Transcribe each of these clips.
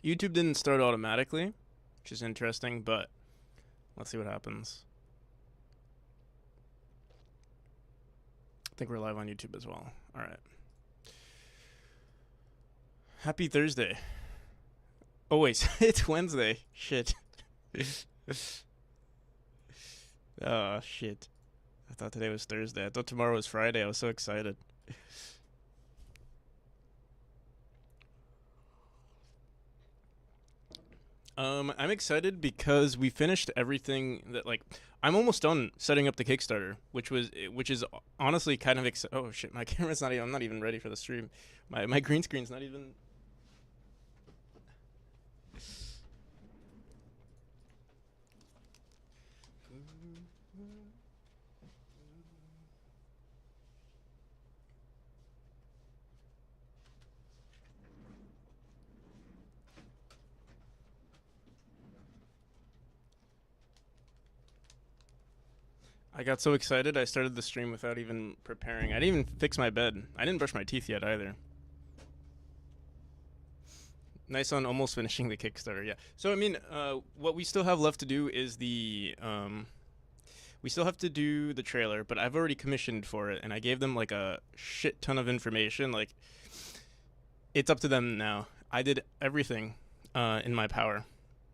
YouTube didn't start automatically, which is interesting, but let's see what happens. I think we're live on YouTube as well. All right. Happy Thursday. Oh, wait. It's Wednesday. Shit. Oh, shit. I thought today was Thursday. I thought tomorrow was Friday. I was so excited. I'm excited because we finished everything that, like, I'm almost done setting up the Kickstarter, which is honestly kind of oh shit, my camera's not even, I'm not even ready for the stream. My green screen's not even. I got so excited I started the stream without even preparing. I didn't even fix my bed. I didn't brush my teeth yet either. Nice on almost finishing the Kickstarter, yeah. So I mean, what we still have left to do is we still have to do the trailer, but I've already commissioned for it, and I gave them like a shit ton of information. Like, it's up to them now. I did everything in my power,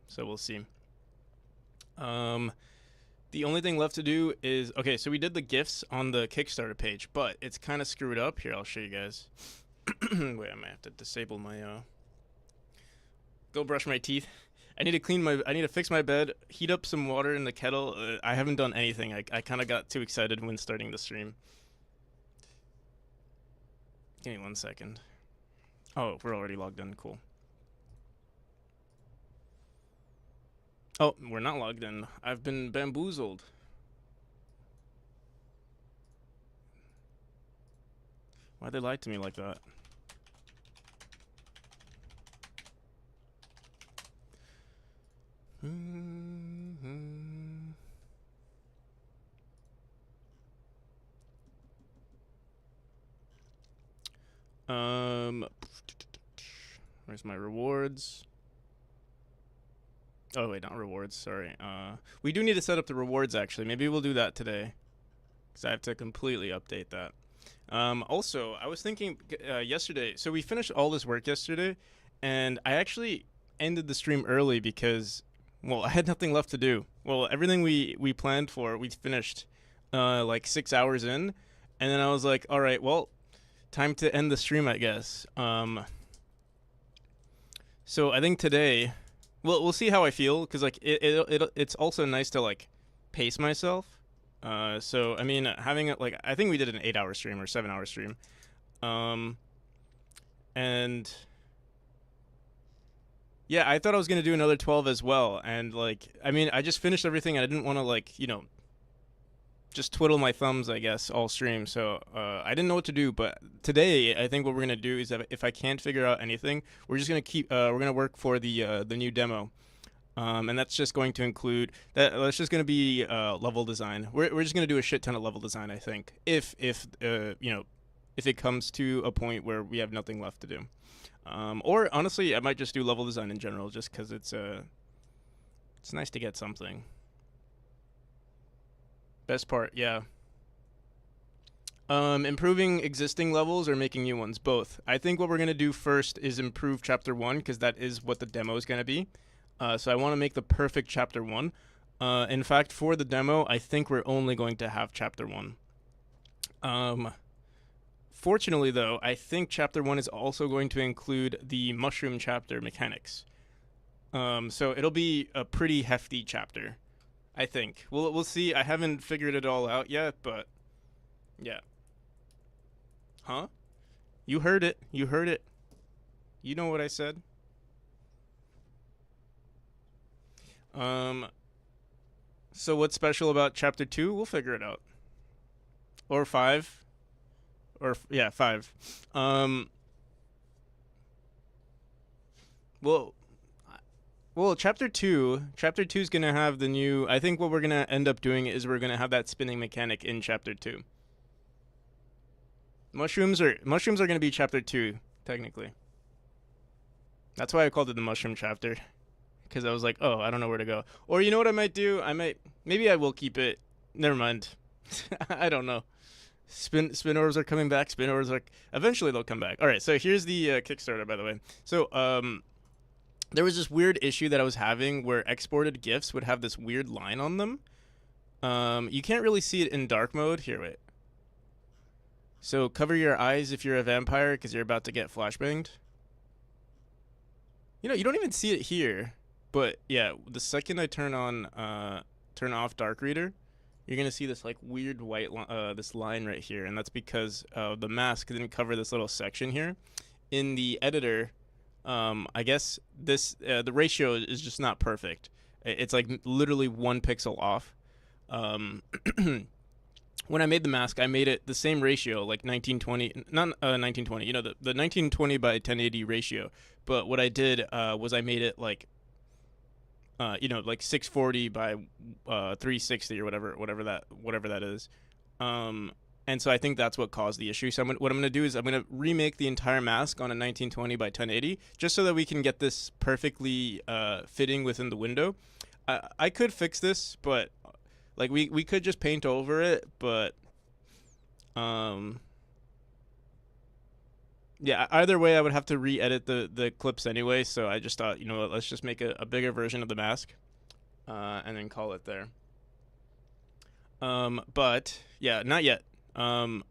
so we'll see. The only thing left to do is, okay, so we did the GIFs on the Kickstarter page, but it's kind of screwed up. Here, I'll show you guys. Wait, I might have to disable my, go brush my teeth. I need to fix my bed, heat up some water in the kettle. I haven't done anything. I kind of got too excited when starting the stream. Give me 1 second. Oh, we're already logged in, cool. Oh, we're not logged in. I've been bamboozled. Why'd they lie to me like that? Where's my rewards? Oh wait, not rewards, sorry. We do need to set up the rewards actually. Maybe we'll do that today, because I have to completely update that. Also, I was thinking yesterday, so we finished all this work yesterday, and I actually ended the stream early because, well, I had nothing left to do. Well, everything we planned for, we finished like 6 hours in, and then I was like, all right, well, time to end the stream, I guess. So I think today, well, we'll see how I feel, because like it's also nice to like pace myself. So I mean, having it like, I think we did an 8-hour stream or 7-hour stream, and yeah, I thought I was gonna do another 12 as well. And like, I mean, I just finished everything. I didn't want to like, just twiddle my thumbs, I guess, all stream. So I didn't know what to do. But today, I think what we're gonna do is that if I can't figure out anything, we're just gonna we're gonna work for the new demo. And that's just going to include that. That's just going to be level design. We're just going to do a shit ton of level design, I think, if it comes to a point where we have nothing left to do. Or honestly, I might just do level design in general, just because it's nice to get something. Best part, yeah. Improving existing levels or making new ones, both. I think what we're going to do first is improve chapter 1, because that is what the demo is going to be. So I want to make the perfect chapter 1. In fact, for the demo, I think we're only going to have chapter 1. Fortunately, though, I think chapter 1 is also going to include the mushroom chapter mechanics. So it'll be a pretty hefty chapter, I think. We'll see. I haven't figured it all out yet, but yeah. Huh? You heard it. You heard it. You know what I said. So what's special about chapter 2? We'll figure it out. Or 5. Or, yeah, 5. Well, chapter 2 is going to have the new, I think what we're going to end up doing is we're going to have that spinning mechanic in chapter 2. Mushrooms are going to be chapter 2, technically. That's why I called it the mushroom chapter, because I was like, oh, I don't know where to go. Or you know what I might do? Maybe I will keep it. Never mind. I don't know. Spin orders are coming back. Spin orders are eventually they'll come back. All right, so here's the Kickstarter, by the way. So there was this weird issue that I was having where exported GIFs would have this weird line on them. You can't really see it in dark mode. Here, wait. So cover your eyes if you're a vampire because you're about to get flashbanged. You know, you don't even see it here, but yeah, the second I turn off dark reader, you're gonna see this like weird white this line right here, and that's because the mask didn't cover this little section here. In the editor, I guess this the ratio is just not perfect. It's like literally 1 pixel off. When I made the mask, I made it the same ratio, like 1920, not 1920. You know, the 1920 by 1080 ratio. But what I did was I made it like, like 640 by 360 or whatever that is. And so I think that's what caused the issue. So what I'm going to do is I'm going to remake the entire mask on a 1920 by 1080 just so that we can get this perfectly fitting within the window. I could fix this, but like we could just paint over it, but yeah, either way I would have to re-edit the clips anyway, so I just thought, you know what, let's just make a bigger version of the mask and then call it there. But yeah, not yet. Well,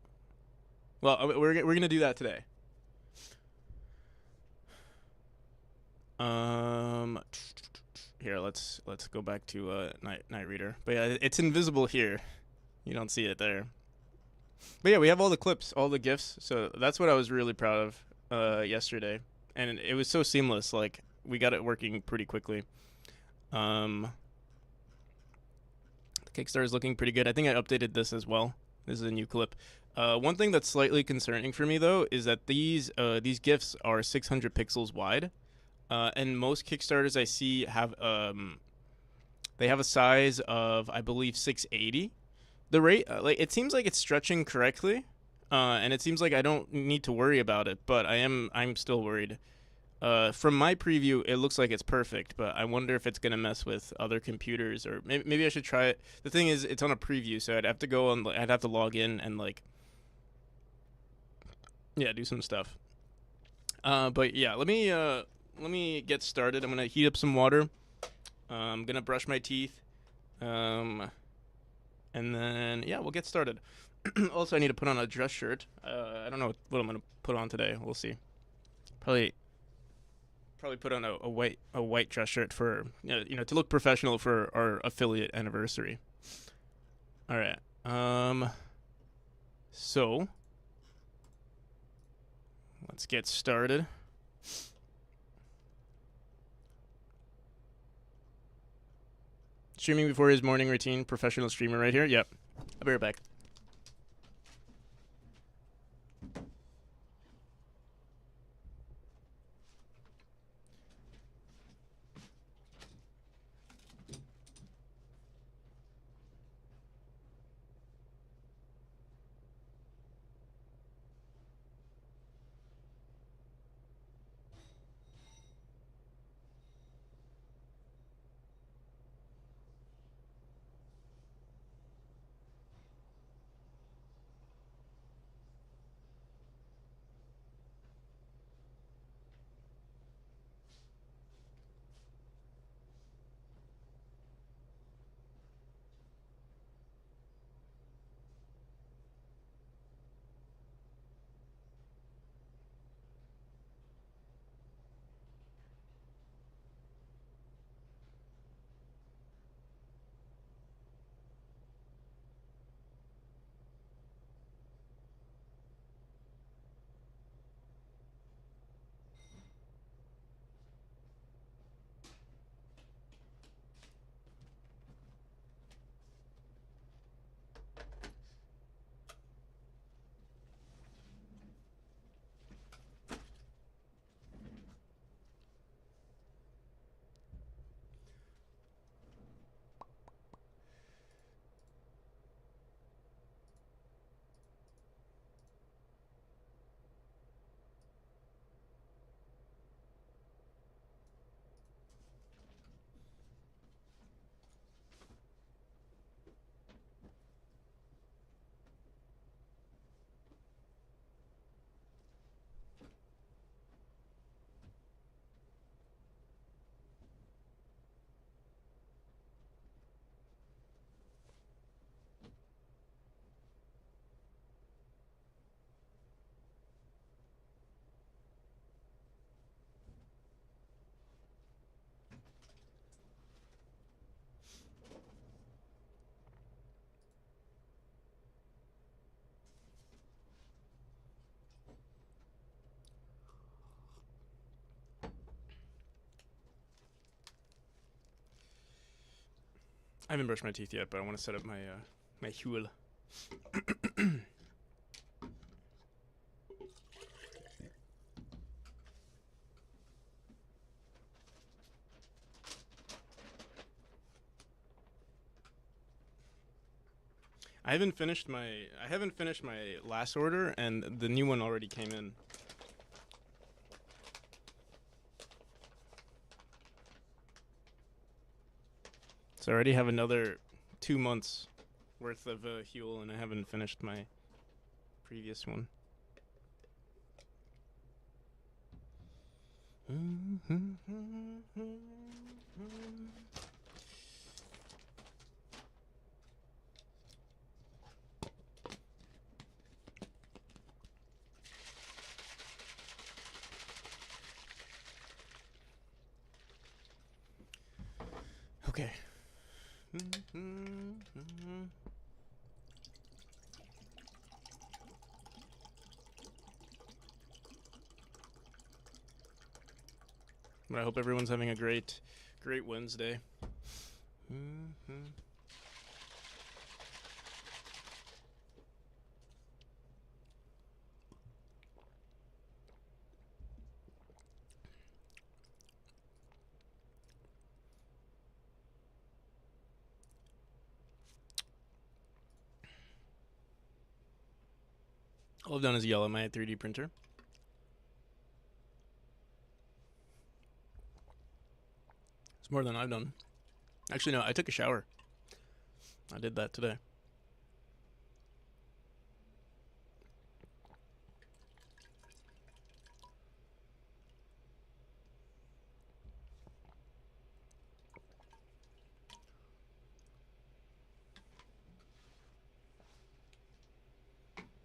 we're gonna do that today. Here, let's go back to night reader. But yeah, it's invisible here. You don't see it there. But yeah, we have all the clips, all the GIFs. So that's what I was really proud of yesterday, and it was so seamless. Like we got it working pretty quickly. The Kickstarter is looking pretty good. I think I updated this as well. This is a new clip. One thing that's slightly concerning for me though is that these GIFs are 600 pixels wide. And most Kickstarters I see have they have a size of, I believe, 680. The rate, like, it seems like it's stretching correctly, and it seems like I don't need to worry about it, but I'm still worried. From my preview, it looks like it's perfect, but I wonder if it's gonna mess with other computers, or maybe I should try it. The thing is, it's on a preview, so I'd have to I'd have to log in and like, yeah, do some stuff. But yeah, let me get started. I'm gonna heat up some water. I'm gonna brush my teeth, and then yeah, we'll get started. Also, I need to put on a dress shirt. I don't know what I'm gonna put on today. We'll see. Probably put on a white dress shirt for to look professional for our affiliate anniversary. All right. So let's get started. Streaming before his morning routine, professional streamer right here. Yep. I'll be right back. I haven't brushed my teeth yet, but I want to set up my my Huel. I haven't finished my last order, and the new one already came in. So I already have another 2 months worth of Huel, and I haven't finished my previous one. Okay. But I hope everyone's having a great Wednesday. All I've done is yell at my 3D printer. It's more than I've done. Actually, no, I took a shower. I did that today.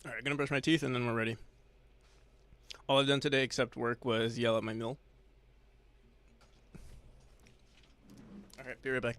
Alright, gonna brush my teeth and then we're ready. All I've done today except work was yell at my mill. Alright, be right back.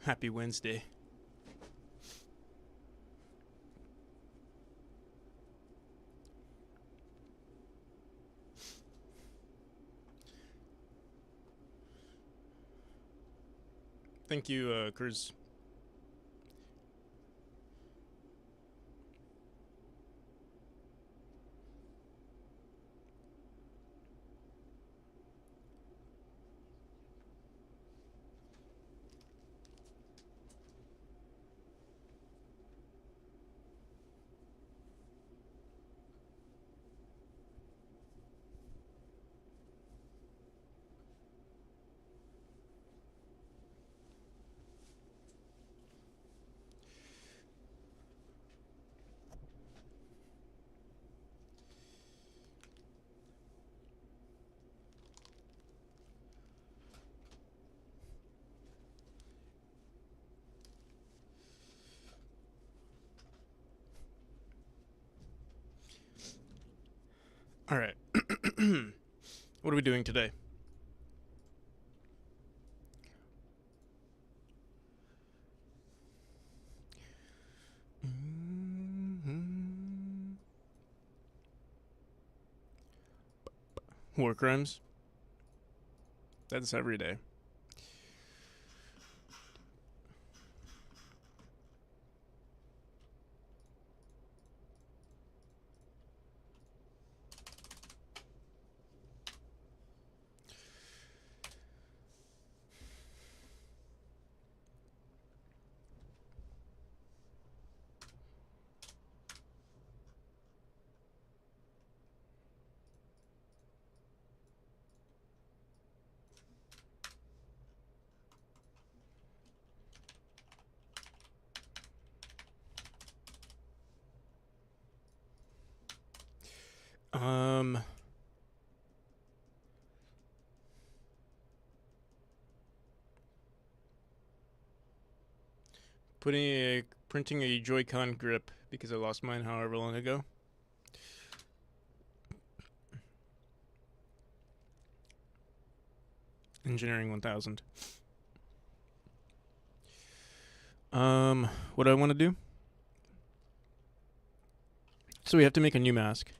Happy Wednesday. Thank you, Cruz. All right. What are we doing today? War crimes. That's every day. Printing a Joy-Con grip because I lost mine however long ago. Engineering 1000. What do I want to do? So we have to make a new mask.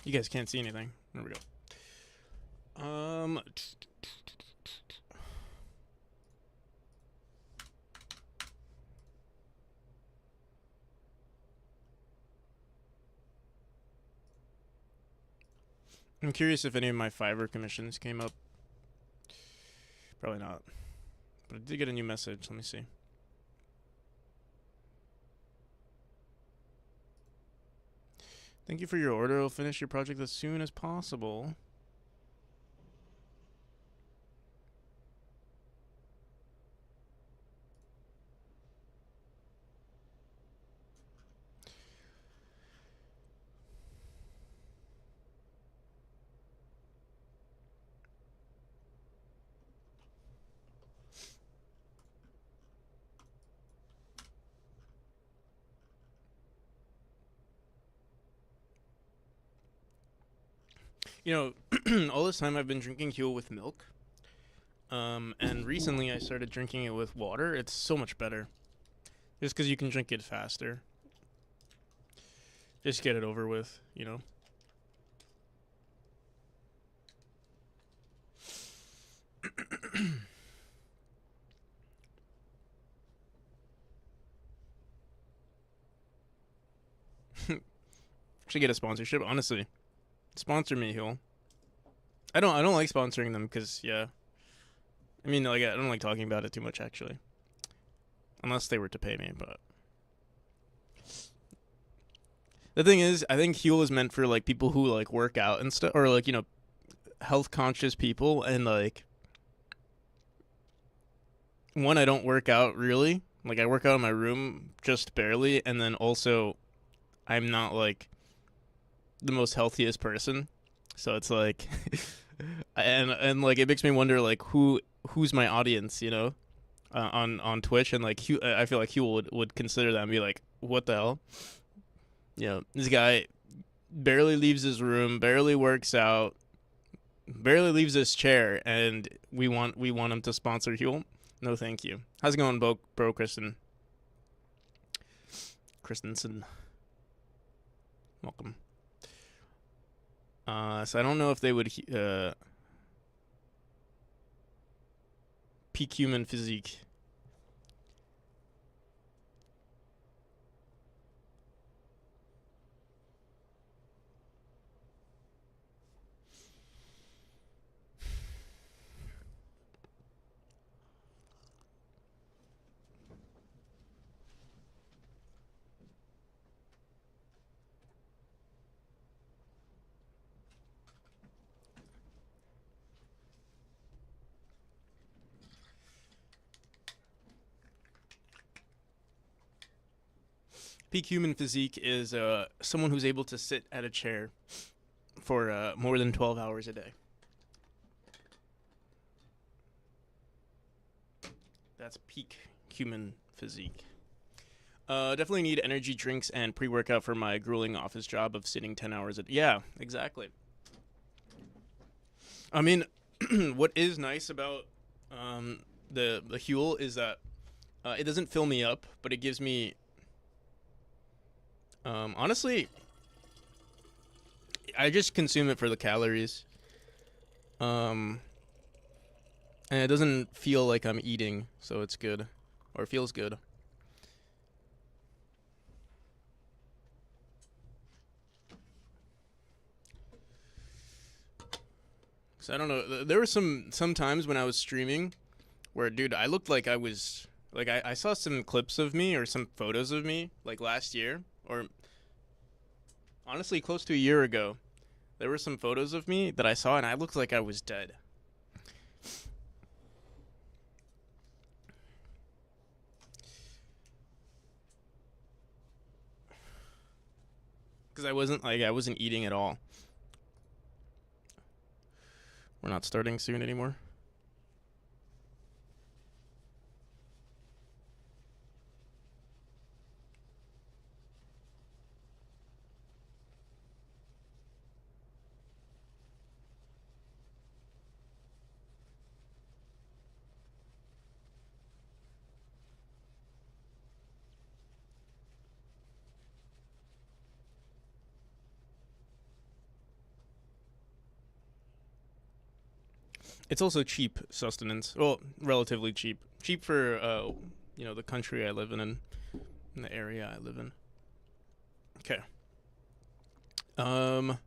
You guys can't see anything. There we go. I'm curious if any of my Fiverr commissions came up. Probably not. But I did get a new message. Let me see. Thank you for your order. I'll finish your project as soon as possible. You know, all this time I've been drinking Huel with milk. And recently I started drinking it with water. It's so much better. Just because you can drink it faster. Just get it over with, you know. Should get a sponsorship, honestly. Sponsor me, Huel. I don't like sponsoring them because, yeah, I mean, like, I don't like talking about it too much, actually. Unless they were to pay me, but... The thing is, I think Huel is meant for, like, people who, like, work out and stuff, or, like, you know, health-conscious people, and, like... One, I don't work out, really. Like, I work out in my room just barely, and then also, I'm not, like, the most healthiest person. So it's, like... and, like, it makes me wonder, like, who's my audience, you know? On Twitch, and like I feel like Huel would consider that and be like, what the hell? You know, this guy barely leaves his room, barely works out, barely leaves his chair, and we want him to sponsor Huel. No, thank you. How's it going, bro, Christensen? Welcome. So I don't know if they would peak human physique. Peak human physique is someone who's able to sit at a chair for more than 12 hours a day. That's peak human physique. Definitely need energy drinks and pre-workout for my grueling office job of sitting 10 hours a day. Yeah, exactly. I mean, what is nice about the Huel is that it doesn't fill me up, but it gives me... honestly, I just consume it for the calories. And it doesn't feel like I'm eating, so it's good. Or it feels good. Cause I don't know. There were some times when I was streaming where, dude, I looked like I was... Like, I saw some clips of me or some photos of me, like, last year. Or, honestly, close to a year ago. There were some photos of me that I saw, and I looked like I was dead. Because I wasn't eating at all. We're not starting soon anymore. It's also cheap sustenance. Well, relatively cheap. Cheap for you know, the country I live in the area I live in. Okay. I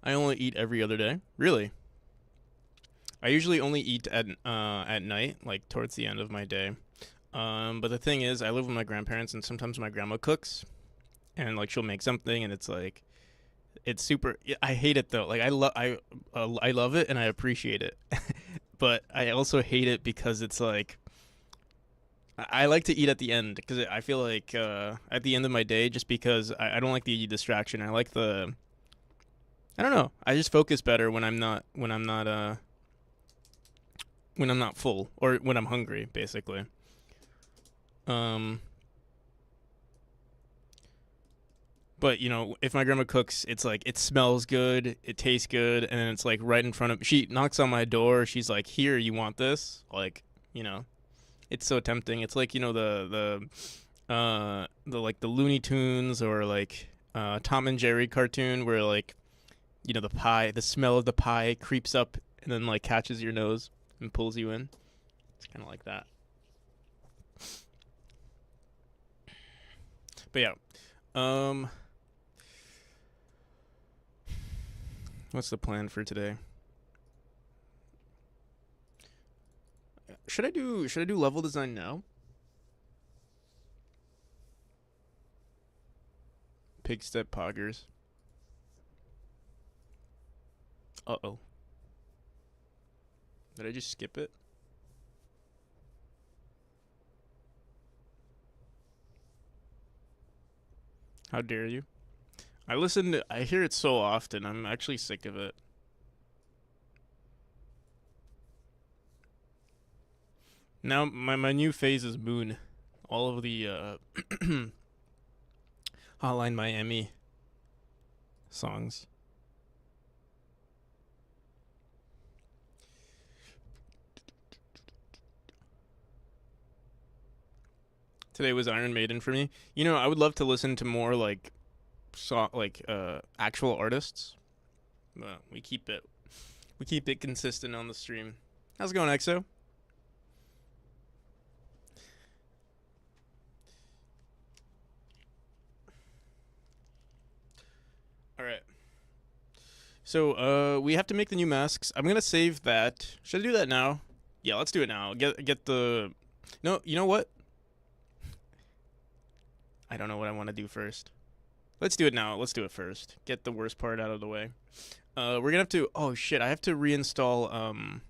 only eat every other day. Really? I usually only eat at night, like towards the end of my day. But the thing is, I live with my grandparents, and sometimes my grandma cooks, and like she'll make something, and it's like, it's super. I hate it though. Like I love it and I appreciate it, but I also hate it because it's like, I like to eat at the end because I feel like at the end of my day, just because I don't like the distraction. I like the... I don't know. I just focus better when I'm not full, or when I'm hungry, basically. But you know, if my grandma cooks, it's like it smells good, it tastes good, and it's like right in front of... She knocks on my door. She's like, "Here, you want this?" Like, you know, it's so tempting. It's like, you know, the like the Looney Tunes, or like Tom and Jerry cartoon where, like, you know, the smell of the pie creeps up and then like catches your nose and pulls you in. It's kind of like that. But yeah, What's the plan for today? Should I do level design now? Pig step poggers. Uh-oh. Did I just skip it? How dare you? I hear it so often, I'm actually sick of it. Now, my new phase is Moon. All of the, Hotline Miami songs. Today was Iron Maiden for me. You know, I would love to listen to more like actual artists. But we keep it consistent on the stream. How's it going, EXO? All right. So we have to make the new masks. I'm gonna save that. Should I do that now? Yeah, let's do it now. Get the. No, you know what? I don't know what I want to do first. Let's do it now. Let's do it first. Get the worst part out of the way. We're gonna have to. Oh shit! I have to reinstall.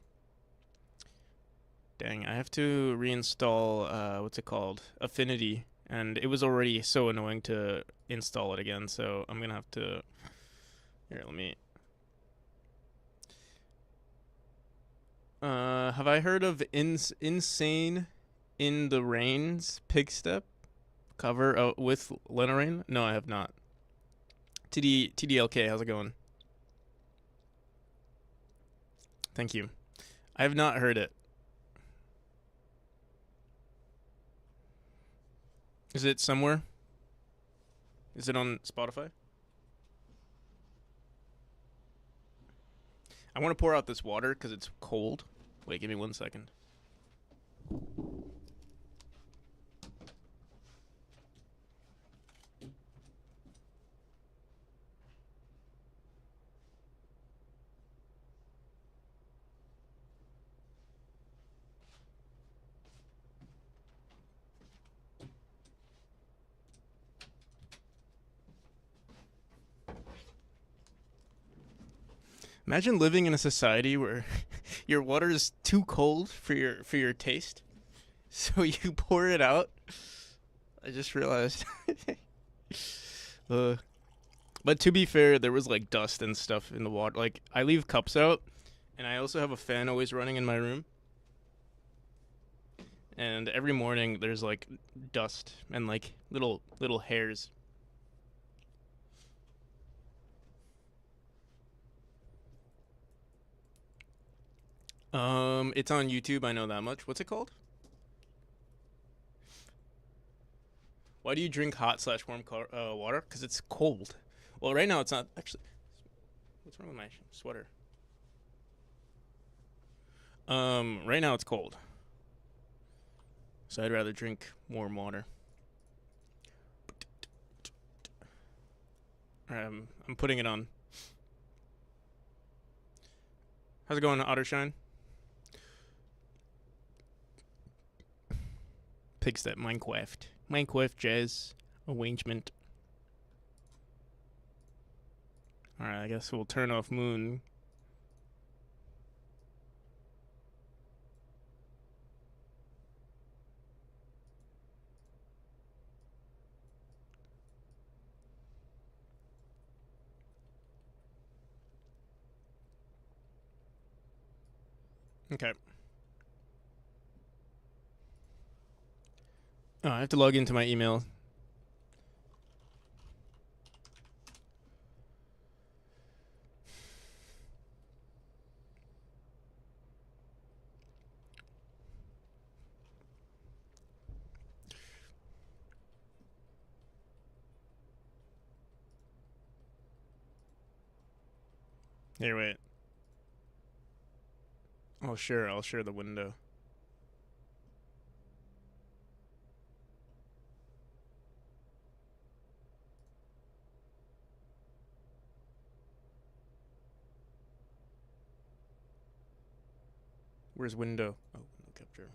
Dang! I have to reinstall. What's it called? Affinity, and it was already so annoying to install it again. So I'm gonna have to. Here, let me. Have I heard of Insane in the Rain's Pig Step cover with Lena Rain? No, I have not. TDLK, how's it going? Thank you. I have not heard it. Is it somewhere? Is it on Spotify? I want to pour out this water because it's cold. Wait, give me 1 second. Imagine living in a society where your water is too cold for your taste, so you pour it out. I just realized. But to be fair, there was like dust and stuff in the water. Like I leave cups out, and I also have a fan always running in my room. And every morning there's like dust and like little hairs. It's on YouTube. I know that much. What's it called? Why do you drink hot/warm water? Because it's cold. Well, right now it's not actually. What's wrong with my sweater? Right now it's cold, so I'd rather drink warm water. I'm putting it on. How's it going, Ottershine? Picks that Minecraft jazz arrangement. Alright, I guess we'll turn off Moon. Okay. Oh, I have to log into my email. Here, wait. Oh, sure, I'll share the window. Where's window? Oh, window capture.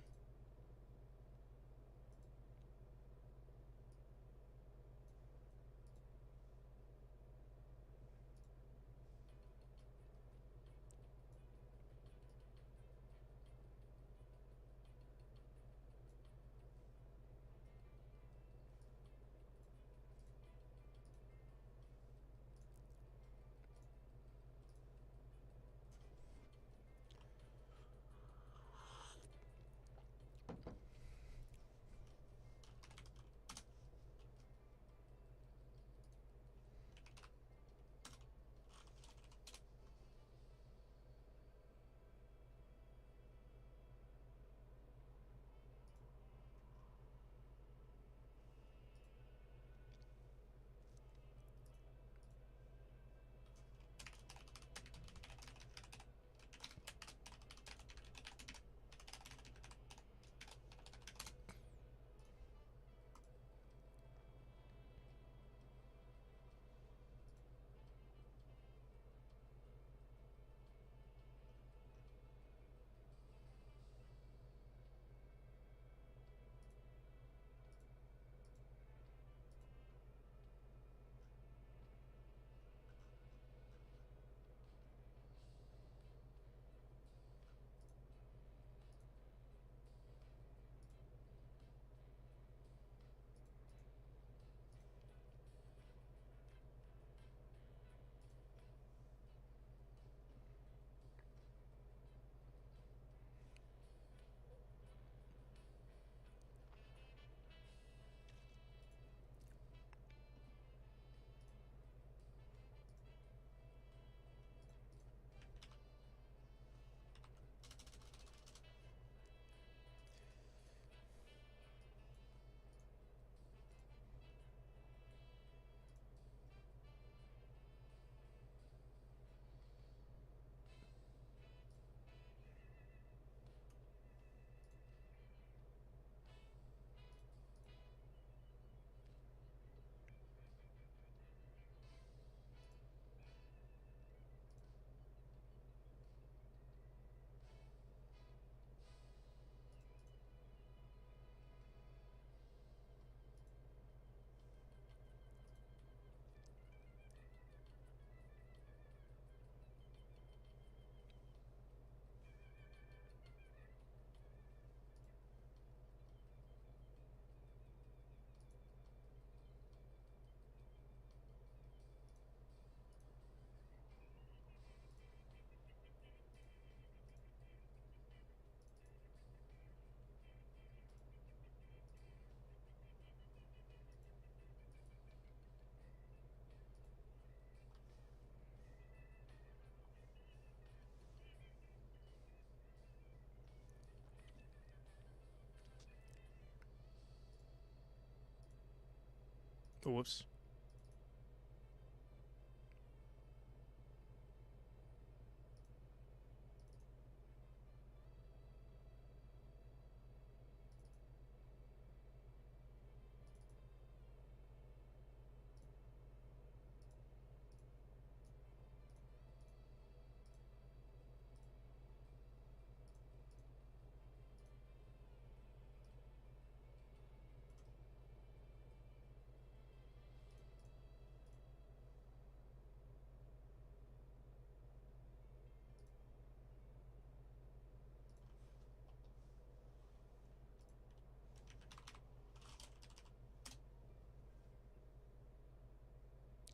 Oh, whoops.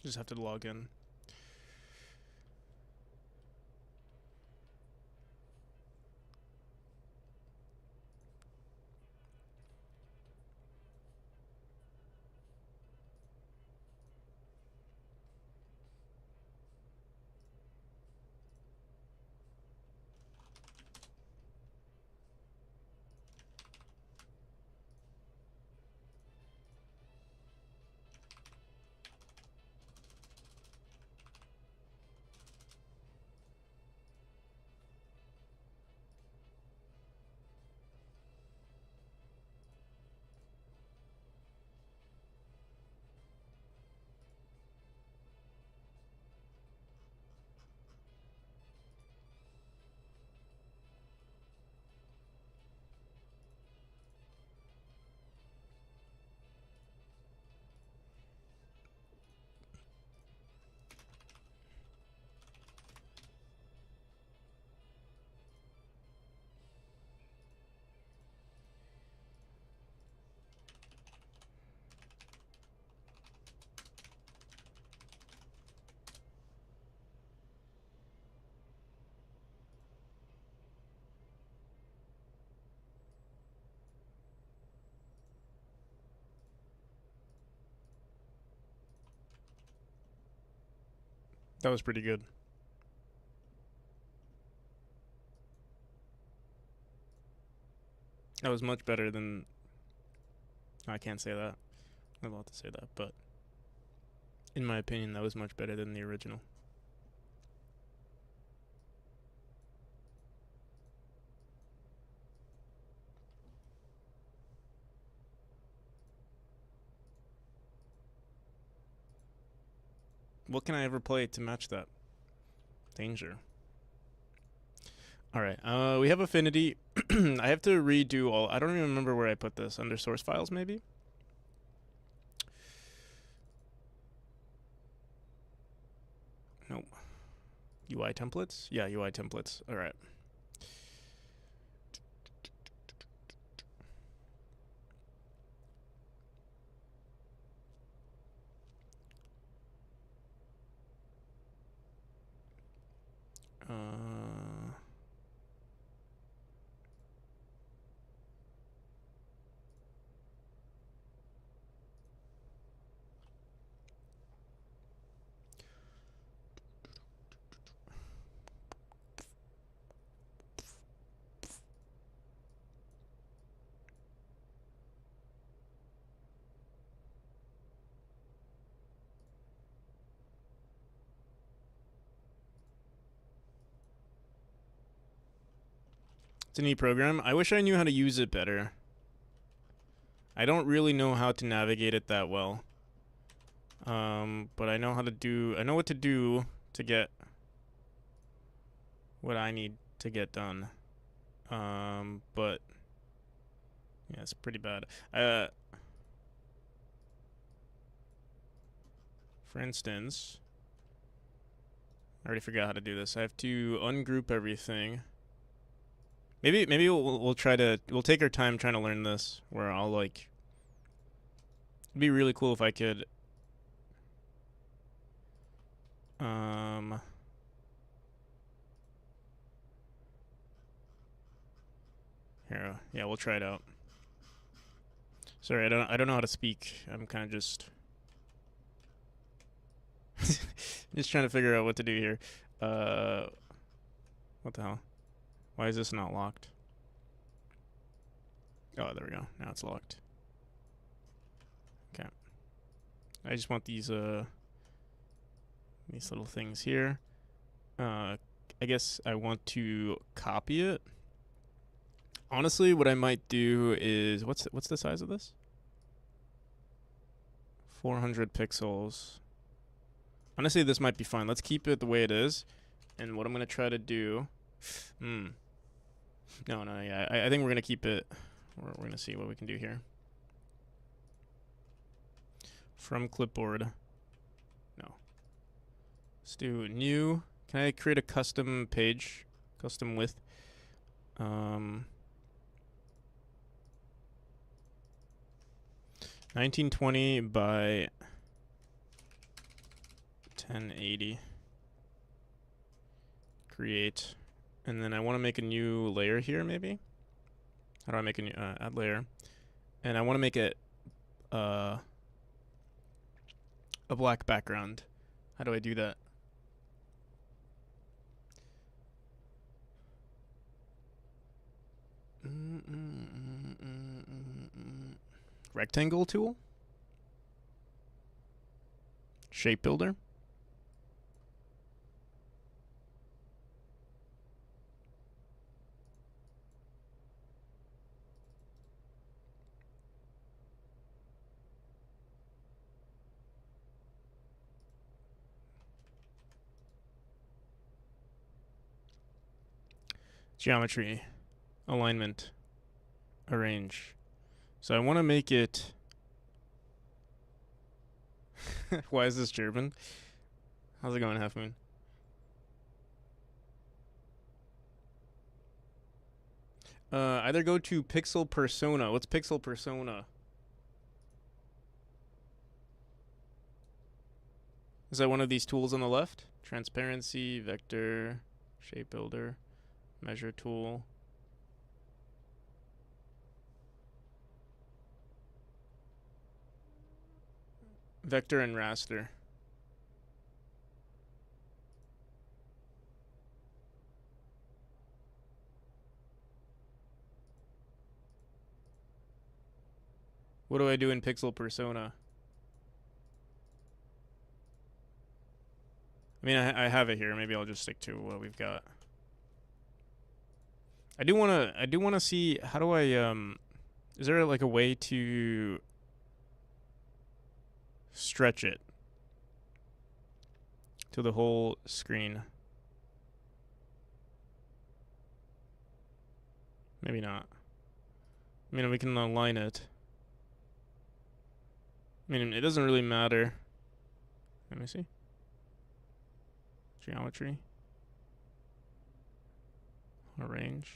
Just have to log in. That was pretty good. That was much better than... I can't say that. I'm not allowed to say that, but in my opinion, that was much better than the original. What can I ever play to match that? Danger. All right. We have affinity. I have to redo all. I don't even remember where I put this. Under source files, maybe. Nope. UI templates. Yeah, UI templates. All right. It's a neat program. I wish I knew how to use it better. I don't really know how to navigate it that well. But I know how to do... I know what to do to get what I need to get done. But... yeah, it's pretty bad. For instance... I already forgot how to do this. I have to ungroup everything. Maybe we'll try to... we'll take our time trying to learn this, where I'll, like... it'd be really cool if I could... here, yeah, we'll try it out. Sorry, I don't know how to speak. I'm kind of just... just trying to figure out what to do here. What the hell? Why is this not locked? Oh, there we go. Now it's locked. Okay. I just want these little things here. I guess I want to copy it. Honestly, what I might do is what's the size of this? 400 pixels. Honestly, this might be fine. Let's keep it the way it is. And what I'm gonna try to do... No, yeah. I think we're gonna keep it... We're gonna see what we can do here. From clipboard. No. Let's do new. Can I create a custom page? Custom width. 1920 by 1080. Create. And then I want to make a new layer here, maybe? How do I make a new add layer? And I want to make it a black background. How do I do that? Rectangle tool? Shape builder? Geometry, alignment, arrange. So I want to make it... Why is this German? How's it going, Half Moon? Either go to pixel persona. What's pixel persona? Is that one of these tools on the left? Transparency, vector, shape builder, measure tool. Vector and raster. What do I do in Pixel Persona? I mean, I have it here. Maybe I'll just stick to what we've got. I do wanna see, how do I is there like a way to stretch it to the whole screen? Maybe not. I mean, we can align it. I mean, it doesn't really matter. Let me see. Geometry. Arrange.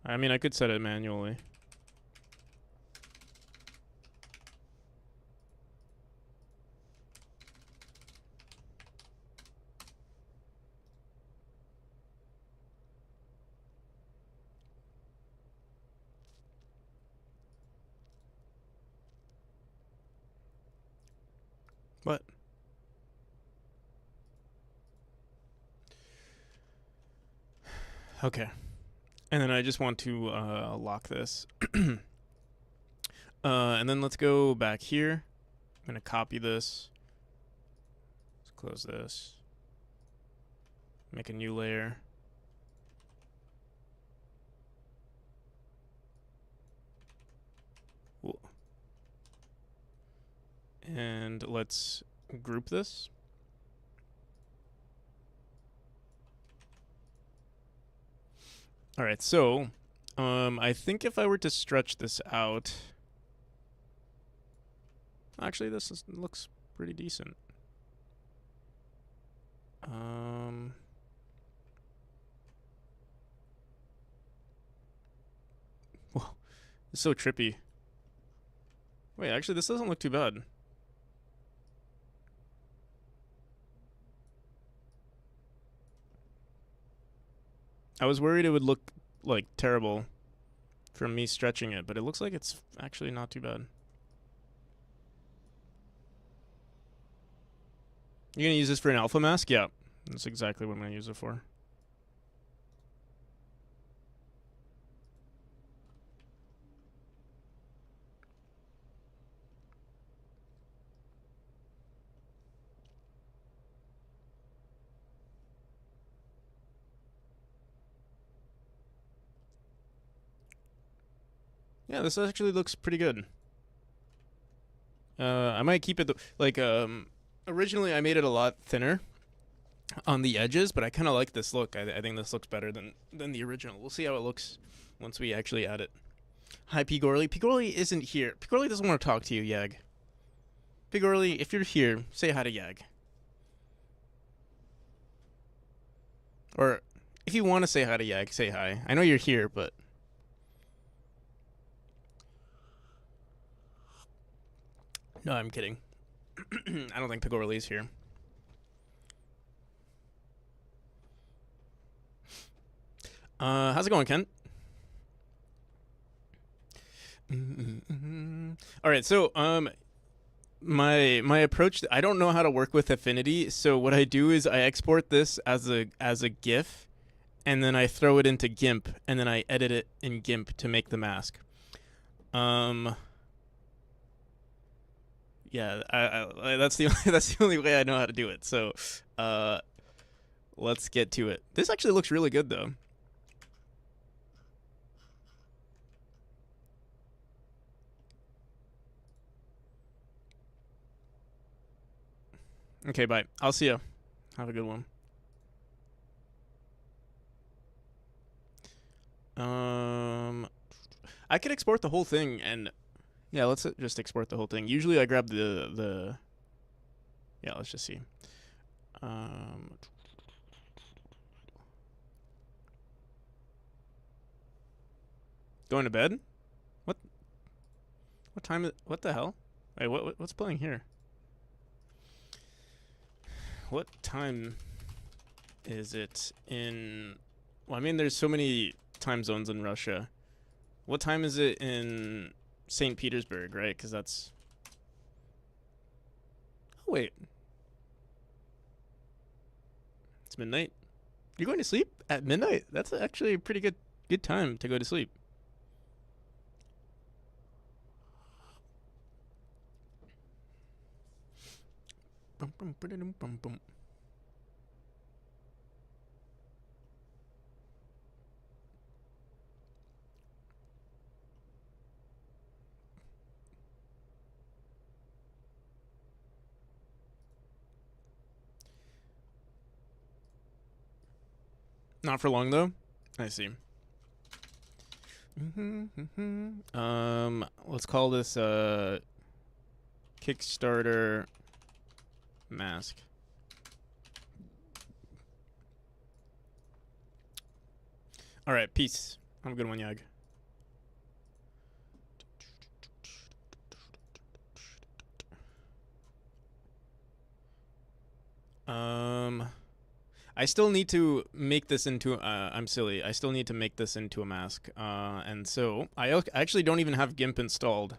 I mean, I could set it manually. What? Okay. And then I just want to lock this. And then let's go back here. I'm going to copy this. Let's close this. Make a new layer. Cool. And let's group this. All right, so I think if I were to stretch this out, actually this looks pretty decent. Whoa, it's so trippy. Wait, actually this doesn't look too bad. I was worried it would look like terrible from me stretching it, but it looks like it's actually not too bad. You're gonna use this for an alpha mask? Yeah, that's exactly what I'm gonna use it for. Yeah, this actually looks pretty good. I might keep it originally I made it a lot thinner on the edges, but I kind of like this look. I think this looks better than the original. We'll see how it looks once we actually add it. Hi, Pigorli. Pigorli isn't here. Pigorli doesn't want to talk to you, Yag. Pigorli, if you're here, say hi to Yag. Or if you want to say hi to Yag, say hi. I know you're here, but... No, I'm kidding. I don't think Pigorli's here. How's it going, Kent? All right, so my approach, I don't know how to work with Affinity, so what I do is I export this as a GIF, and then I throw it into GIMP, and then I edit it in GIMP to make the mask. Yeah, that's the only way I know how to do it. So, let's get to it. This actually looks really good, though. Okay, bye. I'll see ya. Have a good one. I could export the whole thing, and yeah, let's just export the whole thing. Usually I grab the yeah, let's just see. Going to bed? What time is, what the hell? Wait, what's playing here? What time is it in... Well, I mean, there's so many time zones in Russia. What time is it in St. Petersburg, right? Because that's... Oh, wait. It's midnight. You're going to sleep at midnight? That's actually a pretty good time to go to sleep. Not for long though. I see. Let's call this Kickstarter mask. All right, peace. Have a good one, Yag. I still need to make this into. I'm silly. I still need to make this into a mask. And so I actually don't even have GIMP installed.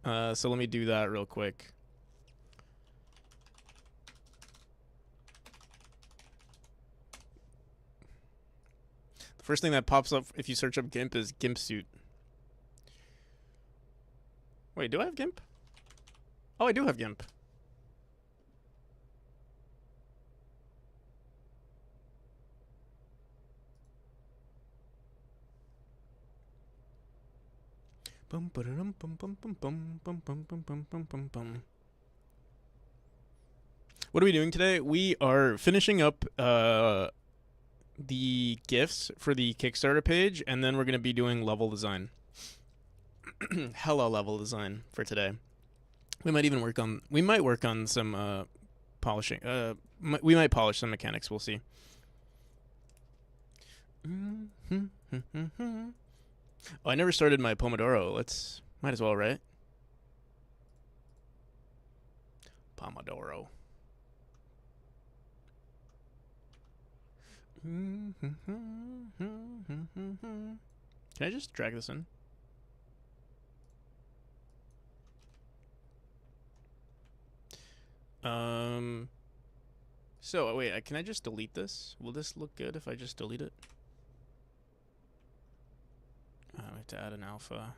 So let me do that real quick. The first thing that pops up if you search up GIMP is GIMP suit. Wait, do I have GIMP? Oh, I do have GIMP. Bum bum bum bum bum bum bum bum bum bum bum bum bum. What are we doing today? We are finishing up the GIFs for the Kickstarter page, and then we're going to be doing level design. Hella level design for today. We might even work on. We might work on some polishing. We might polish some mechanics. We'll see. Oh, I never started my Pomodoro. Might as well, right? Pomodoro. Can I just drag this in? So wait, can I just delete this? Will this look good if I just delete it? I have to add an alpha.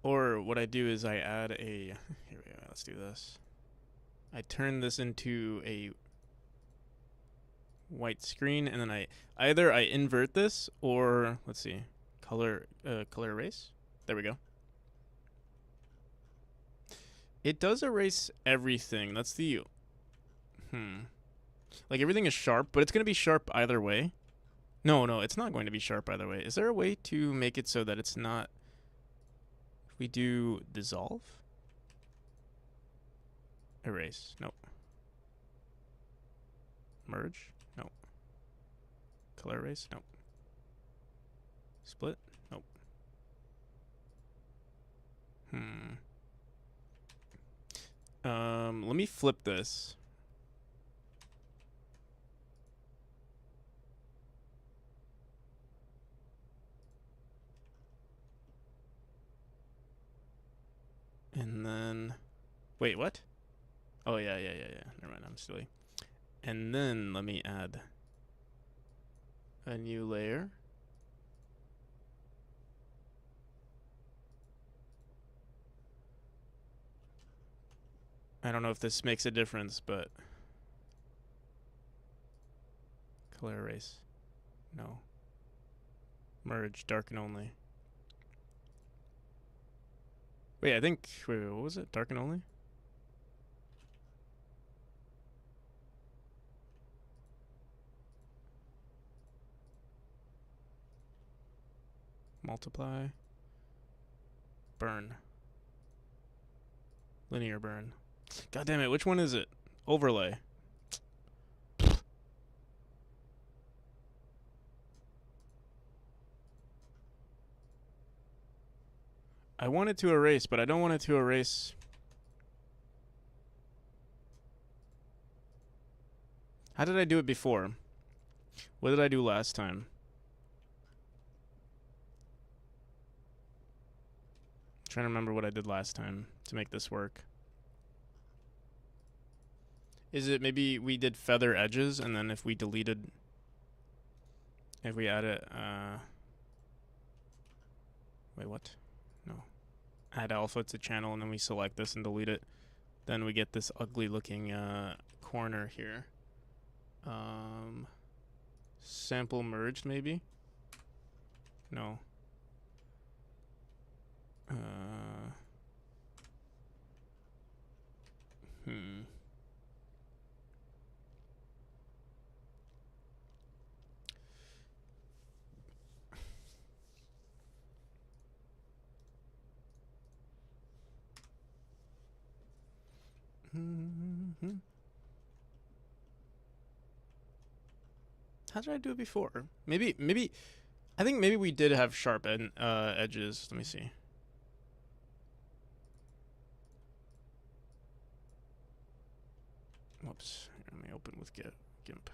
Or what I do is I add a. Here we go. Let's do this. I turn this into a white screen, and then I invert this, or let's see, color erase. There we go. It does erase everything. That's the like everything is sharp, but it's going to be sharp either way. No, it's not going to be sharp either way. Is there a way to make it so that it's not? If we do dissolve, erase, nope. Merge, nope. Color erase, nope. Split, nope. Let me flip this. And then, wait, what? Oh, yeah. Never mind, I'm silly. And then let me add a new layer. I don't know if this makes a difference, but color erase, no. Merge, darken only. Wait, what was it? Darken only? Multiply. Burn. Linear burn. God damn it, which one is it? Overlay. I want it to erase, but I don't want it to erase. How did I do it before? What did I do last time? I'm trying to remember what I did last time to make this work. Is it maybe we did feather edges, and then if we deleted, if we added, Wait, what? No. Add alpha to channel, and then we select this and delete it. Then we get this ugly looking corner here. Sample merged, maybe? No. How did I do it before? Maybe I think maybe we did have sharp edges. Let me see. Whoops. Let me open with GIMP.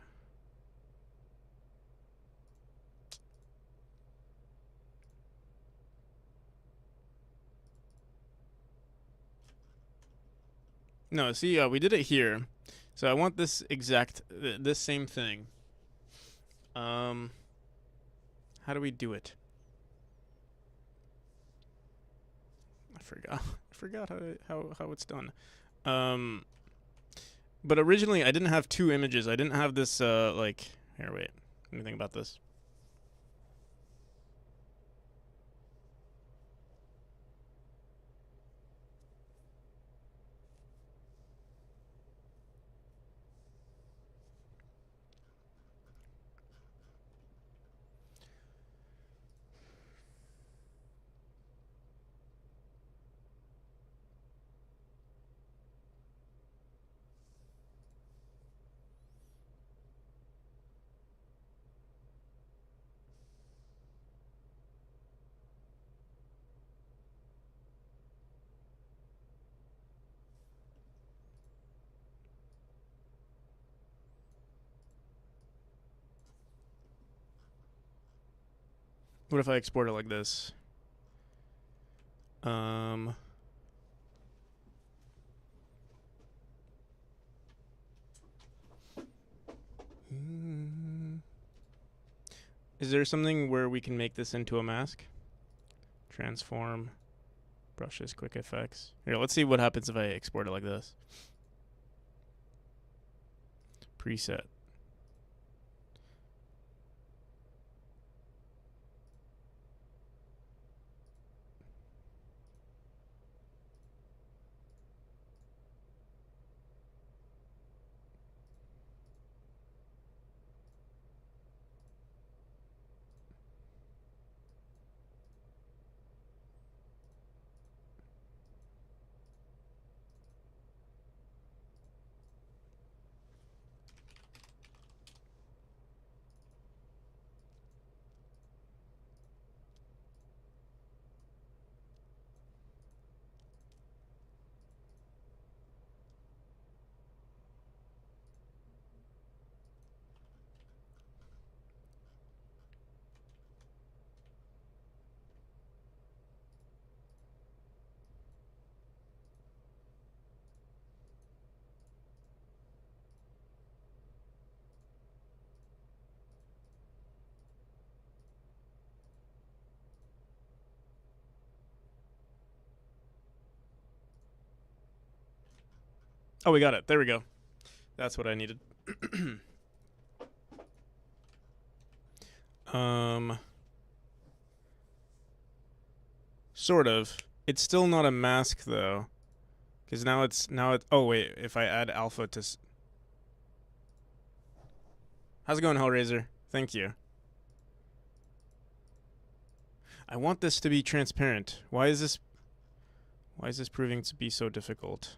No, see, we did it here. So I want this exact, this same thing. How do we do it? I forgot how it's done. But originally I didn't have two images. I didn't have this like, here, wait. Let me think about this. What if I export it like this? Is there something where we can make this into a mask? Transform, brushes, quick effects. Here, let's see what happens if I export it like this. Preset. Oh, we got it. There we go. That's what I needed. Sort of. It's still not a mask though, because now it's oh wait, if I add alpha to. How's it going, Hellraiser? Thank you. I want this to be transparent. Why is this proving to be so difficult?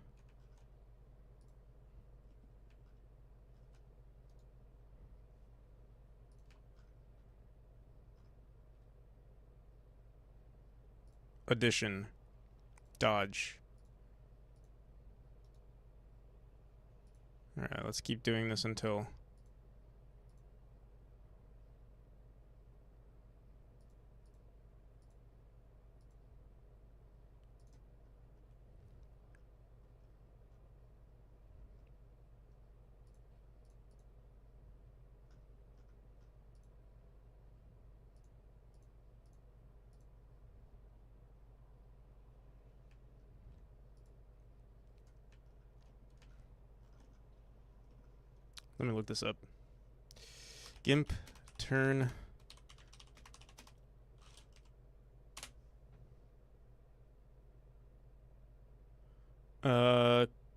Addition. Dodge. Alright, let's keep doing this until. Let me look this up. GIMP turn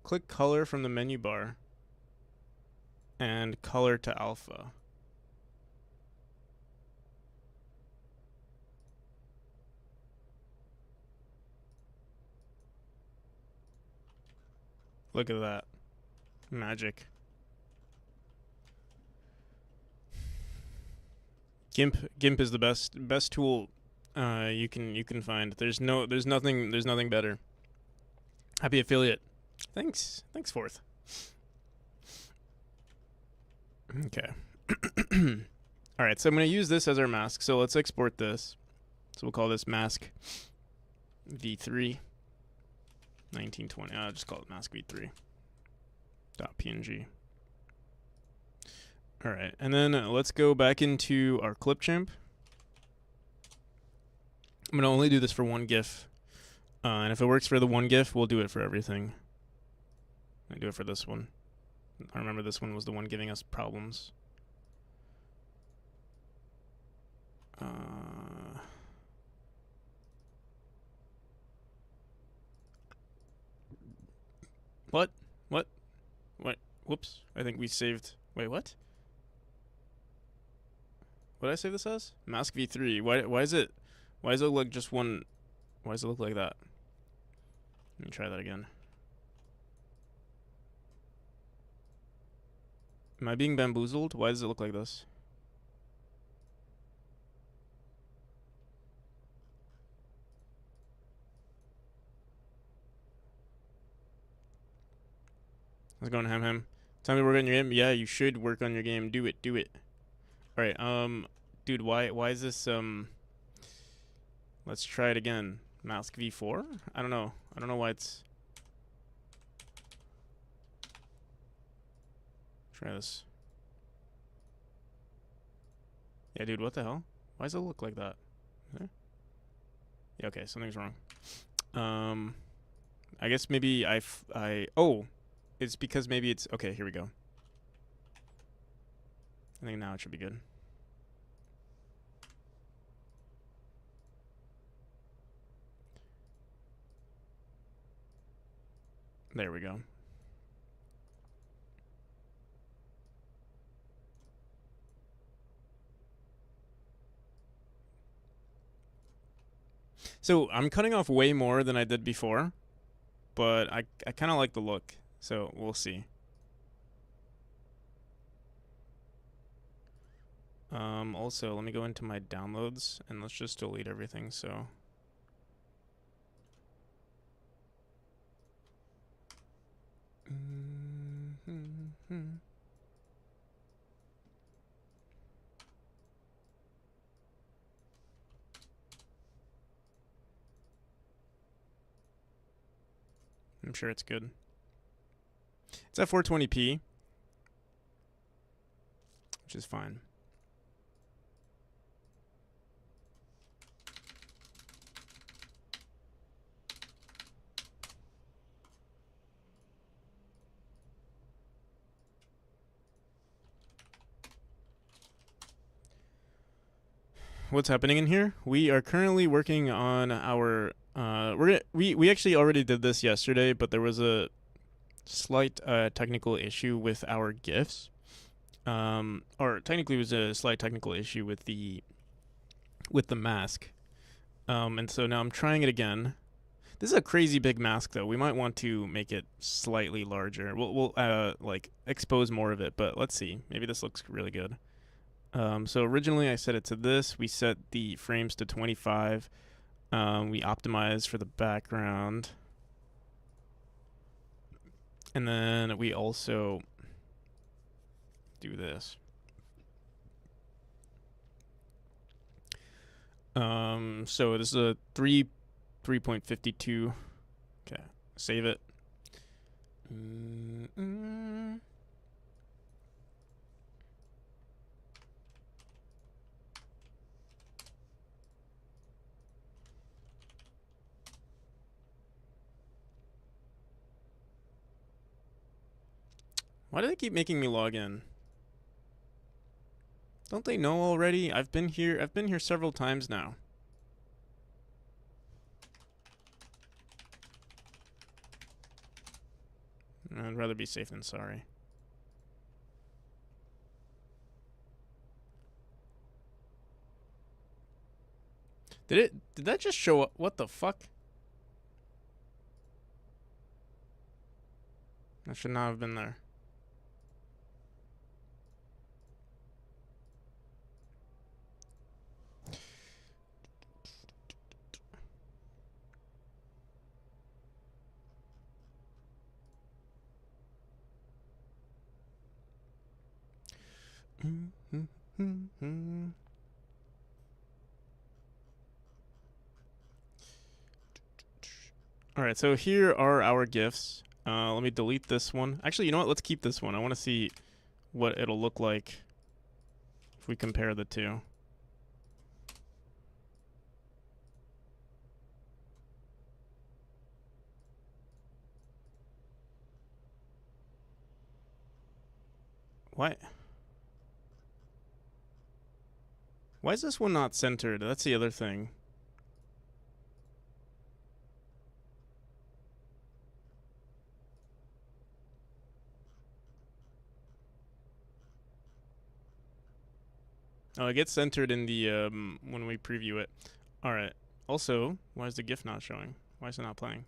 click color from the menu bar and color to alpha. Look at that. Magic. GIMP is the best tool you can find. There's nothing better. Happy affiliate. Thanks Fourth. Okay. All right, so I'm going to use this as our mask. So let's export this. So we'll call this mask v3 1920. I'll just call it mask v3 .png. All right, and then let's go back into our clipchamp. I'm going to only do this for one GIF. And if it works for the one GIF, we'll do it for everything. I do it for this one. I remember this one was the one giving us problems. What? Whoops. I think we saved. Wait, what? What did I save this as? Mask v3. Why does it look just one? Why does it look like that? Let me try that again. Am I being bamboozled? Why does it look like this? How's it going, Ham? Tell me to work on your game. Yeah, you should work on your game. Do it. All right. Dude, why is this Let's try it again. Mask v4? I don't know why it's. Try this. Yeah, dude, what the hell? Why does it look like that? Yeah, okay, something's wrong. I guess maybe oh, it's because maybe it's okay. Here we go. I think now it should be good. There we go. So I'm cutting off way more than I did before, but I kind of like the look, so we'll see. Also, let me go into my downloads and let's just delete everything. So. I'm sure it's good. It's at 420p, which is fine. What's happening in here? We are currently working on our we actually already did this yesterday, but there was a slight technical issue with our GIFs. Or technically it was a slight technical issue with the mask. And so now I'm trying it again. This is a crazy big mask though. We might want to make it slightly larger. We'll like expose more of it, but let's see. Maybe this looks really good. So originally I set it to this. We set the frames to 25. We optimize for the background. And then we also do this. So this is a 3.52. Okay, save it. Why do they keep making me log in? Don't they know already? I've been here several times now. I'd rather be safe than sorry. Did that just show up? What the fuck? I should not have been there. All right, so here are our gifts. Let me delete this one. Actually, you know what? Let's keep this one. I want to see what it'll look like if we compare the two. What? Why is this one not centered? That's the other thing. Oh, it gets centered in the when we preview it. All right. Also, why is the GIF not showing? Why is it not playing?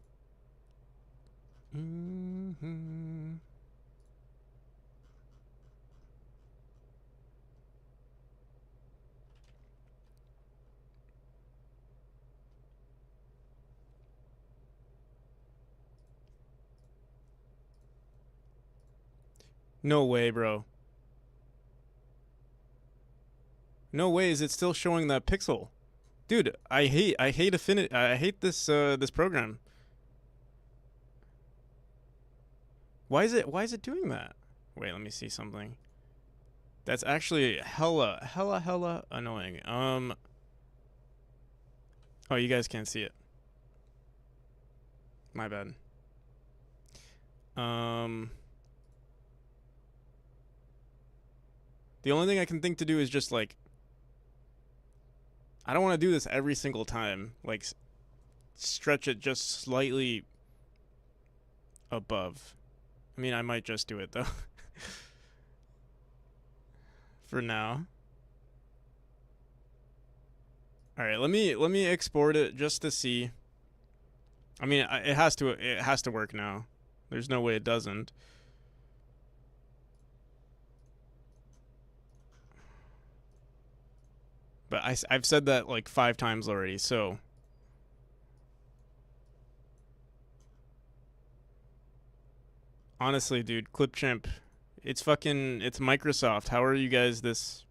No way, bro. No way is it still showing that pixel. Dude, I hate Affinity. I hate this this program. Why is it doing that? Wait, let me see something. That's actually hella annoying. Oh, you guys can't see it. My bad. The only thing I can think to do is just like, I don't want to do this every single time. Like, stretch it just slightly above. I mean, I might just do it though. For now. All right, let me export it just to see. I mean, it has to work now. There's no way it doesn't. But I've said that like 5 times already, so. Honestly, dude, Clipchamp, it's Microsoft. How are you guys this?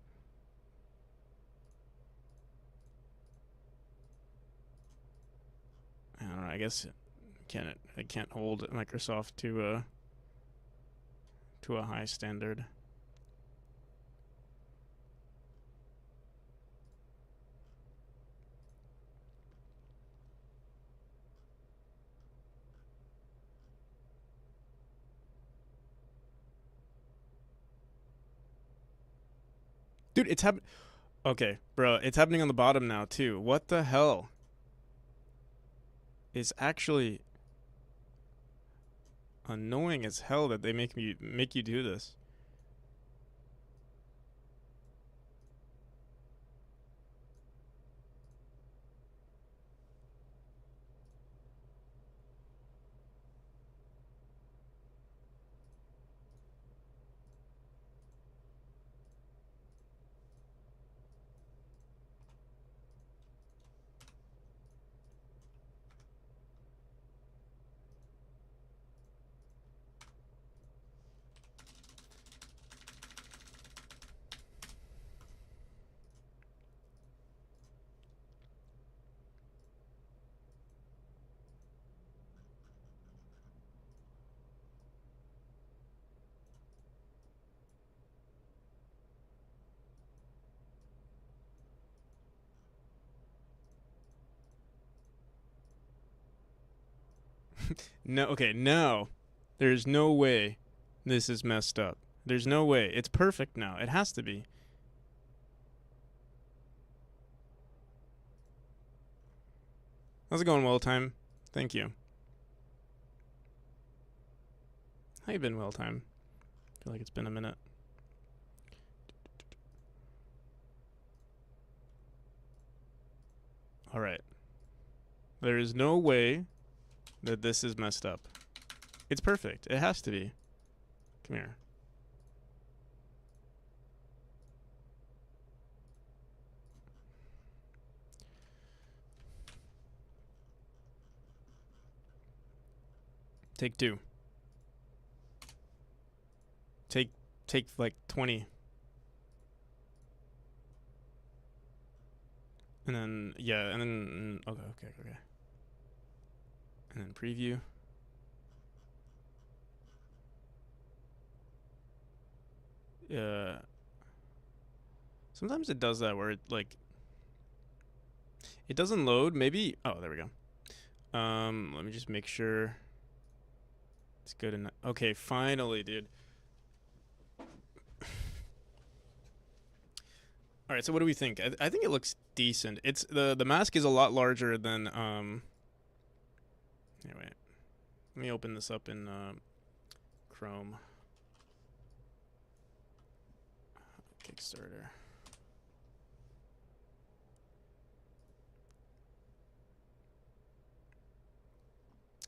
I don't know. I guess it can't hold Microsoft to a high standard. Dude, it's happening. Okay, bro, it's happening on the bottom now too. What the hell? It's actually annoying as hell that they make you do this. No, okay, no. There's no way this is messed up. There's no way. It's perfect now. It has to be. How's it going, Well Time? Thank you. How you been, Well Time? I feel like it's been a minute. All right. There is no way that this is messed up. It's perfect. It has to be. Come here. Take two. Take like 20. And then yeah, and then okay. And then preview. Sometimes it does that where it like it doesn't load. Maybe there we go. Let me just make sure it's good enough. Okay, finally, dude. All right, so what do we think? I think it looks decent. It's the mask is a lot larger than Here, wait. Let me open this up in Chrome. Kickstarter.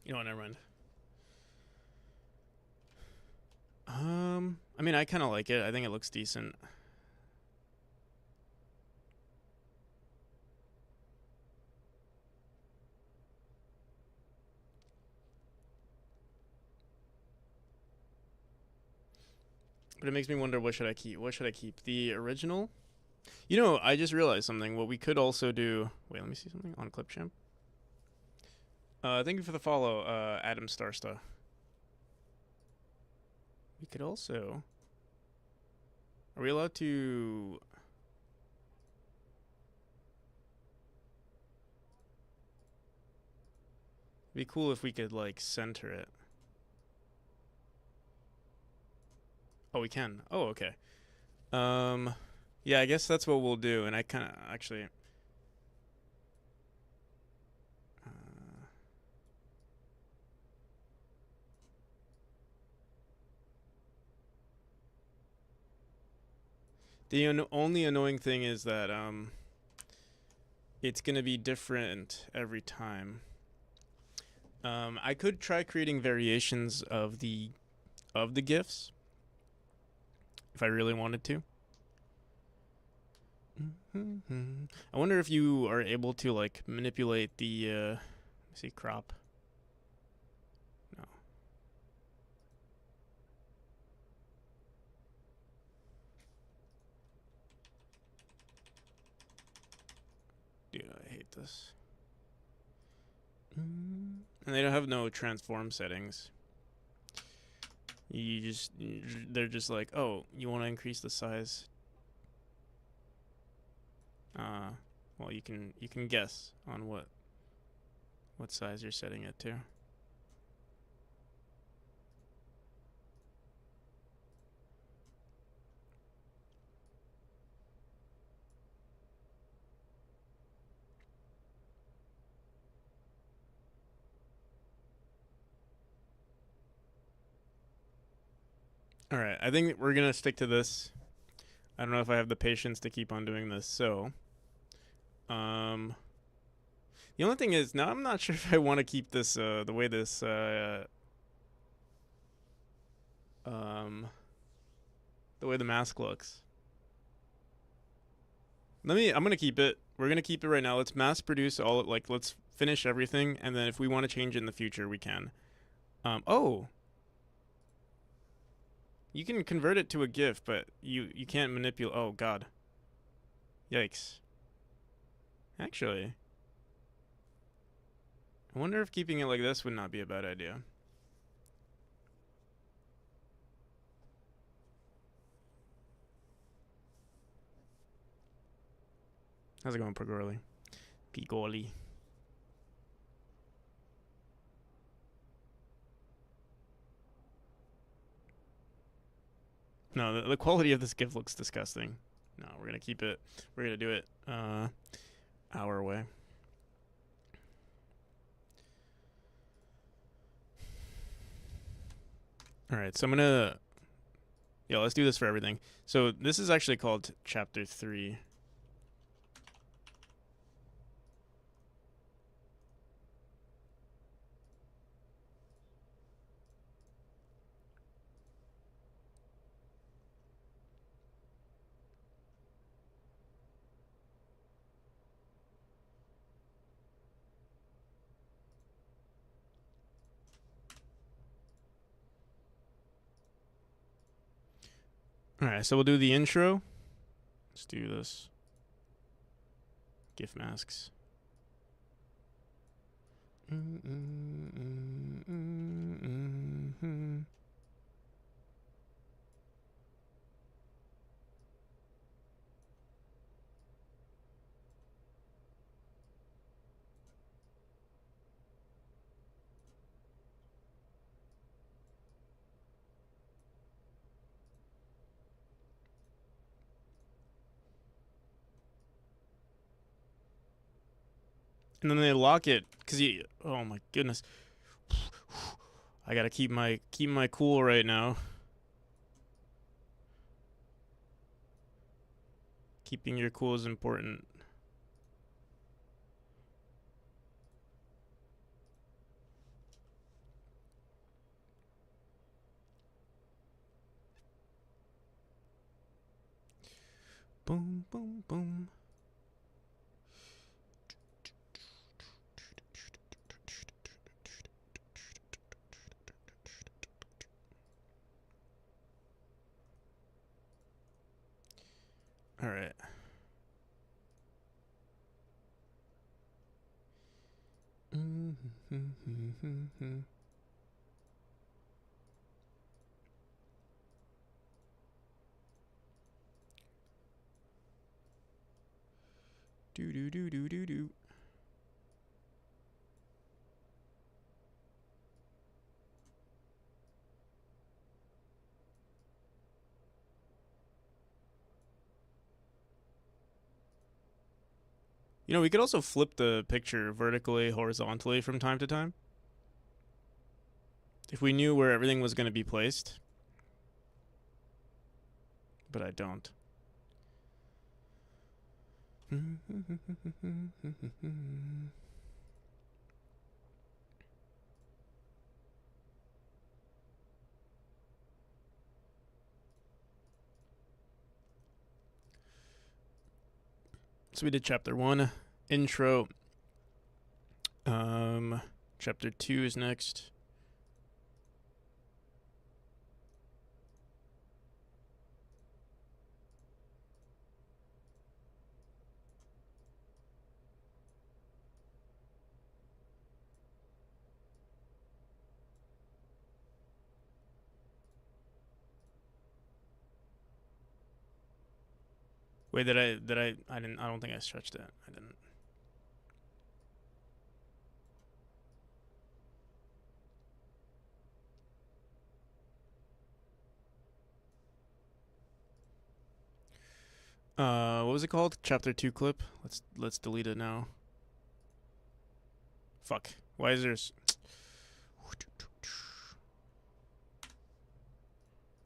You know what? Never mind. I mean, I kind of like it. I think it looks decent. But it makes me wonder, what should I keep? What should I keep? The original? You know, I just realized something. What we could also do... Wait, let me see something on Clipchamp. Thank you for the follow, Adam Starsta. We could also... Are we allowed to... It'd be cool if we could, like, center it. Oh, we can. Oh, okay. Yeah, I guess that's what we'll do. And I kind of actually... The only annoying thing is that it's gonna be different every time. I could try creating variations of the GIFs if I really wanted to. I wonder if you are able to like manipulate the let me see, crop. No. Dude, I hate this. And they don't have no transform settings. They're just like, oh, you want to increase the size? Well, you can guess on what size you're setting it to. All right, I think we're gonna stick to this. I don't know if I have the patience to keep on doing this. So, the only thing is now I'm not sure if I want to keep this the way this the way the mask looks. I'm gonna keep it. We're gonna keep it right now. Let's mass produce all, like, let's finish everything, and then if we want to change it in the future, we can. Oh. You can convert it to a GIF, but you can't manipulate. Oh God. Yikes. Actually, I wonder if keeping it like this would not be a bad idea. How's it going, Pigorli? Pigorli. No, the quality of this GIF looks disgusting. No, we're gonna keep it. We're gonna do it our way. All right, so I'm gonna let's do this for everything. So this is actually called chapter 3. All right, so we'll do the intro. Let's do this. GIF masks. And then they lock it because oh my goodness, I gotta keep my cool right now. Keeping your cool is important. Boom, boom, boom. All right. Do do do do do do. You know, we could also flip the picture vertically, horizontally from time to time. If we knew where everything was going to be placed. But I don't. So we did chapter 1, intro. Chapter 2 is next. Wait, I don't think I stretched it. I didn't. What was it called? Chapter 2 clip. Let's delete it now. Fuck. Why is there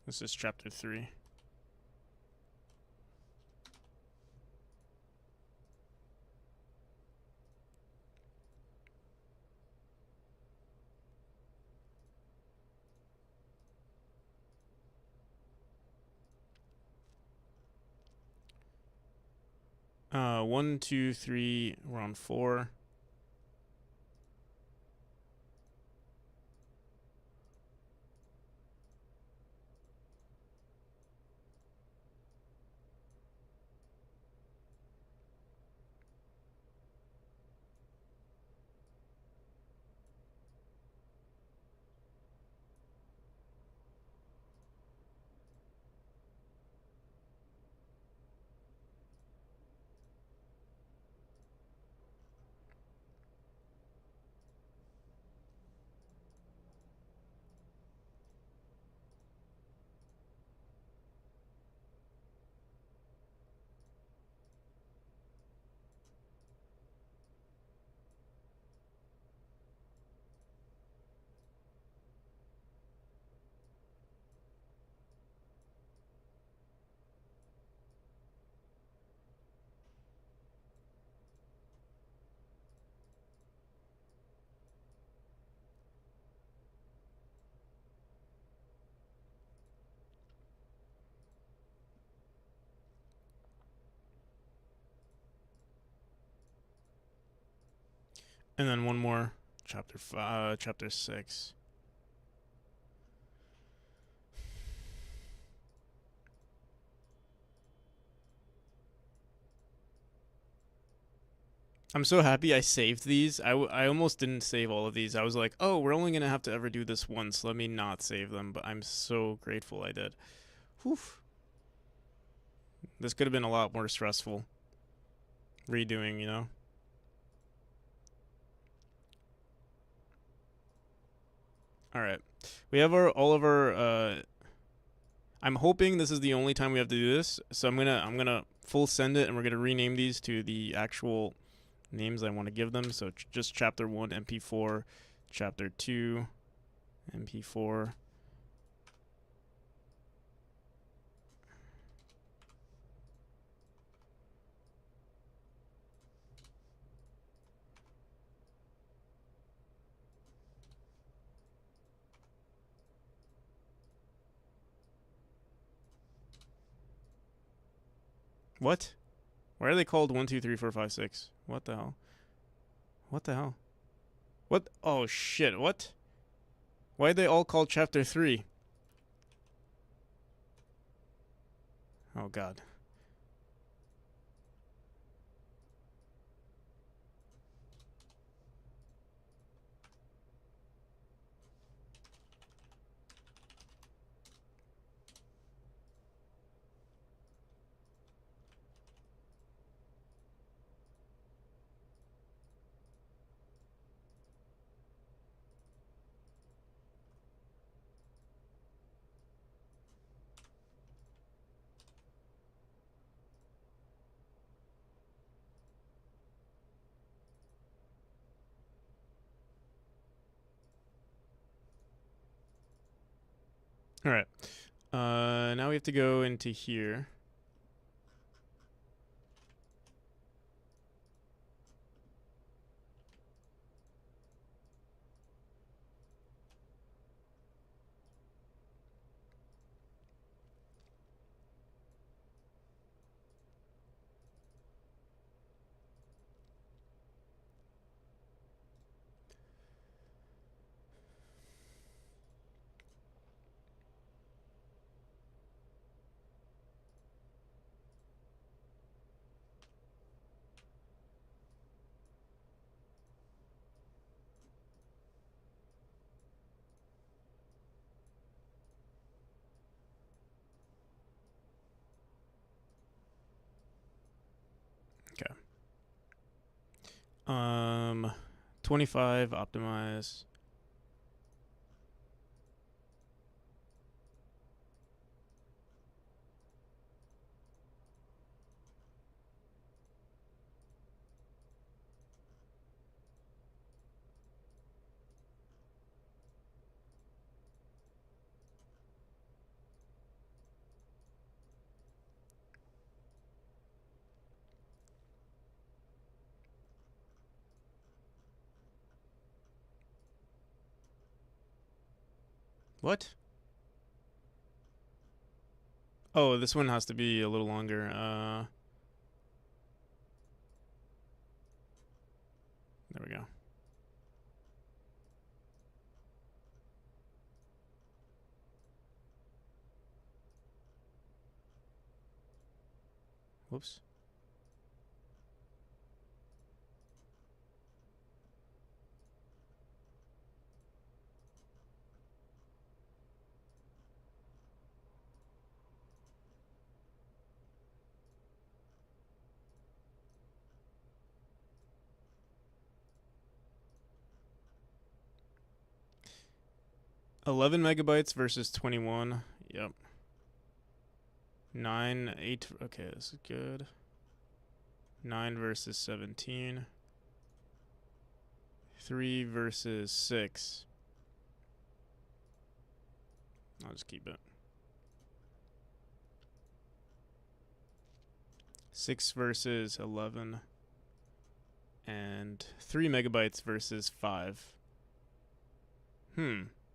This is chapter 3. One, two, three. We're on 4. And then one more, chapter 6. I'm so happy I saved these. I almost didn't save all of these. I was like, oh, we're only going to have to ever do this once. Let me not save them. But I'm so grateful I did. Whew. This could have been a lot more stressful. Redoing, you know? Alright. We have all of our, I'm hoping this is the only time we have to do this. So I'm gonna full send it, and we're gonna rename these to the actual names I want to give them. So just chapter 1 MP4, chapter 2 MP4. What? Why are they called 1, 2, 3, 4, 5, 6? What the hell? What the hell? What? Oh shit! What? Why are they all called chapter 3? Oh god. All right. Now we have to go into here. Okay. 25 optimize. What? Oh, this one has to be a little longer. There we go. Whoops. $11 megabytes versus 21. Yep. 9, 8. Okay, this is good. 9 versus 17. 3 versus 6. I'll just keep it. 6 versus 11. And 3 megabytes versus 5.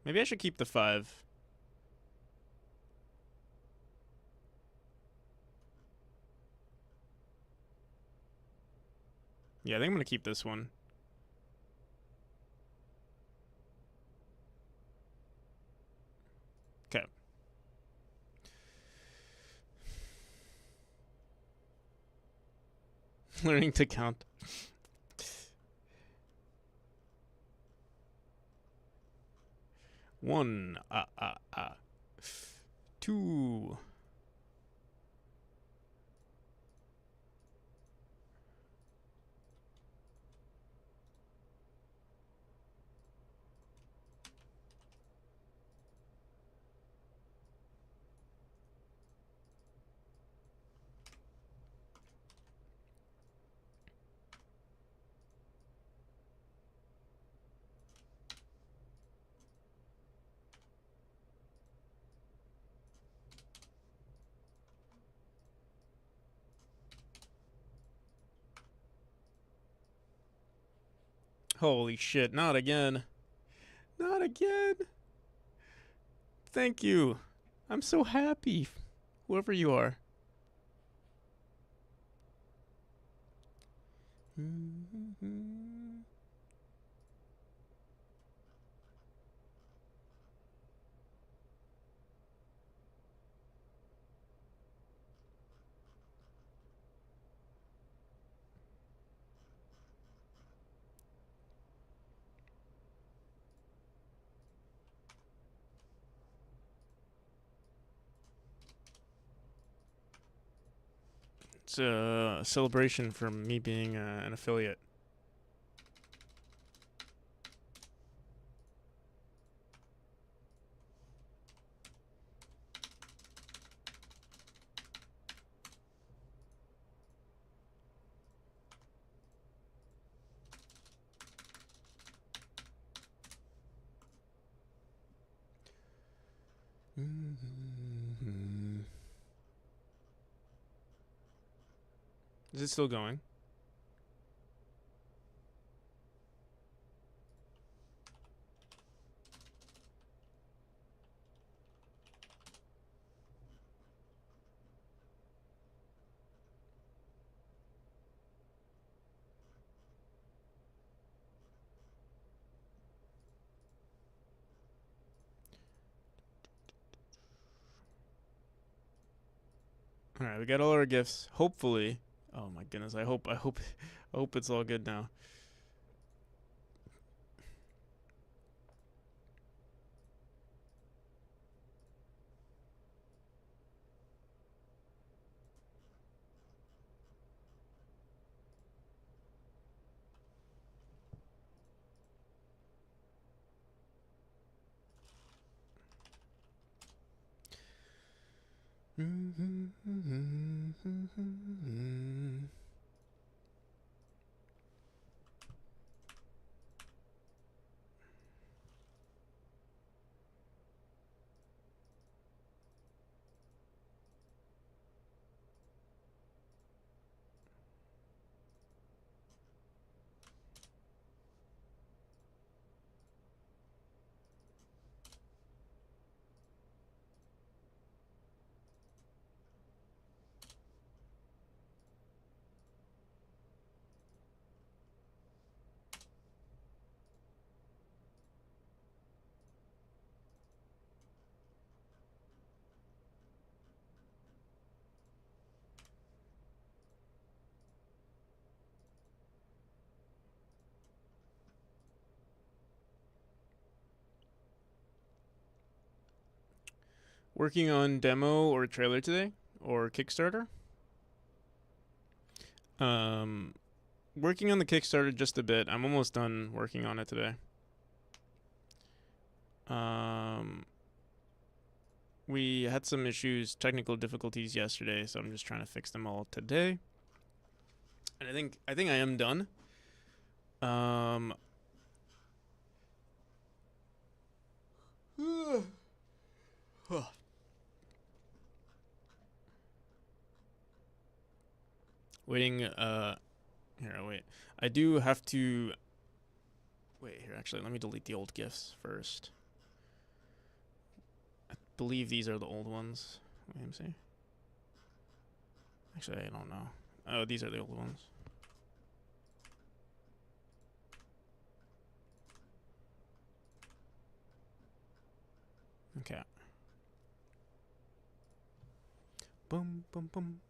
Maybe I should keep the 5. Yeah, I think I'm going to keep this one. Learning to count. One. Two. Holy shit, not again. Not again. Thank you. I'm so happy. Whoever you are. It's a celebration for me being an affiliate. Is it still going? All right, we got all our gifts. Hopefully. Oh my goodness. I hope it's all good now. Working on demo or trailer today or Kickstarter. Working on the Kickstarter just a bit. I'm almost done working on it today. We had some issues, technical difficulties yesterday, so I'm just trying to fix them all today. And I think I am done. Waiting, here, wait. I do have to, wait, here, actually, let me delete the old GIFs first. I believe these are the old ones. Let me see. Actually, I don't know. Oh, these are the old ones. Okay. Boom, boom, boom.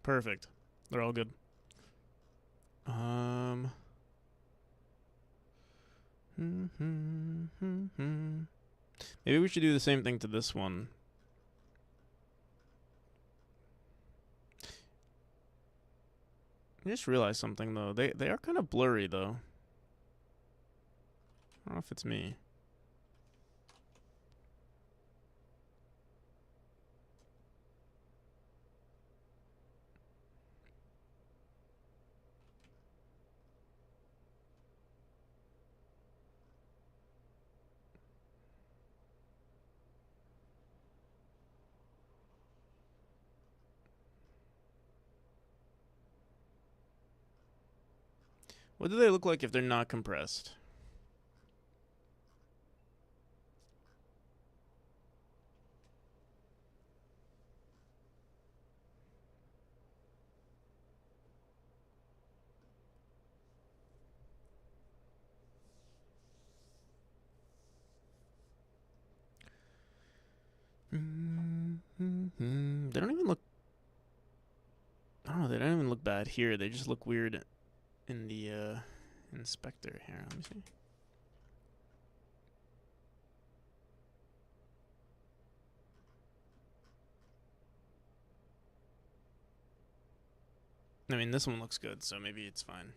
Perfect. They're all good. Maybe we should do the same thing to this one. I just realized something though. They are kind of blurry though. I don't know if it's me. What do they look like if they're not compressed? They don't even look. I don't know. They don't even look bad here. They just look weird in the inspector here. Let me see. I mean, this one looks good, so maybe it's fine.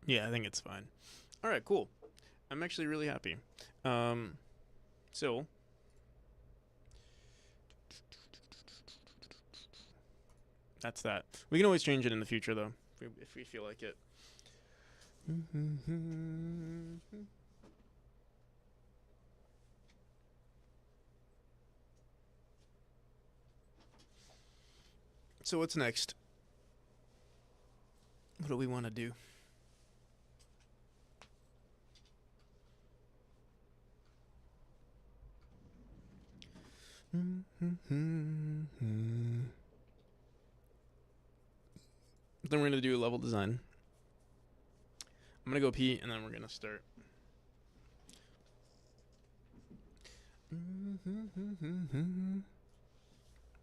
Yeah, I think it's fine. All right, cool. I'm actually really happy. So that's that. We can always change it in the future, though, if we feel like it. So what's next? What do we want to do? Then we're going to do level design. I'm going to go pee, and then we're going to start.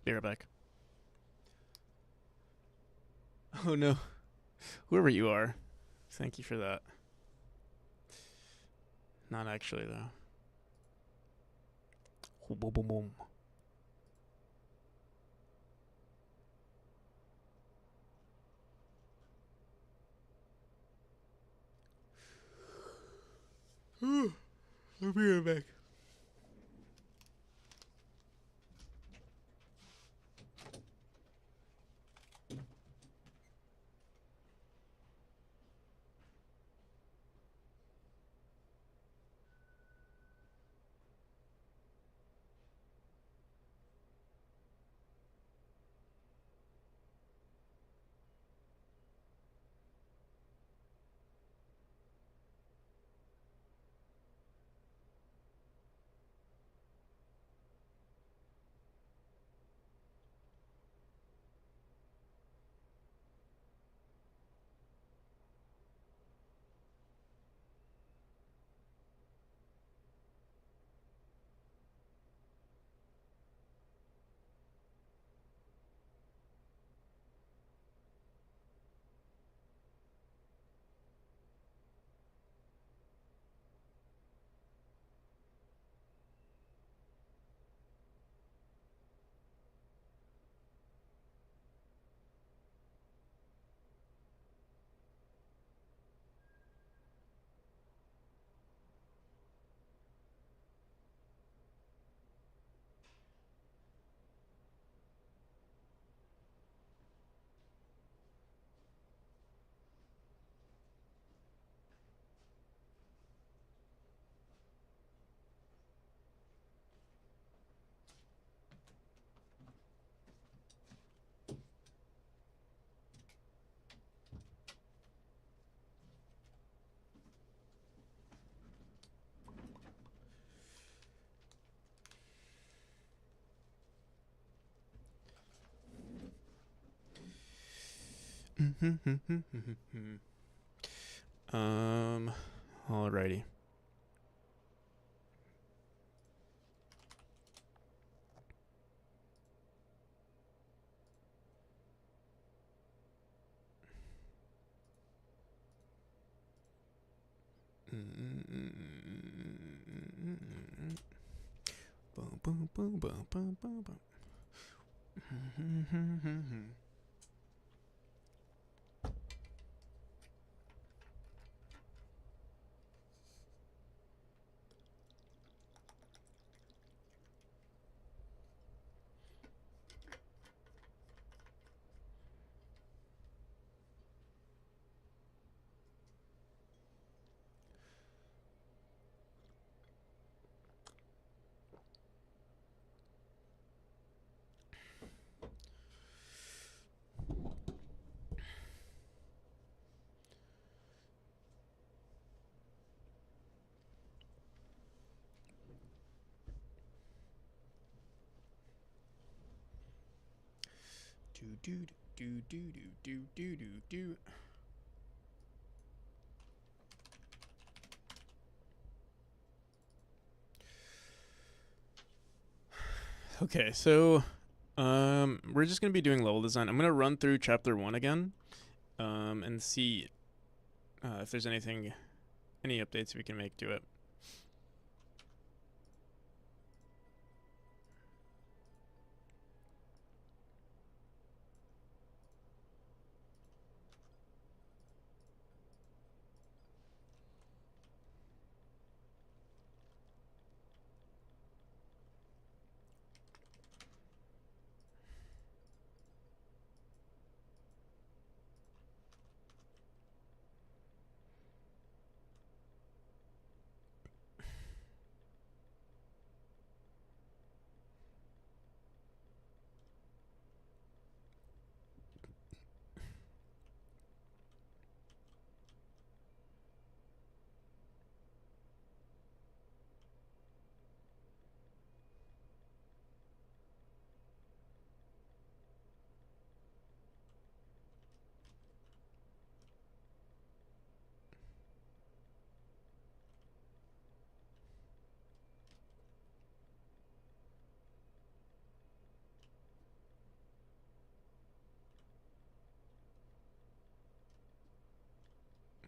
Be right back. Oh, no. Whoever you are, thank you for that. Not actually, though. Boom, boom, boom. I'll be right back. Alrighty. Boom, boom, boom, boom, boom, boom. Do. Okay, so we're just gonna be doing level design. I'm gonna run through chapter 1 again, and see if there's any updates we can make to it.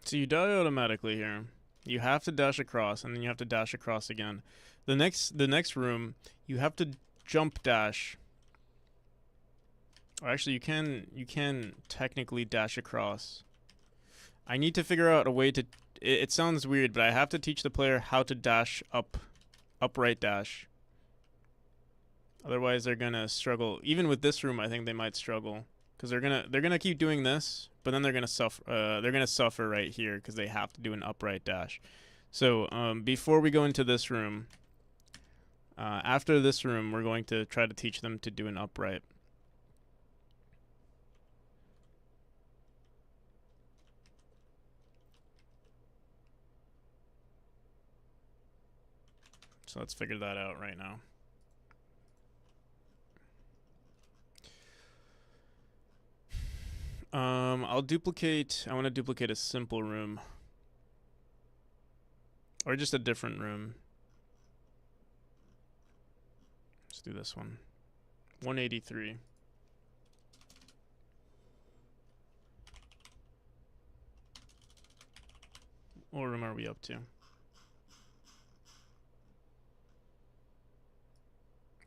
So you die automatically here. You have to dash across, and then you have to dash across again. The next room, you have to jump dash. Or actually, you can technically dash across. I need to figure out a way to. It sounds weird, but I have to teach the player how to dash upright dash. Otherwise, they're gonna struggle. Even with this room, I think they might struggle because they're gonna keep doing this, but then they're gonna suffer. They're gonna suffer right here because they have to do an upright dash. So before we go into this room, after this room, we're going to try to teach them to do an upright. So let's figure that out right now. I'll duplicate. I want to duplicate a simple room. Or just a different room. Let's do this one. 183. What room are we up to?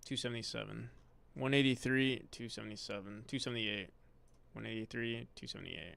277. 183, 277, 278. 183, 278.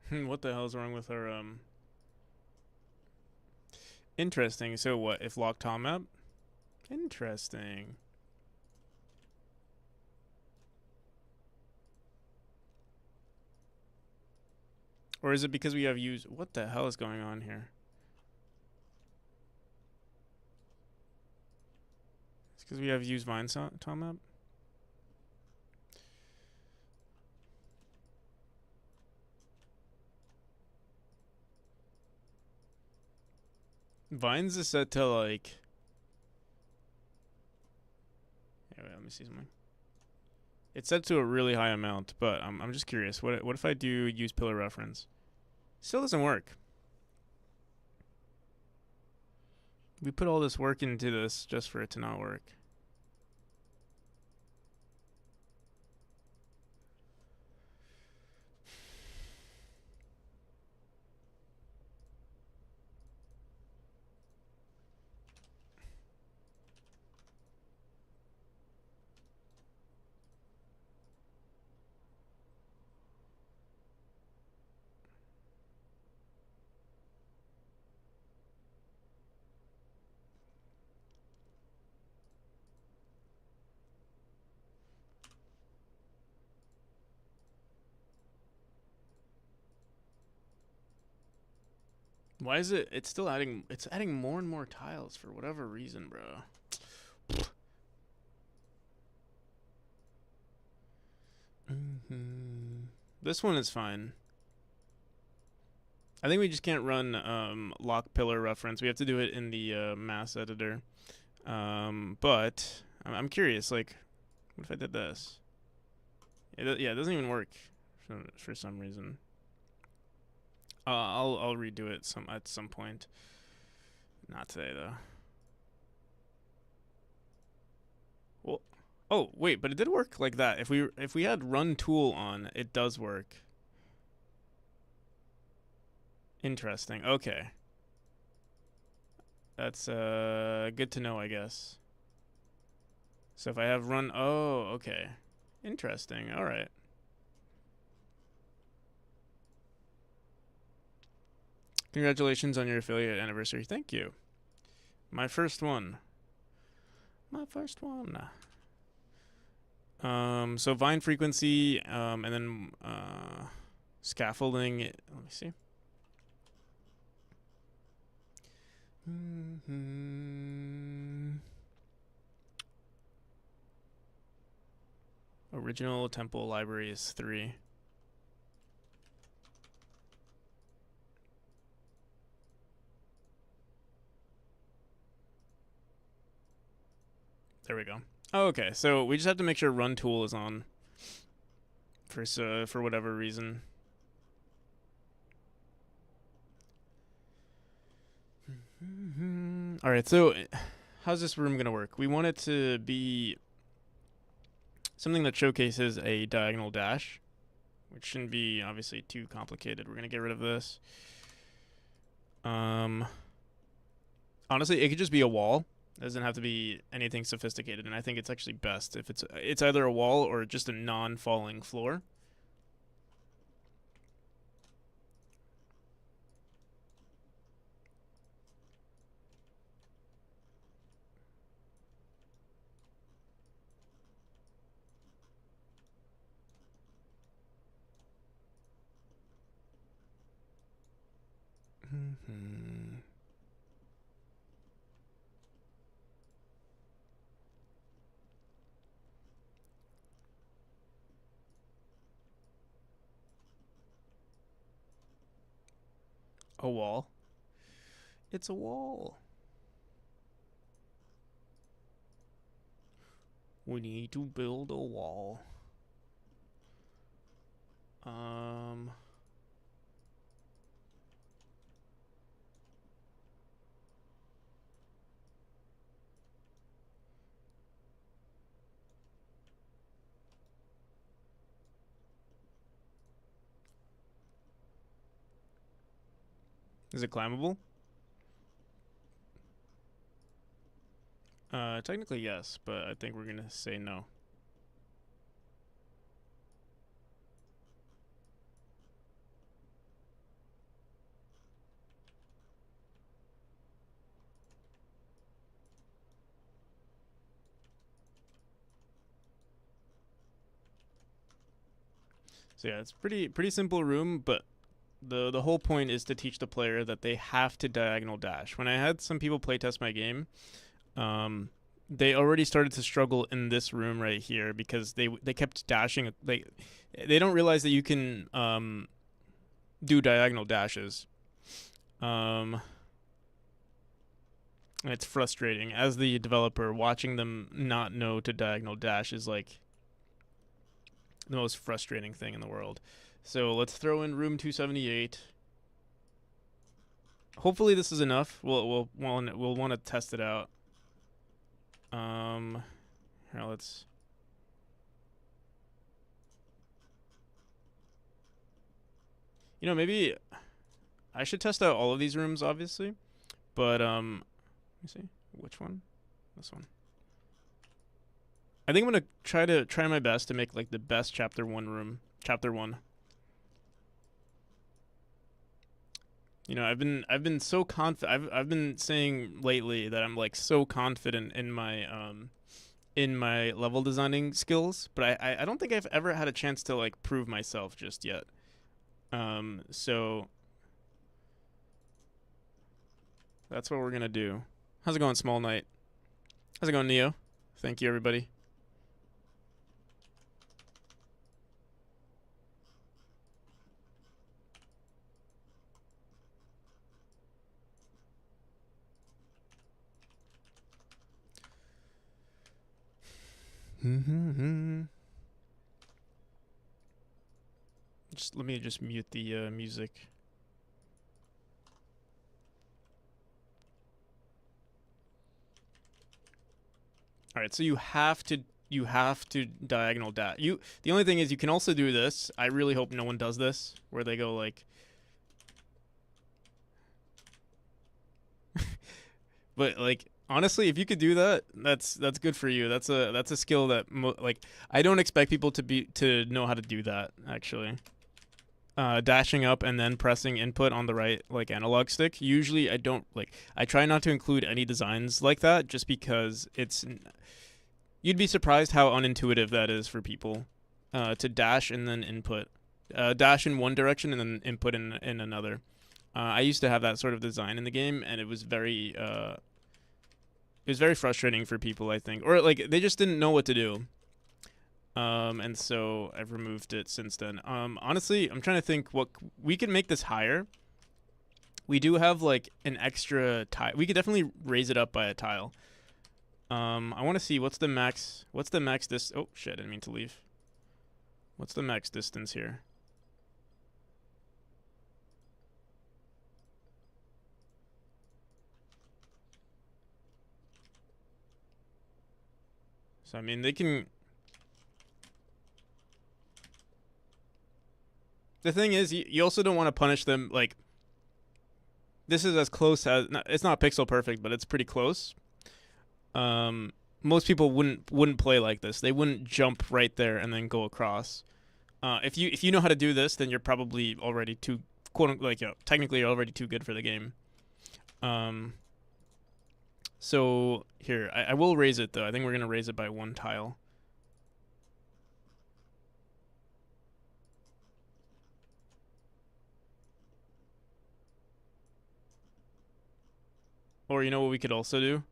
What the hell is wrong with our Interesting. So what if lock tom map? Interesting. Or is it because we have use? What the hell is going on here? It's because we have use vine tom map. Vines is set to like. Yeah, wait, let me see something. It's set to a really high amount, but I'm just curious. What if I do use pillar reference? Still doesn't work. We put all this work into this just for it to not work. Why is it? It's still adding. It's adding more and more tiles for whatever reason, bro. This one is fine. I think we just can't run lock pillar reference. We have to do it in the mass editor. But I'm curious. Like, what if I did this? Yeah, it doesn't even work for some reason. I'll redo it at some point. Not today though. Well, oh wait, but it did work like that. If we had run tool on, it does work. Interesting. Okay. That's good to know, I guess. So if I have run, oh, okay. Interesting. All right. Congratulations on your affiliate anniversary. Thank you. My first one. My first one. So vine frequency, and then scaffolding. Let me see. Original temple library is 3. There we go. Oh, okay, so we just have to make sure run tool is on for whatever reason. All right, so how's this room gonna work? We want it to be something that showcases a diagonal dash, which shouldn't be obviously too complicated. We're gonna get rid of this. Honestly, it could just be a wall. It doesn't have to be anything sophisticated, and I think it's actually best if it's either a wall or just a non-falling floor. A wall. It's a wall. We need to build a wall. Is it climbable? Technically yes, but I think we're gonna say no. So yeah, it's pretty simple room, but the whole point is to teach the player that they have to diagonal dash. When I had some people playtest my game, they already started to struggle in this room right here because they kept dashing. They don't realize that you can do diagonal dashes. And it's frustrating as the developer. Watching them not know to diagonal dash is like the most frustrating thing in the world. So let's throw in room 278. Hopefully this is enough. We'll want to test it out. Here, let's. You know, maybe I should test out all of these rooms, obviously, but let me see which one. This one. I think I'm gonna try my best to make like the best chapter 1 room. Chapter 1. You know, I've been so confident. I've been saying lately that I'm like so confident in my level designing skills, but I don't think I've ever had a chance to like prove myself just yet. So that's what we're gonna do. How's it going, Small Knight? How's it going, Neo? Thank you, everybody. Just let me just mute the music. All right, so you have to diagonal dash. The only thing is you can also do this. I really hope no one does this where they go like but like honestly, if you could do that, that's good for you. That's a skill that like I don't expect people to know how to do that actually. Dashing up and then pressing input on the right like analog stick. Usually I don't like I try not to include any designs like that just because you'd be surprised how unintuitive that is for people to dash and then input. Dash in one direction and then input in another. I used to have that sort of design in the game and it was very frustrating for people, I think. Or like they just didn't know what to do. And so I've removed it since then. Honestly, I'm trying to think what we can make this higher. We do have like an extra tile. We could definitely raise it up by a tile. I want to see what's the max. What's the max this? Oh shit! I didn't mean to leave. What's the max distance here? So I mean, they can. The thing is, you also don't want to punish them. Like, this is as close as it's not pixel perfect, but it's pretty close. Most people wouldn't play like this. They wouldn't jump right there and then go across. If you know how to do this, then you're probably already too technically you're already too good for the game. So here I will raise it though. I think we're gonna raise it by one tile. Or you know what we could also do?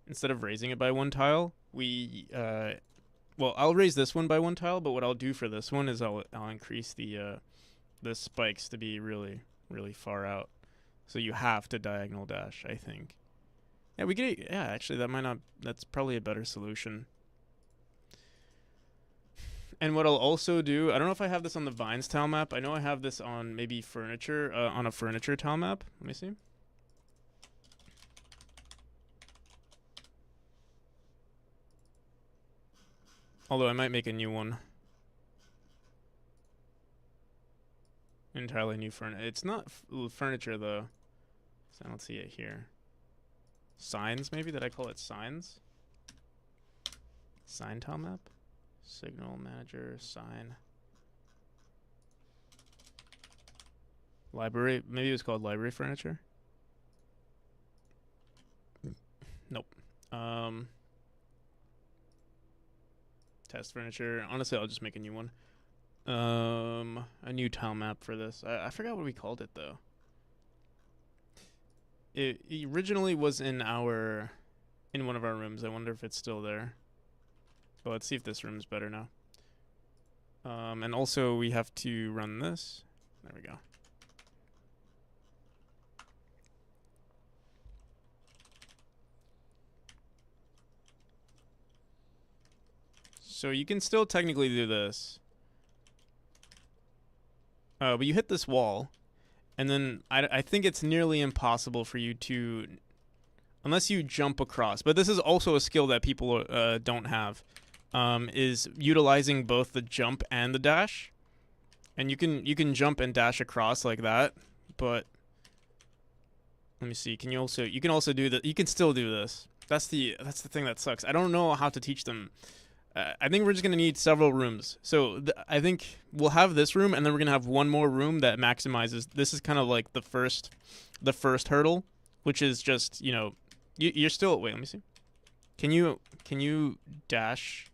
Instead of raising it by one tile, I'll raise this one by one tile, but what I'll do for this one is I'll increase the spikes to be really far out. So you have to diagonal dash, I think. Yeah, actually that's probably a better solution. And what I'll also do, I don't know if I have this on the Vines tile map. I know I have this on maybe furniture, on a furniture tile map. Let me see. Although I might make a new one. Entirely new furniture. It's not furniture though. So I don't see it here. Signs maybe? Did I call it signs? Sign tile map? Signal manager, sign. Library, maybe it was called library furniture. Nope. Test furniture. Honestly, I'll just make a new one. A new tile map for this. I forgot what we called it though. It originally was in one of our rooms. I wonder if it's still there. But let's see if this room's better now. And also we have to run this. There we go. So you can still technically do this. But you hit this wall, and then I think it's nearly impossible for you to, unless you jump across. But this is also a skill that people don't have, is utilizing both the jump and the dash. And you can jump and dash across like that, but let me see. You can also do that. You can still do this. That's the thing that sucks. I don't know how to teach them. I think we're just gonna need several rooms. So I think we'll have this room, and then we're gonna have one more room that maximizes. This is kind of like the first hurdle, which is just, you know, you're still. Wait, let me see. Can you dash?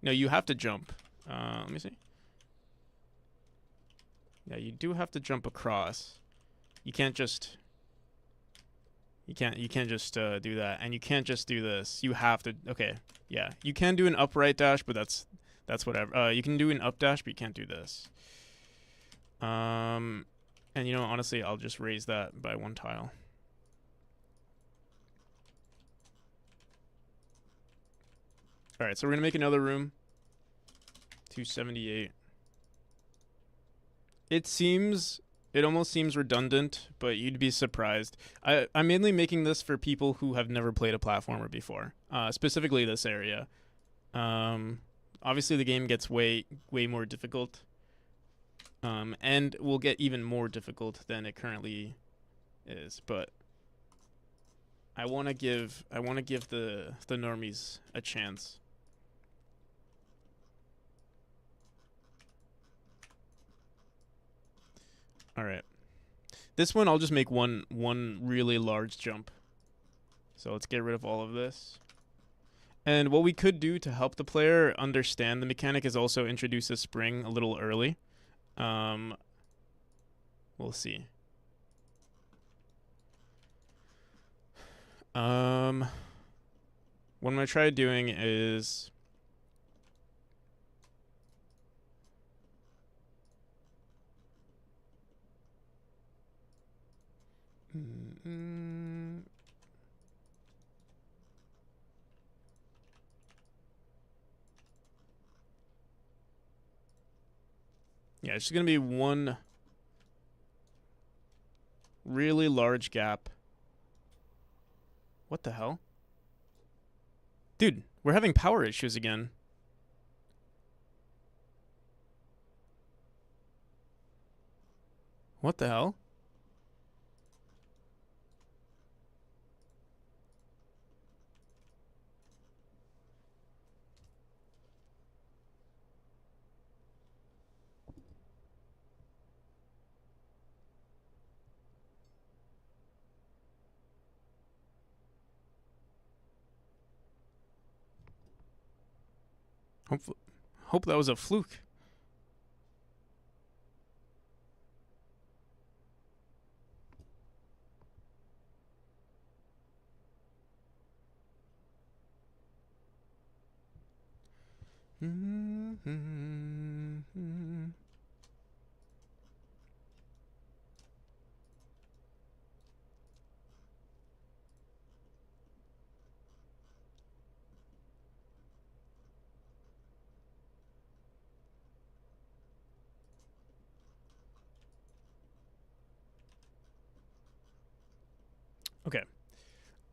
No, you have to jump. Let me see. Yeah, you do have to jump across. You can't just. You can't just do that, and you can't just do this. You have to. Okay, yeah, you can do an upright dash, but that's whatever. You can do an up dash, but you can't do this. And you know, honestly, I'll just raise that by one tile. All right, so we're gonna make another room. 278. It almost seems redundant, but you'd be surprised. I'm mainly making this for people who have never played a platformer before, specifically this area. Obviously, the game gets way more difficult, and will get even more difficult than it currently is. But I want to give the normies a chance. All right. This one, I'll just make one really large jump. So let's get rid of all of this. And what we could do to help the player understand the mechanic is also introduce a spring a little early. We'll see. What I'm going to try doing is... Yeah, it's just going to be one really large gap. What the hell? Dude, we're having power issues again. What the hell? Hope that was a fluke. Okay.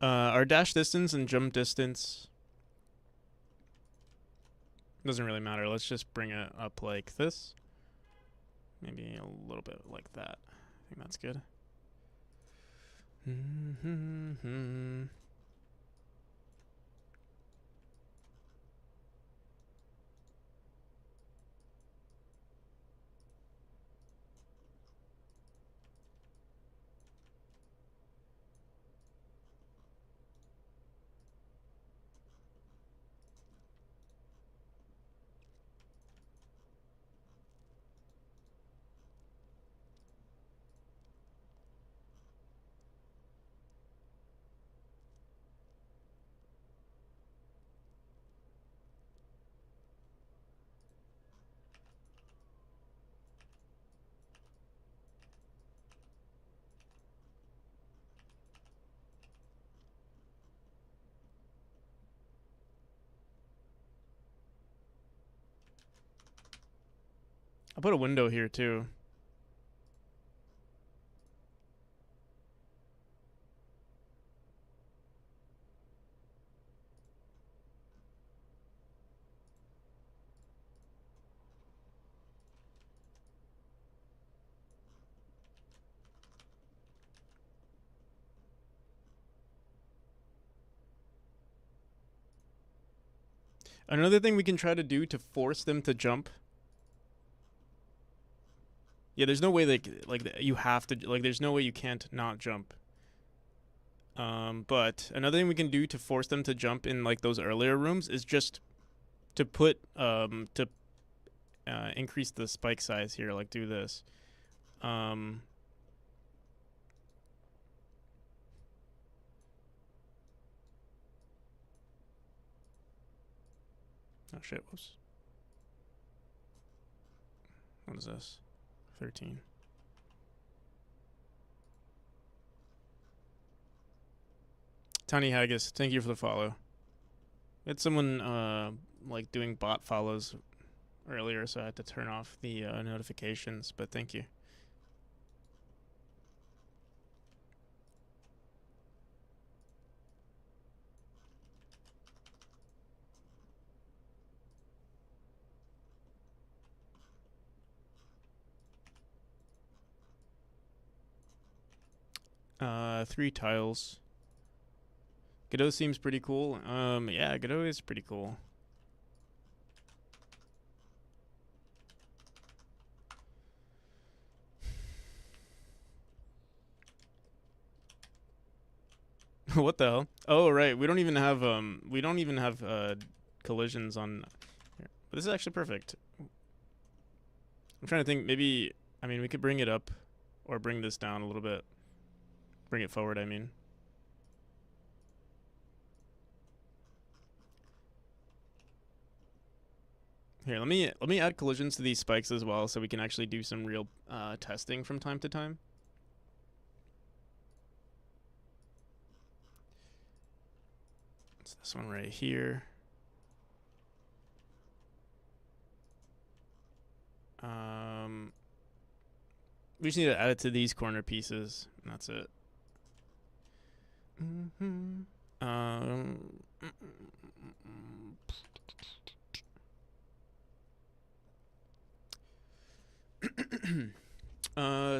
Our dash distance and jump distance doesn't really matter. Let's just bring it up like this. Maybe a little bit like that. I think that's good. I'll put a window here too. Another thing we can try to do to force them to jump. Yeah, there's no way you have to, like, there's no way you can't not jump. But another thing we can do to force them to jump in like those earlier rooms is just to put to increase the spike size here, like do this. Oh shit, whoops. What is this? 13. Tiny Haggis, thank you for the follow. We had someone like doing bot follows earlier, so I had to turn off the notifications, but thank you. Three tiles. Godot seems pretty cool. Yeah, Godot is pretty cool. What the hell? Oh right, we don't even have collisions on here. But this is actually perfect. I'm trying to think, maybe, I mean, we could bring it up or bring this down a little bit. Bring it forward, I mean. Here, let me add collisions to these spikes as well, so we can actually do some real testing from time to time. It's this one right here. We just need to add it to these corner pieces, and that's it.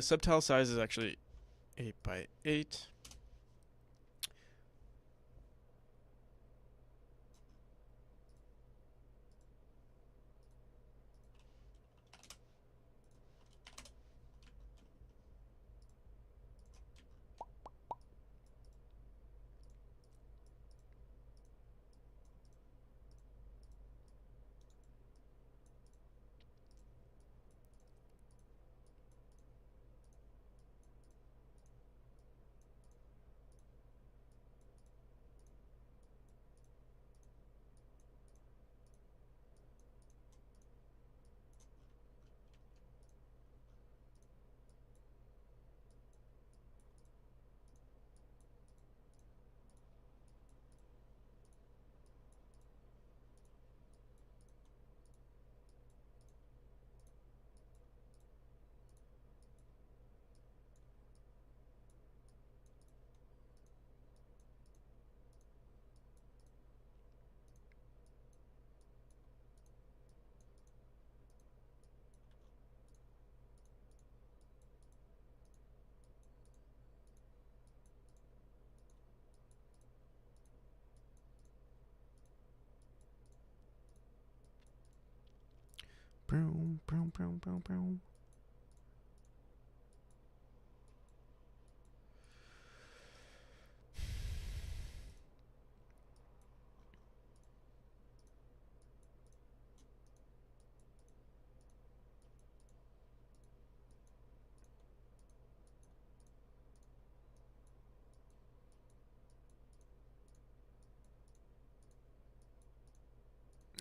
Subtile size is actually 8 by 8. Broom, broom, broom, broom, broom.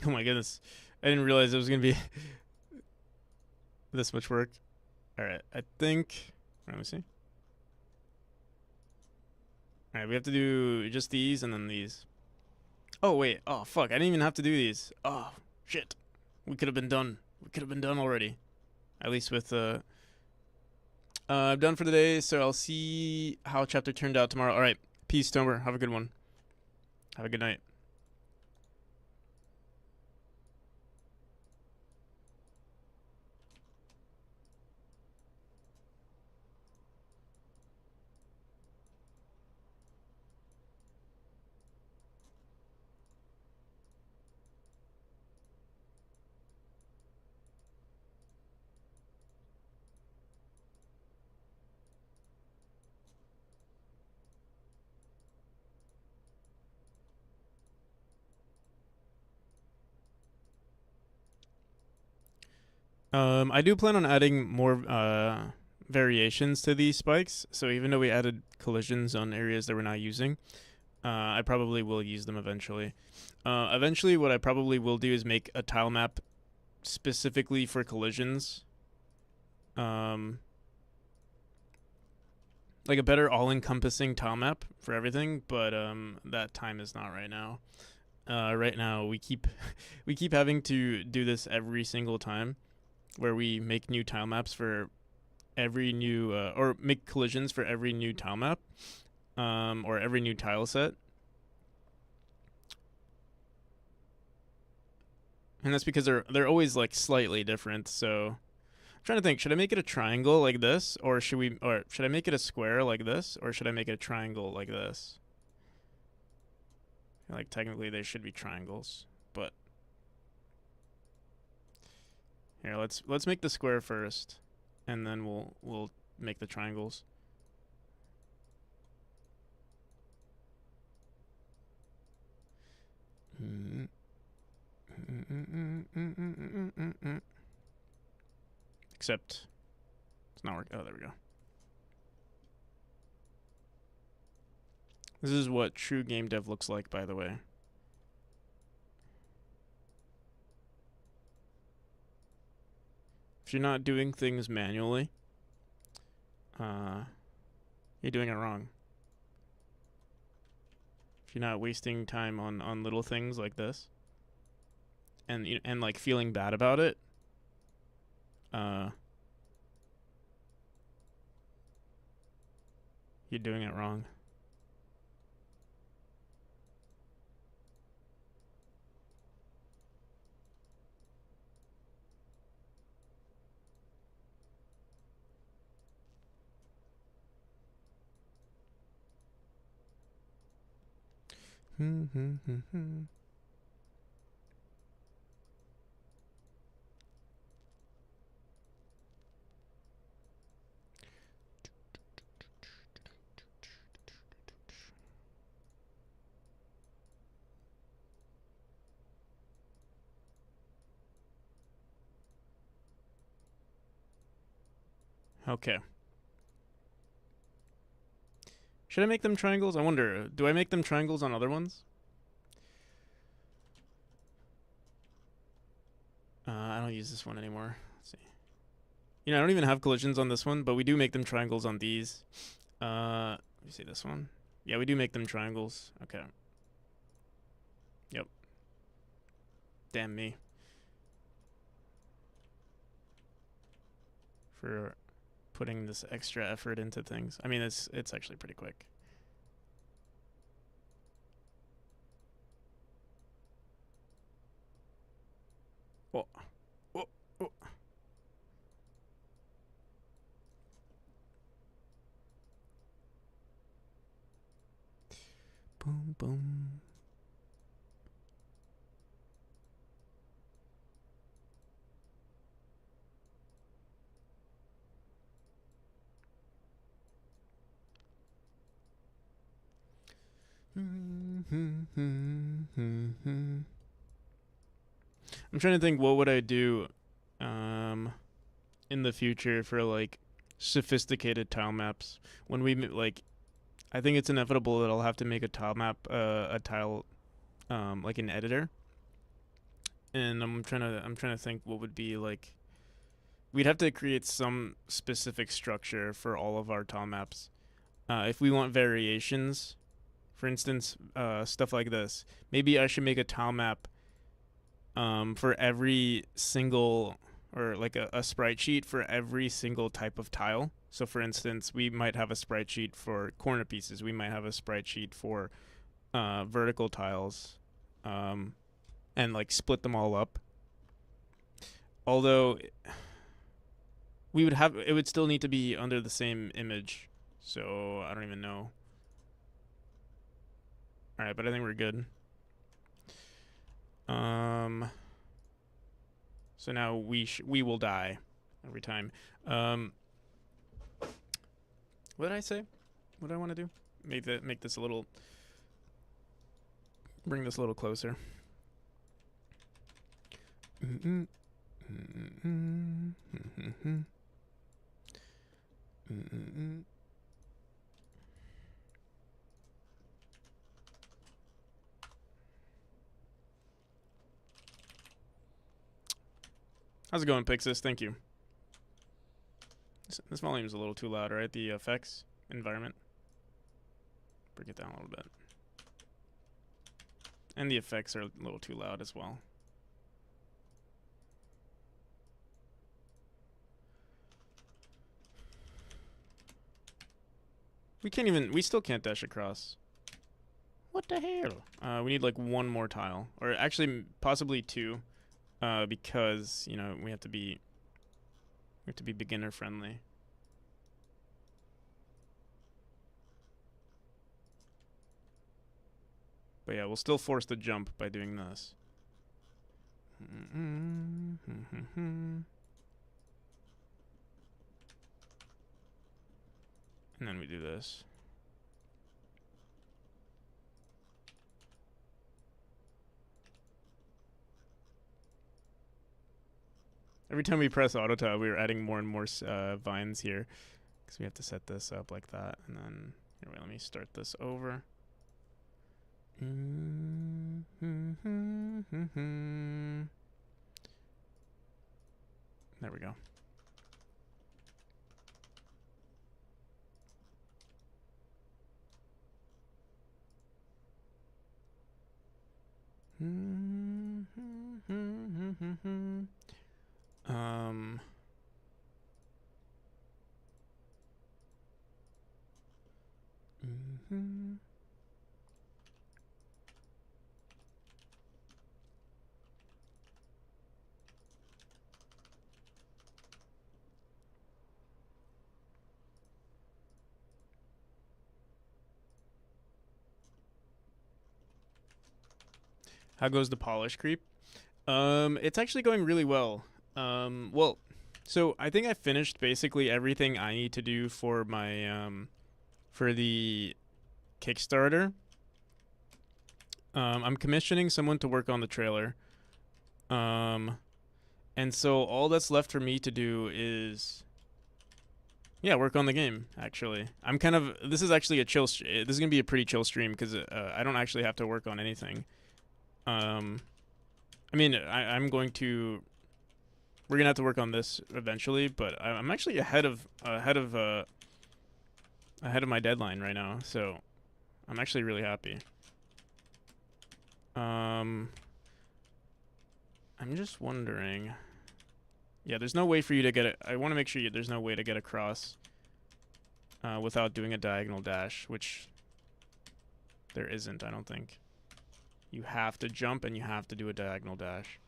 Oh my goodness. I didn't realize it was going to be this much work. Alright, I think... Let me see. Alright, we have to do just these and then these. Oh, wait. Oh, fuck. I didn't even have to do these. Oh, shit. We could have been done. We could have been done already. At least with I'm done for the day, so I'll see how chapter turned out tomorrow. All right, peace, Tomer. Have a good one. Have a good night. I do plan on adding more variations to these spikes. So even though we added collisions on areas that we're not using, I probably will use them eventually. Eventually, what I probably will do is make a tile map specifically for collisions. Like a better all-encompassing tile map for everything, but that time is not right now. Right now, we keep we keep having to do this every single time, where we make new tile maps for every new or make collisions for every new tile map, or every new tile set. And that's because they're always like slightly different. So I'm trying to think, should I make it a triangle like this, or should I make it a square like this, or should I make it a triangle like this? Like technically they should be triangles, but here, let's make the square first, and then we'll make the triangles. Except it's not working. Oh, there we go. This is what true game dev looks like, by the way. If you're not doing things manually, you're doing it wrong. If you're not wasting time on little things like this, and like feeling bad about it, you're doing it wrong. Okay. Should I make them triangles? I wonder, do I make them triangles on other ones? I don't use this one anymore. Let's see. I don't even have collisions on this one, but we do make them triangles on these. Let me see this one. Yeah, we do make them triangles. Okay. Yep. Damn me. For putting this extra effort into things. I mean, it's actually pretty quick. Oh. Oh. Oh. Boom, boom. I'm trying to think, what would I do in the future for like sophisticated tile maps when we like I think it's inevitable that I'll have to make a tile map, a tile like an editor. And I'm trying to think what would be like. We'd have to create some specific structure for all of our tile maps. If we want variations, for instance, stuff like this, maybe I should make a tile map for every single or like a sprite sheet for every single type of tile. So for instance, we might have a sprite sheet for corner pieces. We might have a sprite sheet for vertical tiles, and like split them all up. Although it would still need to be under the same image. So I don't even know. All right, but I think we're good. So now we will die every time. What did I say? What do I want to do? Make this a little. Bring this a little closer. How's it going, Pixis? Thank you. This volume's a little too loud, right? The effects environment. Bring it down a little bit. And the effects are a little too loud as well. We still can't dash across. What the hell? We need like one more tile. Or actually, possibly two. Because, you know, we have to be beginner friendly. But yeah, we'll still force the jump by doing this. And then we do this. Every time we press auto tile, we're adding more and more vines here, because we have to set this up like that. And then, here, wait, let me start this over. There we go. How goes the polish creep? It's actually going really well. Well, so I think I finished basically everything I need to do for my for the Kickstarter. I'm commissioning someone to work on the trailer. And so all that's left for me to do is, yeah, work on the game, actually. This is actually a chill, this is going to be a pretty chill stream, because I don't actually have to work on anything. I mean, we're going to have to work on this eventually, but I'm actually ahead of my deadline right now, so I'm actually really happy. I'm just wondering. Yeah, there's no way for you to get it. I want to make sure there's no way to get across without doing a diagonal dash, which there isn't, I don't think. You have to jump and you have to do a diagonal dash.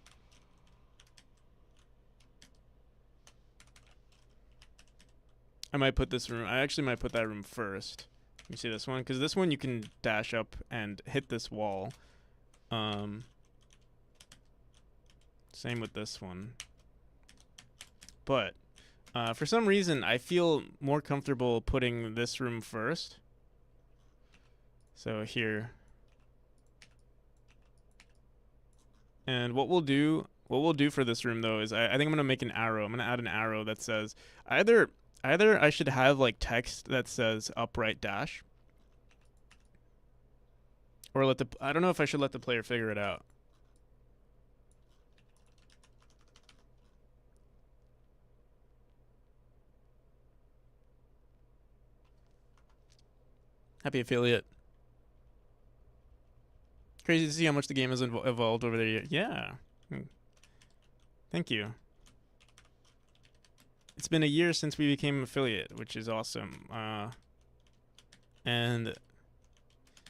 I actually might put that room first. Let me see this one, because this one you can dash up and hit this wall. Same with this one. But for some reason, I feel more comfortable putting this room first. So here. And what we'll do for this room, though, is I think I'm going to make an arrow. I'm going to add an arrow that says either I should have like text that says upright dash, or I don't know if I should let the player figure it out. Happy affiliate. Crazy to see how much the game has evolved over the years. Yeah. Thank you. It's been a year since we became affiliate, which is awesome. And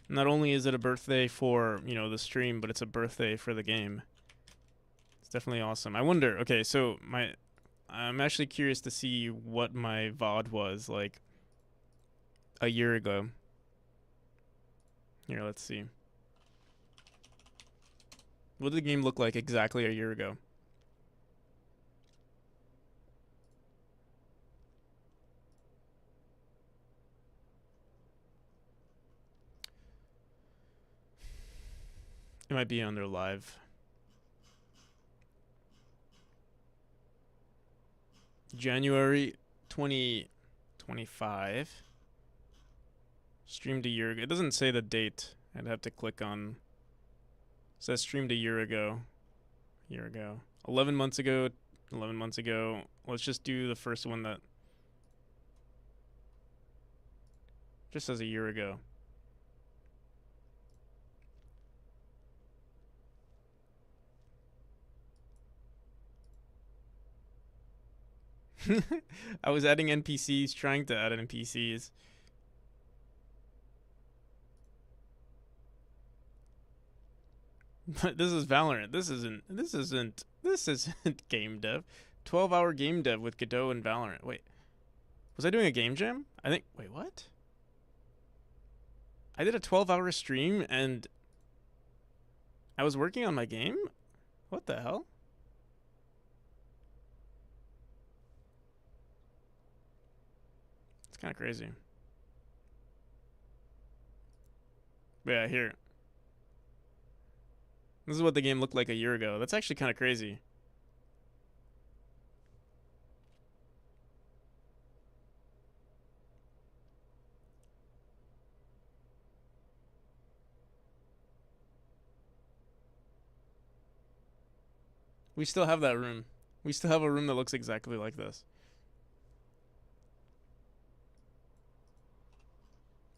not only is it a birthday for, you know, the stream, but it's a birthday for the game. It's definitely awesome. I wonder, okay, so I'm actually curious to see what my VOD was like a year ago. Here, let's see. What did the game look like exactly a year ago? It might be on their live. January 2025. Streamed a year ago. It doesn't say the date. I'd have to click on. It says streamed a year ago. 11 months ago. 11 months ago. Let's just do the first one that just says a year ago. I was adding NPCs, trying to add NPCs. But this is Valorant. This isn't game dev. 12-hour game dev with Godot and Valorant. Wait. Was I doing a game jam? Wait, what? I did a 12-hour stream and I was working on my game? What the hell? It's kind of crazy. But yeah, here. This is what the game looked like a year ago. That's actually kind of crazy. We still have that room. We still have a room that looks exactly like this.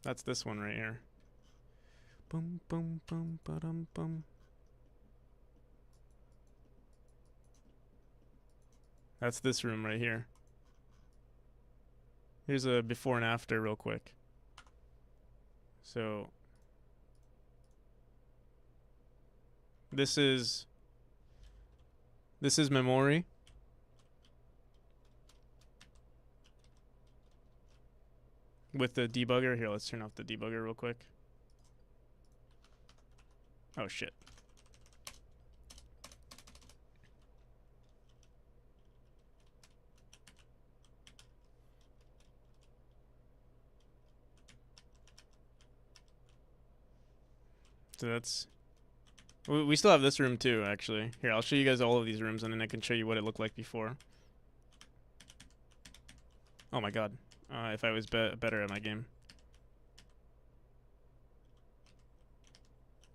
That's this one right here. Boom, boom, boom, ba-dum, boom. That's this room right here. Here's a before and after real quick. So this is memory. With the debugger. Here, let's turn off the debugger real quick. Oh shit. So that's... We still have this room too, actually. Here, I'll show you guys all of these rooms and then I can show you what it looked like before. Oh my god. If I was better at my game.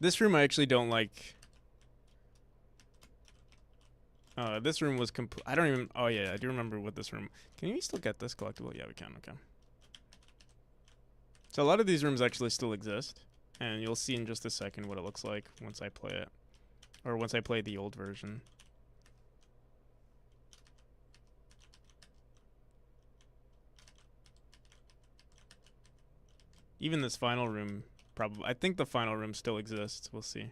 This room I actually don't like. This room was I don't even... Oh yeah, I do remember what this room... Can you still get this collectible? Yeah, we can, okay. So a lot of these rooms actually still exist. And you'll see in just a second what it looks like once I play it. Or once I play the old version. Even this final room, probably... I think the final room still exists. We'll see.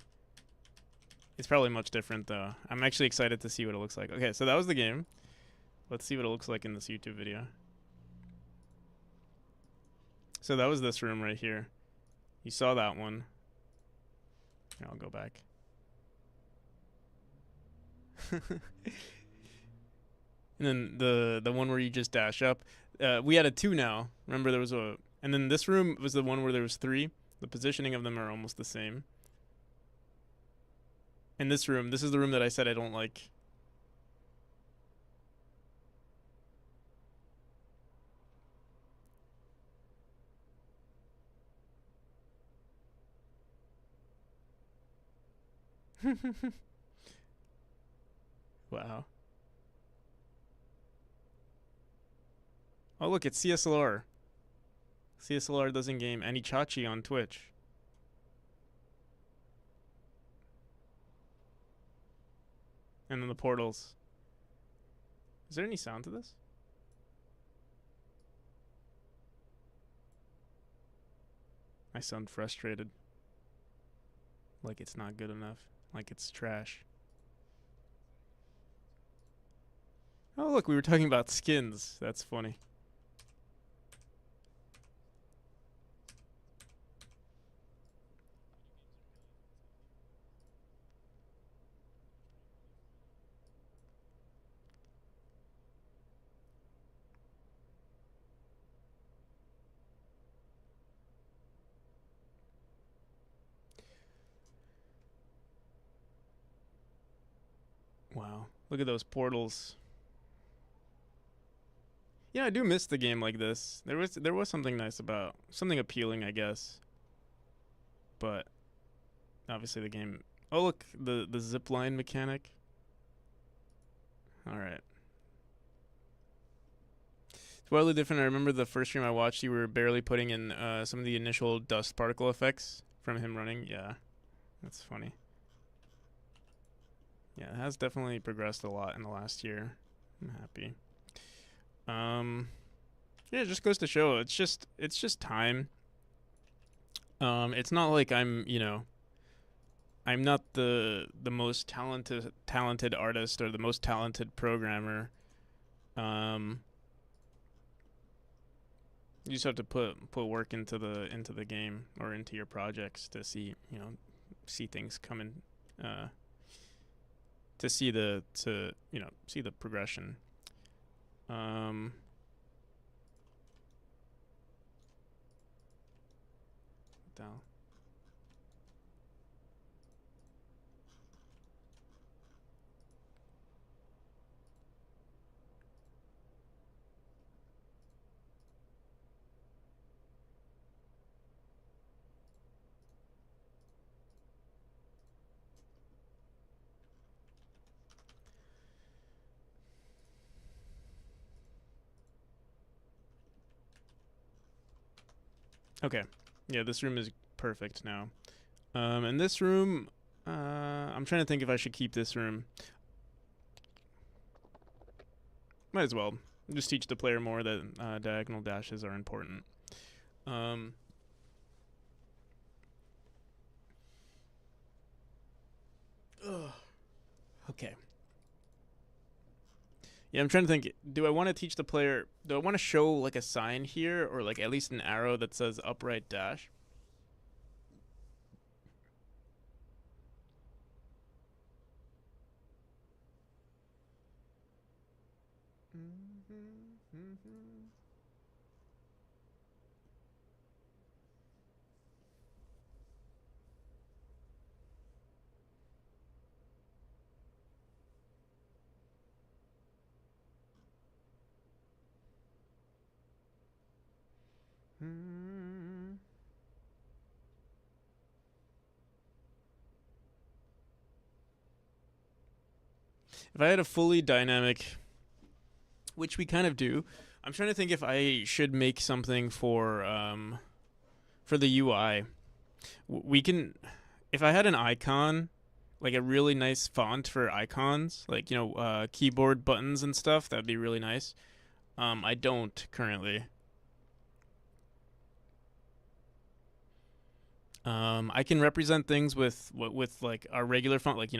It's probably much different, though. I'm actually excited to see what it looks like. Okay, so that was the game. Let's see what it looks like in this YouTube video. So that was this room right here. You saw that one. Here, I'll go back. And then the one where you just dash up. We added 2 now. Remember there was a... And then this room was the one where there was 3. The positioning of them are almost the same. And this room, this is the room that I said I don't like. Wow. Oh look, it's CSLR. CSLR does in game and Ichachi on Twitch. And then the portals. Is there any sound to this? I sound frustrated. Like it's not good enough. Like it's trash. Oh, look, we were talking about skins. That's funny. Wow. Look at those portals. Yeah, I do miss the game like this. There was something nice about something appealing, I guess. But obviously the game. Oh, look, the zip line mechanic. All right. It's wildly different. I remember the first stream I watched, you were barely putting in some of the initial dust particle effects from him running. Yeah, that's funny. Yeah, it has definitely progressed a lot in the last year. I'm happy. Yeah, it just goes to show it's just time. It's not like I'm not the most talented artist or the most talented programmer. Um, you just have to put work into the game or into your projects to see things come in, to see the progression. Um, down. Okay, yeah, this room is perfect now. And this room, I'm trying to think if I should keep this room. Might as well. Just teach the player more that diagonal dashes are important. Okay. Yeah, I'm trying to think. Do I want to teach the player? Do I want to show like a sign here, or like at least an arrow that says upright dash? If I had a fully dynamic, which we kind of do, I'm trying to think if I should make something for the UI. We can, if I had an icon, like a really nice font for icons, like keyboard buttons and stuff, that'd be really nice. I don't currently. I can represent things with like our regular font, like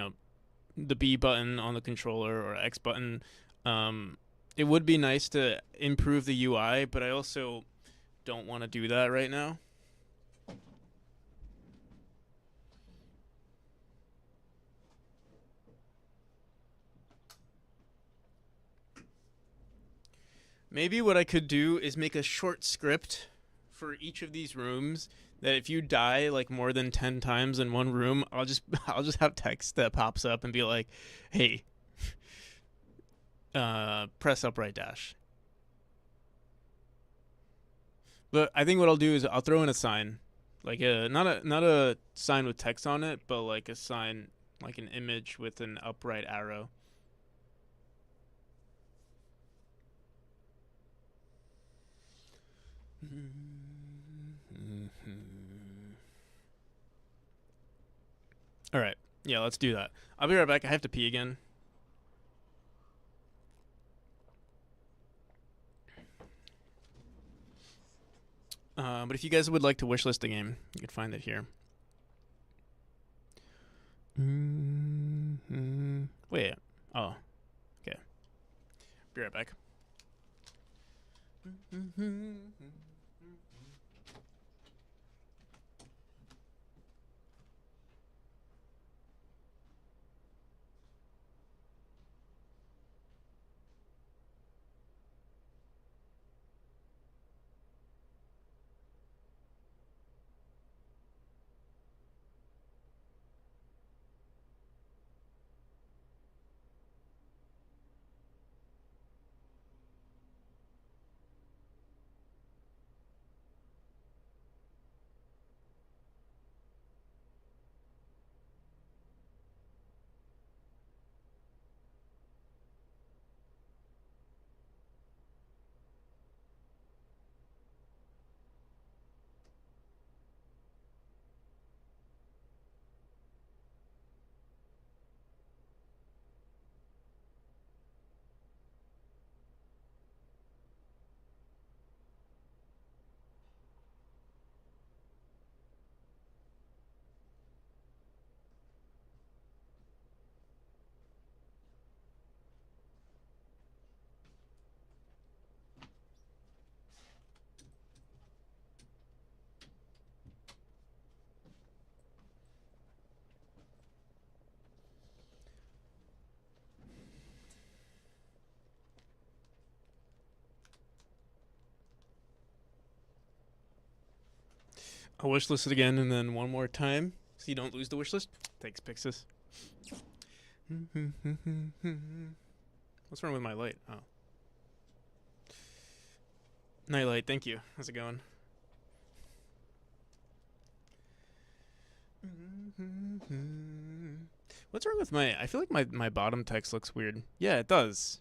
the B button on the controller or X button. It would be nice to improve the UI, but I also don't want to do that right now. Maybe what I could do is make a short script for each of these rooms that if you die like more than 10 times in one room, I'll just I'll just have text that pops up and be like, "Hey, press upright dash." But I think what I'll do is I'll throw in a sign, like not a sign with text on it, but like a sign, like an image with an upright arrow. All right. Yeah, let's do that. I'll be right back. I have to pee again. But if you guys would like to wishlist a game, you could find it here. Wait. Oh. Okay. Be right back. I'll wishlist it again and then one more time so you don't lose the wishlist. Thanks, Pixis. What's wrong with my light? Oh. Nightlight, thank you. How's it going? What's wrong with my... I feel like my bottom text looks weird. Yeah, it does.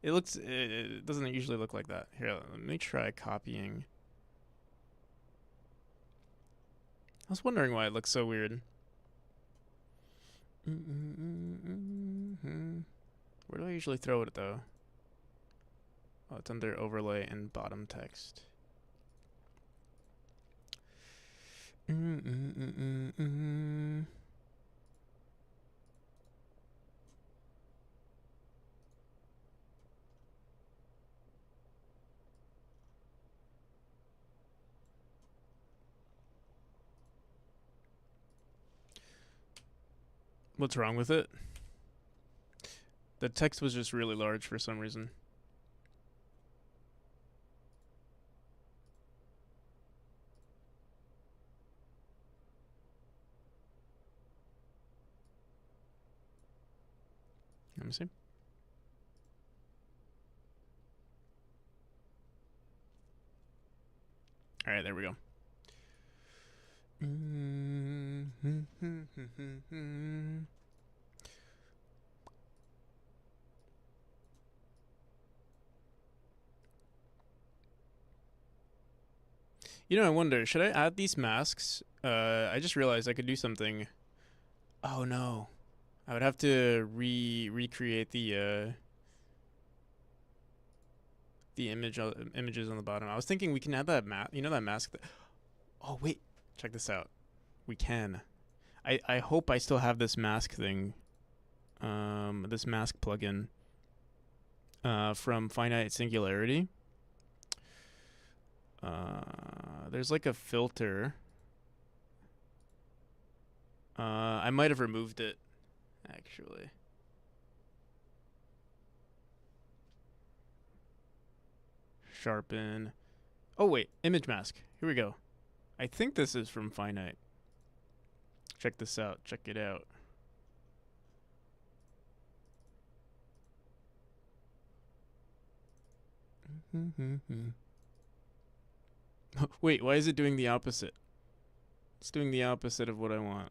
It doesn't usually look like that. Here, let me try copying. I was wondering why it looks so weird. Where do I usually throw it, though? Oh, it's under overlay and bottom text. What's wrong with it? The text was just really large for some reason. Let me see. All right, there we go. You know, I wonder, should I add these masks? I just realized I could do something. Oh no. I would have to recreate the images on the bottom. I was thinking we can add that that mask. Oh wait, check this out. We can. I hope I still have this mask thing. This mask plugin. From Finite Singularity. There's like a filter. I might have removed it, actually. Sharpen. Oh wait, image mask. Here we go. I think this is from Finite. Check this out. Check it out. Wait, why is it doing the opposite? It's doing the opposite of what I want.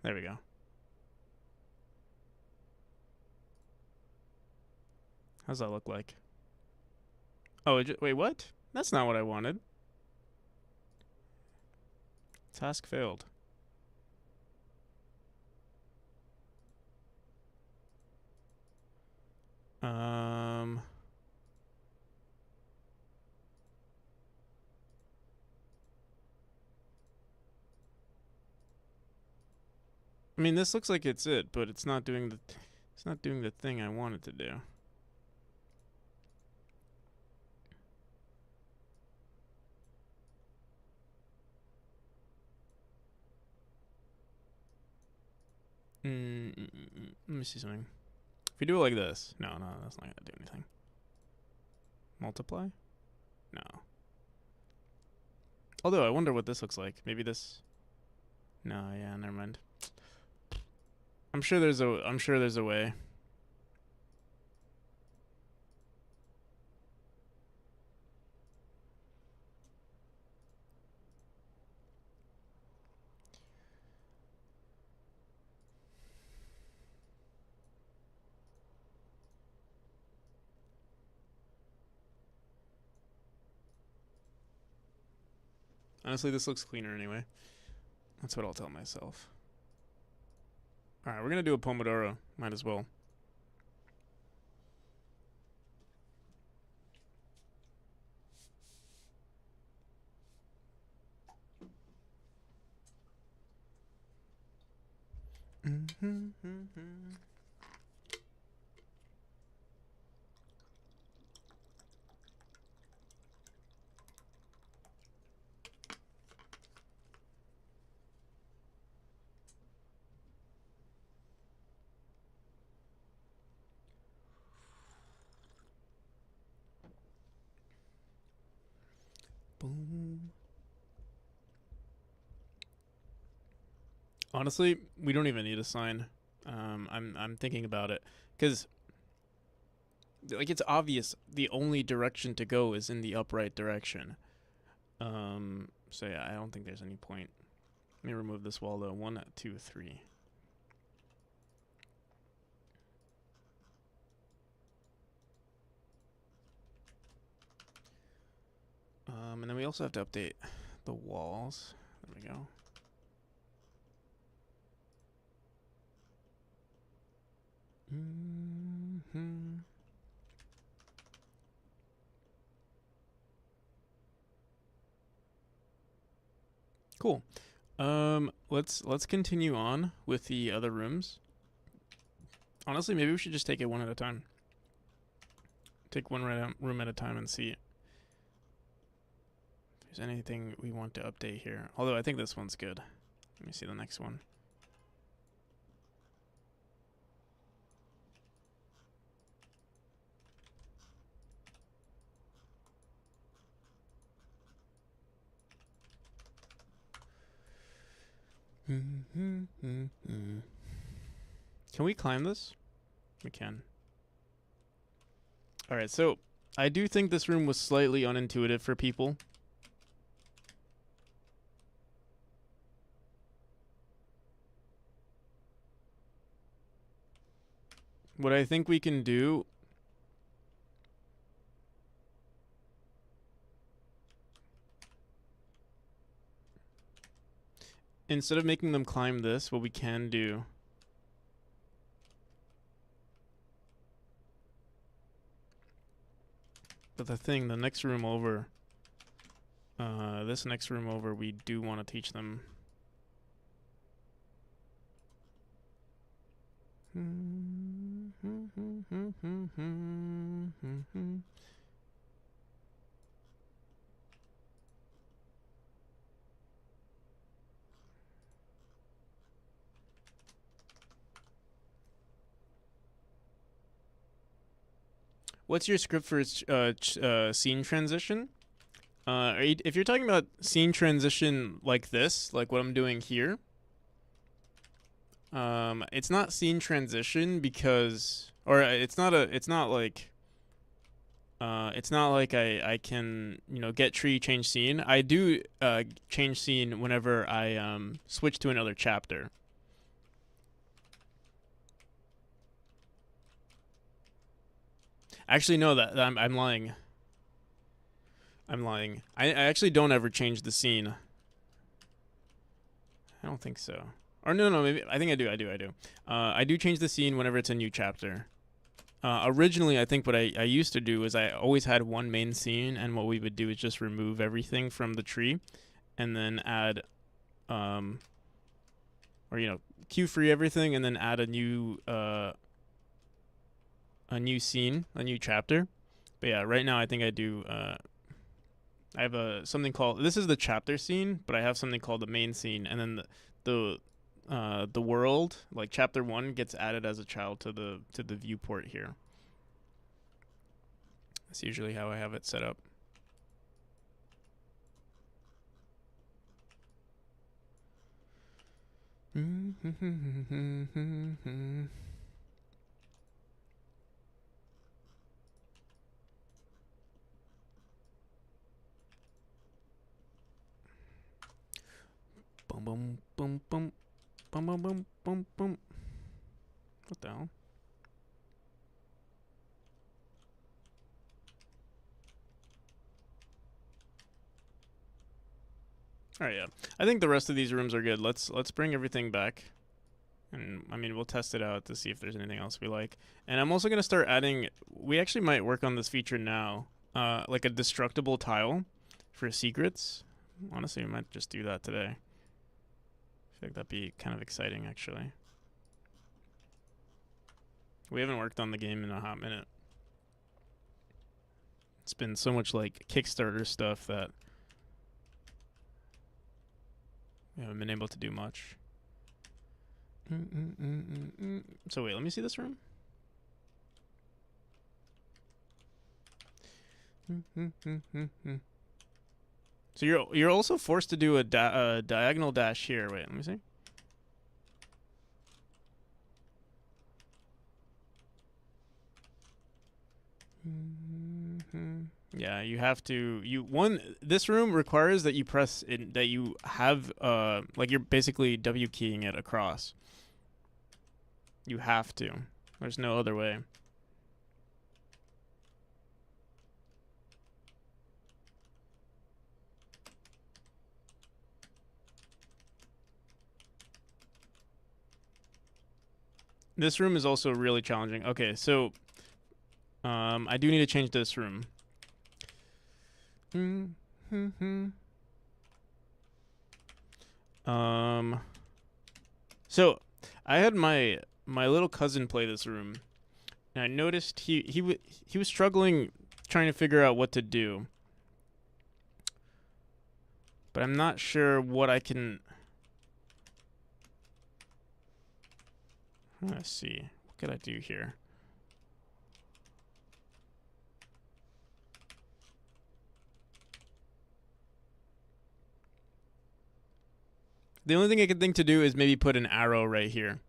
There we go. How's that look like? Oh, wait, what? That's not what I wanted. Task failed. Um, I mean, this looks like it's it, but it's not doing the thing I want it to do. Let me see something. If we do it like this, no, that's not gonna do anything. Multiply? No. Although I wonder what this looks like. Maybe this. No, yeah, never mind. I'm sure there's a way. Honestly, this looks cleaner anyway. That's what I'll tell myself. Alright, we're gonna do a Pomodoro. Might as well. Boom. Honestly, we don't even need a sign. I'm thinking about it because, like, it's obvious the only direction to go is in the upright direction. So yeah, I don't think there's any point. Let me remove this wall though. 1, 2, 3. And then we also have to update the walls. There we go. Cool. Let's continue on with the other rooms. Honestly, maybe we should just take it one at a time. Take one room at a time and see if there's anything we want to update here. Although I think this one's good. Let me see the next one. Can we climb this? We can. Alright, so I do think this room was slightly unintuitive for people. What I think we can do... Instead of making them climb this, what we can do... But the next room over... this next room over, we do want to teach them... What's your script for scene transition? If you're talking about scene transition like this, like what I'm doing here, it's not scene transition because, or it's not like I can, get tree change scene. I do change scene whenever I switch to another chapter. Actually, no, I'm lying. I'm lying. I actually don't ever change the scene. I don't think so. Or no, maybe I think I do. I do change the scene whenever it's a new chapter. Originally, I think what I used to do is I always had one main scene, and what we would do is just remove everything from the tree, and then add, um, or queue free everything, and then add a new scene, a new chapter. But yeah, right now I think I do. I have something called, this is the chapter scene, but I have something called the main scene, and then the world, like chapter 1, gets added as a child to the viewport here. That's usually how I have it set up. Boom, boom, boom, boom, boom, boom, boom, boom, boom. What the hell? All right, yeah. I think the rest of these rooms are good. Let's bring everything back, and I mean we'll test it out to see if there's anything else we like. And I'm also gonna start adding. We actually might work on this feature now, like a destructible tile for secrets. Honestly, we might just do that today. I feel like that'd be kind of exciting, actually. We haven't worked on the game in a hot minute. It's been so much like Kickstarter stuff that we haven't been able to do much. So wait, let me see this room. So you're also forced to do a diagonal dash here. Wait, let me see. Yeah, you have to. This room requires that you press it, that you have like you're basically W keying it across. You have to. There's no other way. This room is also really challenging. Okay, so I do need to change this room. So I had my little cousin play this room, and I noticed he was struggling trying to figure out what to do. But I'm not sure what I can. Let's see. What could I do here? The only thing I could think to do is maybe put an arrow right here.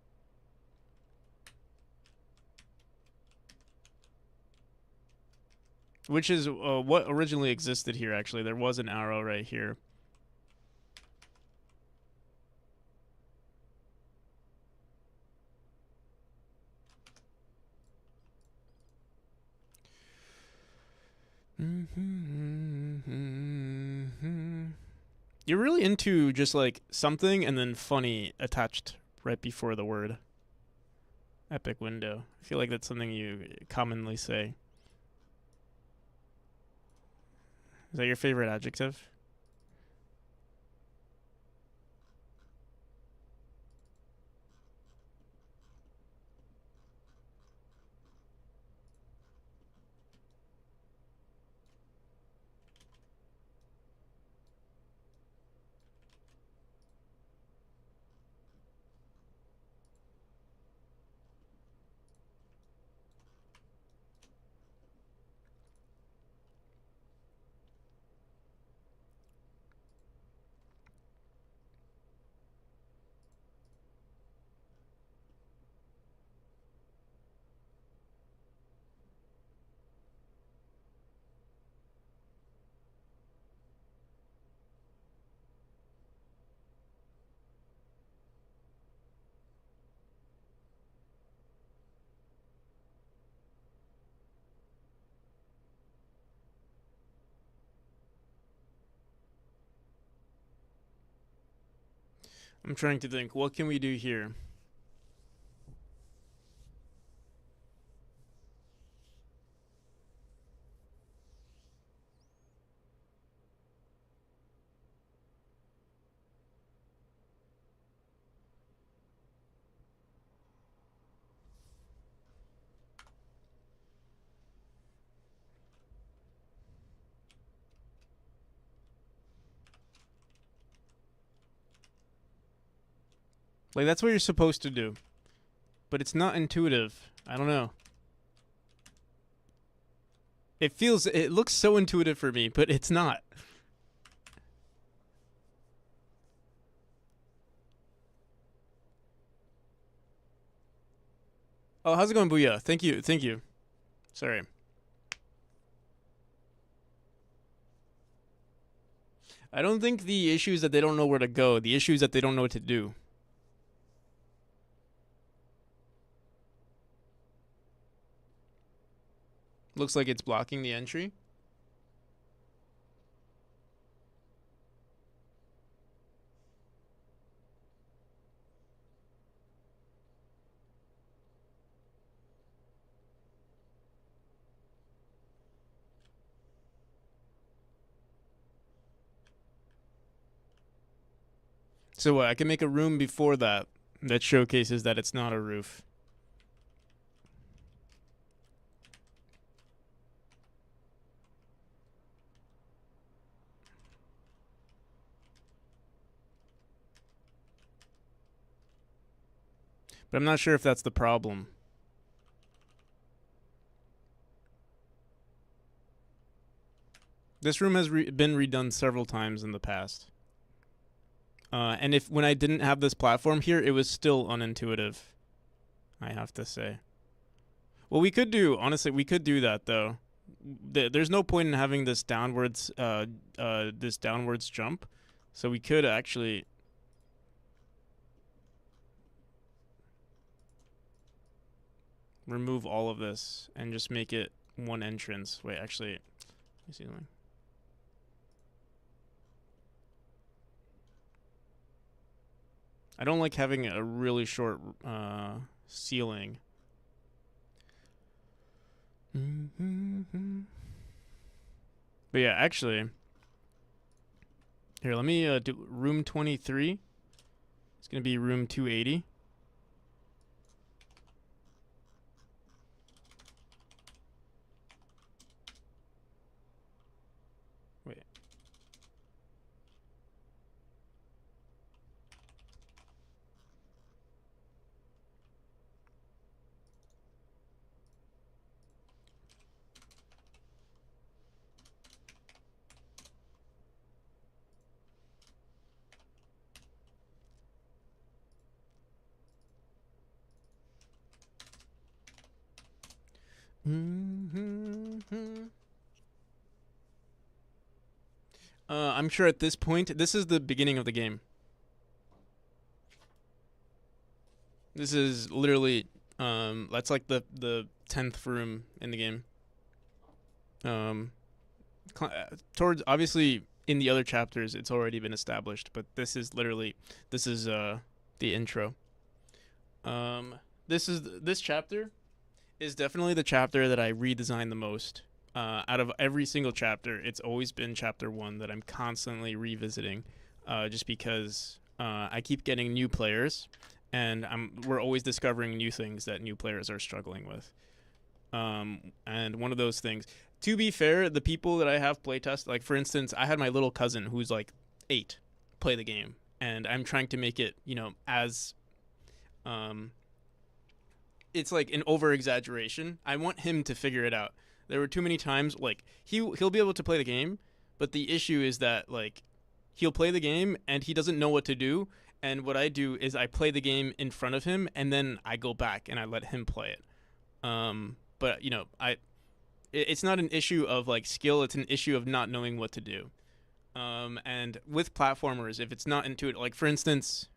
Which is what originally existed here, actually. There was an arrow right here. You're really into just like something and then funny attached right before the word. Epic window. I feel like that's something you commonly say. Is that your favorite adjective? I'm trying to think. What can we do here? Like, that's what you're supposed to do. But it's not intuitive. I don't know. It looks so intuitive for me, but it's not. Oh, how's it going, Booyah? Thank you, thank you. Sorry. I don't think the issue is that they don't know where to go. The issue is that they don't know what to do. Looks like it's blocking the entry. So I can make a room before that that showcases that it's not a roof. But I'm not sure if that's the problem. This room has been redone several times in the past. And if when I didn't have this platform here, it was still unintuitive, I have to say. Well, honestly, we could do that though. There's no point in having this downwards jump, so we could actually remove all of this and just make it one entrance. Wait, actually, let me see something. I don't like having a really short ceiling. But yeah, actually, here, let me do room 23. It's going to be room 280. Wait. I'm sure at this point, this is the beginning of the game. This is literally, that's like the 10th room in the game. Towards, obviously, in the other chapters, it's already been established, but this is the intro. This chapter is definitely the chapter that I redesigned the most. Out of every single chapter, it's always been chapter 1 that I'm constantly revisiting, just because I keep getting new players, and we're always discovering new things that new players are struggling with. And one of those things, to be fair, the people that I have playtest, like for instance, I had my little cousin who's like 8 play the game, and I'm trying to make it, as it's like an over exaggeration. I want him to figure it out. There were too many times, like, he'll be able to play the game, but the issue is that, like, he'll play the game and he doesn't know what to do, and what I do is I play the game in front of him and then I go back and I let him play it. But it's not an issue of like skill, it's an issue of not knowing what to do. And with platformers, if it's not intuitive, like for instance,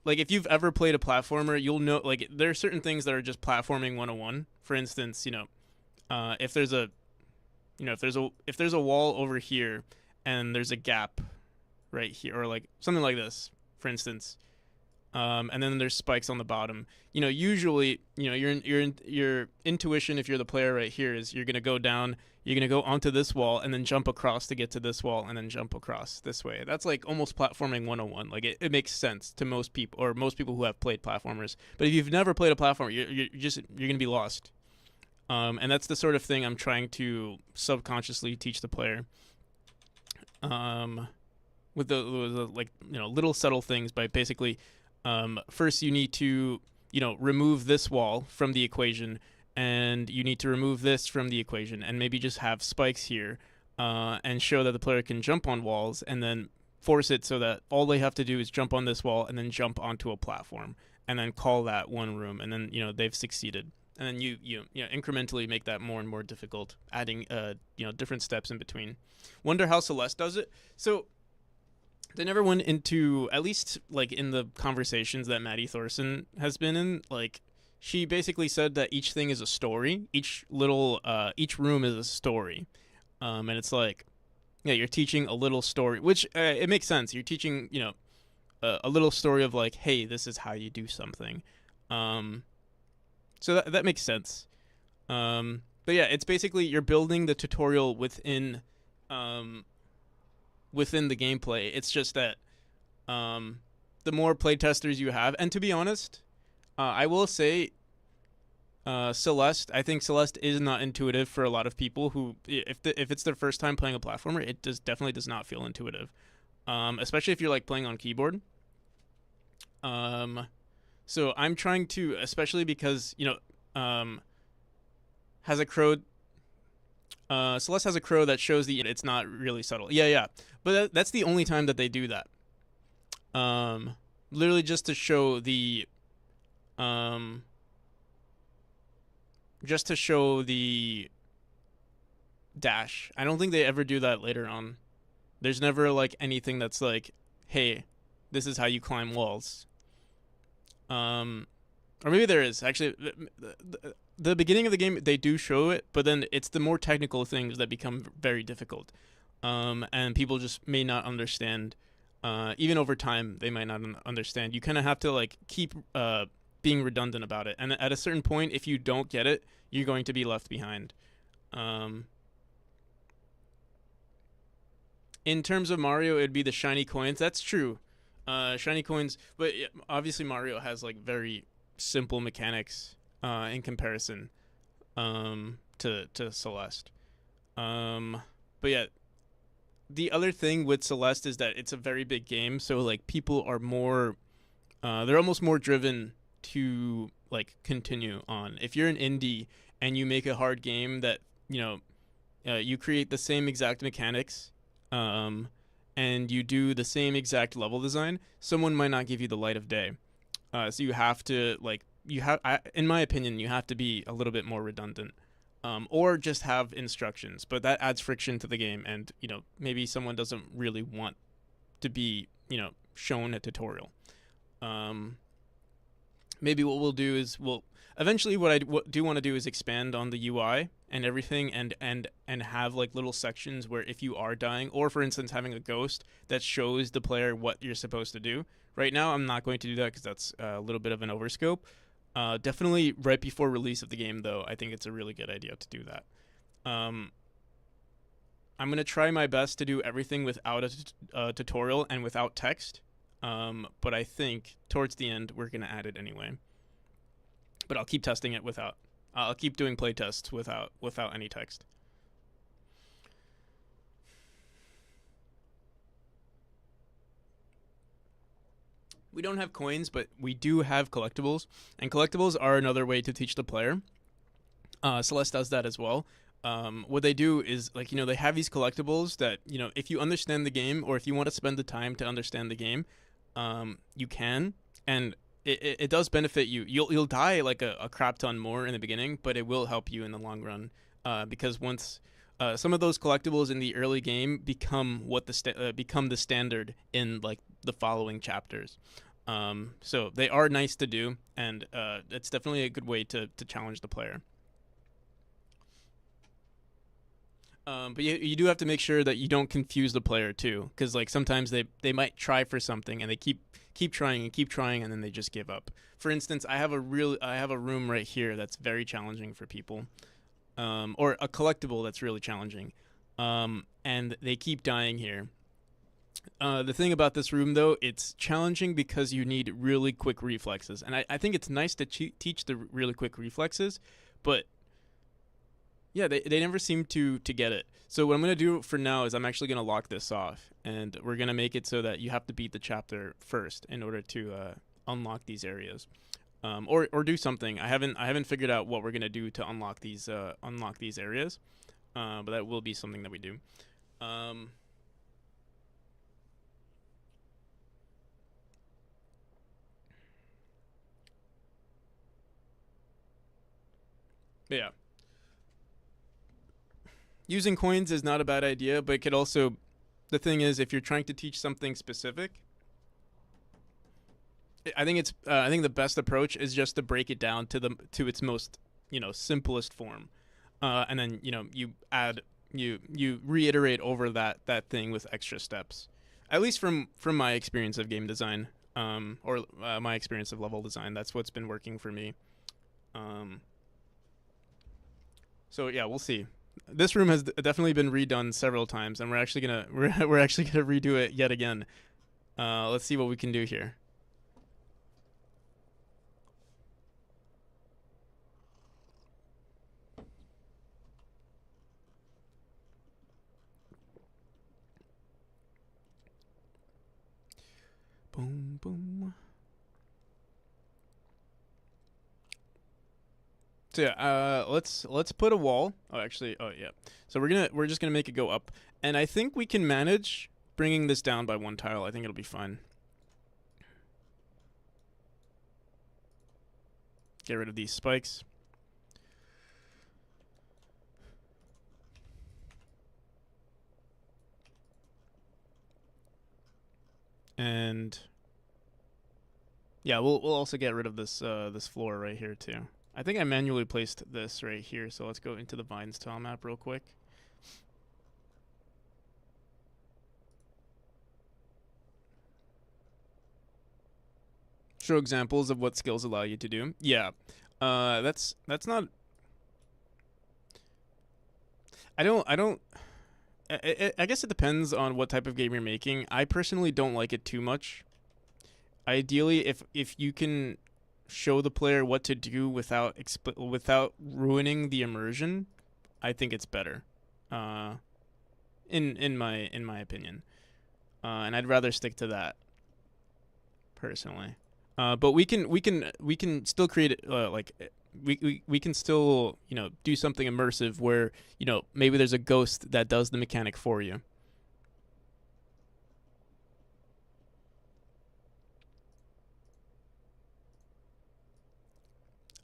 like if you've ever played a platformer, you'll know, like, there are certain things that are just platforming 101. For instance, if there's a wall over here and there's a gap right here, or like something like this, for instance, and then there's spikes on the bottom. Usually, your intuition, if you're the player right here, is you're gonna go down, you're gonna go onto this wall and then jump across to get to this wall and then jump across this way. That's like almost platforming 101. Like it makes sense to most people, or most people who have played platformers. But if you've never played a platformer, you're gonna be lost. And that's the sort of thing I'm trying to subconsciously teach the player. with the like little subtle things by basically first you need to remove this wall from the equation, and you need to remove this from the equation, and maybe just have spikes here, and show that the player can jump on walls, and then force it so that all they have to do is jump on this wall and then jump onto a platform, and then call that one room, and then they've succeeded. And then you incrementally make that more and more difficult, adding different steps in between. Wonder how Celeste does it. So they never went into, at least like in the conversations that Maddie Thorson has been in, like she basically said that each thing is a story. Each room is a story, and it's like, yeah, you're teaching a little story, which it makes sense. You're teaching a little story of like, hey, this is how you do something. So that makes sense. But yeah, it's basically you're building the tutorial within the gameplay. It's just that the more playtesters you have, and to be honest, I will say Celeste. I think Celeste is not intuitive for a lot of people who, if it's their first time playing a platformer, it definitely does not feel intuitive, especially if you're like playing on keyboard. So I'm trying to, especially because has a crow. Celeste has a crow that shows it's not really subtle. Yeah. But that's the only time that they do that. Literally just to show the dash. I don't think they ever do that later on. There's never like anything that's like, hey, this is how you climb walls. Or maybe there is actually. The beginning of the game they do show it, but then it's the more technical things that become very difficult, and people just may not understand. Even over time, they might not understand. You kind of have to like keep being redundant about it, and at a certain point, if you don't get it, you're going to be left behind. In terms of Mario, it'd be the shiny coins. That's true. Shiny coins, but obviously Mario has like very simple mechanics in comparison to Celeste. But yeah, the other thing with Celeste is that it's a very big game, so like people are more they're almost more driven to like continue on. If you're an indie and you make a hard game that you create the same exact mechanics, and you do the same exact level design, someone might not give you the light of day. So you have to in my opinion, you have to be a little bit more redundant, or just have instructions. But that adds friction to the game, and maybe someone doesn't really want to be shown a tutorial. Maybe what we'll do is eventually what I do want to do is expand on the UI and everything, and have like little sections where if you are dying, or for instance having a ghost that shows the player what you're supposed to do. Right now I'm not going to do that because that's a little bit of an overscope. Definitely right before release of the game though, I think it's a really good idea to do that. I'm going to try my best to do everything without a tutorial and without text, but I think towards the end we're going to add it anyway. But I'll keep testing it without. I'll keep doing playtests without any text. We don't have coins, but we do have collectibles, and collectibles are another way to teach the player. Celeste does that as well. What they do is like they have these collectibles that if you understand the game, or if you want to spend the time to understand the game, you can, and it does benefit you. You'll die like a crap ton more in the beginning, but it will help you in the long run, because once some of those collectibles in the early game become become the standard in like the following chapters. So they are nice to do, and it's definitely a good way to challenge the player. But you do have to make sure that you don't confuse the player too, because like sometimes they might try for something and they keep trying and then they just give up. For instance, I have a room right here that's very challenging for people, or a collectible that's really challenging, and they keep dying here. The thing about this room though, it's challenging because you need really quick reflexes, and I think it's nice to teach the really quick reflexes, but Yeah, they never seem to get it. So what I'm gonna do for now is I'm actually gonna lock this off, and we're gonna make it so that you have to beat the chapter first in order to unlock these areas, or do something. I haven't figured out what we're gonna do to unlock these areas, but that will be something that we do. Um, yeah, using coins is not a bad idea, but it could also, the thing is, if you're trying to teach something specific, I think the best approach is just to break it down to its most simplest form, and then you reiterate over that thing with extra steps. At least from my experience of game design, or my experience of level design, that's what's been working for me. Um, so yeah, we'll see. This room has definitely been redone several times, and we're actually gonna redo it yet again. Let's see what we can do here. Boom, boom. So yeah, let's put a wall. Oh, actually, oh yeah. So we're just gonna make it go up, and I think we can manage bringing this down by one tile. I think it'll be fine. Get rid of these spikes. And yeah, we'll also get rid of this floor right here too. I think I manually placed this right here, so let's go into the vines tile map real quick. Show examples of what skills allow you to do. Yeah, that's not. I don't. I guess it depends on what type of game you're making. I personally don't like it too much. Ideally, if you can show the player what to do without ruining the immersion, I think it's better. Uh, in my opinion, and I'd rather stick to that personally. But we can still create it, we can still do something immersive where maybe there's a ghost that does the mechanic for you.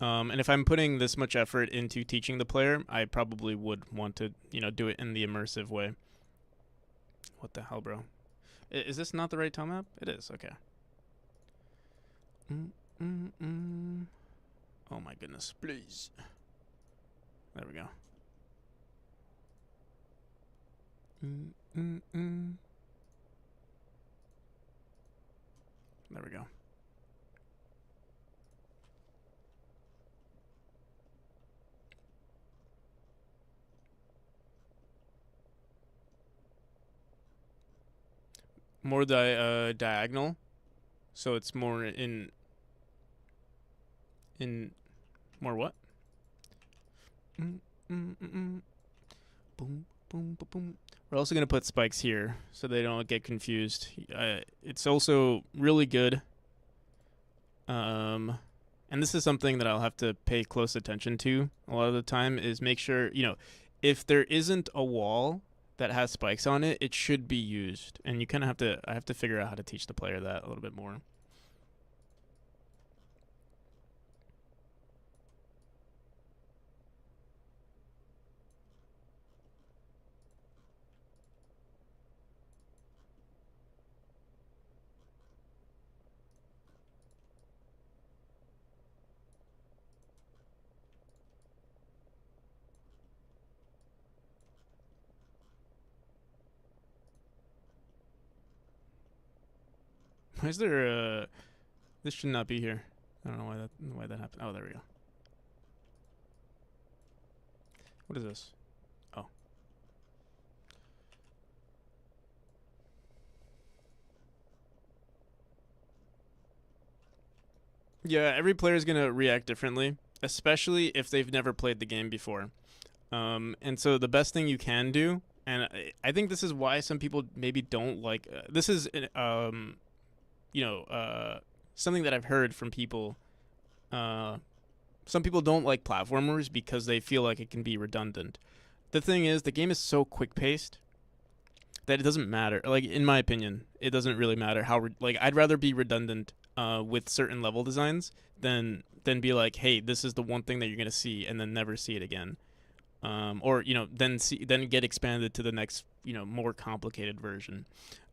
And if I'm putting this much effort into teaching the player, I probably would want to do it in the immersive way. What the hell, bro? Is this not the right tile map? It is. Okay. Mm-mm-mm. Oh my goodness, please. There we go. Mm-mm-mm. There we go. More diagonal, so it's more in more what? Mm-mm-mm. Boom, boom, boom, boom. We're also gonna put spikes here so they don't get confused. It's also really good. And this is something that I'll have to pay close attention to a lot of the time. Is make sure if there isn't a wall that has spikes on it, it should be used. And you kind of have to. I have to figure out how to teach the player that a little bit more. Why is there a? This should not be here. I don't know why that happened. Oh, there we go. What is this? Oh. Yeah, every player is gonna react differently, especially if they've never played the game before. And so the best thing you can do, and I think this is why some people maybe don't like. This is you know, something that I've heard from people. Some people don't like platformers because they feel like it can be redundant. The thing is, the game is so quick paced that it doesn't matter. Like in my opinion, it doesn't really matter how. Like I'd rather be redundant with certain level designs than be like, hey, this is the one thing that you're gonna see and then never see it again. Or then get expanded to the next more complicated version.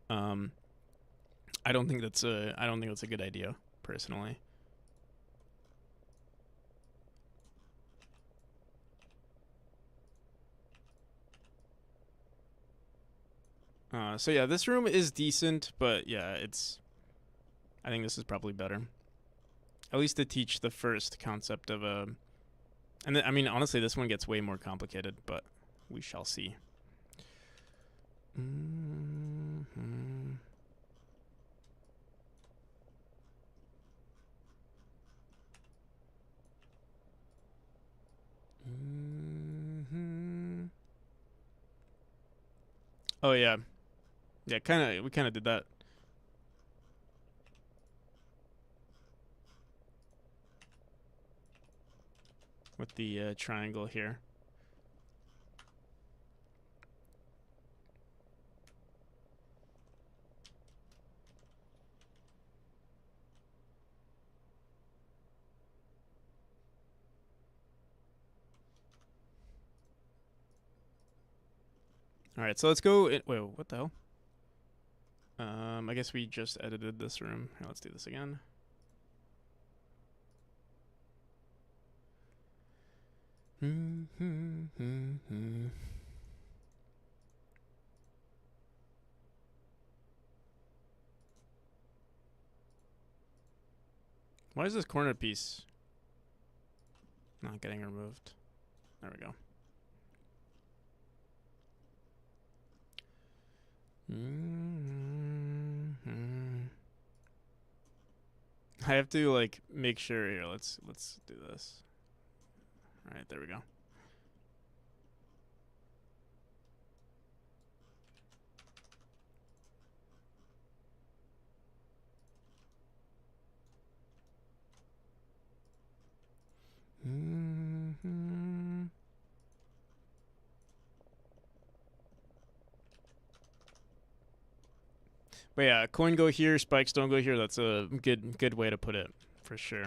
Um, I don't think that's a good idea personally. So yeah, this room is decent, but yeah, I think this is probably better. At least to teach the first concept of a. And I mean, honestly, this one gets way more complicated, but we shall see. Mm-hmm. Mm-hmm. Oh yeah, yeah. We kind of did that. With the triangle here. All right, so let's go. Wait, what the hell? I guess we just edited this room. Here, let's do this again. Why is this corner piece not getting removed? There we go. I have to like make sure here. Let's do this. All right, there we go. But yeah, coin go here, spikes don't go here. That's a good way to put it, for sure.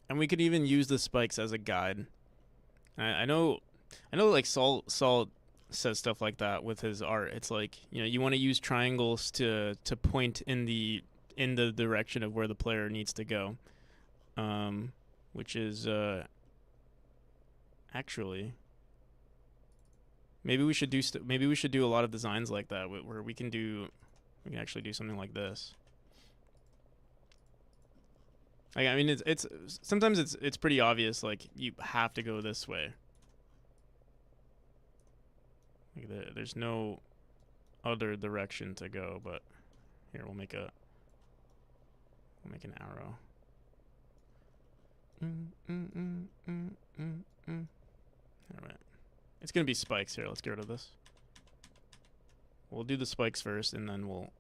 And we could even use the spikes as a guide. I know, like Saul says stuff like that with his art. It's like you want to use triangles to point in the direction of where the player needs to go, which is actually maybe we should do maybe we should do a lot of designs like that where we can actually do something like this. Like I mean, it's sometimes it's pretty obvious. Like you have to go this way. Like there's no other direction to go. But here we'll make an arrow. All right, it's gonna be spikes here. Let's get rid of this. We'll do the spikes first, and then we'll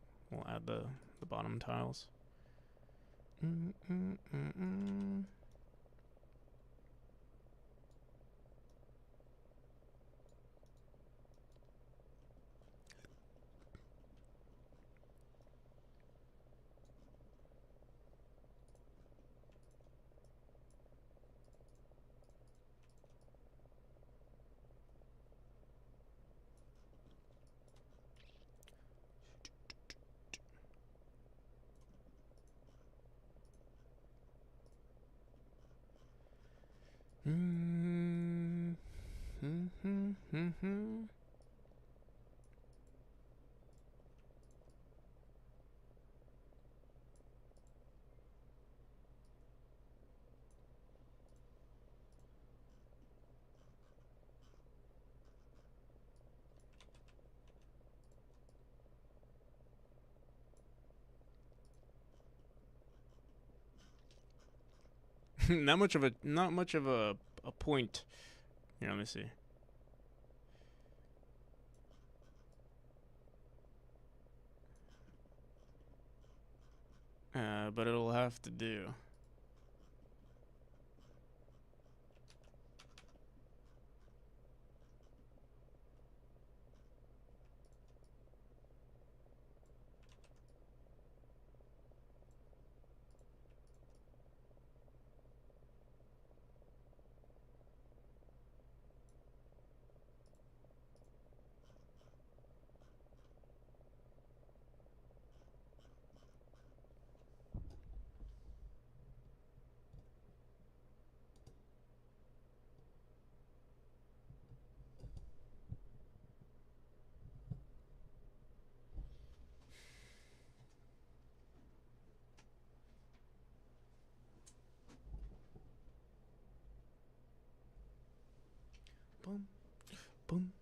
add the bottom tiles. not much of a point. Here, let me see. But it'll have to do. Boom, boom.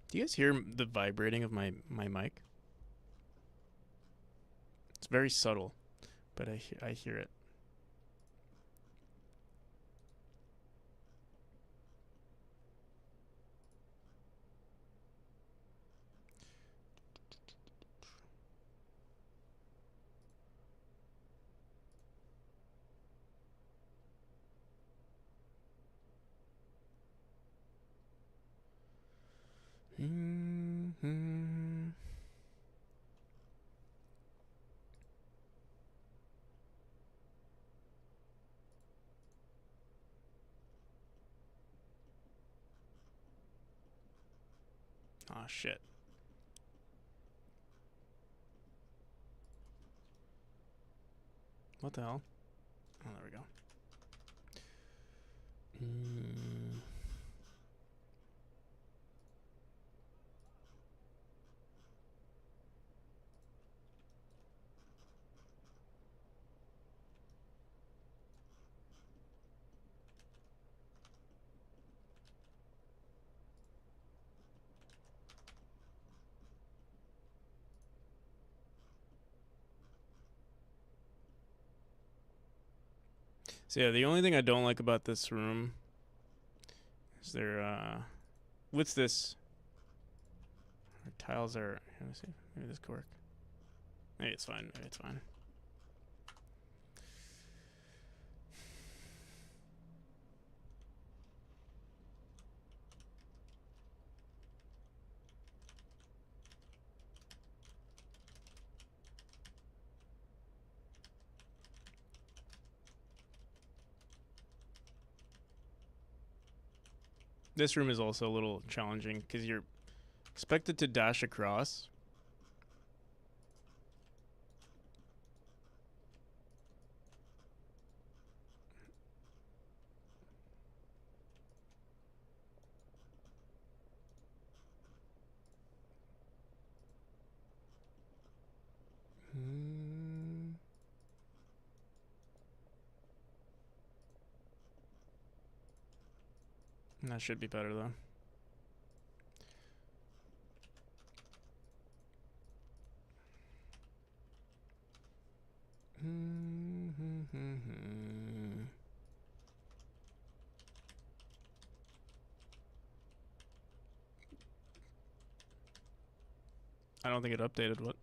Do you guys hear the vibrating of my mic? It's very subtle, but I hear it. Mm-hmm. Oh shit. What the hell? Oh, there we go. So yeah, the only thing I don't like about this room is what's this? Our tiles are, let me see, maybe this could work. Maybe it's fine, maybe it's fine. This room is also a little challenging because you're expected to dash across. That should be better though. I don't think it updated. What?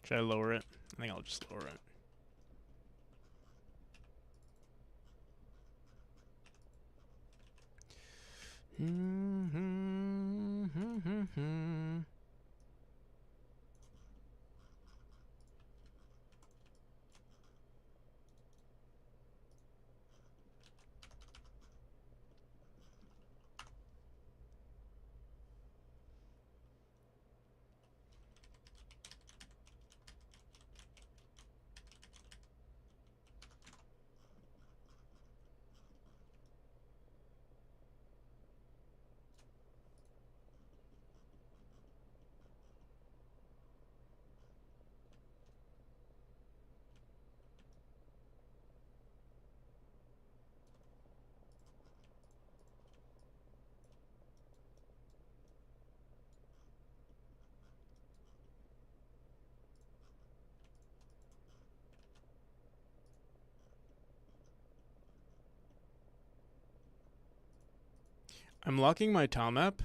Should I lower it? I think I'll just lower it. I'm locking my tile map,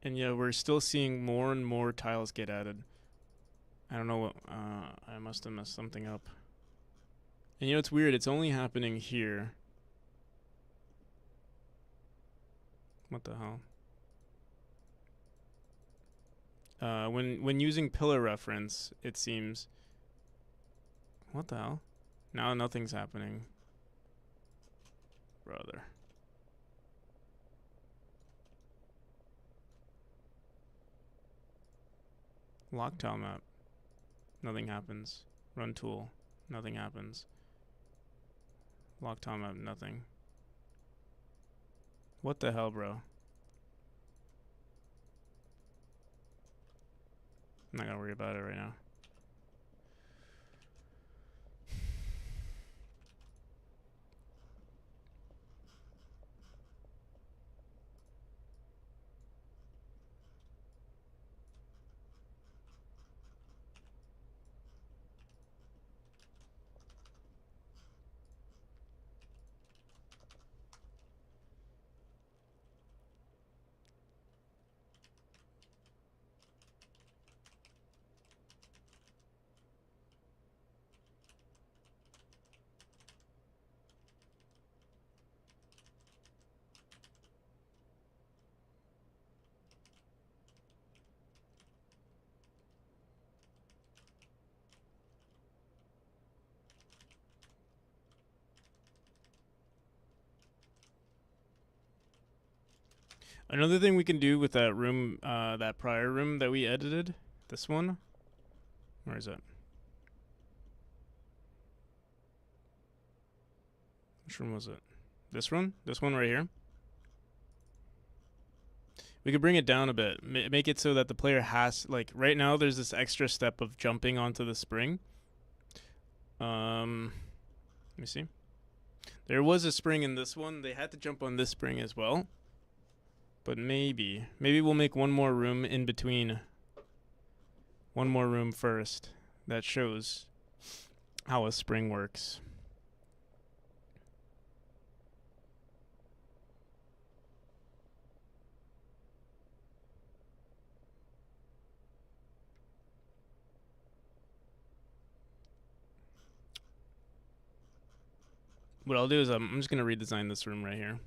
and yeah, we're still seeing more and more tiles get added. I don't know what, I must have messed something up. And you know, it's weird, it's only happening here. What the hell? When using pillar reference, it seems. What the hell? Now nothing's happening. Brother. Lock tile map. Nothing happens. Run tool. Nothing happens. Lock tile map. Nothing. What the hell, bro? I'm not gonna worry about it right now. Another thing we can do with that room, that prior room that we edited, this one. Where is it? Which room was it? This one? This one right here? We could bring it down a bit. Make it so that the player has, like, right now there's this extra step of jumping onto the spring. Let me see. There was a spring in this one. They had to jump on this spring as well. But maybe we'll make one more room in between. One more room first that shows how a spring works. What I'll do is I'm just going to redesign this room right here.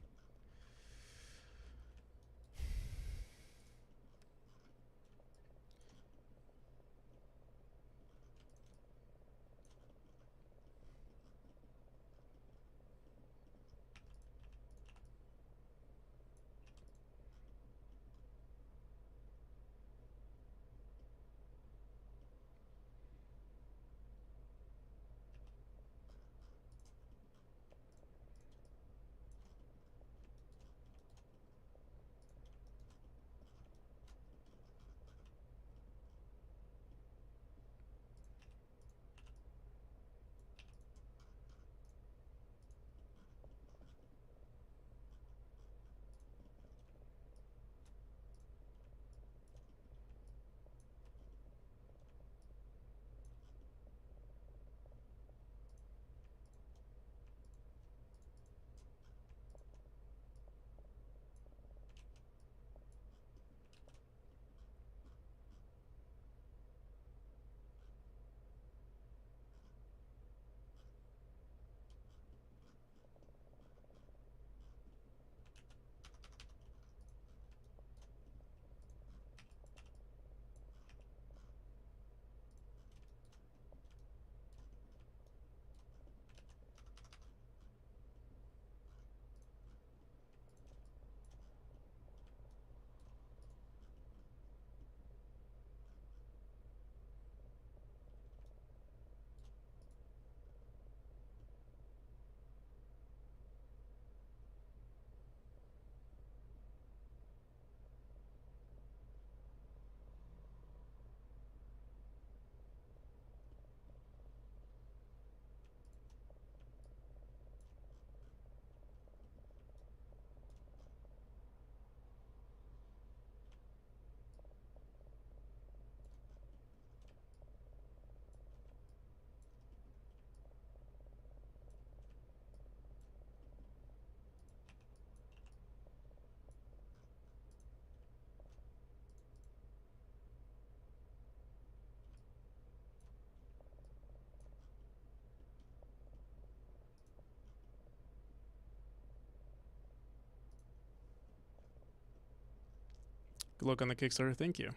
Good luck on the Kickstarter. Thank you.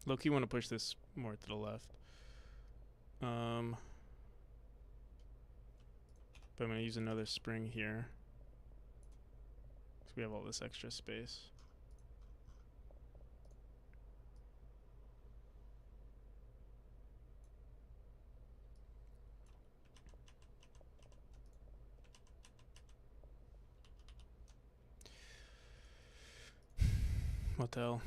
Low-key want to push this more to the left. But I'm going to use another spring here. So we have all this extra space. What the hell?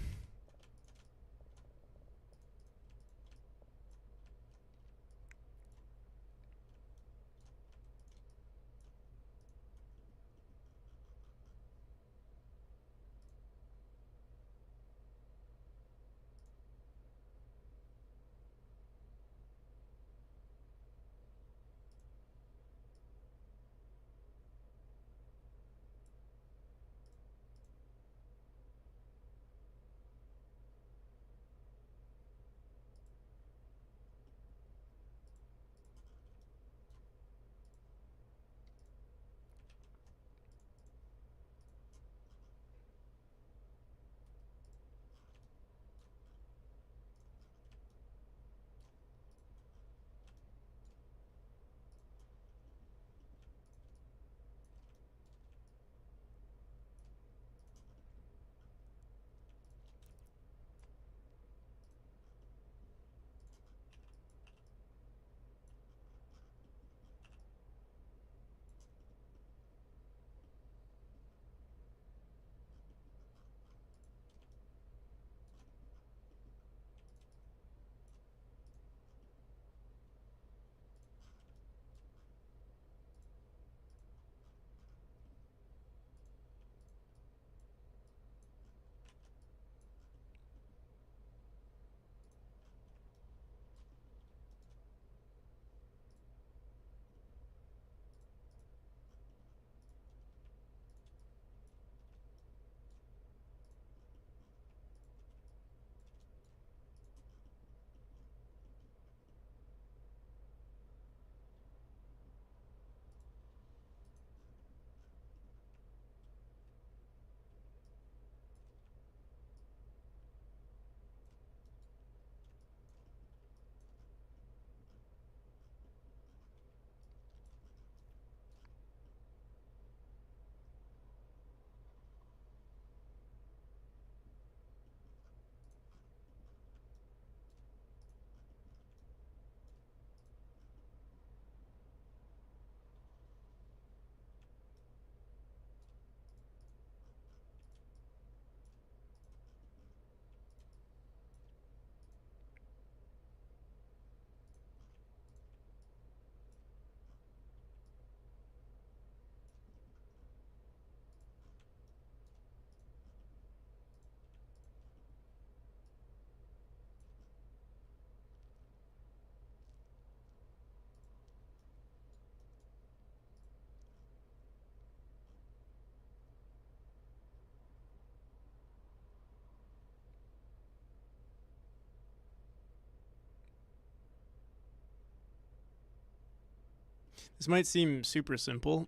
This might seem super simple,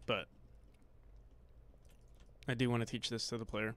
but I do want to teach this to the player.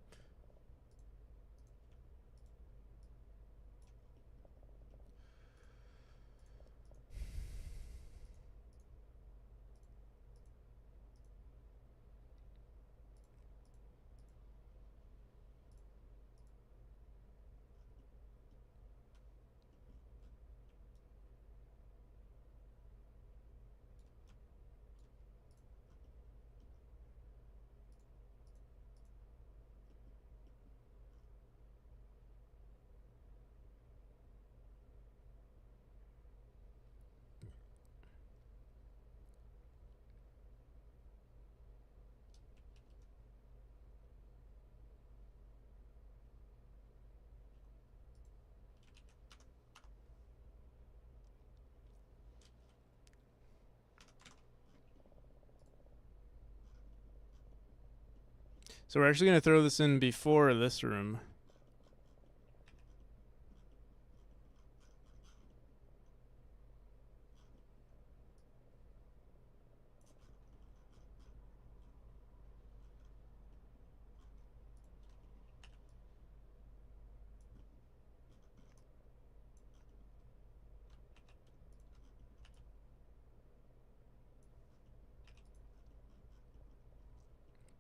So we're actually going to throw this in before this room.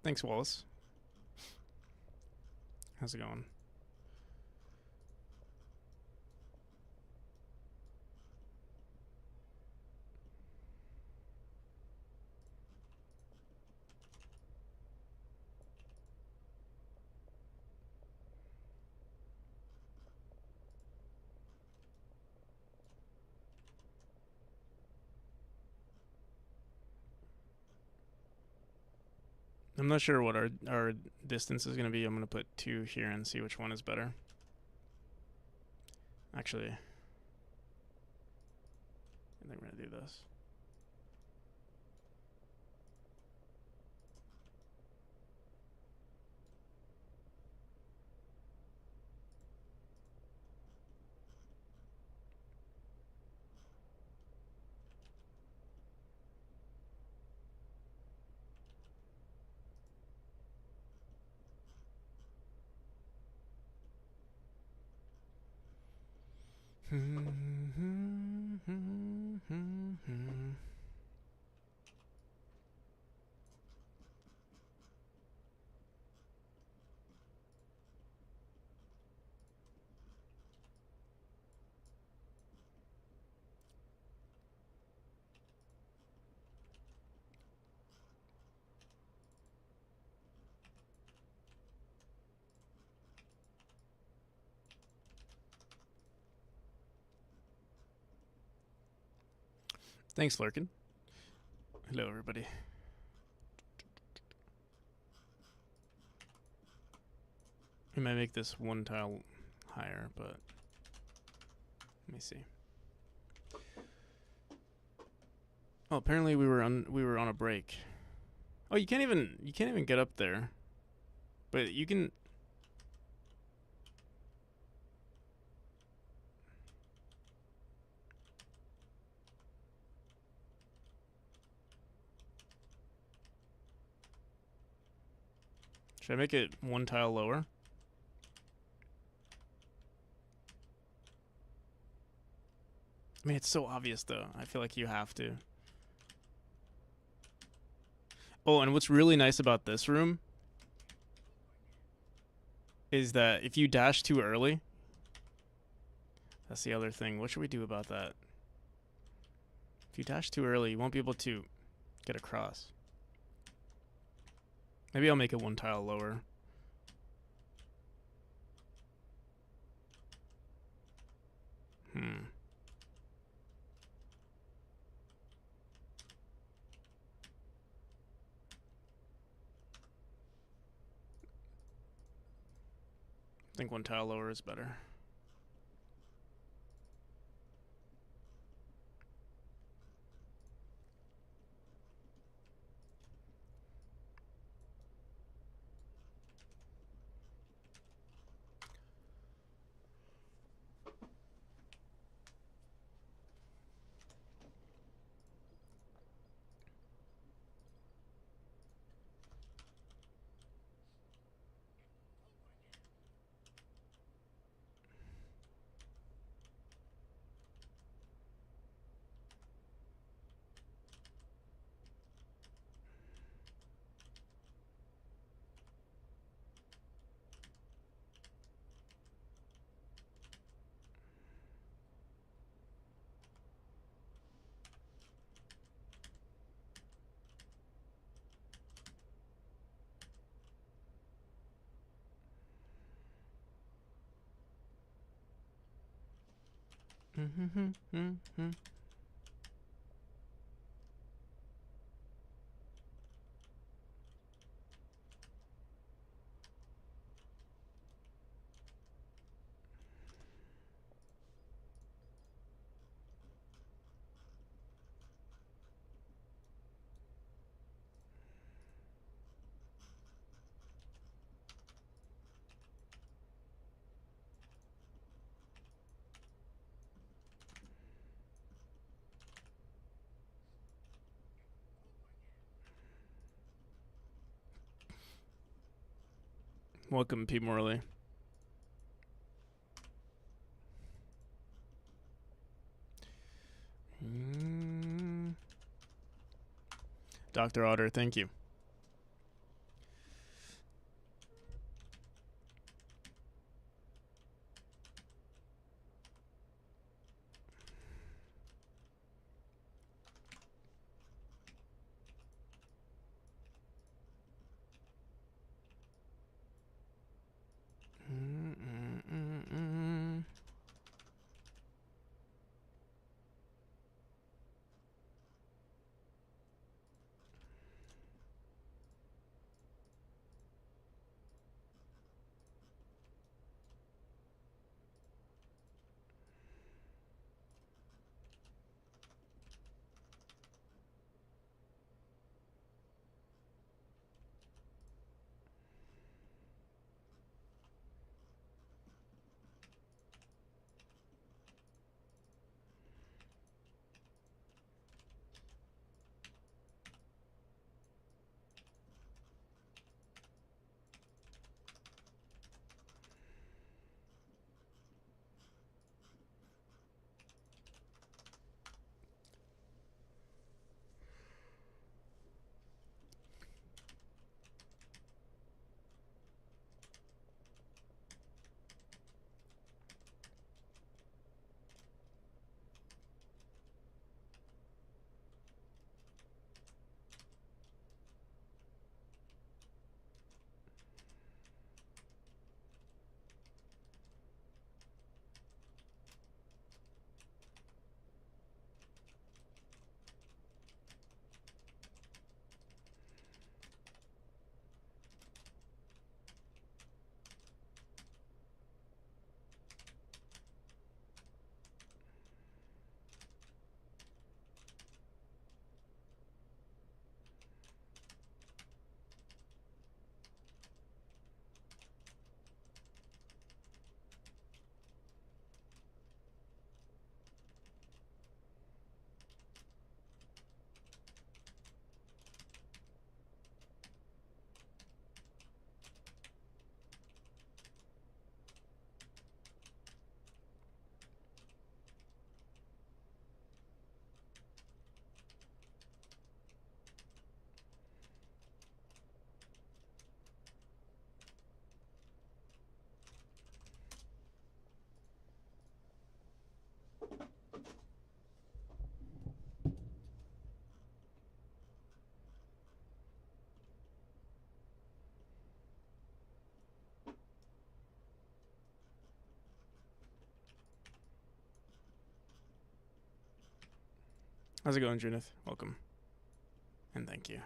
Thanks, Wallace. How's it going? I'm not sure what our distance is going to be. I'm going to put 2 here and see which one is better. Actually, I think we're going to do this. Thanks, Lurkin. Hello, everybody. I might make this 1 tile higher, but let me see. Oh, apparently we were on a break. Oh, you can't even get up there. But you can. Should I make it 1 tile lower? I mean, it's so obvious, though. I feel like you have to. Oh, and what's really nice about this room is that if you dash too early, that's the other thing. What should we do about that? If you dash too early, you won't be able to get across. Maybe I'll make it 1 tile lower. I think 1 tile lower is better. Welcome, Pete Morley. Dr. Otter, thank you. How's it going, Judith? Welcome. And thank you.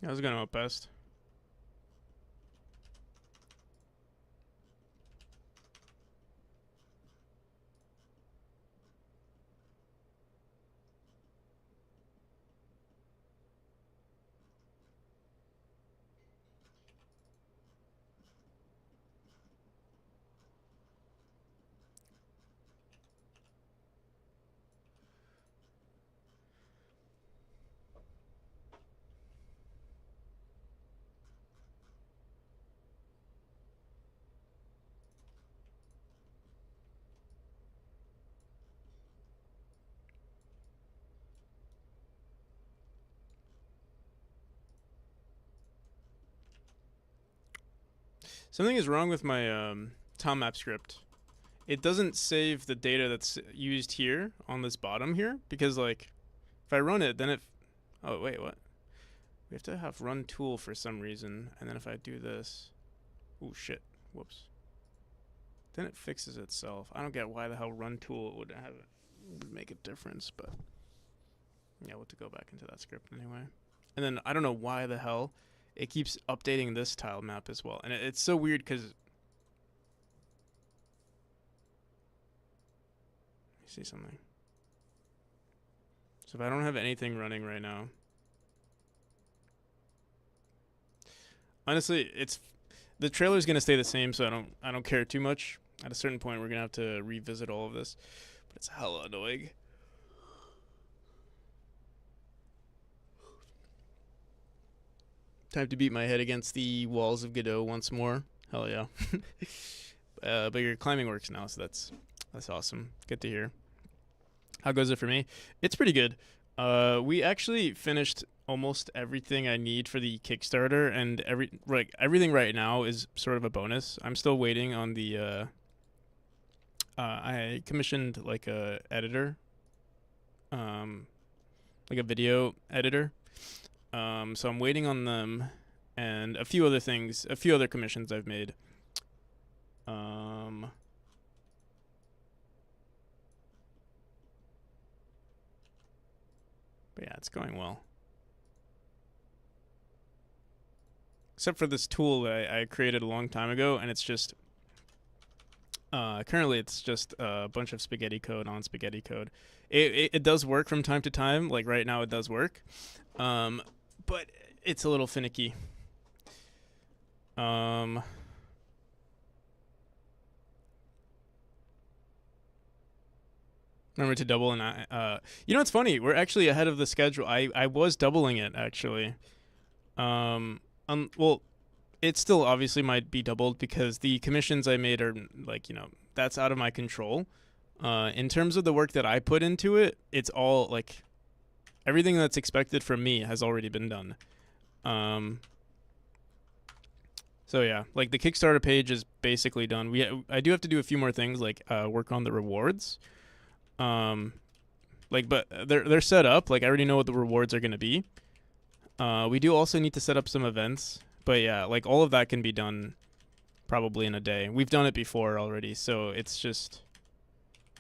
How's it going up best? Something is wrong with my Tom map script. It doesn't save the data that's used here on this bottom here because like if I run it, then it. Oh wait, what? We have to have run tool for some reason, and then if I do this, oh shit, whoops. Then it fixes itself. I don't get why the hell run tool would make a difference, but yeah, we'll have to go back into that script anyway. And then I don't know why the hell it keeps updating this tile map as well, and it's so weird because. See something. So if I don't have anything running right now, honestly, it's the trailer's gonna stay the same, so I don't care too much. At a certain point, we're gonna have to revisit all of this, but it's hella annoying. Time to beat my head against the walls of Godot once more. Hell yeah. But your climbing works now, so that's awesome. Good to hear. How goes it for me? It's pretty good. We actually finished almost everything I need for the Kickstarter, and everything right now is sort of a bonus. I'm still waiting on the. I commissioned like a editor. like a video editor. So I'm waiting on them and a few other things, a few other commissions I've made. But yeah, it's going well. Except for this tool that I created a long time ago, and it's just currently it's just a bunch of spaghetti code on spaghetti code. It does work from time to time. Like right now, it does work, but it's a little finicky. Remember to double, and you know what's funny? We're actually ahead of the schedule. I was doubling it actually. Well, it still obviously might be doubled because the commissions I made are like, you know, that's out of my control. In terms of the work that I put into it, it's all like everything that's expected from me has already been done. So yeah, like the Kickstarter page is basically done. I do have to do a few more things, like work on the rewards. Like, but they're set up. Like I already know what the rewards are gonna be. We do also need to set up some events, but yeah, like all of that can be done probably in a day. We've done it before already, so it's just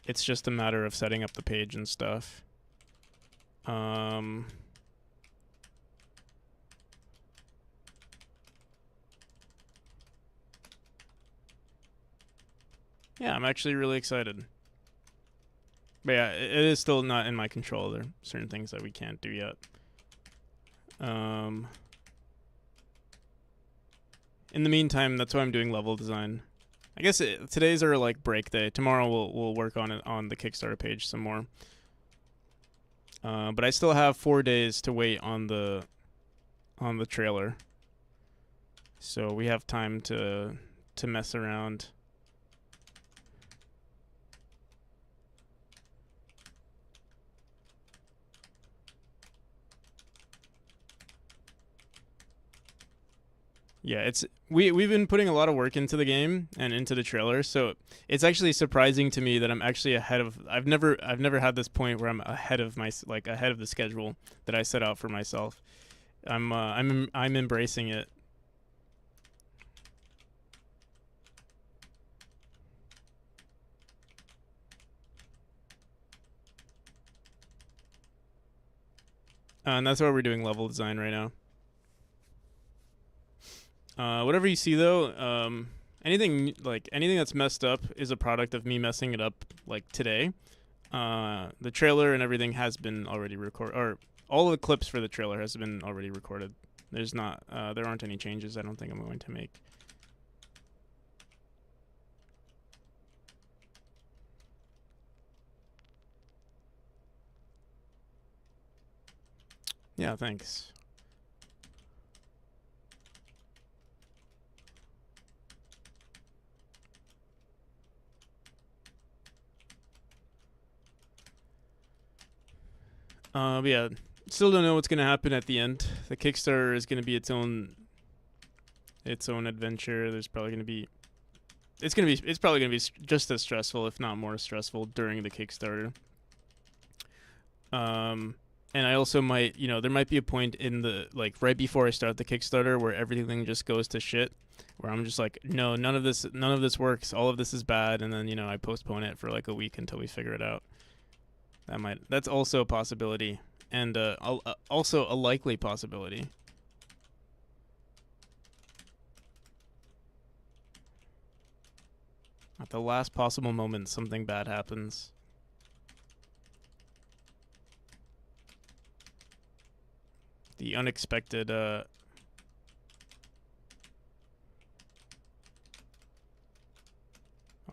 a matter of setting up the page and stuff. Yeah, I'm actually really excited. But yeah, it is still not in my control. There are certain things that we can't do yet. In the meantime, that's why I'm doing level design. I guess today's our like break day. Tomorrow we'll work on it on the Kickstarter page some more. But I still have 4 days to wait on the trailer, so we have time to mess around. Yeah, we've been putting a lot of work into the game and into the trailer, so it's actually surprising to me that I'm actually ahead of. I've never had this point where I'm ahead of ahead of the schedule that I set out for myself. I'm embracing it. And that's why we're doing level design right now. Whatever you see though, anything that's messed up is a product of me messing it up like today. The trailer and everything has been already recorded, or all of the clips for the trailer has been already recorded. There aren't any changes I don't think I'm going to make. Yeah, thanks. But yeah, still don't know what's gonna happen at the end. The Kickstarter is gonna be its own adventure. There's probably gonna be it's probably gonna be just as stressful, if not more stressful, during the Kickstarter. And I also might, there might be a point in the like right before I start the Kickstarter where everything just goes to shit, where I'm just like, no, none of this works. All of this is bad, and then I postpone it for like a week until we figure it out. That's also a possibility, and also a likely possibility. At the last possible moment, something bad happens. The unexpected, oh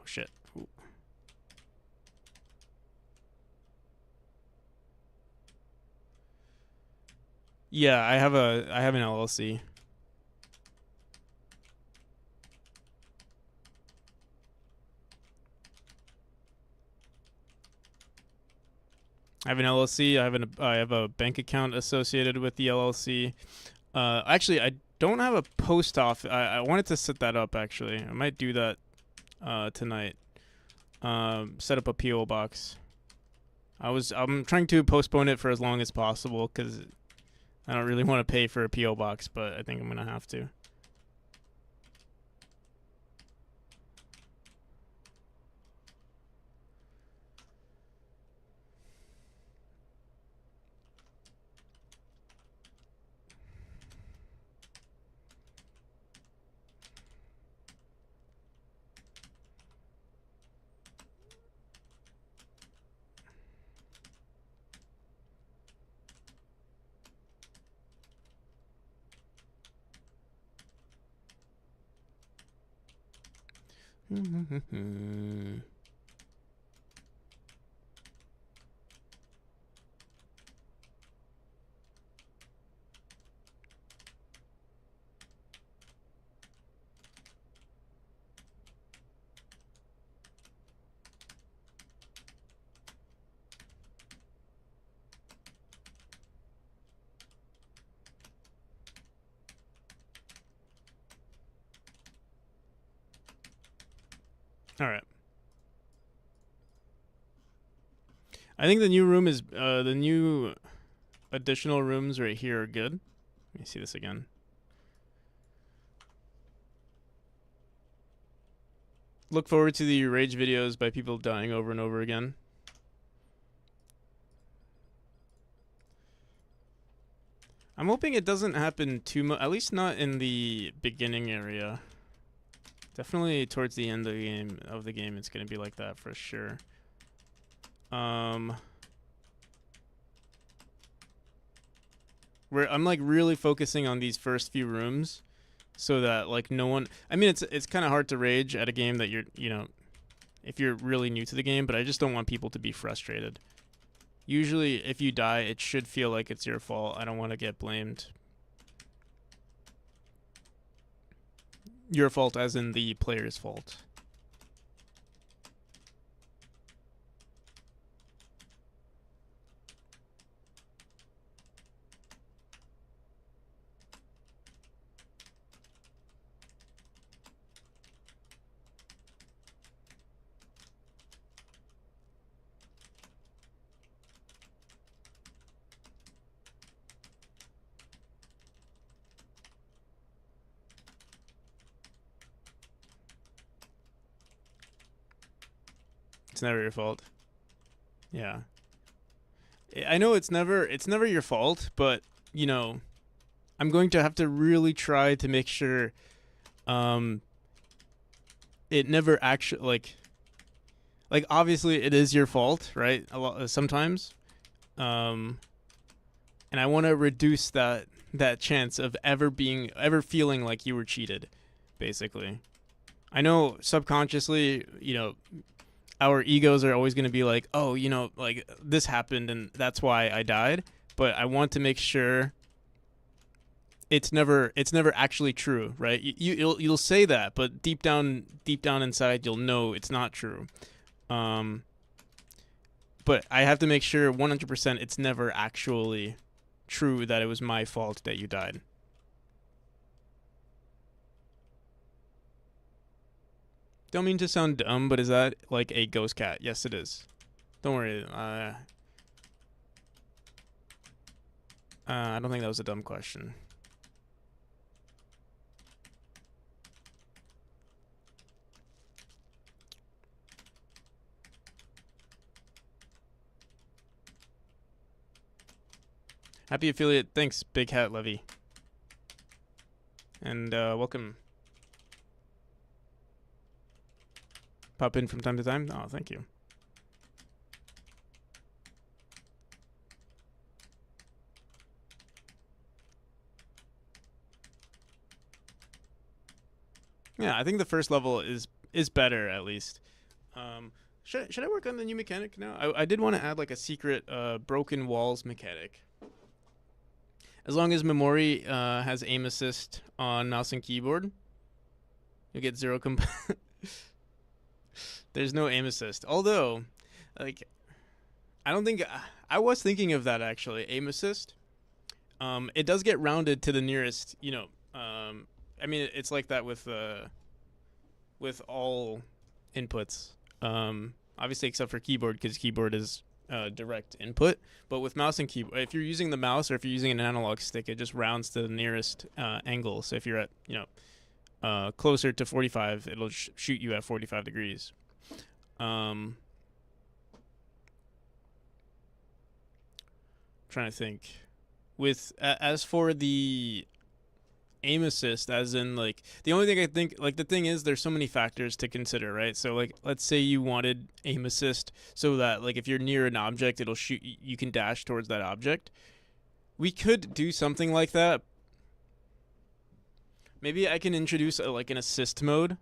shit. Ooh. Yeah, I have an LLC. I have an LLC. I have a bank account associated with the LLC. Actually, I don't have a post office. I wanted to set that up. Actually, I might do that tonight. Set up a PO box. I'm trying to postpone it for as long as possible because I don't really want to pay for a PO box, but I think I'm gonna have to. All right. I think the new room is the new additional rooms right here are good. Let me see this again. Look forward to the rage videos by people dying over and over again. I'm hoping it doesn't happen too much, at least not in the beginning area. Definitely towards the end of the game, it's gonna be like that for sure. Where I'm like really focusing on these first few rooms, so that like no one. I mean, it's kind of hard to rage at a game that you're if you're really new to the game, but I just don't want people to be frustrated. Usually, if you die, it should feel like it's your fault. I don't want to get blamed. Your fault as in the player's fault. It's never your fault. Yeah. I know it's never your fault, but I'm going to have to really try to make sure it never actually like obviously it is your fault, right? A lot sometimes. And I want to reduce that chance of ever feeling like you were cheated, basically. I know subconsciously, our egos are always going to be like, oh, like this happened and that's why I died. But I want to make sure it's never actually true, right? You'll say that, but deep down inside, you'll know it's not true. But I have to make sure 100% it's never actually true that it was my fault that you died. Don't mean to sound dumb, but is that like a ghost cat? Yes, it is. Don't worry. I don't think that was a dumb question. Happy affiliate. Thanks, Big Hat Levy. And welcome. Pop in from time to time. Oh, thank you. Yeah, I think the first level is better at least. Should I work on the new mechanic now? I did want to add like a secret broken walls mechanic. As long as Memori has aim assist on mouse and keyboard, you'll get 0 There's no aim assist. Although, like, I don't think I was thinking of that actually. Aim assist. It does get rounded to the nearest. I mean, it's like that with all inputs. Obviously, except for keyboard, because keyboard is direct input. But with mouse and keyboard, if you're using the mouse or if you're using an analog stick, it just rounds to the nearest angle. So if you're at closer to 45, it'll shoot you at 45 degrees. Trying to think. With as for the aim assist, as in like the only thing I think, like the thing is there's so many factors to consider, right? So like let's say you wanted aim assist so that like if you're near an object, it'll shoot, you can dash towards that object. We could do something like that. Maybe I can introduce like an assist mode,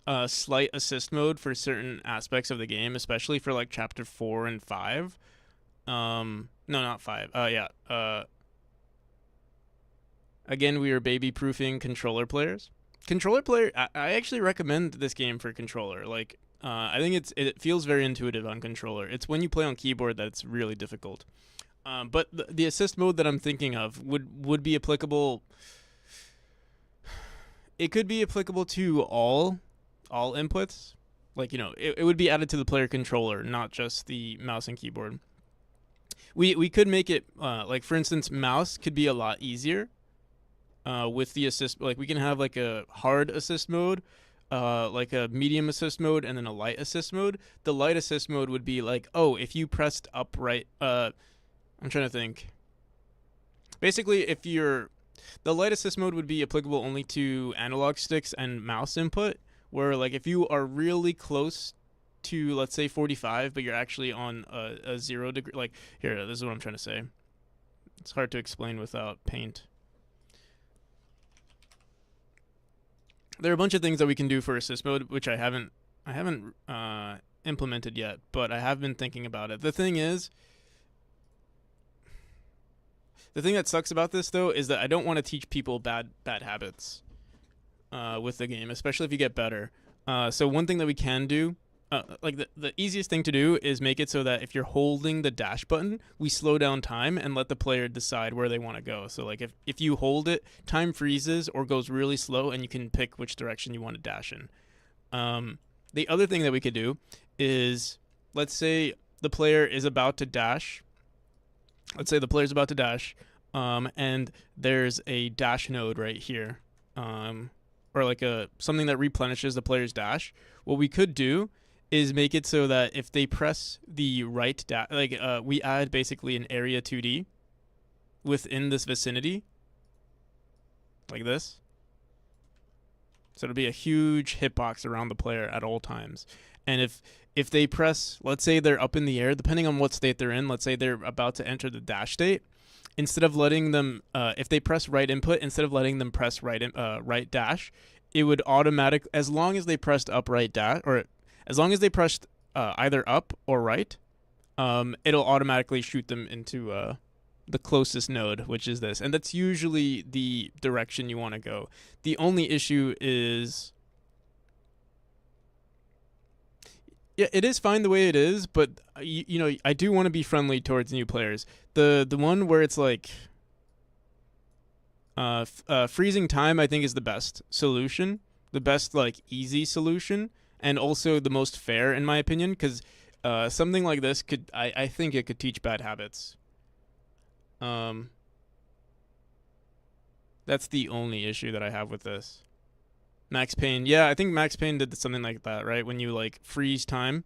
a slight assist mode for certain aspects of the game, especially for like chapter 4 and 5. No, not 5. Again, we are baby-proofing controller players. I actually recommend this game for controller. Like, I think it feels very intuitive on controller. It's when you play on keyboard that's really difficult. But the assist mode that I'm thinking of would be applicable. It could be applicable to all inputs. Like, it would be added to the player controller, not just the mouse and keyboard. We could make it like, for instance, mouse could be a lot easier. With the assist, like we can have like a hard assist mode, like a medium assist mode, and then a light assist mode. The light assist mode would be like, oh, if you pressed up right, I'm trying to think. Basically, the light assist mode would be applicable only to analog sticks and mouse input, where like if you are really close to, let's say 45, but you're actually on a 0 degree, like here, this is what I'm trying to say. It's hard to explain without paint. There are a bunch of things that we can do for assist mode, which I haven't implemented yet, but I have been thinking about it. The thing that sucks about this though is that I don't want to teach people bad habits with the game, especially if you get better. So one thing that we can do, like the easiest thing to do is make it so that if you're holding the dash button, we slow down time and let the player decide where they want to go. So like if you hold it, time freezes or goes really slow and you can pick which direction you want to dash in. The other thing that we could do is, let's say the player is about to dash. And there's a dash node right here, or like something that replenishes the player's dash. What we could do is make it so that if they press the right we add basically an area 2D within this vicinity, like this. So it'll be a huge hitbox around the player at all times. And if they press, let's say they're up in the air, depending on what state they're in, let's say they're about to enter the dash state, instead of letting them, if they press right input, instead of letting them press right dash, it would as long as they pressed up right dash, or as long as they pressed either up or right, it'll automatically shoot them into the closest node, which is this. And that's usually the direction you want to go. The only issue is, yeah, it is fine the way it is, but I do want to be friendly towards new players. The one where it's like freezing time, I think, is the best solution, the best like easy solution, and also the most fair in my opinion, because something like this I think it could teach bad habits. That's the only issue that I have with this. Max Payne, yeah, I think Max Payne did something like that, right? When you like freeze time.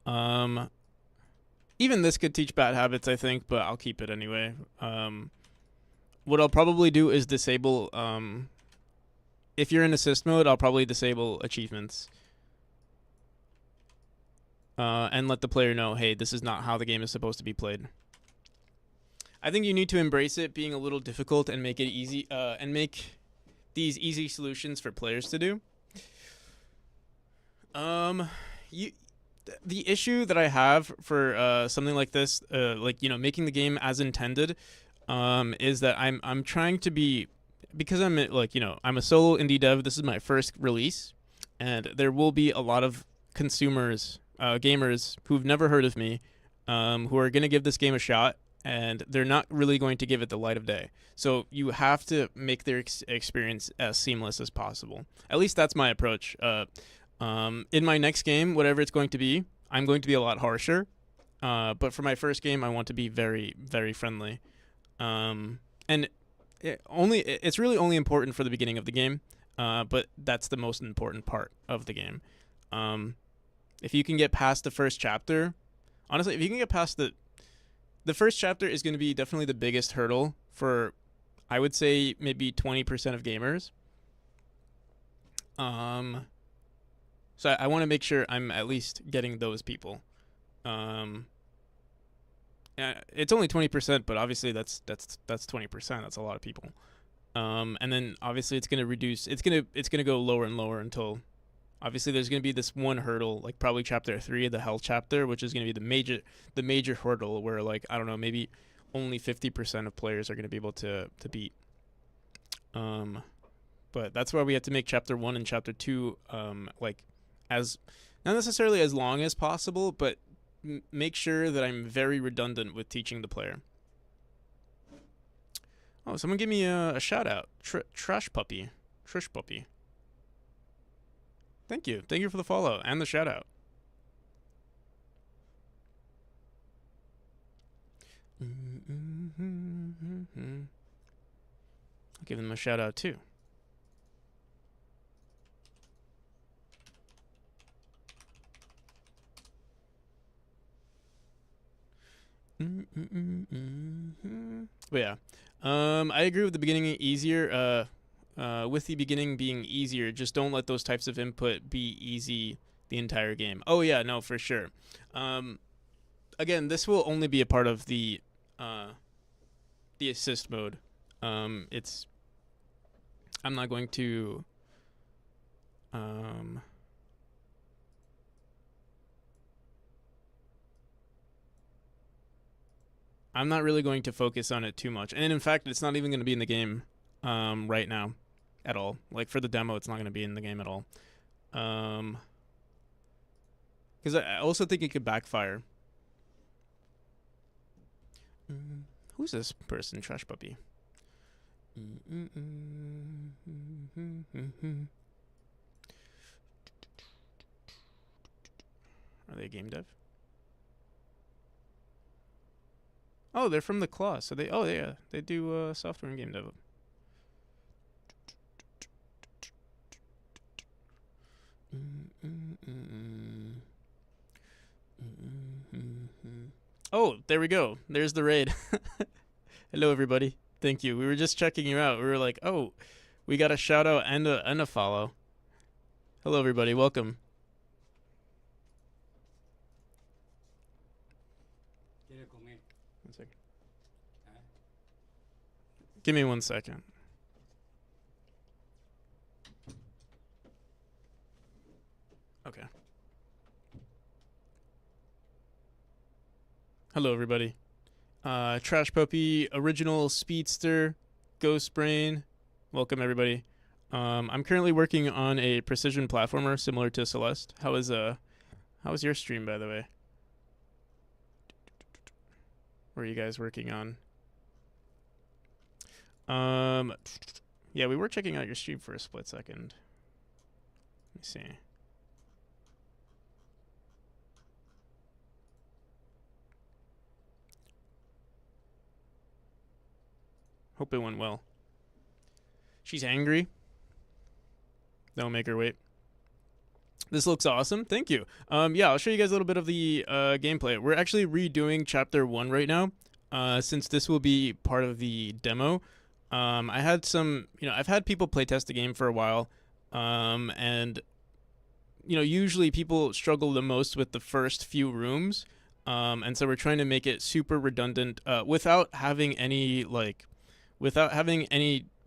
Even this could teach bad habits, I think, but I'll keep it anyway. What I'll probably do is disable, if you're in assist mode, I'll probably disable achievements. And let the player know, hey, this is not how the game is supposed to be played. I think you need to embrace it being a little difficult and make it easy, and make these easy solutions for players to do. The issue that I have for something like this, making the game as intended, is that I'm trying to be, because I'm I'm a solo indie dev. This is my first release, and there will be a lot of consumers, gamers who've never heard of me, who are going to give this game a shot, and they're not really going to give it the light of day. So you have to make their experience as seamless as possible. At least that's my approach. In my next game, whatever it's going to be, I'm going to be a lot harsher. But for my first game, I want to be very, very friendly. And it's really only important for the beginning of the game. But that's the most important part of the game. If you can get past the first chapter, honestly, if you can get past the first chapter is going to be definitely the biggest hurdle for, I would say, maybe 20% of gamers. So I want to make sure I'm at least getting those people. It's only 20%, but obviously that's 20%. That's a lot of people. And then obviously it's gonna reduce. It's gonna go lower and lower until, obviously there's gonna be this one hurdle, like probably chapter 3, the health chapter, which is gonna be the major hurdle where, like, I don't know, maybe only 50% of players are gonna be able to beat. But that's why we have to make chapter 1 and chapter 2 like, as not necessarily as long as possible, but make sure that I'm very redundant with teaching the player. Oh, someone give me a shout out. Trish Puppy. Thank you for the follow and the shout out. I'll give them a shout out too. But yeah, I agree with the beginning easier. With the beginning being easier, just don't let those types of input be easy the entire game. Oh yeah, no, for sure. Again, this will only be a part of the assist mode. I'm not going to. I'm not really going to focus on it too much. And in fact, it's not even going to be in the game right now at all. Like, for the demo, it's not going to be in the game at all. Because I also think it could backfire. Who's this person, Trash Puppy? Are they game dev? Oh, they're from the claw. So they, oh yeah, they do software and game dev. Oh, there we go. There's the raid. Hello, everybody. Thank you. We were just checking you out. We were like, oh, we got a shout out and a follow. Hello, everybody. Welcome. One second. Give me 1 second. Okay. Hello, everybody. Trash Puppy, Original Speedster, Ghost Brain. Welcome, everybody. I'm currently working on a precision platformer similar to Celeste. How was your stream, by the way? What are you guys working on? Yeah, we were checking out your stream for a split second. Let me see. Hope it went well. She's angry. Don't make her wait. This looks awesome. Thank you. Yeah, I'll show you guys a little bit of the gameplay. We're actually redoing Chapter 1 right now, since this will be part of the demo. I had some, I've had people playtest the game for a while, and, usually people struggle the most with the first few rooms, and so we're trying to make it super redundant, without having any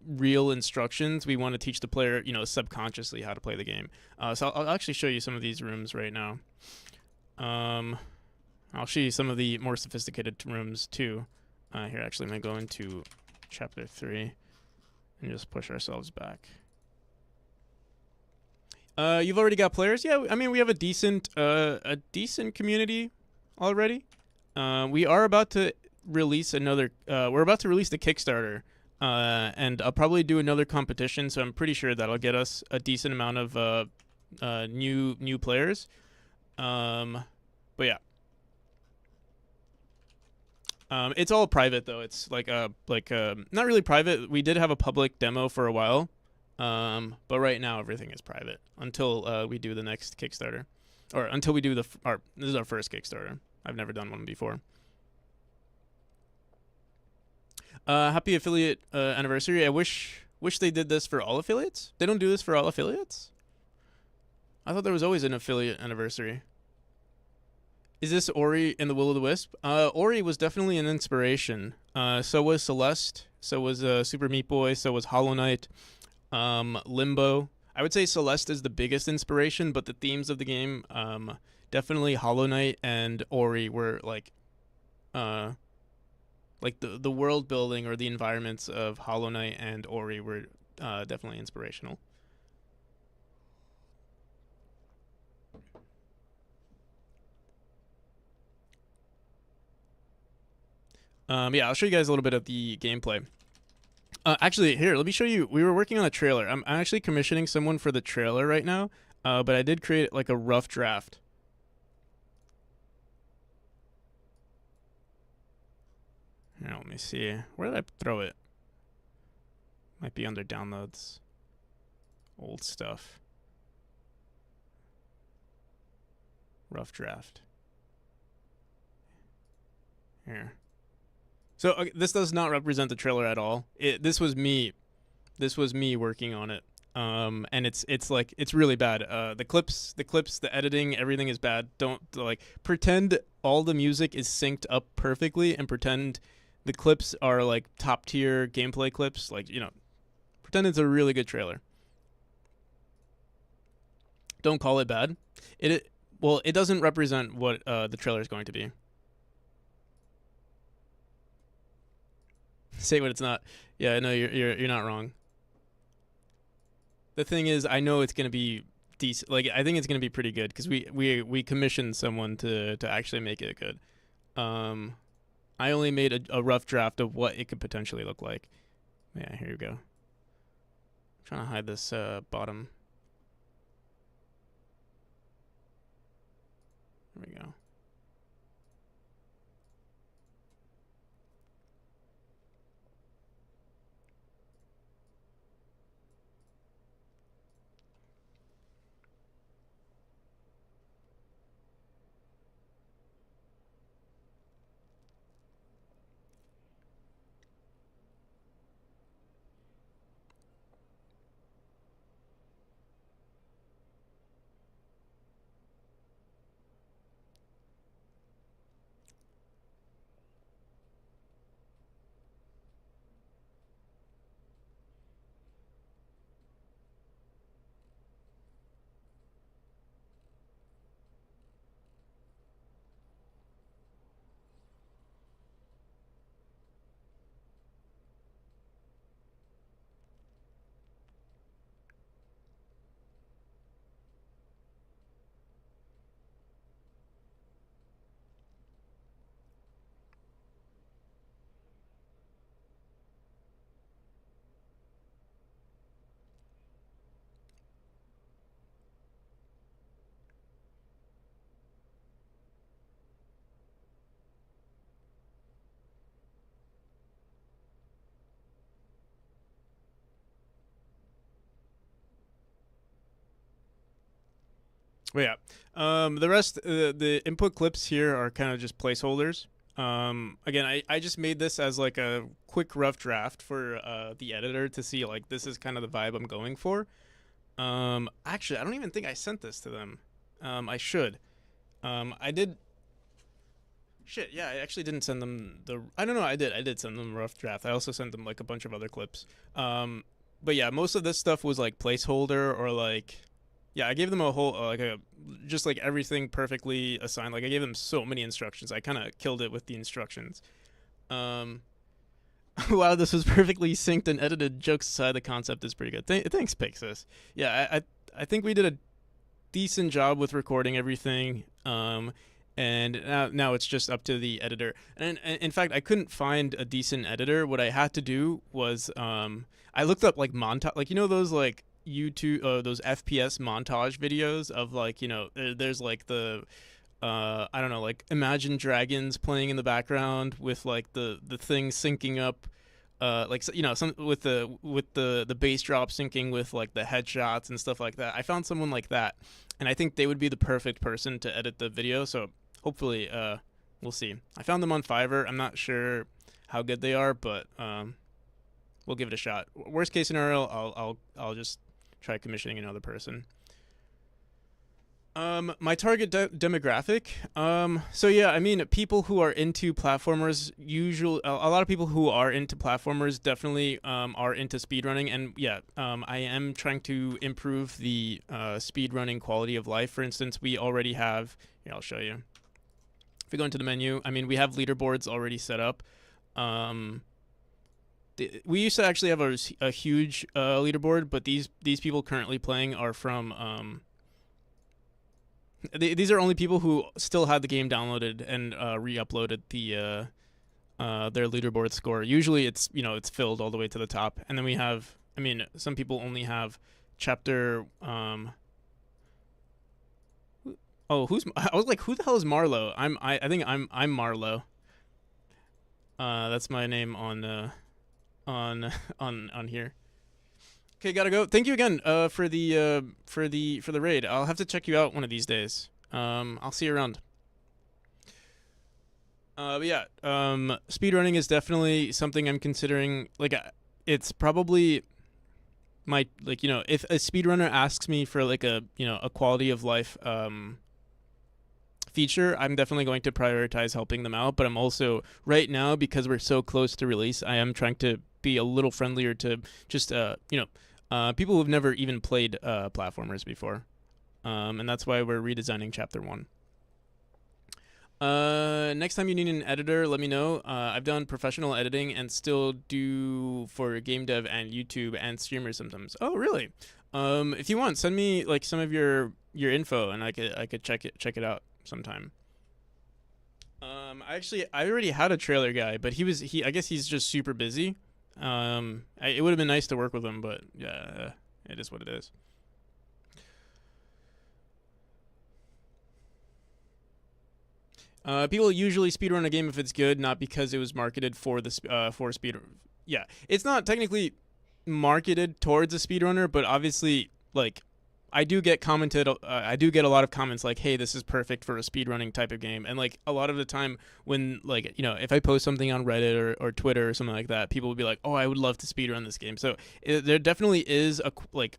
real instructions. We want to teach the player, subconsciously how to play the game. So I'll actually show you some of these rooms right now. I'll show you some of the more sophisticated rooms too. Here, actually, I'm going to go into Chapter 3 and just push ourselves back. You've already got players? Yeah, I mean, we have a decent community already. We are about to release we're about to release the Kickstarter. And I'll probably do another competition, so I'm pretty sure that'll get us a decent amount of new players. But yeah. It's all private though. It's like not really private. We did have a public demo for a while, but right now everything is private until we do the next Kickstarter, or until we do this is our first Kickstarter. I've never done one before. Happy affiliate anniversary. I wish they did this for all affiliates. They don't do this for all affiliates? I thought there was always an affiliate anniversary. Is this Ori and the Will of the Wisp? Ori was definitely an inspiration. So was Celeste. So was Super Meat Boy. So was Hollow Knight. Limbo. I would say Celeste is the biggest inspiration, but the themes of the game, definitely Hollow Knight and Ori were like the world building or the environments of Hollow Knight and Ori were definitely inspirational. Yeah, I'll show you guys a little bit of the gameplay. Actually, here, let me show you. We were working on a trailer. I'm actually commissioning someone for the trailer right now, but I did create like a rough draft. Here, let me see. Where did I throw it? Might be under downloads. Old stuff. Rough draft. Here. So this does not represent the trailer at all. This was me working on it. And it's like it's really bad. The clips, the editing, everything is bad. Don't like pretend all the music is synced up perfectly and pretend the clips are like top tier gameplay clips. Like, you know, pretend it's a really good trailer. Don't call it bad. It doesn't represent what the trailer is going to be. Say what it's not. Yeah, no, you're not wrong. The thing is, I know it's gonna be decent. Like, I think it's gonna be pretty good because we commissioned someone to actually make it good. I only made a rough draft of what it could potentially look like. Yeah, here you go. I'm trying to hide this bottom. There we go. But yeah, the rest, the input clips here are kind of just placeholders. Again, I just made this as like a quick rough draft for the editor to see like this is kind of the vibe I'm going for. Actually, I don't even think I sent this to them. I should. I did. Shit, yeah, I actually didn't send them the. I don't know. I did send them a rough draft. I also sent them like a bunch of other clips. But yeah, most of this stuff was like placeholder or like. Yeah, I gave them a whole just like everything perfectly assigned. Like I gave them so many instructions. I kind of killed it with the instructions. Wow, this was perfectly synced and edited. Jokes aside, the concept is pretty good. Thanks, Pixis. Yeah, I think we did a decent job with recording everything. And now it's just up to the editor. And in fact, I couldn't find a decent editor. What I had to do was I looked up like montage, like those like YouTube those FPS montage videos of like there's like the I don't know, like Imagine Dragons playing in the background with like the thing syncing up, like you know, some with the bass drop syncing with like the headshots and stuff like that. I found someone like that, and I think they would be the perfect person to edit the video. So hopefully, we'll see. I found them on Fiverr. I'm not sure how good they are, but we'll give it a shot. Worst case scenario, I'll just try commissioning another person. My target demographic. So yeah, I mean, people who are into platformers. A lot of people who are into platformers definitely are into speedrunning, and yeah, I am trying to improve the speedrunning quality of life. For instance, we already have. Here, I'll show you. If we go into the menu, I mean, we have leaderboards already set up. We used to actually have a huge leaderboard, but these people currently playing are from these are only people who still had the game downloaded and re-uploaded their leaderboard score. Usually, it's filled all the way to the top, and then we have. I mean, some people only have chapter. Oh, I was like, who the hell is Marlo? I think I'm Marlo. That's my name on here. Okay, gotta go. Thank you again for the raid. I'll have to check you out one of these days. I'll see you around. But yeah, speedrunning is definitely something I'm considering. Like, it's probably my if a speedrunner asks me for like a quality of life feature, I'm definitely going to prioritize helping them out. But I'm also right now, because we're so close to release, I am trying to be a little friendlier to just people who've never even played platformers before, and that's why we're redesigning Chapter 1. Next time you need an editor, let me know. I've done professional editing and still do for game dev and YouTube and streamers sometimes. Oh, really? If you want, send me like some of your info, and I could check it out sometime. I already had a trailer guy, but I guess he's just super busy. It would have been nice to work with him, but yeah, it is what it is. People usually speedrun a game if it's good, not because it was marketed for speed. Yeah, it's not technically marketed towards a speedrunner, but obviously, like, I do get I do get a lot of comments like, "Hey, this is perfect for a speedrunning type of game." And like a lot of the time, when like if I post something on Reddit or Twitter or something like that, people will be like, "Oh, I would love to speedrun this game." So there definitely is a like.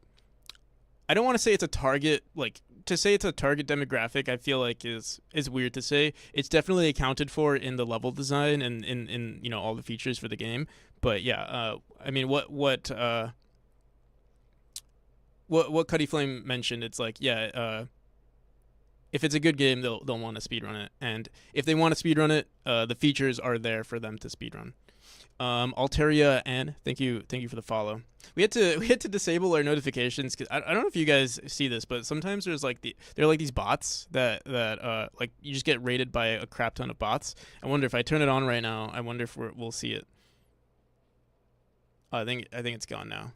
I don't want to say it's a target like. To say it's a target demographic, I feel like is weird to say. It's definitely accounted for in the level design and in all the features for the game. But yeah, I mean, what Cuddy Flame mentioned, it's like, yeah, if it's a good game, they'll want to speedrun it, and if they want to speedrun it, the features are there for them to speedrun. Alteria and thank you for the follow. We had to disable our notifications because I don't know if you guys see this, but sometimes there are like these bots that like you just get raided by a crap ton of bots. I wonder if I turn it on right now. I wonder if we'll see it. I think it's gone now.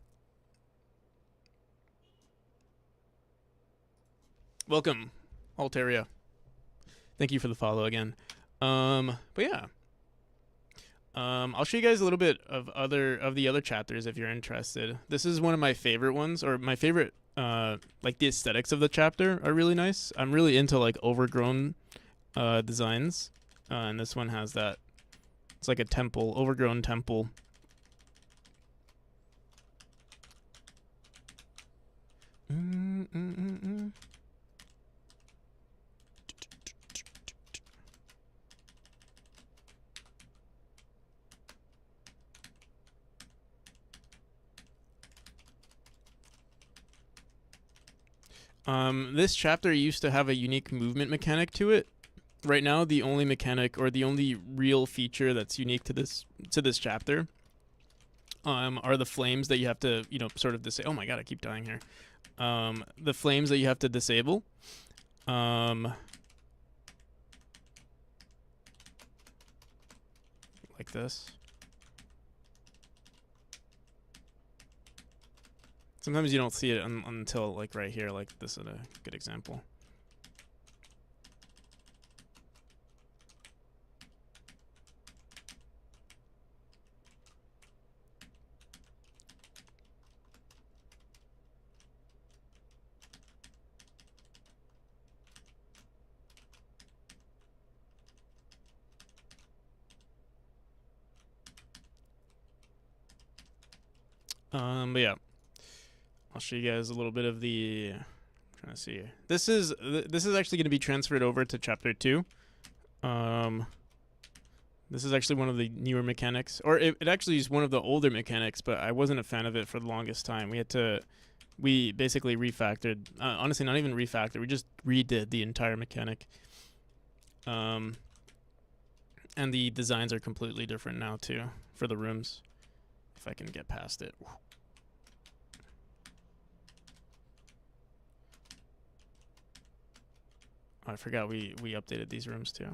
Welcome, Alteria. Thank you for the follow again. But yeah. I'll show you guys a little bit of the other chapters if you're interested. This is one of my favorite ones, or my favorite. Like the aesthetics of the chapter are really nice. I'm really into like overgrown designs, and this one has that. It's like a temple, overgrown temple. This chapter used to have a unique movement mechanic to it. Right now, the only mechanic or the only real feature that's unique to this chapter are the flames that you have to, sort of disable. Oh my god, I keep dying here. The flames that you have to disable. Like this. Sometimes you don't see it until like right here. Like this is a good example. But yeah, I'll show you guys a little bit of the. I'm trying to see. This is actually going to be transferred over to chapter 2. This is actually one of the newer mechanics, or it actually is one of the older mechanics, but I wasn't a fan of it for the longest time. We basically refactored, honestly not even refactored, we just redid the entire mechanic. And the designs are completely different now too, for the rooms. If I can get past it. Oh, I forgot we updated these rooms too.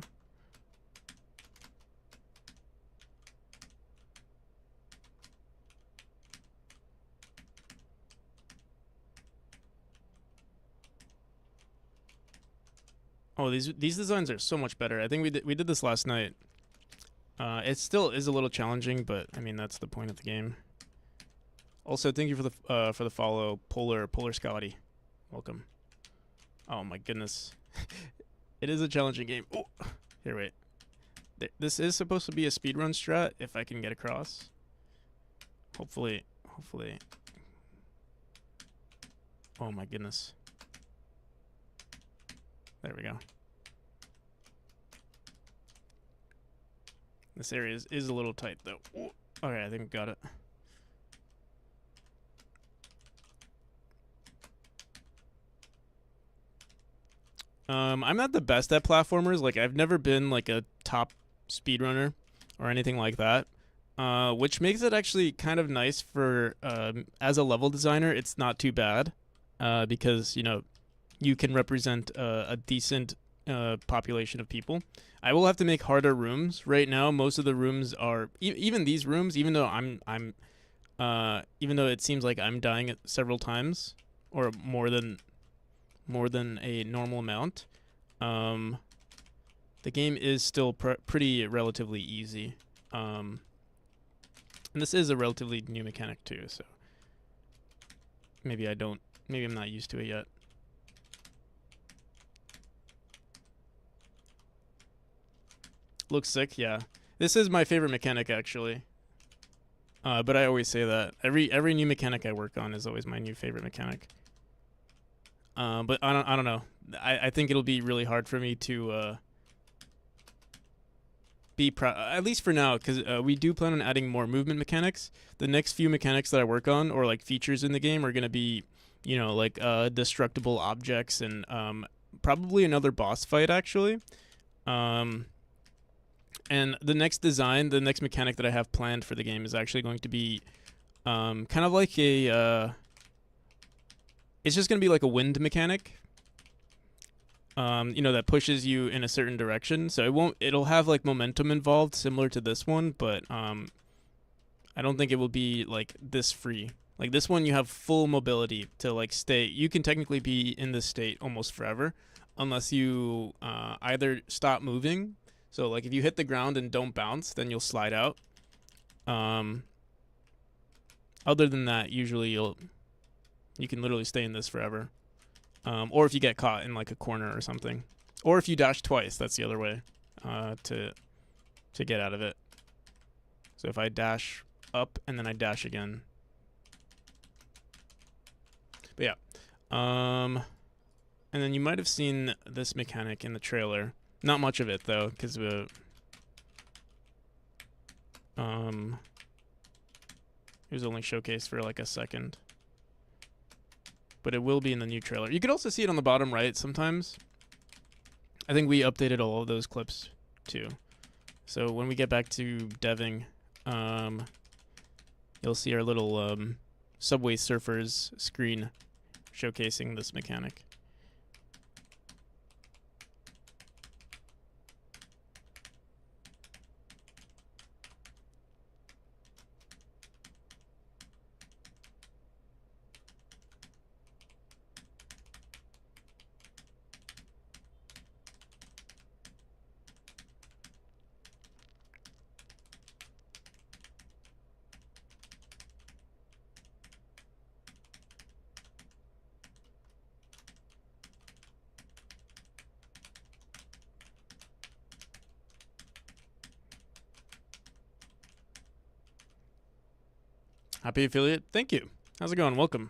Oh, these designs are so much better. I think we did this last night. It still is a little challenging, but I mean that's the point of the game. Also, thank you for the follow, Polar Scotty. Welcome. Oh my goodness, it is a challenging game. Oh, here, wait. This is supposed to be a speedrun strat if I can get across. Hopefully. Oh my goodness. There we go. This area is a little tight though. Ooh. Okay, I think we got it. I'm not the best at platformers. Like, I've never been like a top speedrunner or anything like that. Which makes it actually kind of nice for as a level designer. It's not too bad because you can represent a decent population of people. I will have to make harder rooms. Right now, most of the rooms are even these rooms. Even though even though it seems like I'm dying several times or more than a normal amount, the game is still pretty relatively easy. And this is a relatively new mechanic too, so maybe I'm not used to it yet. Looks sick, yeah. This is my favorite mechanic actually. But I always say that every new mechanic I work on is always my new favorite mechanic. But I don't know. I think it'll be really hard for me to be proud, at least for now, because we do plan on adding more movement mechanics. The next few mechanics that I work on, or like features in the game, are gonna be, like destructible objects and probably another boss fight actually. And the next mechanic that I have planned for the game is actually going to be kind of like a it's just going to be like a wind mechanic, that pushes you in a certain direction. So it'll have like momentum involved, similar to this one, but I don't think it will be like this free. Like this one, you have full mobility to like stay. You can technically be in this state almost forever, unless you either stop moving. So like if you hit the ground and don't bounce, then you'll slide out. Other than that, usually you can literally stay in this forever. Or if you get caught in like a corner or something. Or if you dash twice, that's the other way to get out of it. So if I dash up and then I dash again. But yeah. And then you might have seen this mechanic in the trailer. Not much of it though, because it was only showcased for like a second. But it will be in the new trailer. You could also see it on the bottom right sometimes. I think we updated all of those clips too. So when we get back to deving, you'll see our little Subway Surfers screen showcasing this mechanic. Happy affiliate. Thank you. How's it going? Welcome.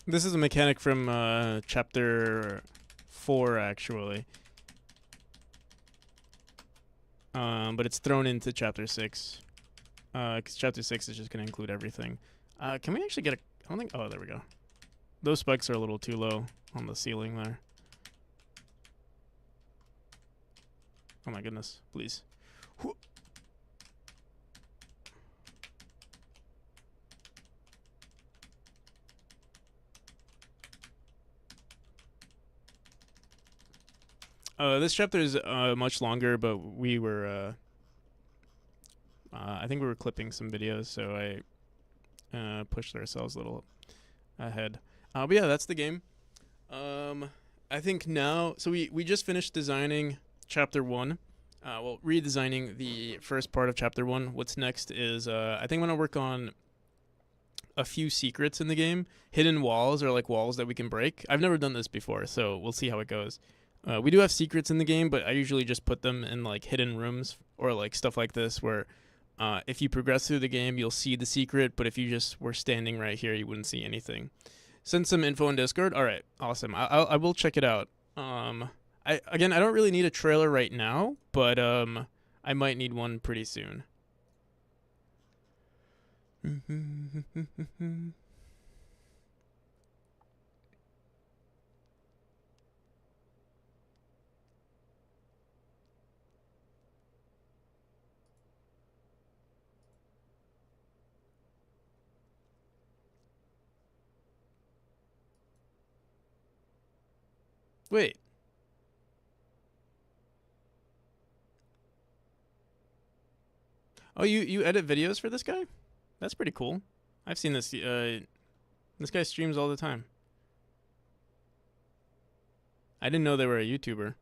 This is a mechanic from chapter 4, actually. But it's thrown into chapter 6. Because chapter 6 is just going to include everything. Can we actually get a... I don't think... Oh, there we go. Those spikes are a little too low on the ceiling there. Oh my goodness. Please. This chapter is much longer, but we were... I think we were clipping some videos, so I pushed ourselves a little ahead. But yeah, that's the game. I think now... So we just finished designing chapter 1. Well, redesigning the first part of chapter 1. What's next is... I think I'm going to work on a few secrets in the game. Hidden walls, or like walls that we can break. I've never done this before, so we'll see how it goes. We do have secrets in the game, but I usually just put them in like hidden rooms or like stuff like this where if you progress through the game, you'll see the secret, but if you just were standing right here, you wouldn't see anything. Send some info in Discord. All right, awesome. I will check it out. I don't really need a trailer right now, but I might need one pretty soon. Wait. Oh, you edit videos for this guy? That's pretty cool. I've seen this. This guy streams all the time. I didn't know they were a YouTuber.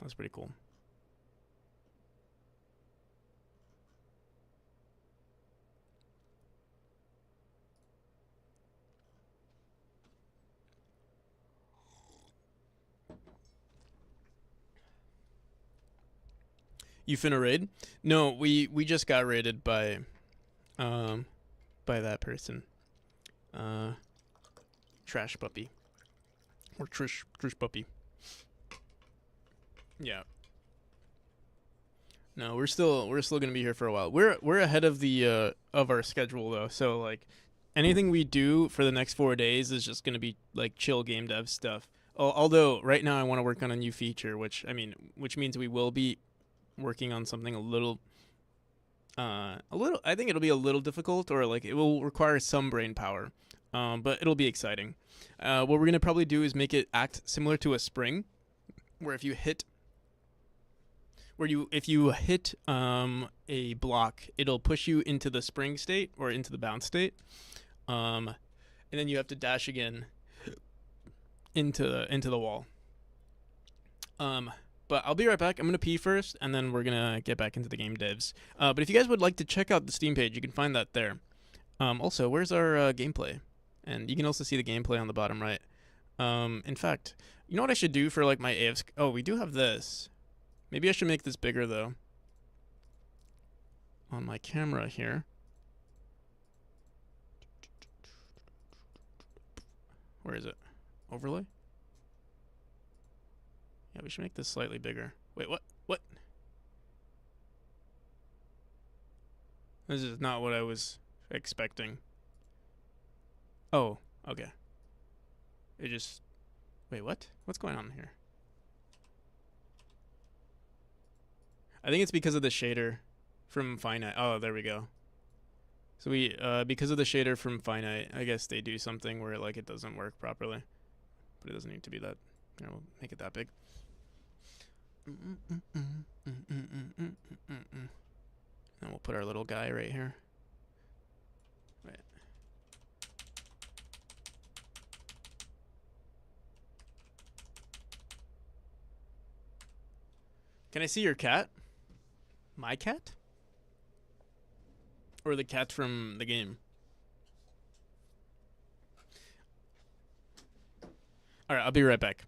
That's pretty cool. You finna raid? No, we just got raided by that person. Trash puppy. Or Trish puppy. Yeah. No, we're still gonna be here for a while. We're ahead of the of our schedule though, so like anything we do for the next 4 days is just gonna be like chill game dev stuff. Although right now I want to work on a new feature, which means we will be working on something a little. I think it'll be a little difficult, or like it will require some brain power, but it'll be exciting. What we're gonna probably do is make it act similar to a spring, where if you hit a block, it'll push you into the spring state or into the bounce state, and then you have to dash again into the wall. But I'll be right back. I'm going to pee first, and then we're going to get back into the game devs. But if you guys would like to check out the Steam page, you can find that there. Also, where's our gameplay? And you can also see the gameplay on the bottom right. In fact, you know what I should do for like my AFS? Oh, we do have this. Maybe I should make this bigger, though. On my camera here. Where is it? Overlay? Yeah, we should make this slightly bigger. Wait, what? What? This is not what I was expecting. Oh, okay. It just... Wait, what? What's going on here? I think it's because of the shader from Finite. Oh, there we go. So we, because of the shader from Finite, I guess they do something where like it doesn't work properly. But it doesn't need to be that. Here, we'll make it that big. And we'll put our little guy right here. Wait. Can I see your cat? My cat? Or the cat from the game? All right, I'll be right back.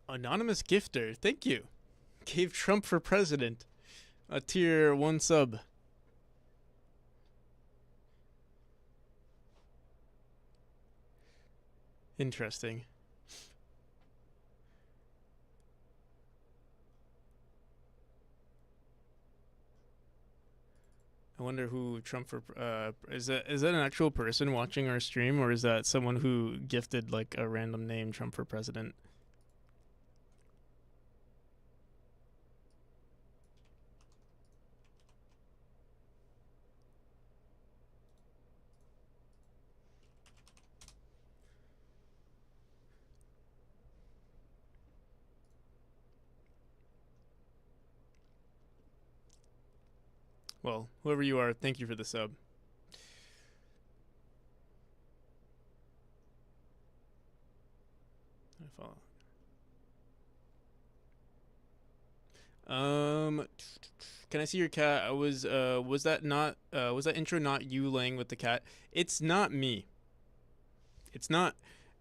Anonymous gifter, thank you. Gave Trump for president. A tier 1 sub. Interesting. I wonder who Trump for is that an actual person watching our stream, or is that someone who gifted like a random name Trump for president? Well, whoever you are, thank you for the sub. I follow. Can I see your cat? I was that intro not you laying with the cat? It's not me. It's not.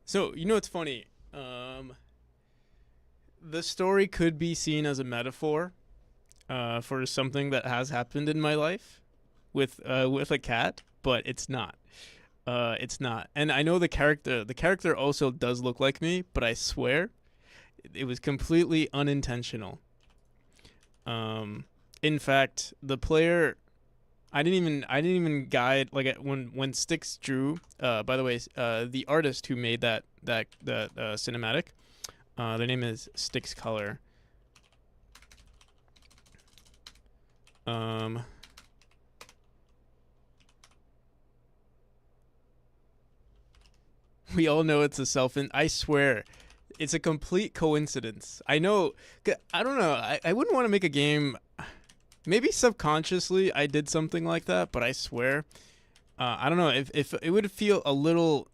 So, you know, it's funny. The story could be seen as a metaphor for something that has happened in my life with a cat, but it's not. It's not. And I know the character also does look like me, but I swear it was completely unintentional. In fact, the player, I didn't even guide, like, when Styx drew. By the way, the artist who made that cinematic, their name is Styx Color. We all know it's a I swear, it's a complete coincidence. I know. I don't know. I wouldn't want to make a game. Maybe subconsciously I did something like that, but I swear, I don't know if it would feel a little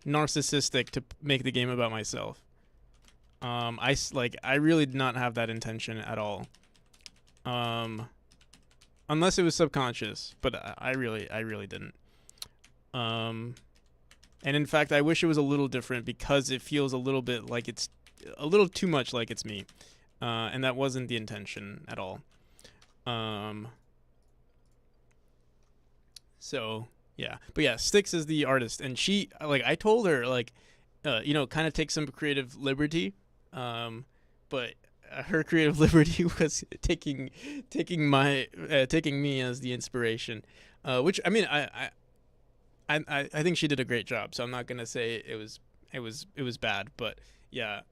narcissistic to make the game about myself. I really did not have that intention at all. Unless it was subconscious, but I really didn't. And in fact, I wish it was a little different, because it feels a little bit like it's a little too much like it's me. And that wasn't the intention at all. So yeah, but yeah, Styx is the artist, and she, like, I told her, like, kind of take some creative liberty. But her creative liberty was taking me as the inspiration, which, I mean, I think she did a great job, so I'm not gonna say it was bad, but yeah,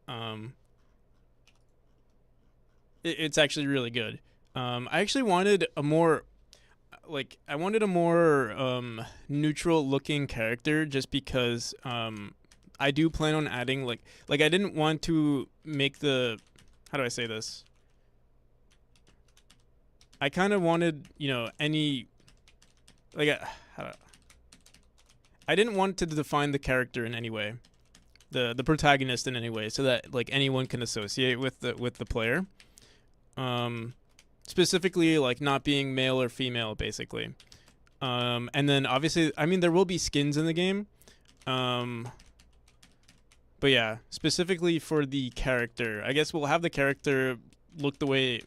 It's actually really good. I actually wanted a more I wanted a more neutral looking character just because I do plan on adding like I didn't want to make the how do I say this? I kind of wanted, any like how do, I didn't want to define the character in any way. The protagonist in any way so that like anyone can associate with the player. Um Specifically like not being male or female basically. And then obviously, I mean, there will be skins in the game. Um, but yeah, specifically for the character, I guess we'll have the character look the way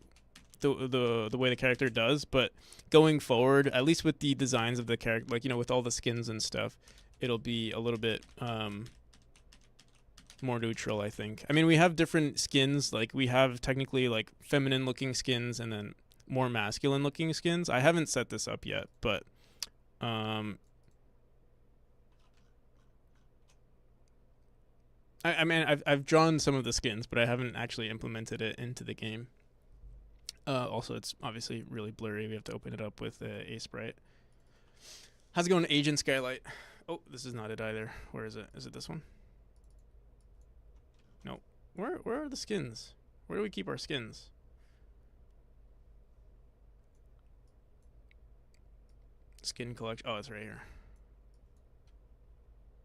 the way the character does. But going forward, at least with the designs of the character, like with all the skins and stuff, it'll be a little bit more neutral. I think. I mean, we have different skins. Like we have technically like feminine looking skins and then more masculine looking skins. I haven't set this up yet, but um I mean, I've drawn some of the skins, but I haven't actually implemented it into the game. Also, it's obviously really blurry. We have to open it up with a sprite. How's it going, Agent Skylight? Oh, this is not it either. Where is it? Is it this one? No. Where are the skins? Where do we keep our skins? Skin collection. Oh, it's right here.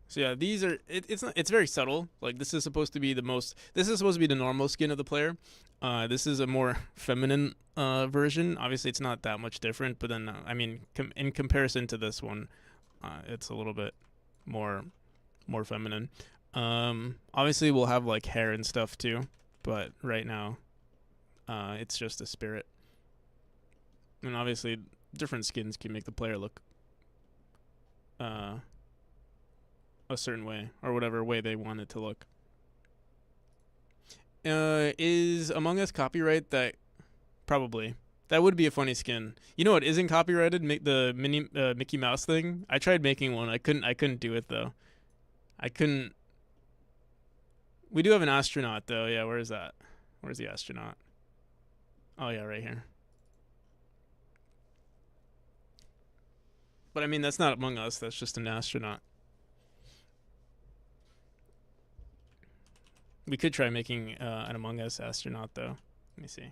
So yeah, these are it's very subtle. Like this is supposed to be the normal skin of the player. This is a more feminine version. Obviously, it's not that much different, but then I mean, in comparison to this one, it's a little bit more feminine. Obviously, we'll have like hair and stuff too, but right now, it's just a spirit. And obviously, different skins can make the player look a certain way or whatever way they want it to look. Is Among Us copyright? That probably that would be a funny skin. You know what isn't copyrighted? Make the mini Mickey Mouse thing. I tried making one. I couldn't do it though. I couldn't. We do have an astronaut though. Yeah, where is that? Where's the astronaut? Oh yeah, right here. But I mean, that's not Among Us. That's just an astronaut. We could try making an Among Us astronaut, though. Let me see.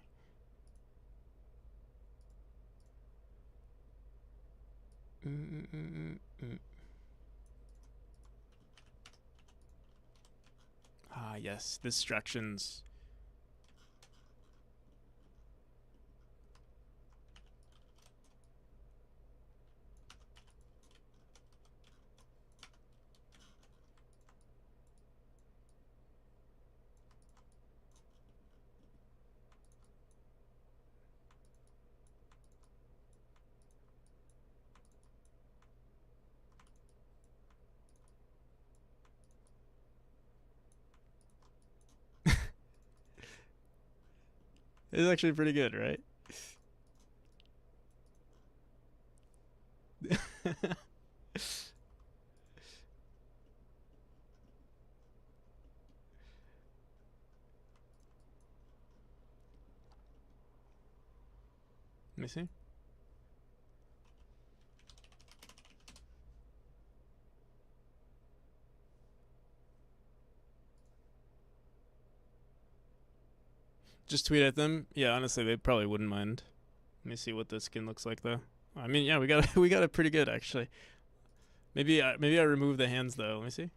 Ah, yes, distractions. It's actually pretty good, right? Let me see. Just tweet at them. Yeah, honestly, they probably wouldn't mind. Let me see what the skin looks like, though. I mean, yeah, we got we got it pretty good actually. Maybe I remove the hands though. Let me see.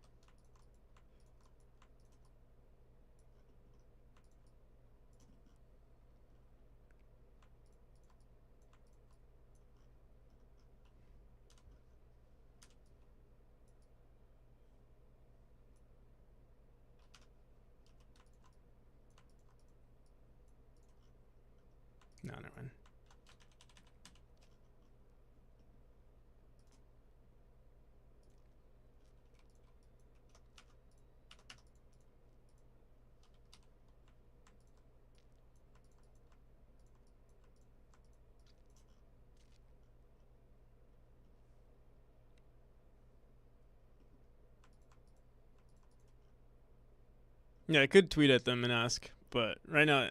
No, never mind. Yeah, I could tweet at them and ask, but right now,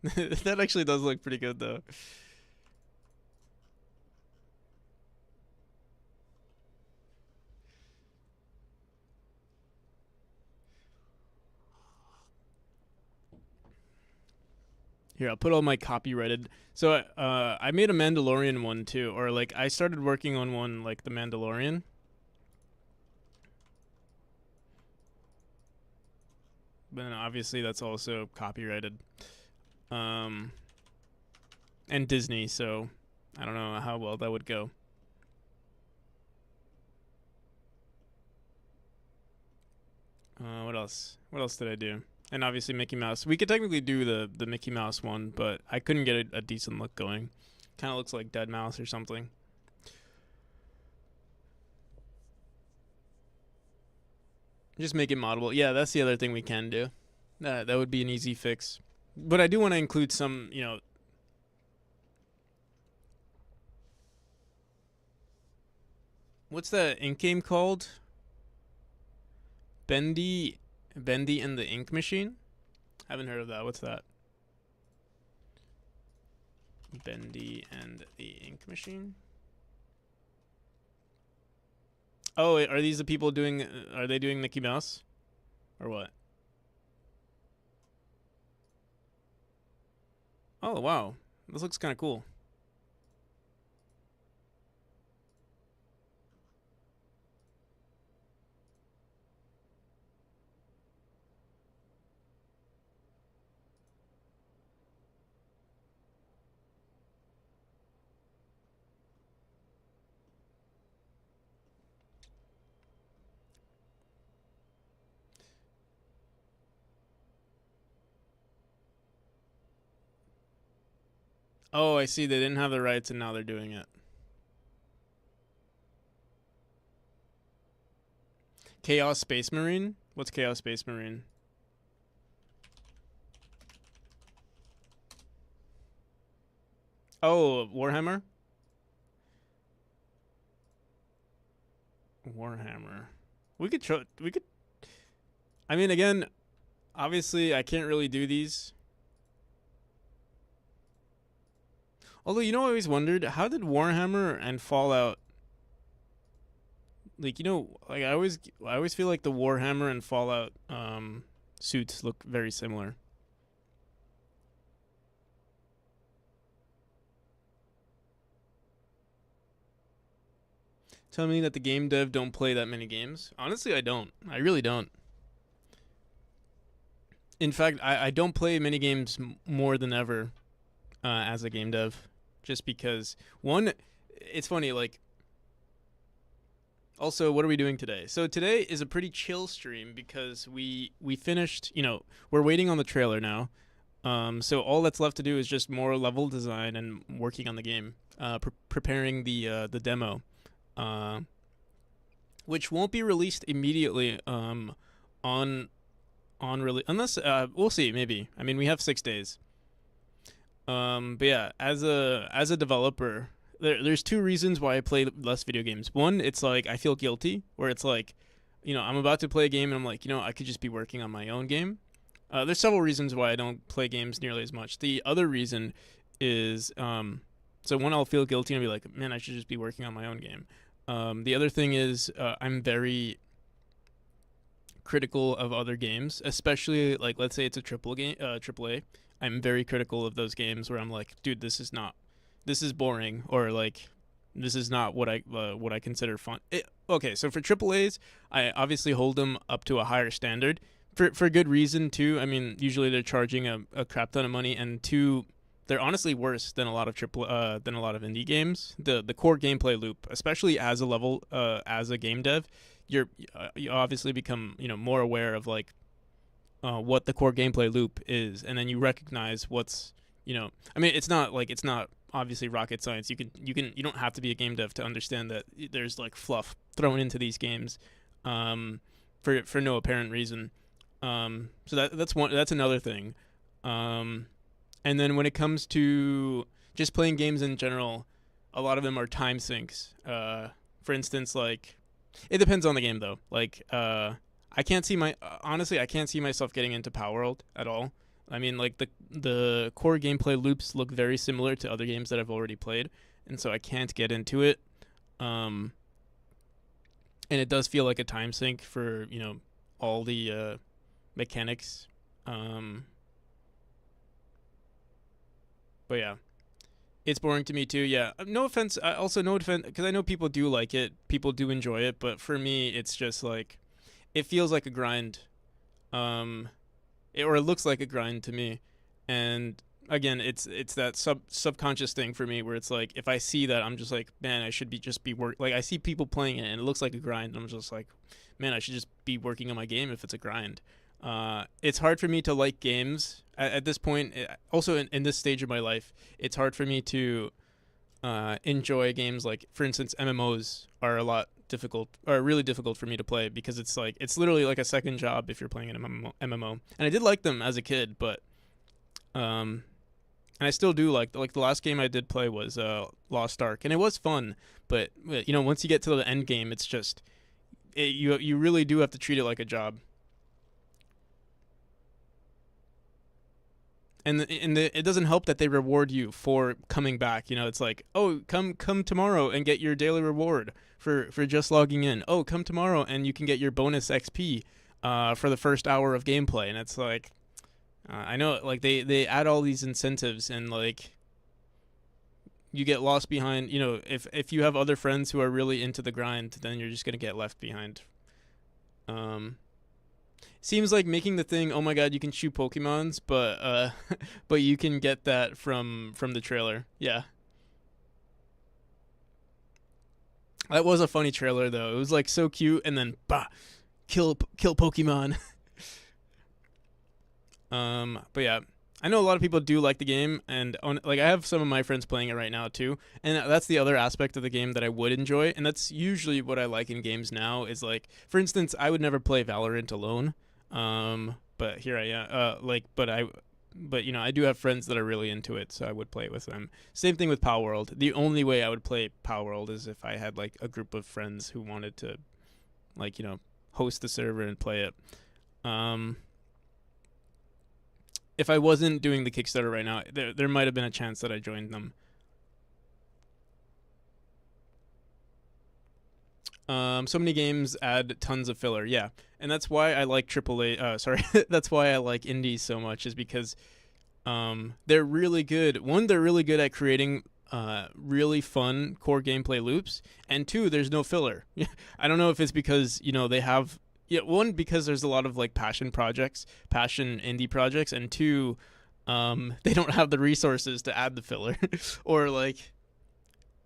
That actually does look pretty good though. Here, I'll put all my copyrighted. So I made a Mandalorian one too, or like I started working on one like the Mandalorian. But then obviously that's also copyrighted. Um, and Disney, so I don't know how well that would go. What else? What else did I do? And obviously Mickey Mouse. We could technically do the Mickey Mouse one, but I couldn't get a decent look going. Kind of looks like Dead Mouse or something. Just make it moddable. Yeah, that's the other thing we can do. That would be an easy fix. But I do want to include some, what's that ink game called? Bendy and the Ink Machine? Haven't heard of that. What's that? Bendy and the Ink Machine? Oh, are these the people doing? Are they doing Mickey Mouse, or what? Oh wow, this looks kind of cool. Oh, I see. They didn't have the rights, and now they're doing it. Chaos Space Marine. What's Chaos Space Marine? Oh, Warhammer. Warhammer. We could try. We could. I mean, again, obviously, I can't really do these. Although, I always wondered, how did Warhammer and Fallout, like, like I always feel like the Warhammer and Fallout suits look very similar. Tell me that the game dev don't play that many games. Honestly, I don't. I really don't. In fact, I don't play many games more than ever as a game dev, just because one, it's funny. Like, also, what are we doing today? So today is a pretty chill stream because we finished. We're waiting on the trailer now. So all that's left to do is just more level design and working on the game, preparing the demo, uh, which won't be released immediately. On really, unless we'll see, maybe. I mean, we have 6 days. But yeah, as a developer, there's two reasons why I play less video games. One, it's like I feel guilty, where it's like, I'm about to play a game and I'm like, I could just be working on my own game. There's several reasons why I don't play games nearly as much. The other reason is, so one, I'll feel guilty and be like, man, I should just be working on my own game. The other thing is, I'm very critical of other games, especially like let's say it's a triple A. I'm very critical of those games where I'm like, dude, this is boring, or like, this is not what I consider fun. Okay, so for triple A's, I obviously hold them up to a higher standard for good reason too. I mean, usually they're charging a crap ton of money, and two, they're honestly worse than a lot of indie games. The core gameplay loop, especially as a game dev, you obviously become more aware of like what the core gameplay loop is, and then you recognize what's I mean, it's not obviously rocket science. You don't have to be a game dev to understand that there's like fluff thrown into these games for no apparent reason. So that's another thing. And then when it comes to just playing games in general, a lot of them are time sinks. For instance, like, it depends on the game though. Like, I can't see myself getting into Power World at all. I mean, like the core gameplay loops look very similar to other games that I've already played, and so I can't get into it. Um, and it does feel like a time sink for all the mechanics. Um, but yeah, it's boring to me too. Yeah, no offense. Also, no offense, because I know people do like it, people do enjoy it, but for me, it's just like it feels like a grind. Um, or it looks like a grind to me, and again, it's that subconscious thing for me where it's like if I see that, I'm just like, man, I should be just be work. Like I see people playing it and it looks like a grind, and I'm just like, man, I should just be working on my game if it's a grind. It's hard for me to like games at this point. Also, in this stage of my life, it's hard for me to enjoy games. Like, for instance, MMOs are a lot difficult, or really difficult for me to play, because it's literally like a second job if you're playing an MMO. And I did like them as a kid, but and I still do like the last game I did play was Lost Ark, and it was fun. But once you get to the end game, it's just you really do have to treat it like a job. And it doesn't help that they reward you for coming back. It's like, oh, come tomorrow and get your daily reward for just logging in. Oh, come tomorrow and you can get your bonus XP for the first hour of gameplay. And it's like, I know, like they add all these incentives, and like you get lost behind. If you have other friends who are really into the grind, then you're just gonna get left behind. Um, Seems like making the thing, oh my god, you can shoot Pokemons, but but you can get that from the trailer. Yeah. That was a funny trailer though. It was like so cute, and then bah, kill Pokemon. But yeah, I know a lot of people do like the game, and like I have some of my friends playing it right now too, and that's the other aspect of the game that I would enjoy, and that's usually what I like in games now. Is like, for instance, I would never play Valorant alone. But here I am. But I do have friends that are really into it, so I would play it with them. Same thing with Power World. The only way I would play Power World is if I had like a group of friends who wanted to, like, host the server and play it. If I wasn't doing the Kickstarter right now, there might have been a chance that I joined them. So many games add tons of filler, yeah, and that's why I like AAA. Sorry, that's why I like indies so much, is because they're really good. One, they're really good at creating really fun core gameplay loops, and two, there's no filler. I don't know if it's because they have, yeah, one, because there's a lot of like passion indie projects, and two, they don't have the resources to add the filler, or like.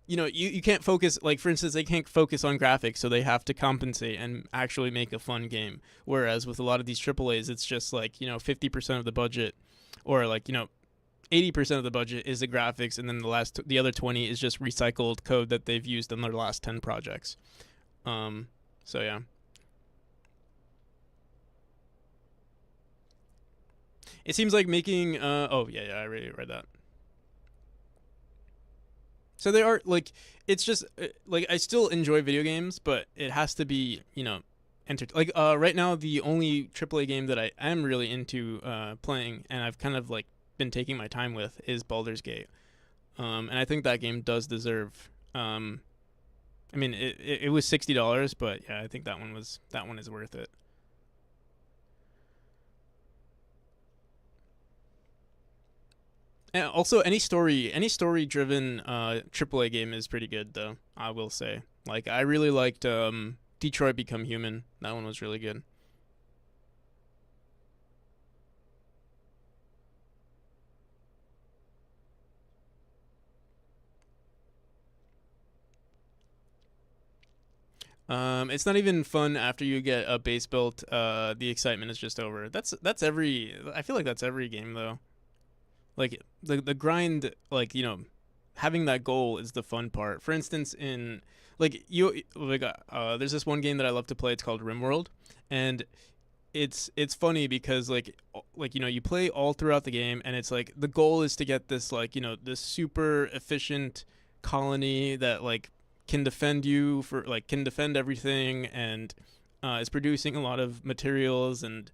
You can't focus, like, for instance, they can't focus on graphics, so they have to compensate and actually make a fun game. Whereas with a lot of these AAAs, it's just like, 50% of the budget, or like, 80% of the budget is the graphics, and then the other 20 is just recycled code that they've used in their last 10 projects. So yeah. It seems like making, oh yeah, I already read that. So they are like, it's just like I still enjoy video games, but it has to be like right now the only AAA game that I am really into playing, and I've kind of like been taking my time with, is Baldur's Gate, and I think that game does deserve. I mean, it was $60, but yeah, I think that one is worth it. And also, any story driven AAA game is pretty good, though, I will say. Like, I really liked Detroit Become Human. That one was really good. It's not even fun after you get a base built. The excitement is just over. That's every. I feel like that's every game though. Like the grind, like having that goal is the fun part. For instance, in like there's this one game that I love to play. It's called RimWorld, and it's funny because you play all throughout the game, and it's like the goal is to get this this super efficient colony that can defend you can defend everything, and is producing a lot of materials, and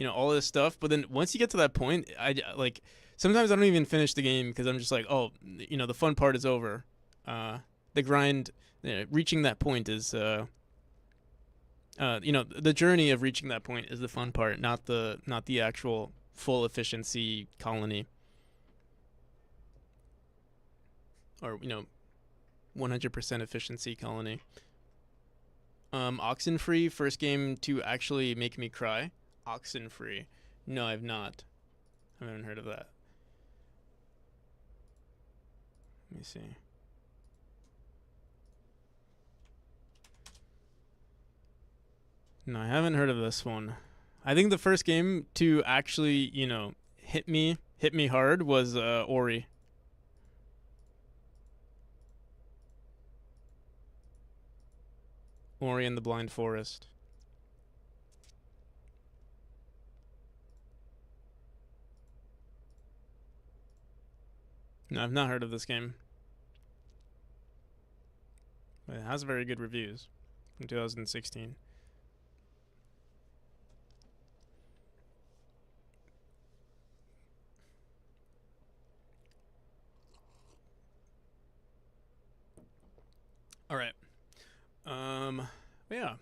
all this stuff. But then once you get to that point, like sometimes I don't even finish the game because I'm just like, oh, the fun part is over. The grind, reaching that point is, the journey of reaching that point is the fun part, not the actual full efficiency colony, or 100% efficiency colony. Oxenfree, first game to actually make me cry. Oxenfree. No, I've not. I haven't heard of that. Let me see. No, I haven't heard of this one. I think the first game to actually, hit me hard was Ori. Ori and the Blind Forest. No, I've not heard of this game. But it has very good reviews from 2016. All right. Yeah.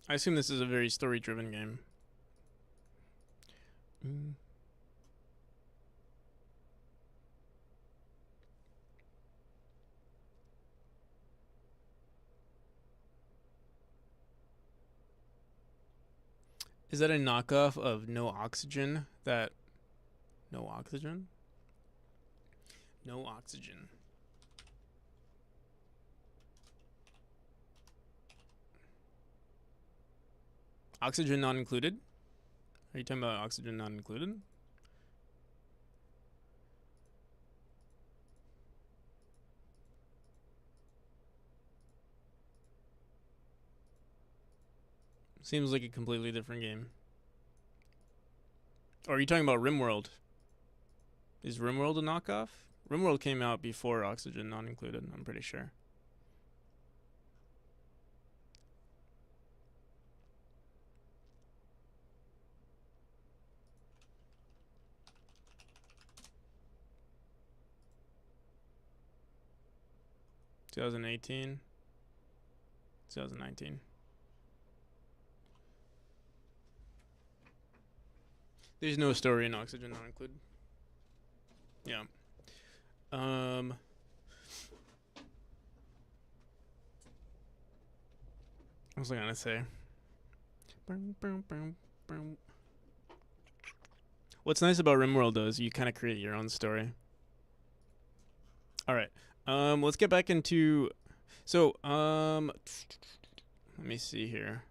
I assume this is a very story-driven game. Is that a knockoff of No Oxygen? No Oxygen? No Oxygen. Oxygen not included? Are you talking about Oxygen not included? Seems like a completely different game. Or are you talking about RimWorld? Is RimWorld a knockoff? RimWorld came out before Oxygen not included, I'm pretty sure. (2018) 2019. There's no story in Oxygen not included. Yeah. What was I gonna say? What's nice about RimWorld though is you kind of create your own story. All right. Let's get back into. So, let me see here.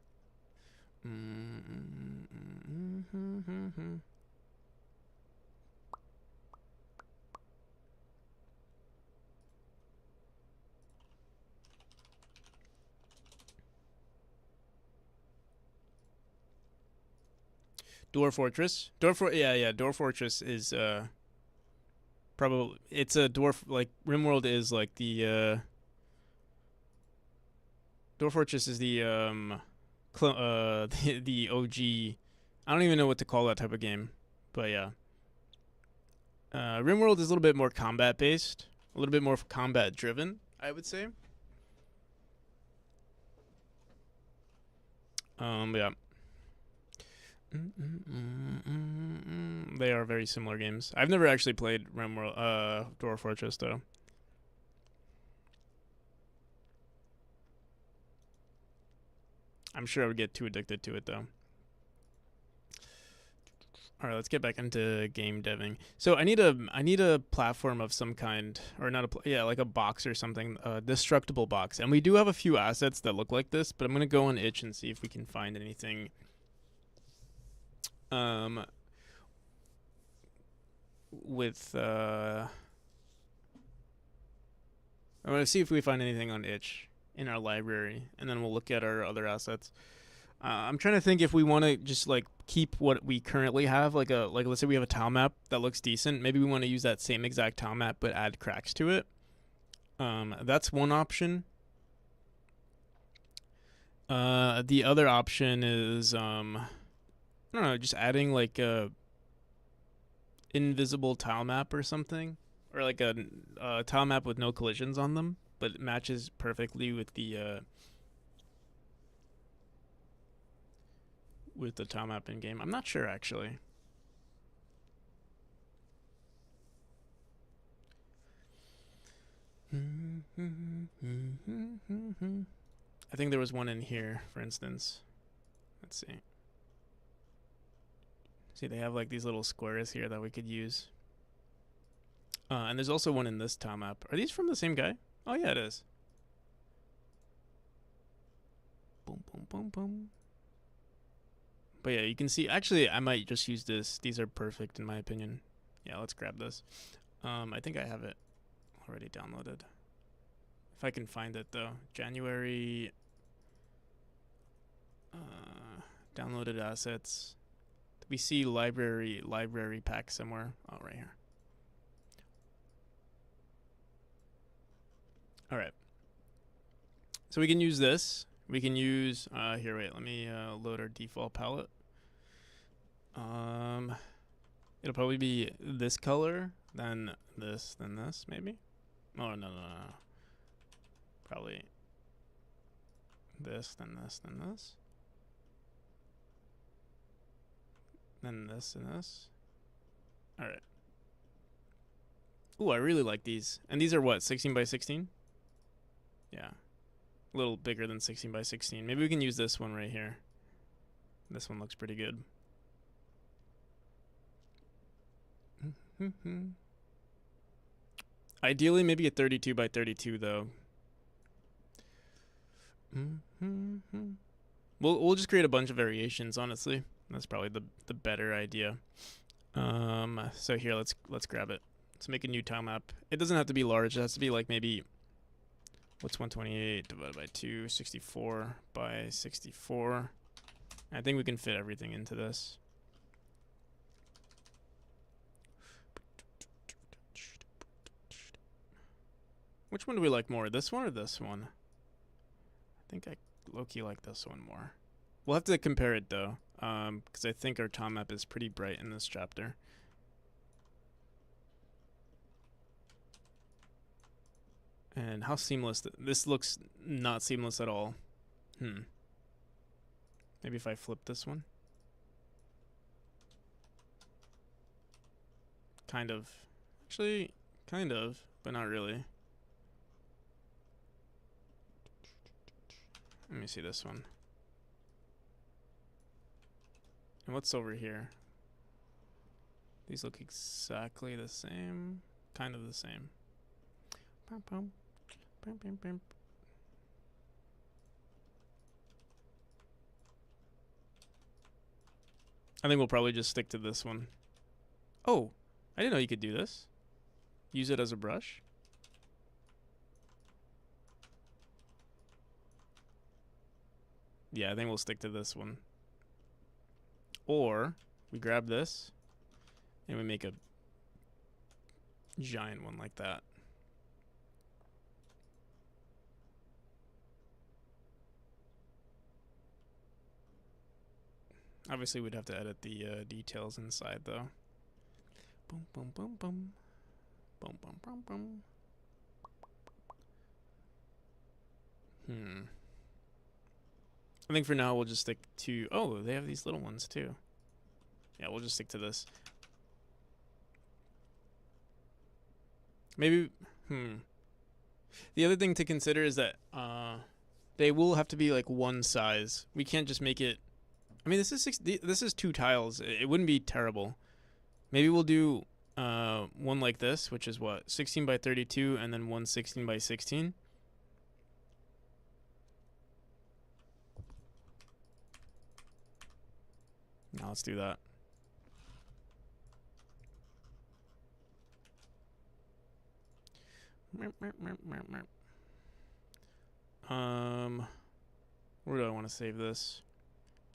Dwarf Fortress. Dwarf Fortress is probably, it's a dwarf, like RimWorld is like the Dwarf Fortress is the the OG. I don't even know what to call that type of game, but yeah. RimWorld is a little bit more combat based, a little bit more combat driven, I would say. Yeah. They are very similar games. I've never actually played RimWorld, Dwarf Fortress though. I'm sure I would get too addicted to it though. All right, let's get back into game deving. So I need a platform of some kind, or not like a box or something, a destructible box. And we do have a few assets that look like this, but I'm gonna go on itch and see if we can find anything. With I'm gonna see if we find anything on itch in our library, and then we'll look at our other assets. I'm trying to think if we want to just like keep what we currently have, like let's say we have a tile map that looks decent. Maybe we want to use that same exact tile map but add cracks to it. That's one option. The other option is I don't know, just adding like a invisible tile map or something, or like a tile map with no collisions on them, but it matches perfectly with the tile map in game. I'm not sure actually. I think there was one in here, for instance. Let's see. See, they have like these little squares here that we could use. And there's also one in this tile map. Are these from the same guy? Oh yeah, it is. Boom, boom, boom, boom. But yeah, you can see. Actually, I might just use this. These are perfect in my opinion. Yeah, let's grab this. I think I have it already downloaded. If I can find it though. January. Downloaded assets. We see library pack somewhere. Oh, right here. All right. So we can use this. We can use here. Wait, let me load our default palette. It'll probably be this color, then this, maybe. Oh no. Probably this, then this, then this. Then this and this. All right. Ooh, I really like these. And these are what, 16 by 16? Yeah. A little bigger than 16 by 16. Maybe we can use this one right here. This one looks pretty good. Ideally, maybe a 32 by 32 though. We'll just create a bunch of variations, honestly. That's probably the better idea. So here, let's grab it. Let's make a new tile map. It doesn't have to be large. It has to be like maybe, what's 128 divided by 2? 64 by 64. I think we can fit everything into this. Which one do we like more? This one or this one? I think I low-key like this one more. We'll have to compare it though, because I think our tile map is pretty bright in this chapter. And how seamless this looks. Not seamless at all. Maybe if I flip this one. Kind of. Actually, kind of, but not really. Let me see this one. And what's over here? These look exactly the same. Kind of the same. I think we'll probably just stick to this one. Oh, I didn't know you could do this. Use it as a brush. Yeah, I think we'll stick to this one. Or we grab this and we make a giant one like that. Obviously, we'd have to edit the details inside, though. Boom, boom, boom, boom. Boom, boom, boom, boom. I think for now we'll just stick to... Oh, they have these little ones, too. Yeah, we'll just stick to this. Maybe... The other thing to consider is that they will have to be, like, one size. We can't just make it... I mean, this is 2 tiles. It wouldn't be terrible. Maybe we'll do one like this, which is what, 16 by 32, and then one 16 by 16. Now let's do that. Where do I want to save this?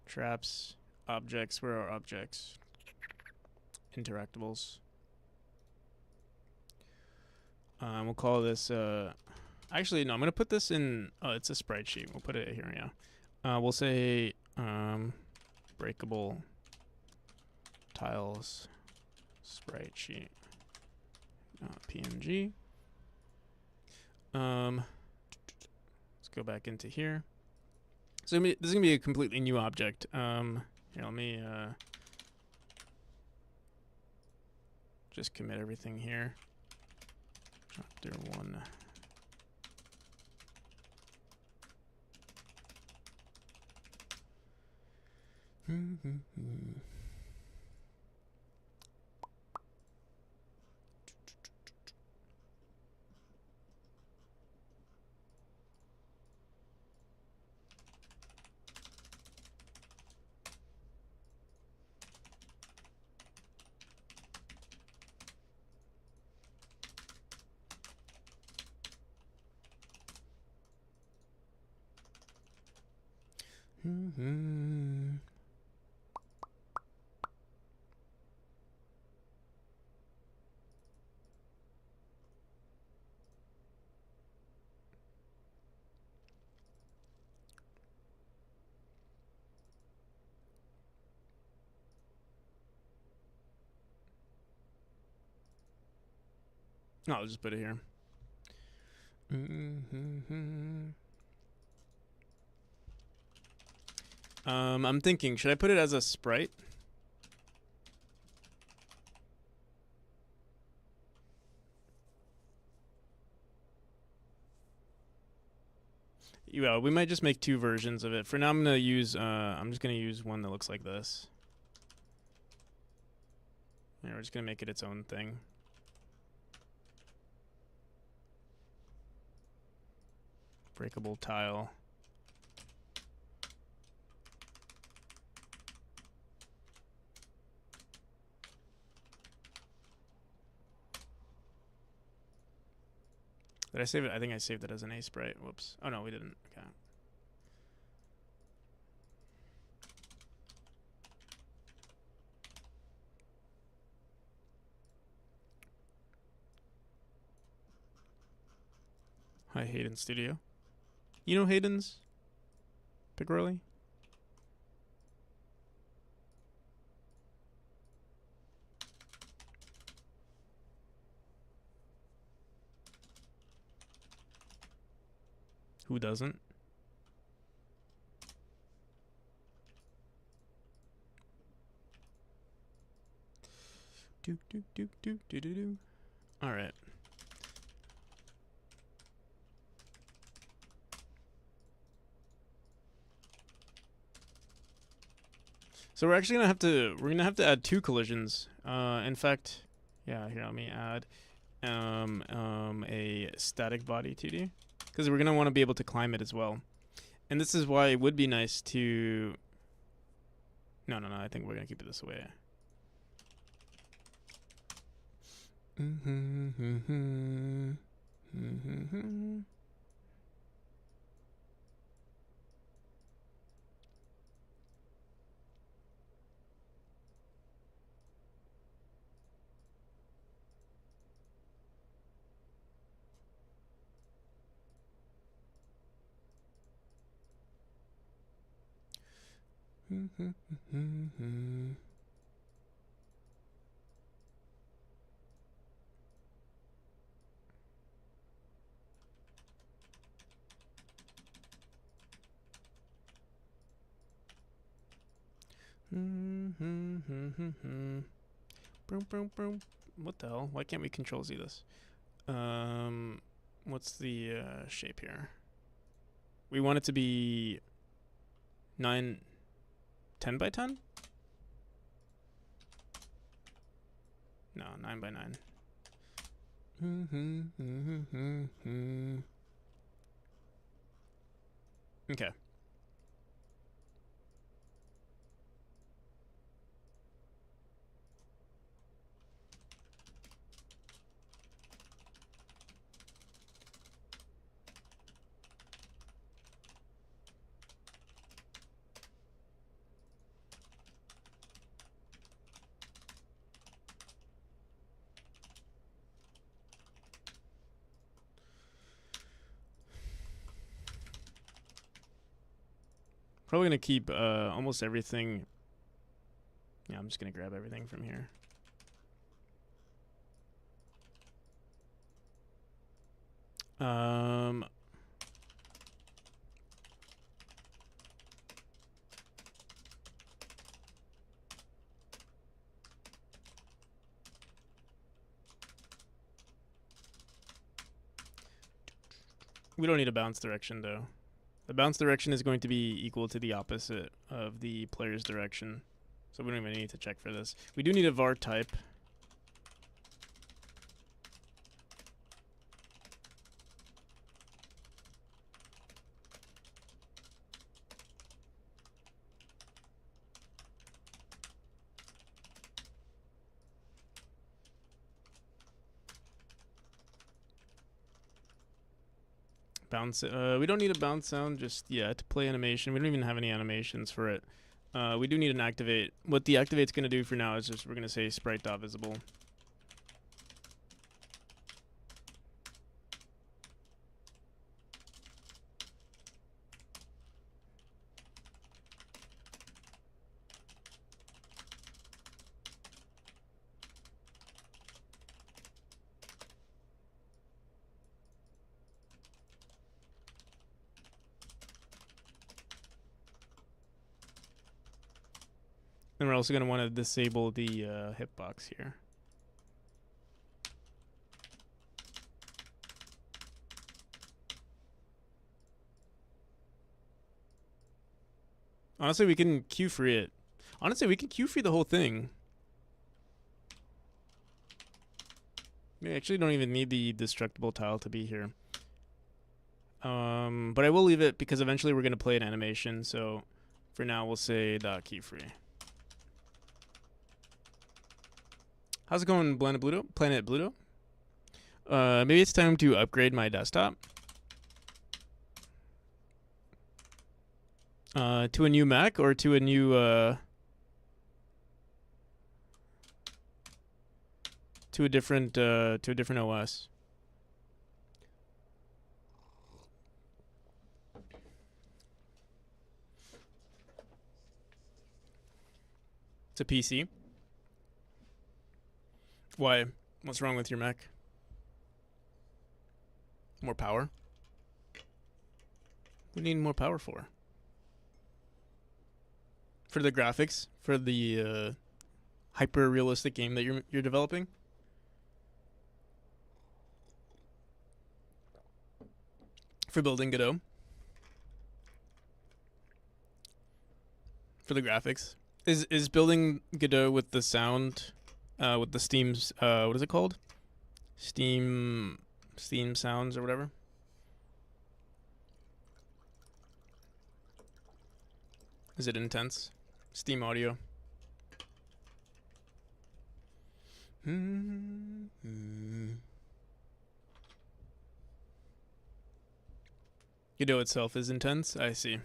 Traps, objects. Where are objects? Interactables. We'll call this. Actually, no. I'm gonna put this in. Oh, it's a sprite sheet. We'll put it here. Yeah. We'll say breakable tiles sprite sheet PNG. Let's go back into here. So this is gonna be a completely new object. Here, let me just commit everything here. Chapter 1. I'll just put it here. I'm thinking, should I put it as a sprite? Yeah, we might just make 2 versions of it. For now, I'm gonna use. I'm just gonna use one that looks like this. Yeah, we're just gonna make it its own thing. Breakable tile. Did I save it? I think I saved it as an A sprite. Whoops. Oh no, we didn't. Okay. Hi, Hayden Studio. You know Hayden's? Pickrolly? Who doesn't? Do. All right. So we're actually gonna have to add 2 collisions. In fact, yeah. Here, let me add a static body 2D, because we're gonna want to be able to climb it as well. And this is why it would be nice to. No. I think we're gonna keep it this way. What the hell? Why can't we control Z this? What's the shape here? We want it to be 10 by 10? No, 9 by 9. Okay. Probably gonna keep almost everything. Yeah, I'm just gonna grab everything from here. We don't need a bounce direction though. The bounce direction is going to be equal to the opposite of the player's direction. So we don't even need to check for this. We do need a var type. Bounce. We don't need a bounce sound just yet. Play animation. We don't even have any animations for it. We do need an activate. What the activate's going to do for now is just we're going to say sprite.visible. And we're also going to want to disable the hitbox here. Honestly, we can queue free it. Honestly, we can queue free the whole thing. We actually don't even need the destructible tile to be here. But I will leave it because eventually we're going to play an animation. So for now, we'll say .queue free. How's it going, Planet Bluto? Maybe it's time to upgrade my desktop. To a new Mac or to a new to a different OS. It's a PC. Why? What's wrong with your Mac? More power? We need more power for the graphics, for the hyper realistic game that you're developing. For building Godot. For the graphics. Is building Godot with the sound with the Steam's what is it called? Steam sounds or whatever. Is it intense? Steam audio. Godot itself is intense. I see.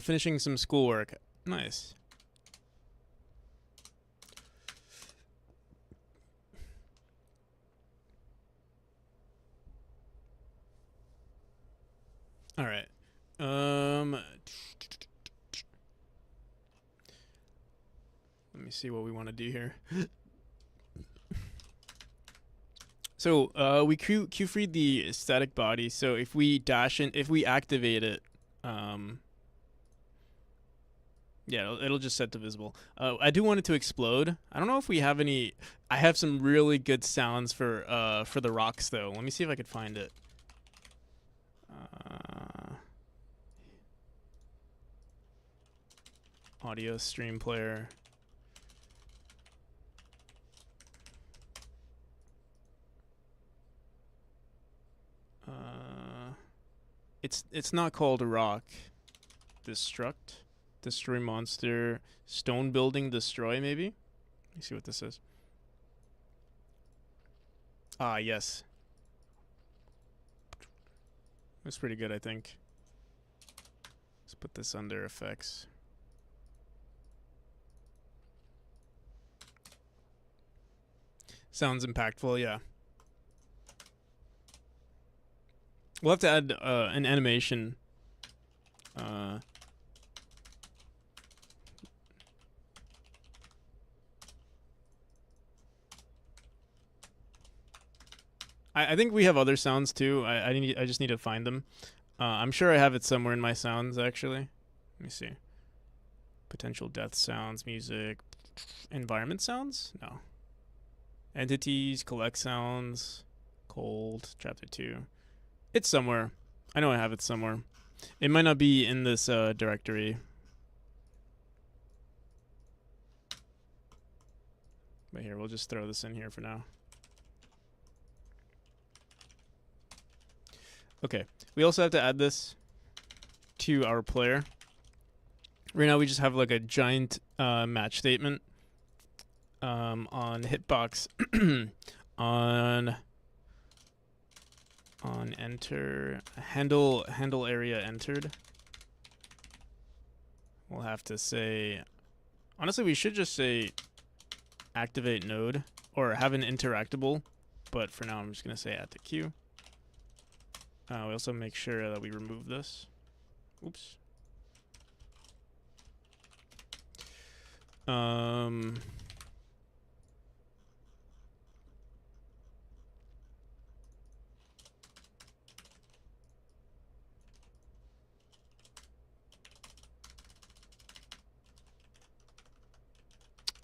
Finishing some schoolwork. Nice. All right. Let me see what we want to do here. So we queue freed the static body. So if we if we activate it, yeah, it'll just set to visible. I do want it to explode. I don't know if we have any. I have some really good sounds for the rocks though. Let me see if I could find it. Audio stream player. It's not called a rock. Destruct. Destroy monster. Stone building destroy, maybe? Let me see what this is. Ah, yes. That's pretty good, I think. Let's put this under effects. Sounds impactful, yeah. We'll have to add an animation. I think we have other sounds too. I just need to find them. I'm sure I have it somewhere in my sounds actually. Let me see. Potential death sounds, music, environment sounds? No. Entities, collect sounds, cold, chapter 2. It's somewhere. I know I have it somewhere. It might not be in this directory. But here, we'll just throw this in here for now. Okay, we also have to add this to our player. Right now we just have like a giant match statement on hitbox on enter handle area entered. We'll have to say, honestly we should just say activate node or have an interactable, but for now I'm just gonna say add to queue. We also make sure that we remove this. Oops.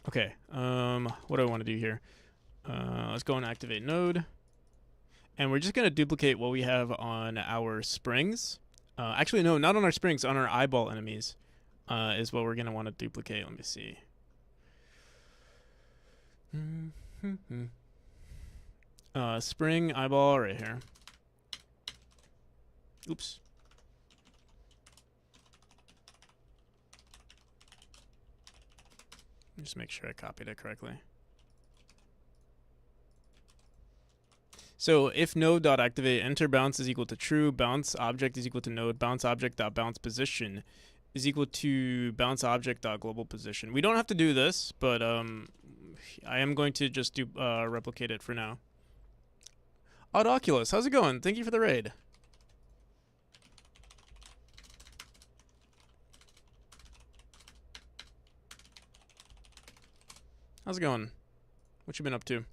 Okay. What do I want to do here? Let's go and activate node. And we're just going to duplicate what we have on our springs. Actually, no, not on our springs, on our eyeball enemies is what we're going to want to duplicate. Let me see. Spring eyeball right here. Oops. Just make sure I copied it correctly. So if node.activate enter bounce is equal to true, bounce object is equal to node, bounce object.bounce position is equal to bounce object.global position. We don't have to do this, but I am going to just do replicate it for now. Odd Oculus, how's it going? Thank you for the raid. How's it going? What you been up to?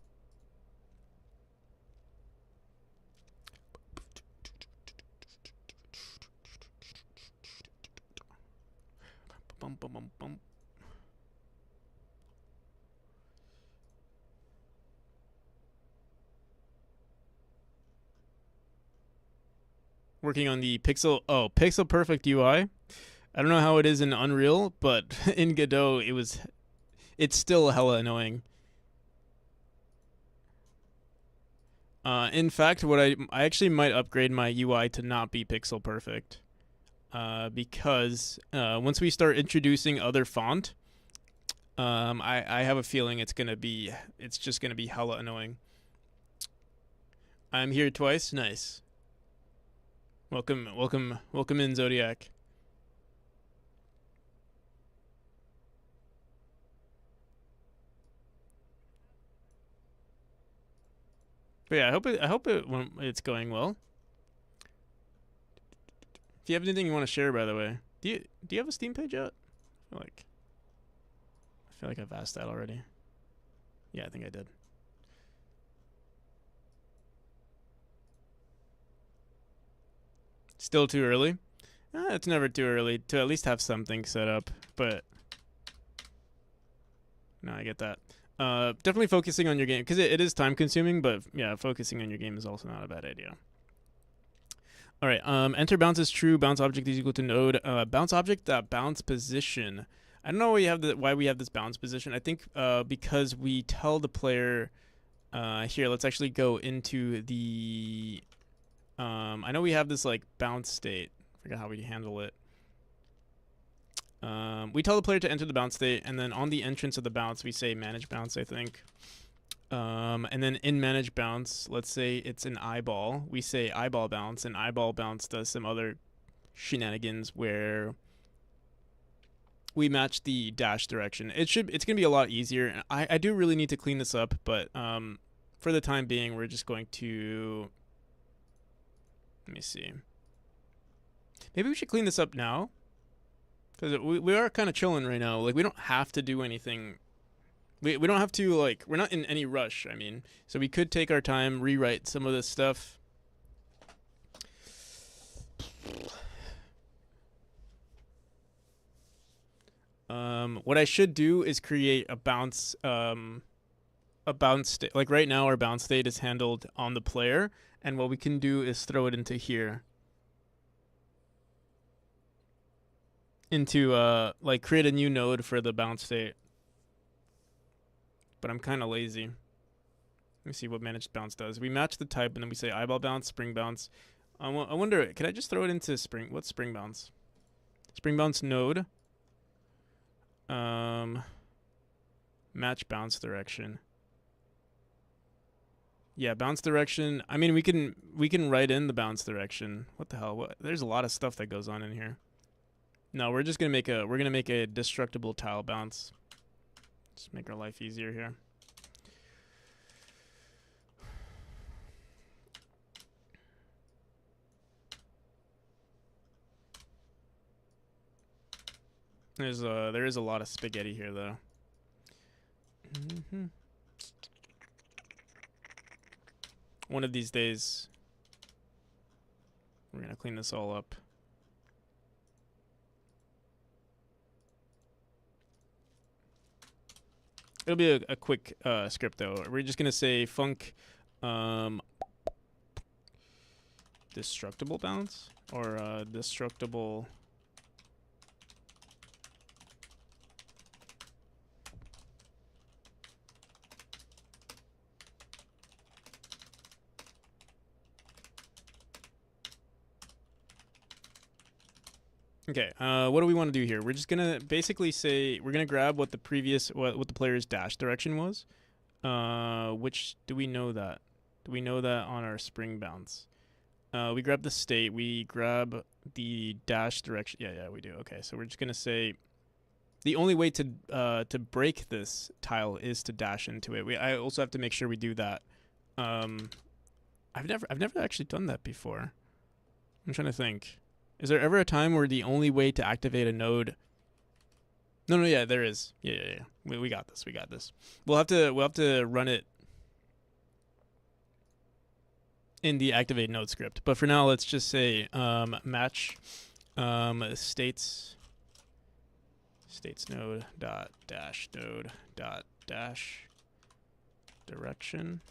Bum, bum, bum, bum. Working on the Pixel Perfect UI. I don't know how it is in Unreal, but in Godot it's still hella annoying. In fact, what I actually might upgrade my UI to not be pixel perfect. Because once we start introducing other font, I have a feeling it's just gonna be hella annoying. I'm here twice. Nice. Welcome in, Zodiac. But yeah, I hope it's going well. If you have anything you want to share, by the way, do you have a Steam page yet? I feel like I've asked that already. Yeah, I think I did. Still too early? It's never too early to at least have something set up, but no, I get that. Definitely focusing on your game, because it is time consuming, but yeah, focusing on your game is also not a bad idea. All right, enter bounce is true, bounce object is equal to node, bounce object bounce position. I don't know why we have this bounce position. I think because we tell the player, here, let's actually go into the, I know we have this like bounce state. I forgot how we handle it. We tell the player to enter the bounce state, and then on the entrance of the bounce, we say manage bounce, I think. And then in manage bounce, let's say it's an eyeball. We say eyeball bounce, and eyeball bounce does some other shenanigans where we match the dash direction. It's gonna be a lot easier. And I do really need to clean this up, but for the time being, we're just going to, let me see. Maybe we should clean this up now, because we are kind of chilling right now. Like, we don't have to do anything. We don't have to, like, we're not in any rush, I mean. So we could take our time, rewrite some of this stuff. What I should do is create a bounce state. Like, right now our bounce state is handled on the player, and what we can do is throw it into here. Into like, create a new node for the bounce state. But I'm kind of lazy. Let me see what managed bounce does. We match the type, and then we say eyeball bounce, spring bounce. I wonder, can I just throw it into spring? What's spring bounce? Spring bounce node. Match bounce direction. Yeah, bounce direction. I mean, we can write in the bounce direction. What the hell? There's a lot of stuff that goes on in here. No, we're just gonna make a destructible tile bounce. Just make our life easier here. There is a lot of spaghetti here, though. One of these days, we're gonna clean this all up. It'll be a quick script, though. We're just gonna say func destructible bounce, or destructible. Okay, what do we want to do here? We're just gonna basically say we're gonna grab what the player's dash direction was. Which, do we know that? Do we know that on our spring bounce? We grab the state. We grab the dash direction. Yeah, we do. Okay, so we're just gonna say the only way to break this tile is to dash into it. I also have to make sure we do that. I've never actually done that before. I'm trying to think. Is there ever a time where the only way to activate a node? No, yeah, there is. Yeah. We got this. We got this. We'll have to run it in the activate node script. But for now, let's just say match states node dot dash node dot dash direction.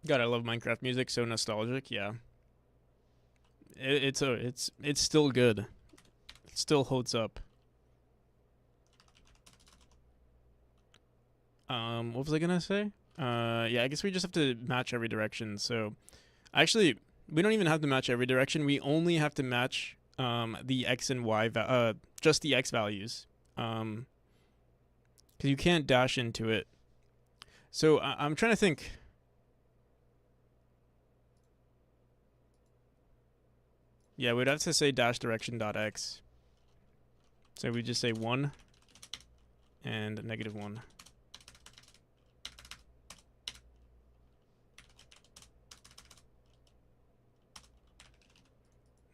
God, I love Minecraft music. So nostalgic. Yeah. It's still good. It still holds up. What was I gonna say? Yeah, I guess we just have to match every direction. So, actually, we don't even have to match every direction. We only have to match the x and y just the x values. Because you can't dash into it. So I'm trying to think. Yeah, we'd have to say dash direction dot x. So we just say 1 and -1.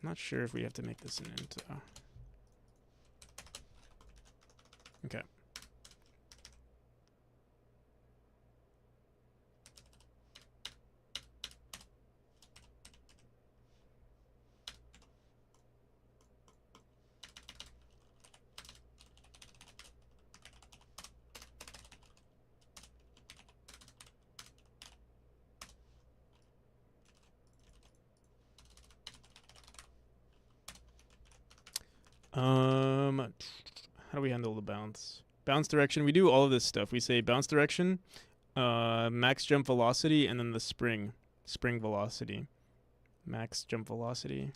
I'm not sure if we have to make this an int. Okay. How do we handle the bounce? Bounce direction. We do all of this stuff. We say bounce direction, max jump velocity, and then the spring velocity. Max jump velocity.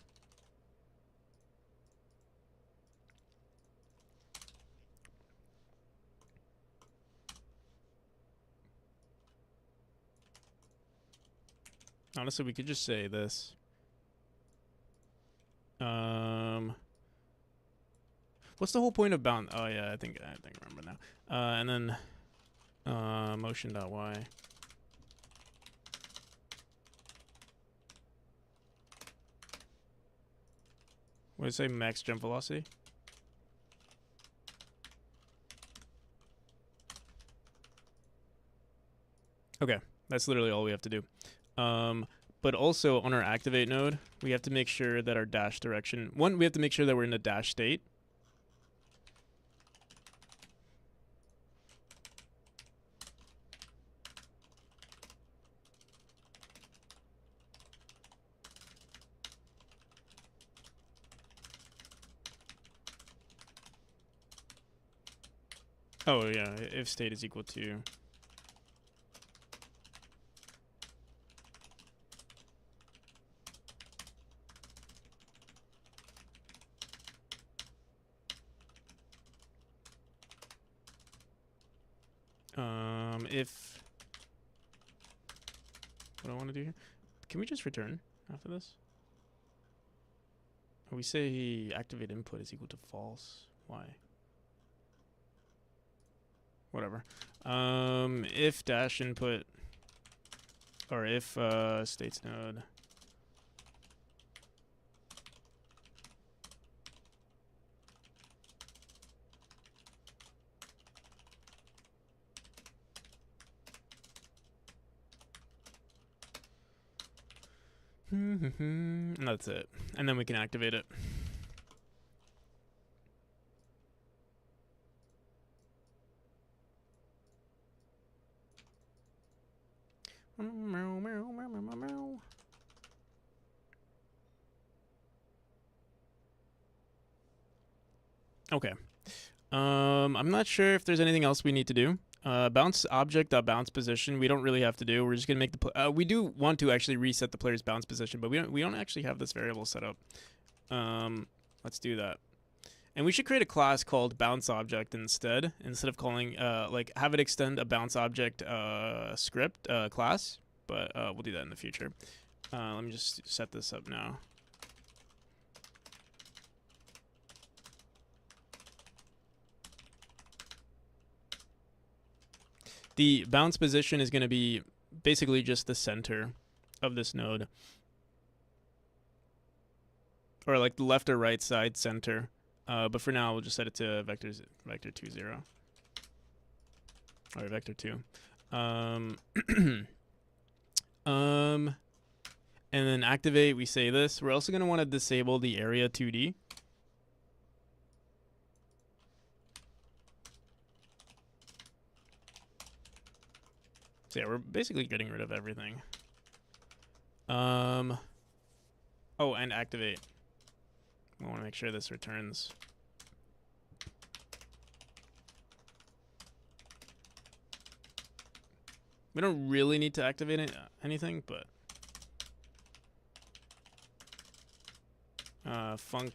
Honestly, we could just say this. What's the whole point of bound? Oh yeah, I think I remember now. And then motion.y. What did it say? Max jump velocity. Okay, that's literally all we have to do. But also on our activate node, we have to make sure that our dash direction. One, we have to make sure that we're in a dash state. Oh yeah, if state is equal to. If what do I want to do here? Can we just return after this? We say activate input is equal to false. Why? Whatever. If dash input or if states node. And that's it. And then we can activate it. Okay. I'm not sure if there's anything else we need to do. Bounce object.bounce position. We don't really have to do. We're just gonna make the. We do want to actually reset the player's bounce position, but we don't actually have this variable set up. Let's do that. And we should create a class called bounce object instead of calling like have it extend a bounce object script class. But we'll do that in the future. Let me just set this up now. The bounce position is going to be basically just the center of this node. Or like the left or right side center. But for now, we'll just set it to vector 2, 0. Or vector 2. And then activate, we say this. We're also going to want to disable the area 2D. So yeah, we're basically getting rid of everything. Oh, and activate. We want to make sure this returns. We don't really need to activate anything, but func.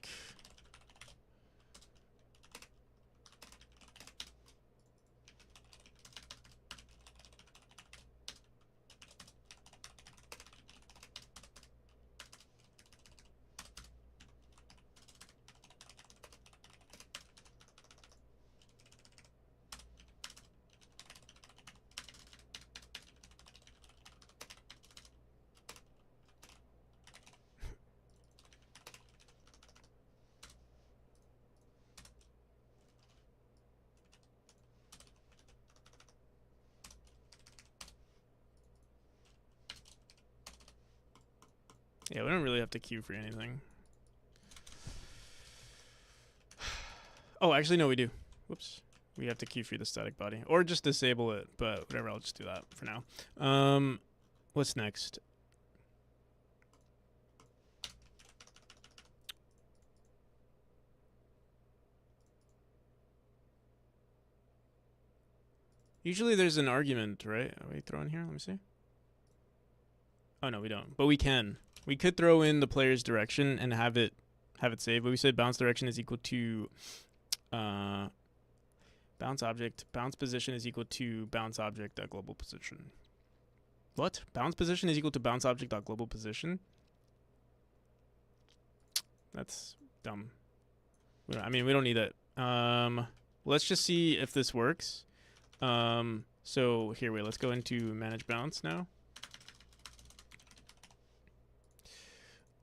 Yeah, we don't really have to queue for anything. Oh, actually, no, we do. Whoops. We have to queue for the static body. Or just disable it, but whatever, I'll just do that for now. What's next? Usually there's an argument, right? Are we throwing here? Let me see. Oh, no, we don't. But we can. We could throw in the player's direction and have it saved, but we said bounce direction is equal to bounce object. Bounce position is equal to bounce object dot global position. What? Bounce position is equal to bounce object dot global position? That's dumb. I mean, we don't need it. Let's just see if this works. So here, wait, let's go into manage bounce now.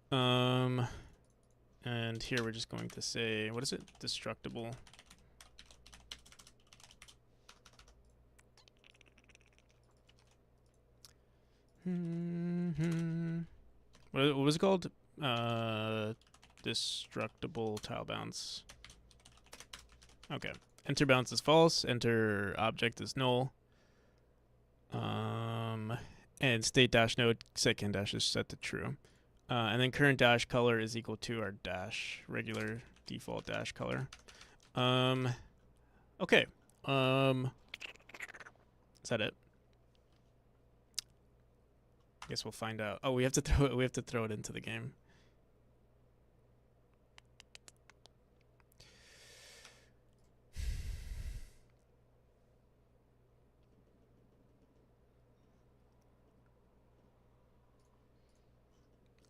And here we're just going to say, what is it? Destructible. What was it called? Destructible tile bounce. Okay. Enter bounce is false. Enter object is null. And state dash node second dash is set to true. And then current dash color is equal to our dash regular default dash color. Okay. Is that it? I guess we'll find out. Oh, we have to throw it. We have to throw it into the game.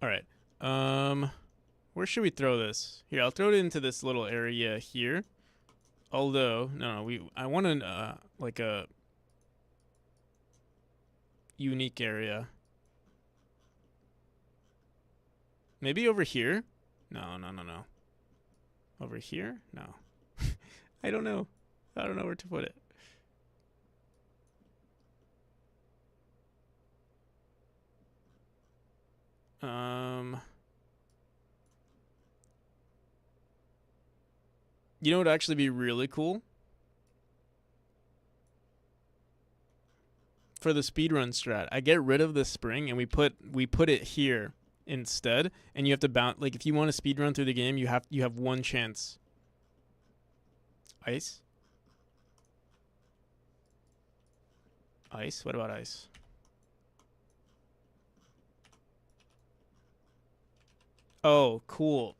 All right. Where should we throw this? Here, I'll throw it into this little area here. Although, no, I want like a unique area. Maybe over here? No. Over here? No. I don't know. I don't know where to put it. You know what would actually be really cool? For the speedrun strat, I get rid of the spring and we put it here instead, and you have to bounce. Like if you want to speedrun through the game, you have one chance. Ice? Ice? What about ice? Oh, cool.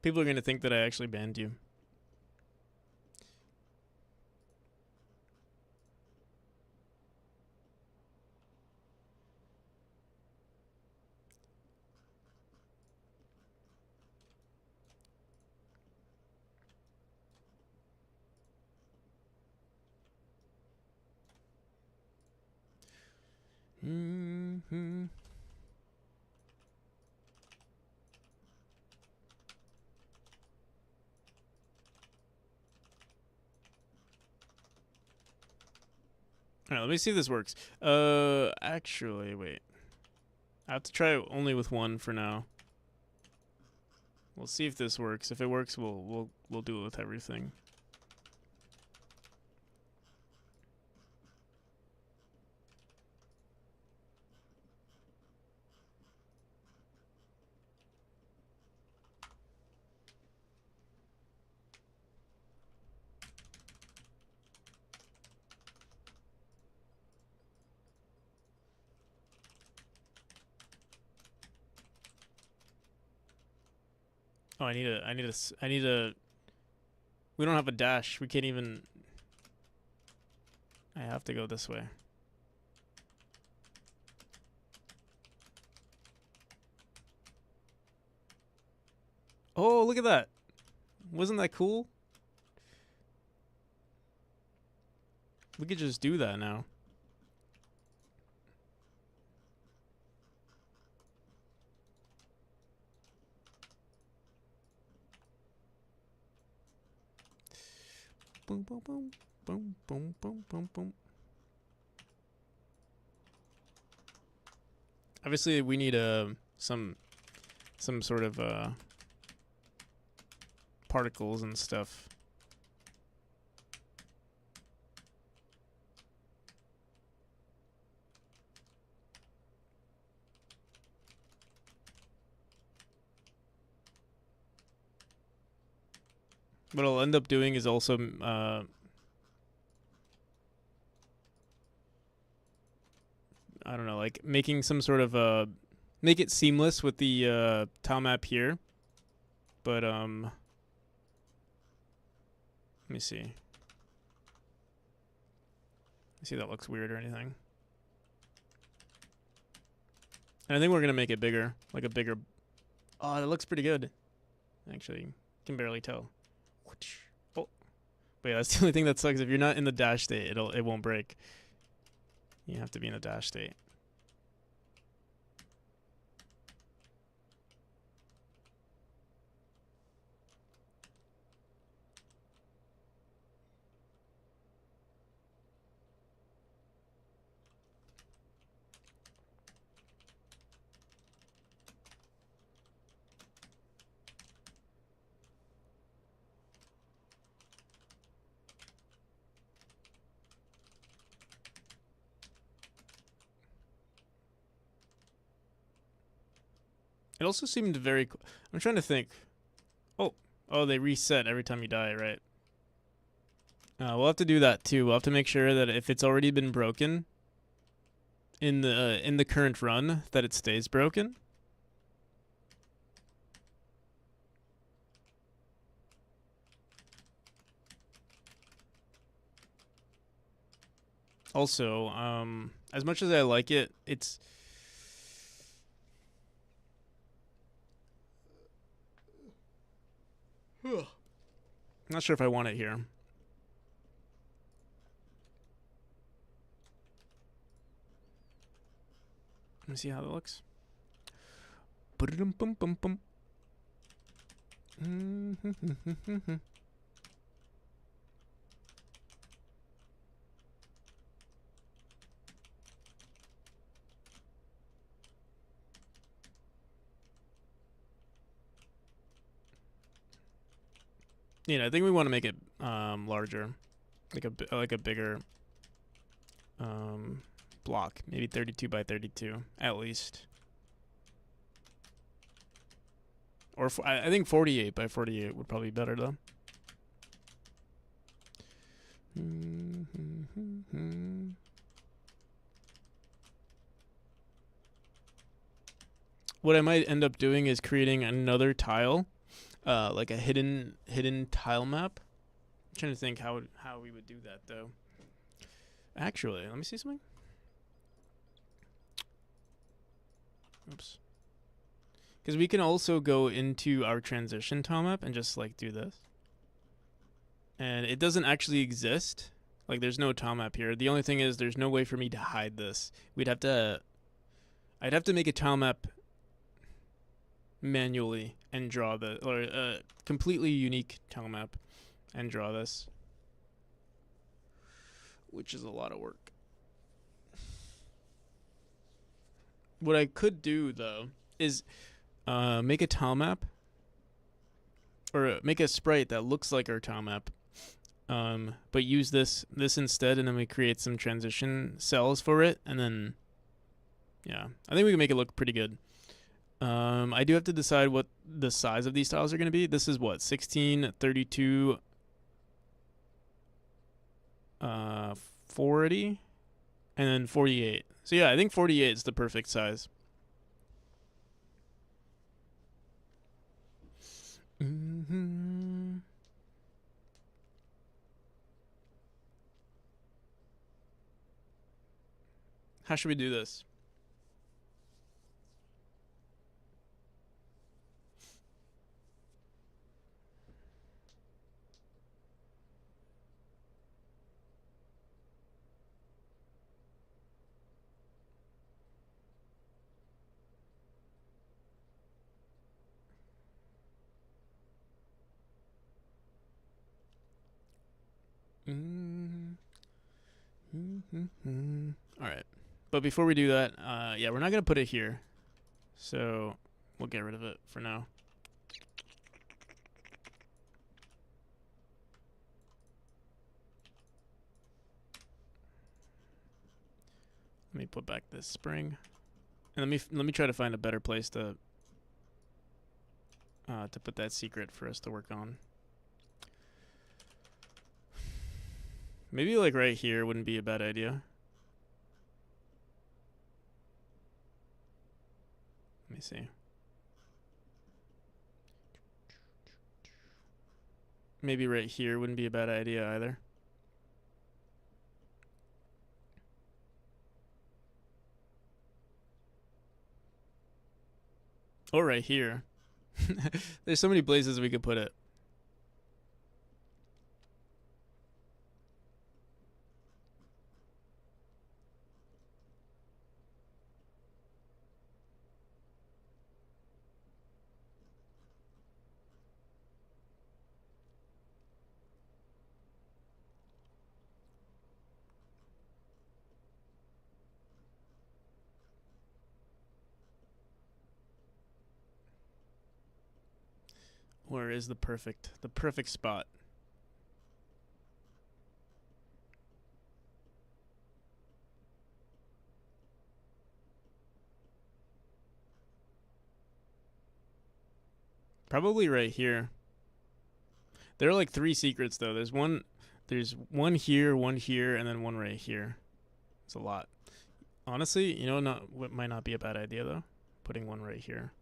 People are going to think that I actually banned you. Mm-hmm. All right, let me see if this works. Actually, wait. I have to try it only with one for now. We'll see if this works. If it works, we'll do it with everything. Oh, I need a. We don't have a dash. We can't even. I have to go this way. Oh, look at that. Wasn't that cool? We could just do that now. Boom, boom, boom, boom, boom, boom, boom, boom. Obviously, we need some sort of particles and stuff. What I'll end up doing is also I don't know, like making some sort of make it seamless with the tile map here. But let me see. Let me see if that looks weird or anything. And I think we're gonna make it bigger, like a bigger. Oh, that looks pretty good. Actually, can barely tell. Oh, but yeah, that's the only thing that sucks. If you're not in the dash state, it won't break. You have to be in the dash state. It also seemed very. I'm trying to think. Oh, they reset every time you die, right? We'll have to do that too. We'll have to make sure that if it's already been broken in the current run, that it stays broken. Also, as much as I like it, it's not sure if I want it here. Let me see how that looks. I think we want to make it larger, like a bigger block, maybe 32 by 32 at least, or I think 48 by 48 would probably be better though. What I might end up doing is creating another tile, like a hidden tile map. I'm trying to think how we would do that though. Actually, let me see something. Oops. Because we can also go into our transition tile map and just like do this. And it doesn't actually exist. Like there's no tile map here. The only thing is there's no way for me to hide this. I'd have to make a tile map manually and draw or a completely unique tile map and draw this, which is a lot of work. What I could do though is make a tile map, or make a sprite that looks like our tile map, but use this instead, and then we create some transition cells for it, and then yeah, I think we can make it look pretty good. I do have to decide what the size of these tiles are going to be. This is what, 16, 32, 40, and then 48. So yeah, I think 48 is the perfect size. How should we do this? All right. But before we do that, yeah, we're not going to put it here. So we'll get rid of it for now. Let me put back this spring. And let me try to find a better place to put that secret for us to work on. Maybe like right here wouldn't be a bad idea. Let me see. Maybe right here wouldn't be a bad idea either. Or right here. There's so many places we could put it. Where is the perfect spot? Probably right here. There are like 3 secrets though. There's one here, and then one right here. It's a lot. Honestly, you know what might not be a bad idea though? Putting one right here.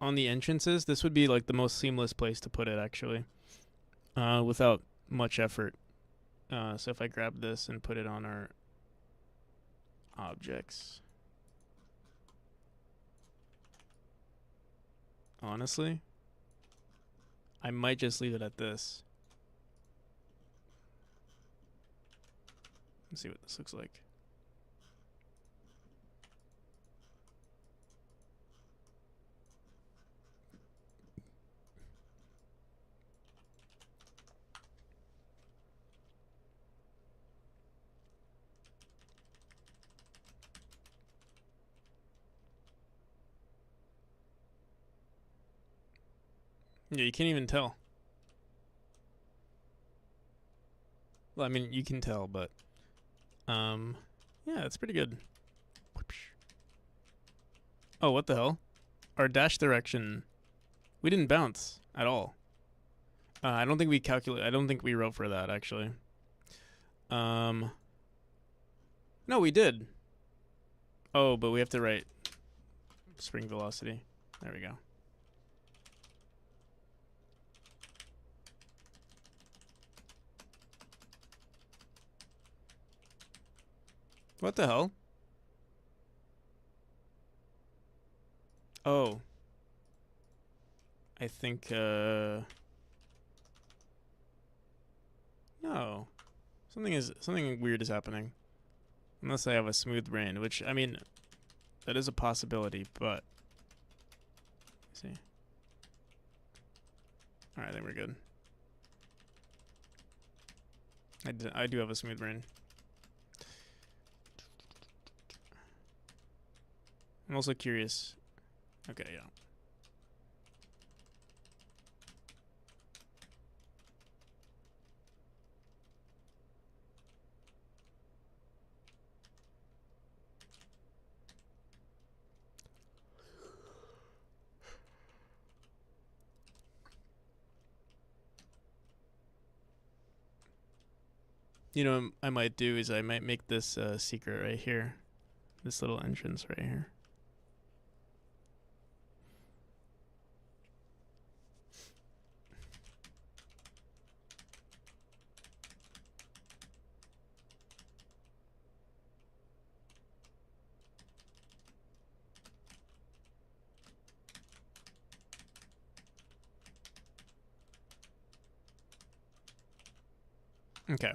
On the entrances, this would be like the most seamless place to put it actually. Without much effort. So if I grab this and put it on our objects. Honestly, I might just leave it at this. Let's see what this looks like. Yeah, you can't even tell. Well, I mean, you can tell, but yeah, it's pretty good. Oh, what the hell? Our dash direction, we didn't bounce at all. I don't think we I don't think we wrote for that actually. No, we did. Oh, but we have to write spring velocity. There we go. What the hell? Oh. I think, no. Something weird is happening. Unless I have a smooth brain, which, I mean, that is a possibility, but... Let's see. Alright, I think we're good. I do have a smooth brain. I'm also curious. Okay, yeah. You know what I might do is I might make this secret right here. This little entrance right here. Okay.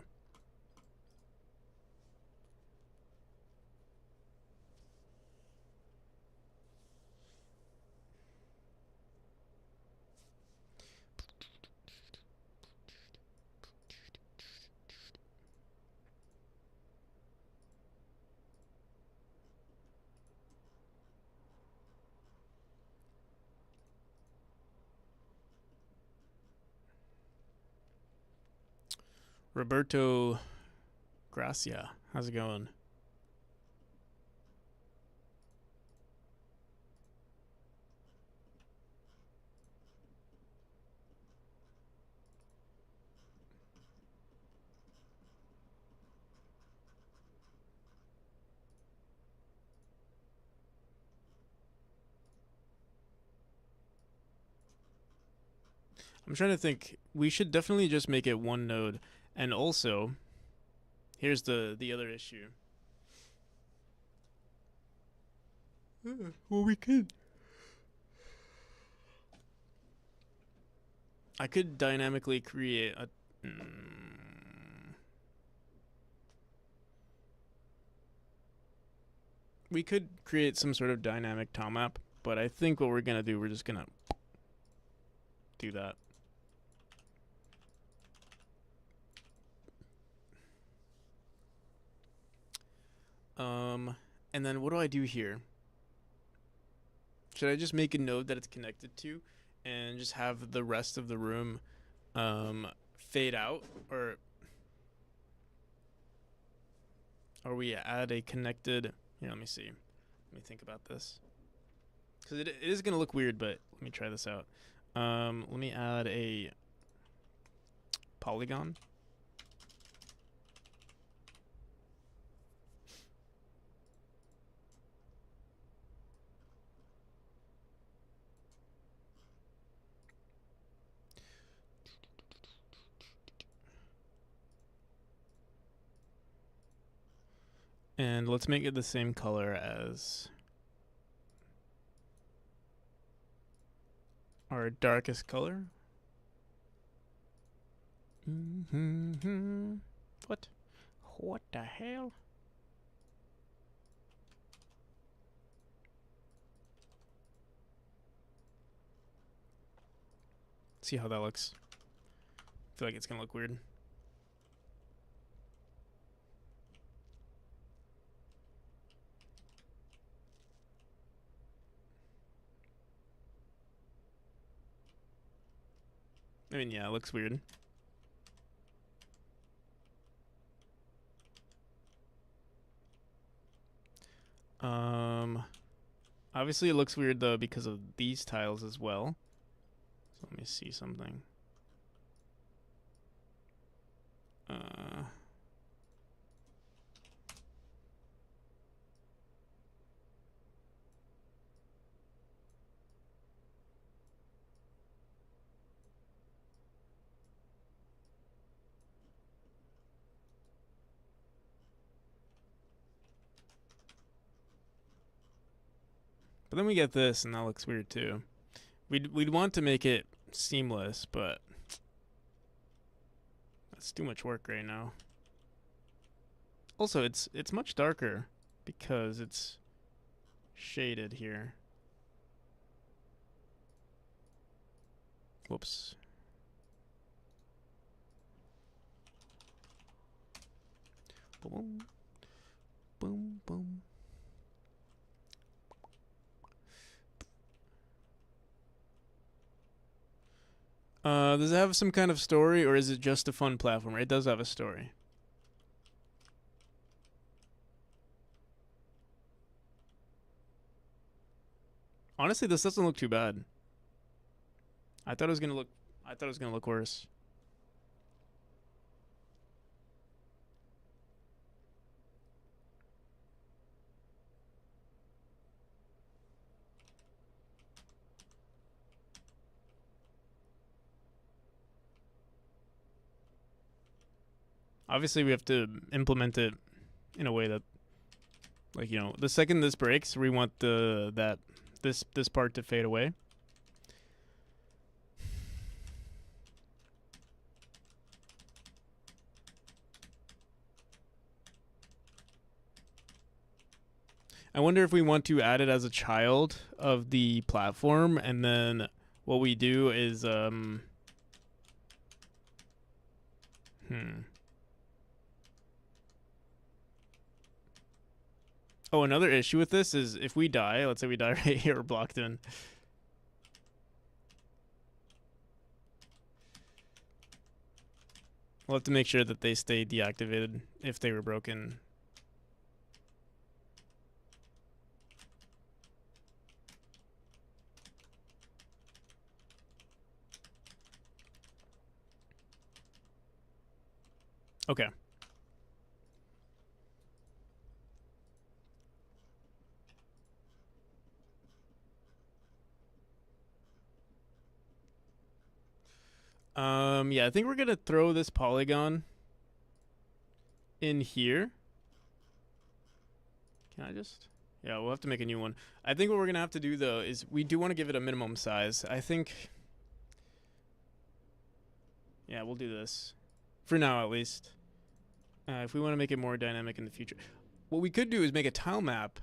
Roberto Gracia. How's it going? I'm trying to think. We should definitely just make it one node. And also, here's the other issue. Well, we could. I could dynamically create a. We could create some sort of dynamic tile map, but I think what we're gonna do, we're just gonna do that. And then what do I do here? Should I just make a node that it's connected to and just have the rest of the room fade out, or we add a connected, here, let me see. Let me think about this. Because it is going to look weird, but let me try this out. Let me add a polygon. And let's make it the same color as our darkest color. What? What the hell? See how that looks. I feel like it's gonna look weird. I mean, yeah, it looks weird. Obviously it looks weird though because of these tiles as well. So let me see something. But then we get this, and that looks weird too. We'd want to make it seamless, but that's too much work right now. Also, it's much darker because it's shaded here. Whoops. Boom. Boom, boom. Does it have some kind of story, or is it just a fun platformer? It does have a story. Honestly, this doesn't look too bad. I thought it was gonna look worse. Obviously, we have to implement it in a way that, like, you know, the second this breaks, we want this part to fade away. I wonder if we want to add it as a child of the platform, and then what we do is Oh, another issue with this is if we die, let's say we die right here, we're blocked in. We'll have to make sure that they stay deactivated if they were broken. Okay. Yeah, I think we're gonna throw this polygon in here. Can I just? Yeah, we'll have to make a new one. I think what we're gonna have to do though is we do want to give it a minimum size. I think. Yeah, we'll do this for now at least. If we want to make it more dynamic in the future, what we could do is make a tile map.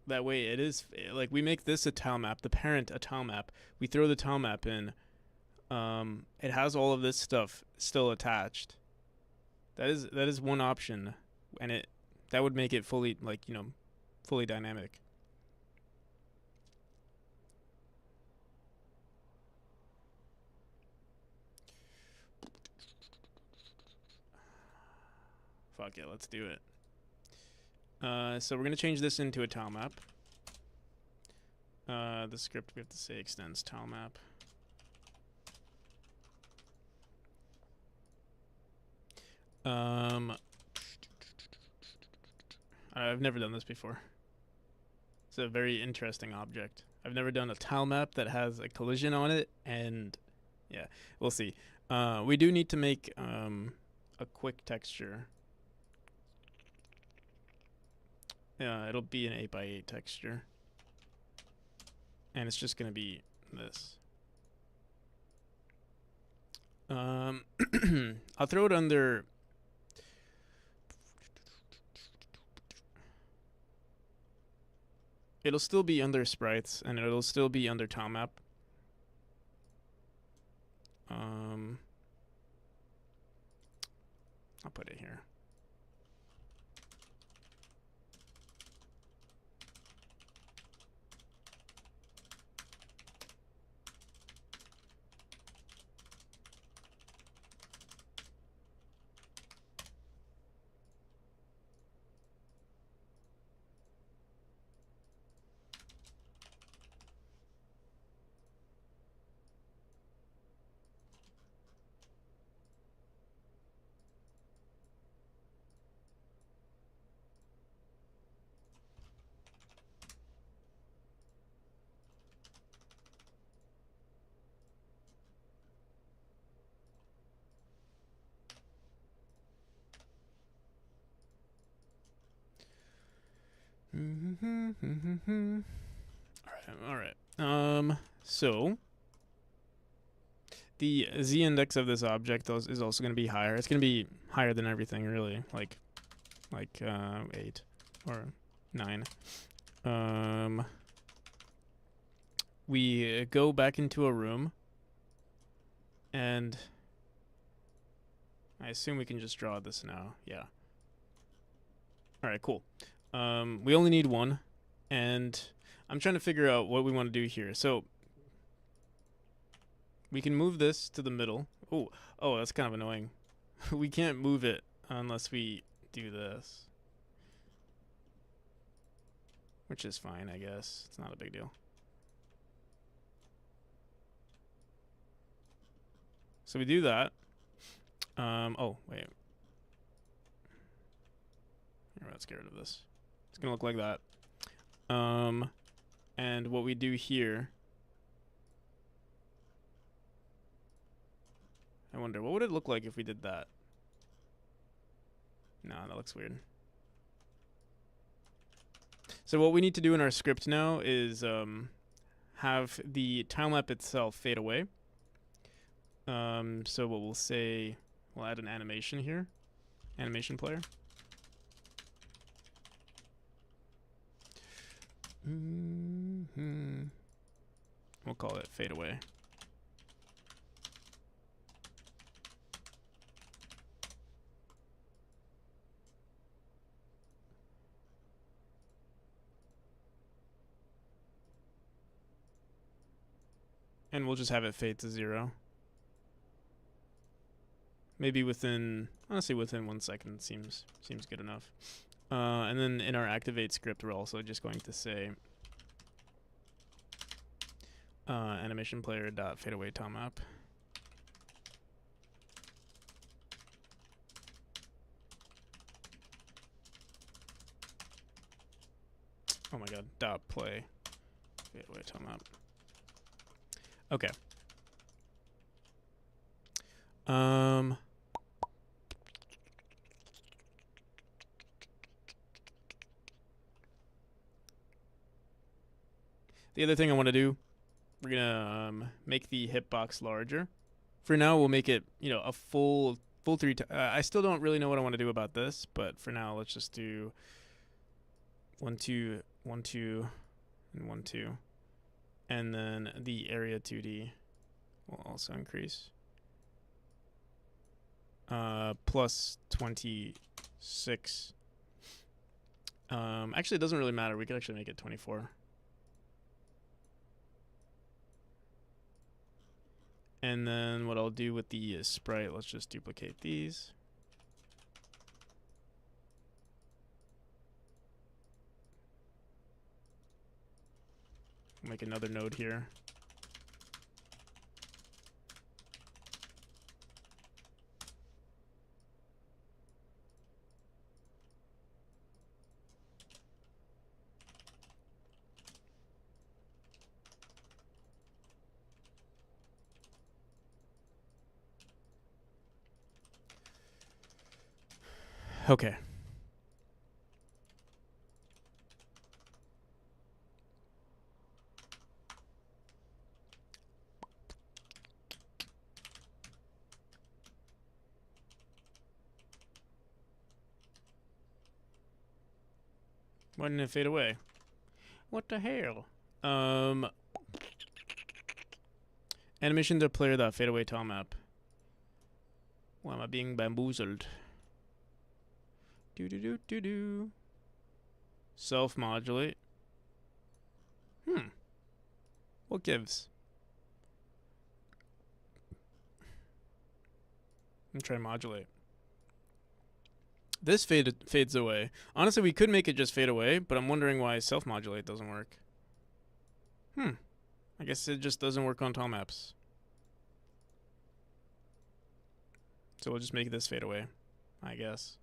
That way it is like we make this a tile map, the parent a tile map. We throw the tile map in. It has all of this stuff still attached. That is one option, and that would make it fully fully dynamic. Fuck it, let's do it. So we're gonna change this into a tile map. The script we have to say extends tile map. I've never done this before. It's a very interesting object. I've never done a tile map that has a collision on it, and yeah, we'll see. We do need to make a quick texture. Yeah, it'll be an 8x8 texture. And it's just gonna be this. I'll throw it under. It'll still be under sprites, and it'll still be under tile map. I'll put it here. All right. So the z index of this object is also going to be higher. It's going to be higher than everything, really, like 8 or 9. We go back into a room, and I assume we can just draw this now. Yeah. All right, cool. We only need one, and I'm trying to figure out what we want to do here. So we can move this to the middle. Oh, that's kind of annoying. We can't move it unless we do this, which is fine, I guess. It's not a big deal. So we do that. Oh, wait. I'm not scared of this. It's gonna look like that. And what we do here, I wonder, what would it look like if we did that? No, that looks weird. So what we need to do in our script now is have the tile map itself fade away. So what we'll say, we'll add an animation here, animation player. We'll call it fade away. And we'll just have it fade to 0. Maybe honestly within 1 second seems good enough. And then in our activate script, we're also just going to say animation player dot fadeaway tile map. Oh my god, dot play fadeaway tile map. Okay. The other thing I want to do, we're gonna make the hitbox larger. For now, we'll make it, a full 3. I still don't really know what I want to do about this, but for now, let's just do 1 2 1 2 and 1 2, and then the area 2D will also increase. Plus 26. Actually, it doesn't really matter. We could actually make it 24. And then what I'll do with the sprite, let's just duplicate these. Make another node here. Okay. Why didn't it fade away? What the hell? Animation to player that fade away tile map. Why am I being bamboozled? Do. Self-modulate. What gives? I'm trying to modulate. This fades away. Honestly, we could make it just fade away, but I'm wondering why self-modulate doesn't work. I guess it just doesn't work on tile maps. So we'll just make this fade away, I guess.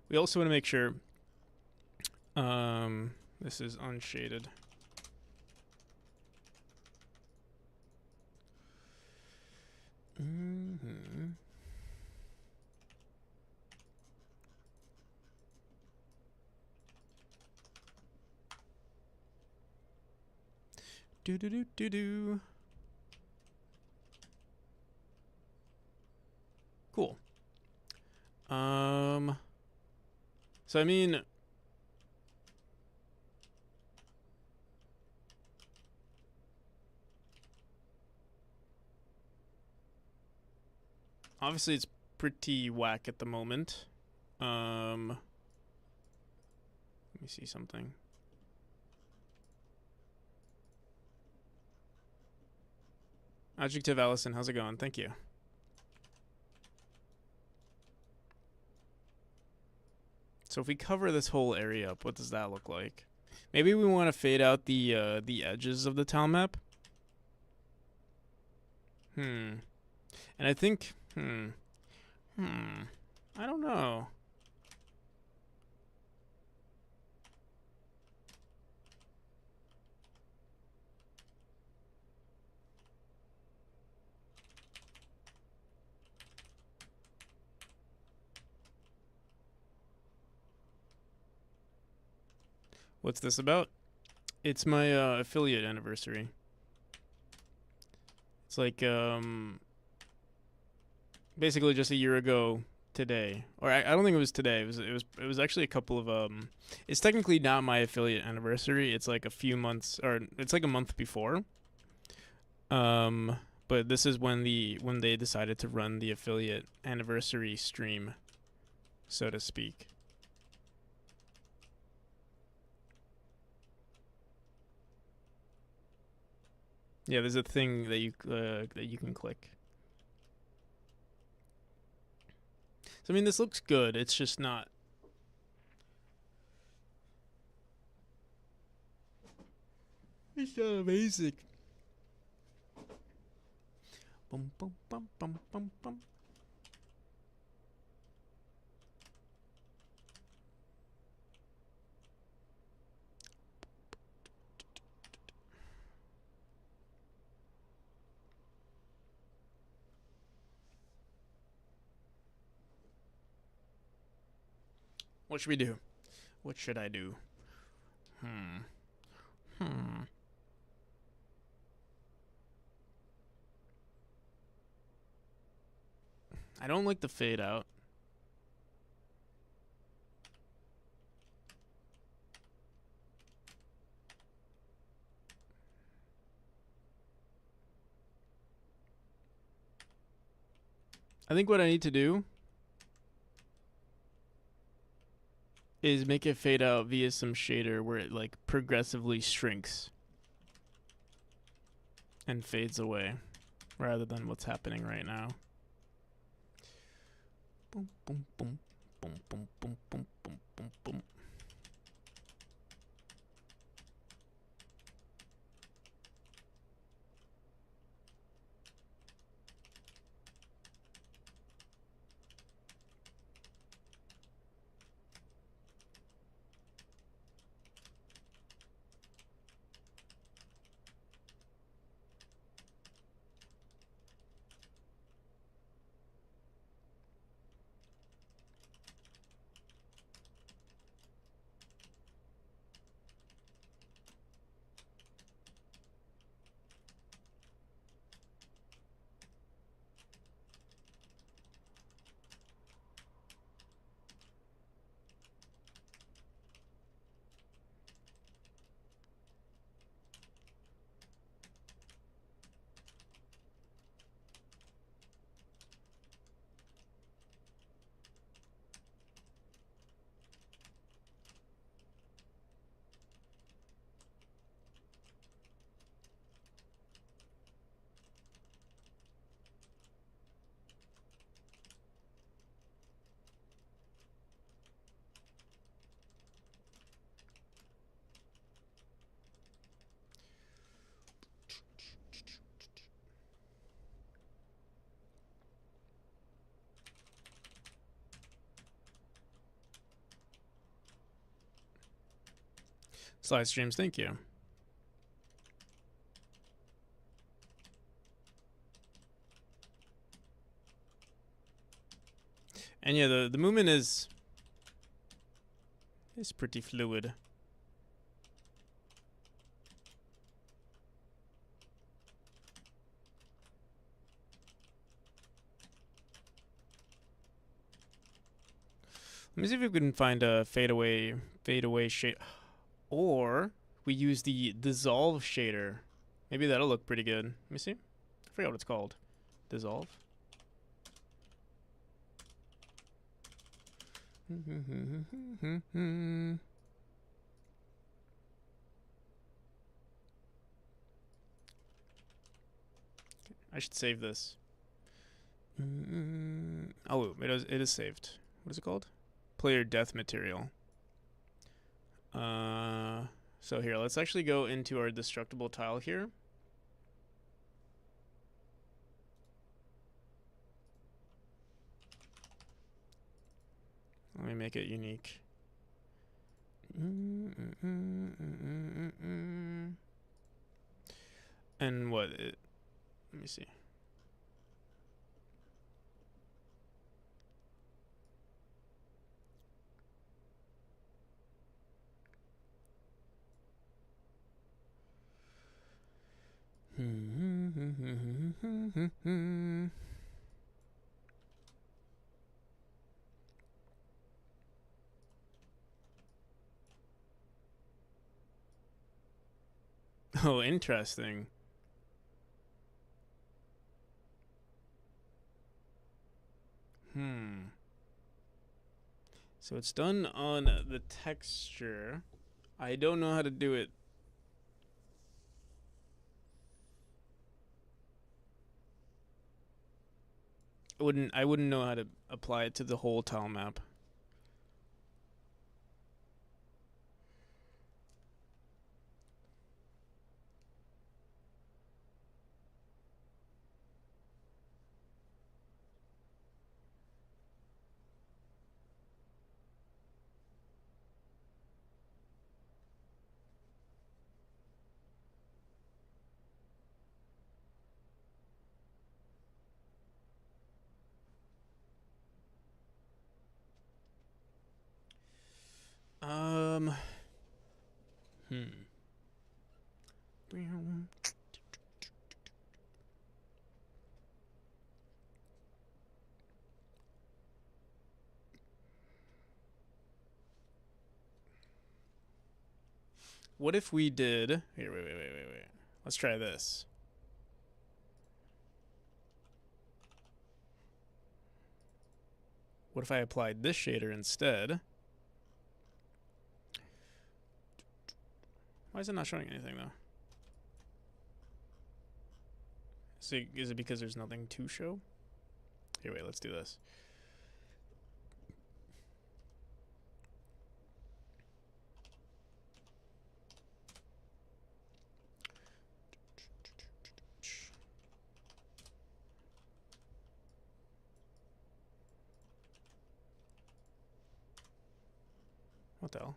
We also want to make sure this is unshaded. Do. Cool. So I mean, obviously it's pretty whack at the moment. Let me see something. Adjective Allison, how's it going? Thank you. So if we cover this whole area up, what does that look like? Maybe we want to fade out the edges of the tile map. And I think, I don't know. What's this about? It's my affiliate anniversary. It's like basically just a year ago today, or I don't think it was today. It was actually a couple of It's technically not my affiliate anniversary. It's like a few months, or it's like a month before. Um, but this is when they decided to run the affiliate anniversary stream, so to speak. Yeah, there's a thing that you can click. So I mean, this looks good. It's just not. It's not amazing. Bum, bum, bum, bum, bum, bum. What should we do? What should I do? Hmm. I don't like the fade out. I think what I need to do is make it fade out via some shader where it like progressively shrinks and fades away rather than what's happening right now. Boom, boom, boom, boom, boom, boom, boom, boom, boom, boom. Slide streams, thank you. And yeah, the movement is pretty fluid. Let me see if we can find a fadeaway shade, or we use the dissolve shader. Maybe that'll look pretty good. Let me see. I forgot what it's called. Dissolve. I should save this. Oh, it is saved. What is it called? Player death material. So here, let's actually go into our destructible tile here. Let me make it unique. And what? Let me see. Oh, interesting. So it's done on the texture. I don't know how to do it. I wouldn't know how to apply it to the whole tile map. Um. What if we did? Here, wait. Let's try this. What if I applied this shader instead? Why is it not showing anything though? Is it because there's nothing to show? Here, wait, let's do this. What the hell?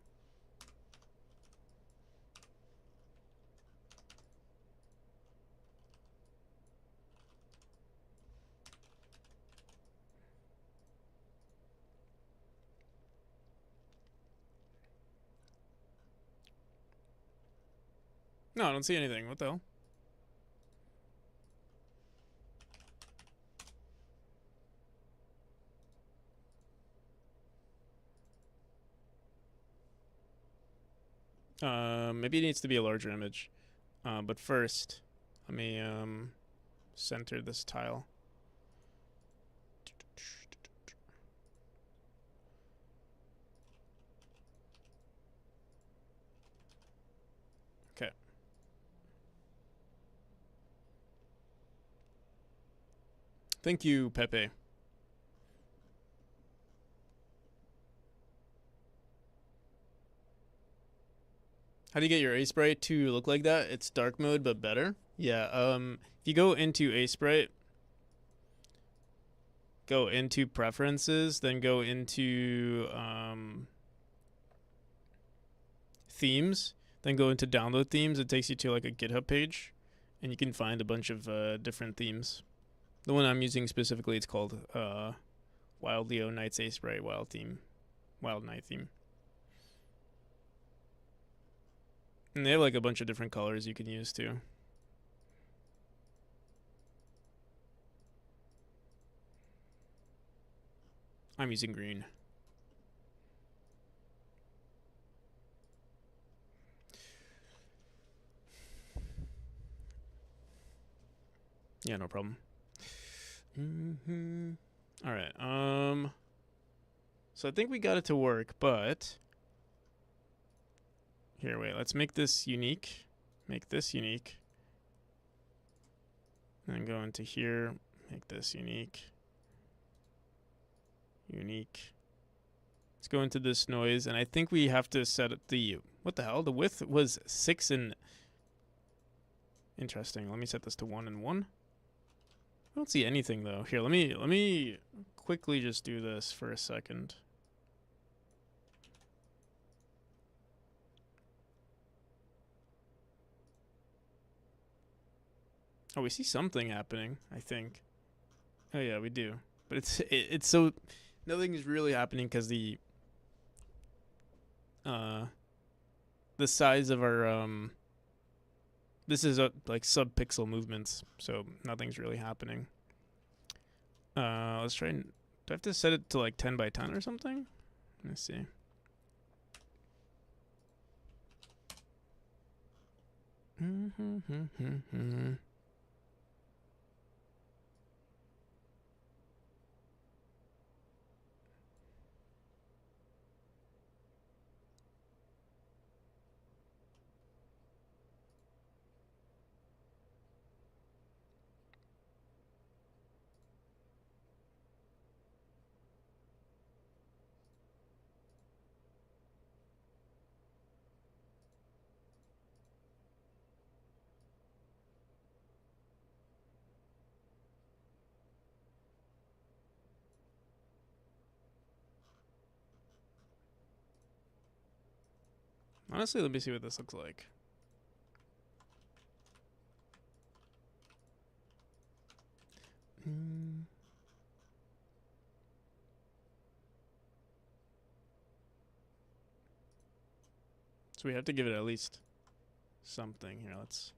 No, I don't see anything. What the hell? Maybe it needs to be a larger image. But first, let me center this tile. Okay. Thank you, Pepe. How do you get your A-Sprite to look like that? It's dark mode, but better. Yeah, if you go into A-Sprite, go into preferences, then go into themes, then go into download themes. It takes you to like a GitHub page, and you can find a bunch of different themes. The one I'm using specifically, it's called Wild Leo Knights A-Sprite Wild Knight theme. And they have like a bunch of different colors you can use too. I'm using green. Yeah, no problem. All right. So I think we got it to work, but here, wait. Let's make this unique. Make this unique. And then go into here. Make this unique. Unique. Let's go into this noise, and I think we have to set up the what the hell? The width was 6 and interesting. Let me set this to 1 and 1. I don't see anything though. Here, let me quickly just do this for a second. Oh, we see something happening, I think. Oh yeah, we do. But it's so nothing is really happening because the size of our this is like sub-pixel movements, so nothing's really happening. Let's try and do I have to set it to like 10 by 10 or something? Let's see. Honestly, let me see what this looks like. So we have to give it at least something here. Let's.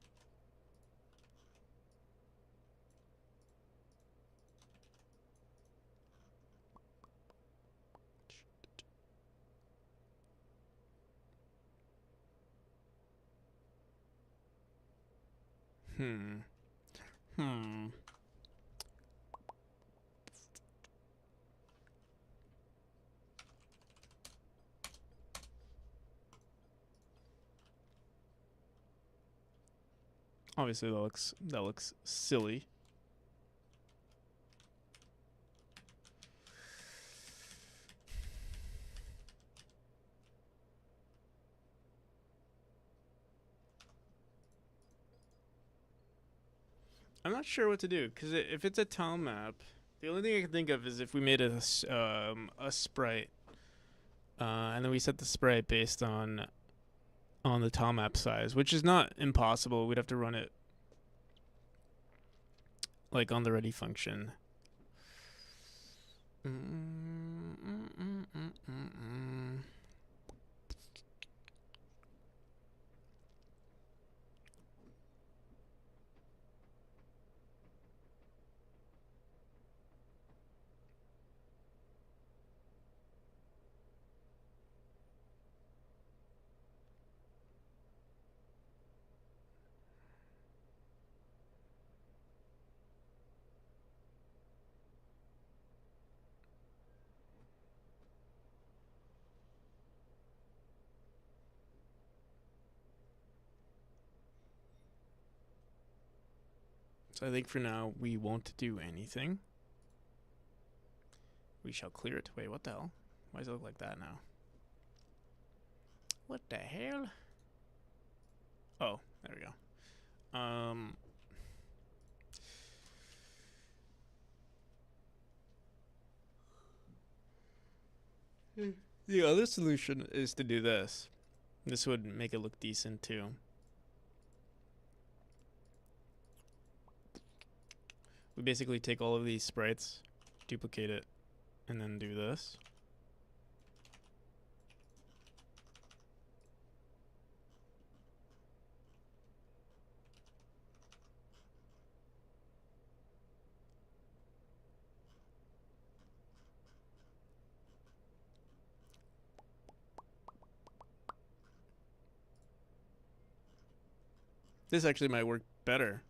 Obviously, that looks silly. I'm not sure what to do because if it's a tile map, the only thing I can think of is if we made a sprite, and then we set the sprite based on the tile map size, which is not impossible. We'd have to run it like on the ready function. So I think for now we won't do anything. We shall clear it. Wait, what the hell? Why does it look like that now? What the hell? Oh, there we go. The other solution is to do this. This would make it look decent too. We basically take all of these sprites, duplicate it, and then do this. This actually might work better.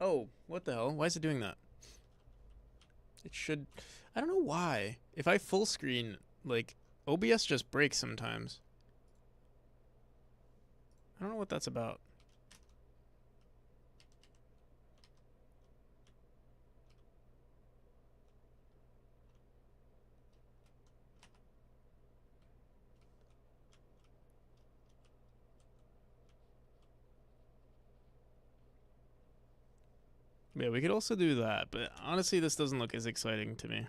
Oh, what the hell? Why is it doing that? It should... I don't know why. If I full screen, like, OBS just breaks sometimes. I don't know what that's about. Yeah, we could also do that, but honestly, this doesn't look as exciting to me.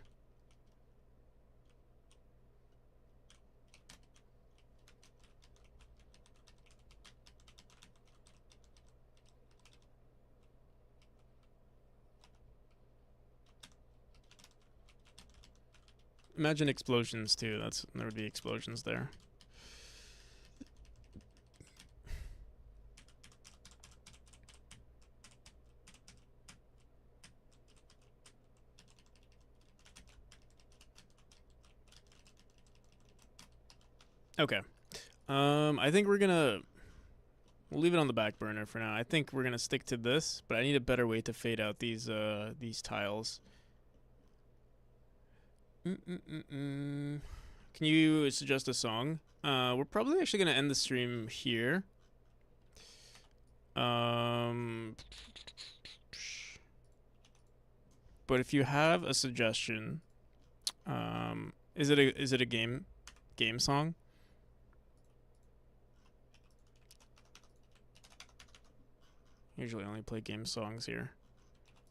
Imagine explosions too. There would be explosions there. Okay. I think we'll leave it on the back burner for now. I think we're gonna stick to this, but I need a better way to fade out these tiles. Can you suggest a song? We're probably actually gonna end the stream here. But if you have a suggestion, is it a game song? Usually only play game songs here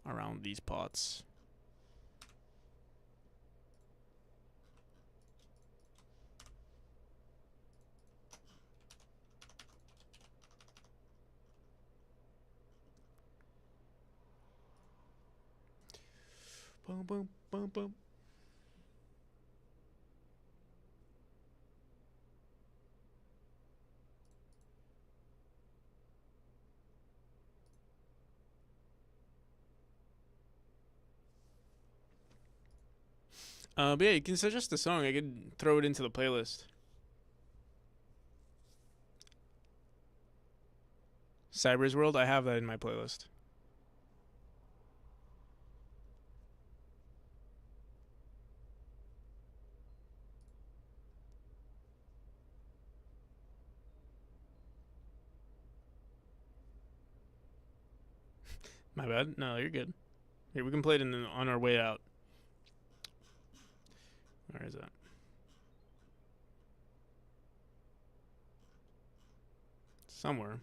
around these pots. Boom, boom, boom, boom. But yeah, you can suggest a song. I could throw it into the playlist. Cyber's World, I have that in my playlist. My bad. No, you're good. Here, we can play it on our way out. Where is that? Somewhere.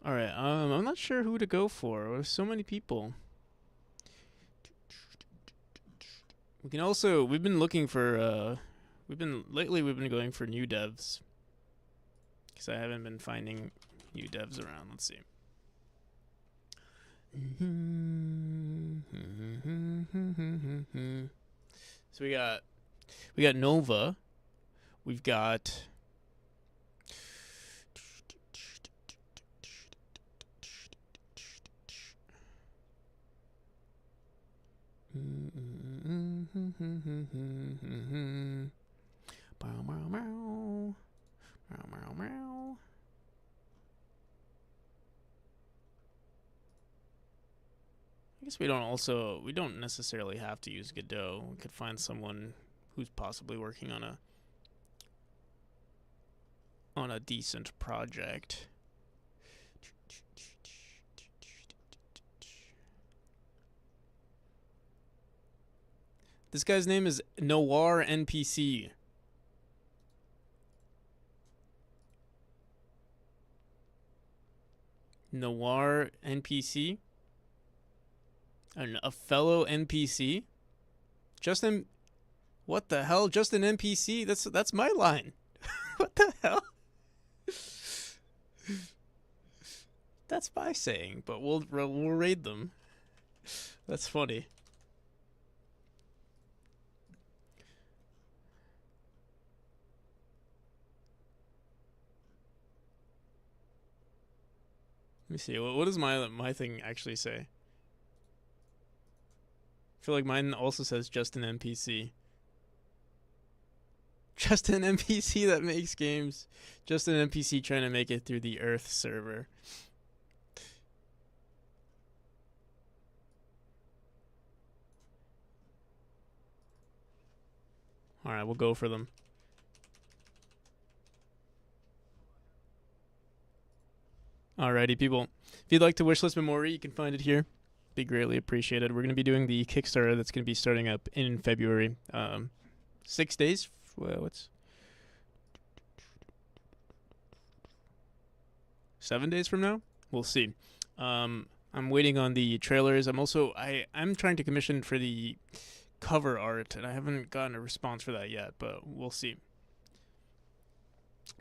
Alright, I'm not sure who to go for. There's so many people. We can also, we've been looking for, lately we've been going for new devs. Because I haven't been finding new devs around. Let's see. So we got Nova. We've got I guess we don't necessarily have to use Godot. We could find someone who's possibly working on a decent project. This guy's name is Noir NPC. Noir NPC? A fellow NPC? Justin, what the hell? Just an NPC? That's my line. What the hell? That's my saying, but we'll raid them. That's funny. Let me see. What does my thing actually say? I feel like mine also says just an NPC. Just an NPC that makes games. Just an NPC trying to make it through the Earth server. Alright, we'll go for them. Alrighty, people. If you'd like to wishlist Memori, you can find it here. Be greatly appreciated. We're going to be doing the Kickstarter that's going to be starting up in February. 6 days. Well, what's 7 days from now? We'll see. I'm waiting on the trailers. I'm trying to commission for the cover art, and I haven't gotten a response for that yet, but we'll see.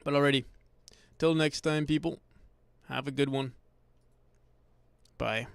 But already, till next time, people. Have a good one. Bye.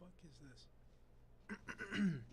fuck is this?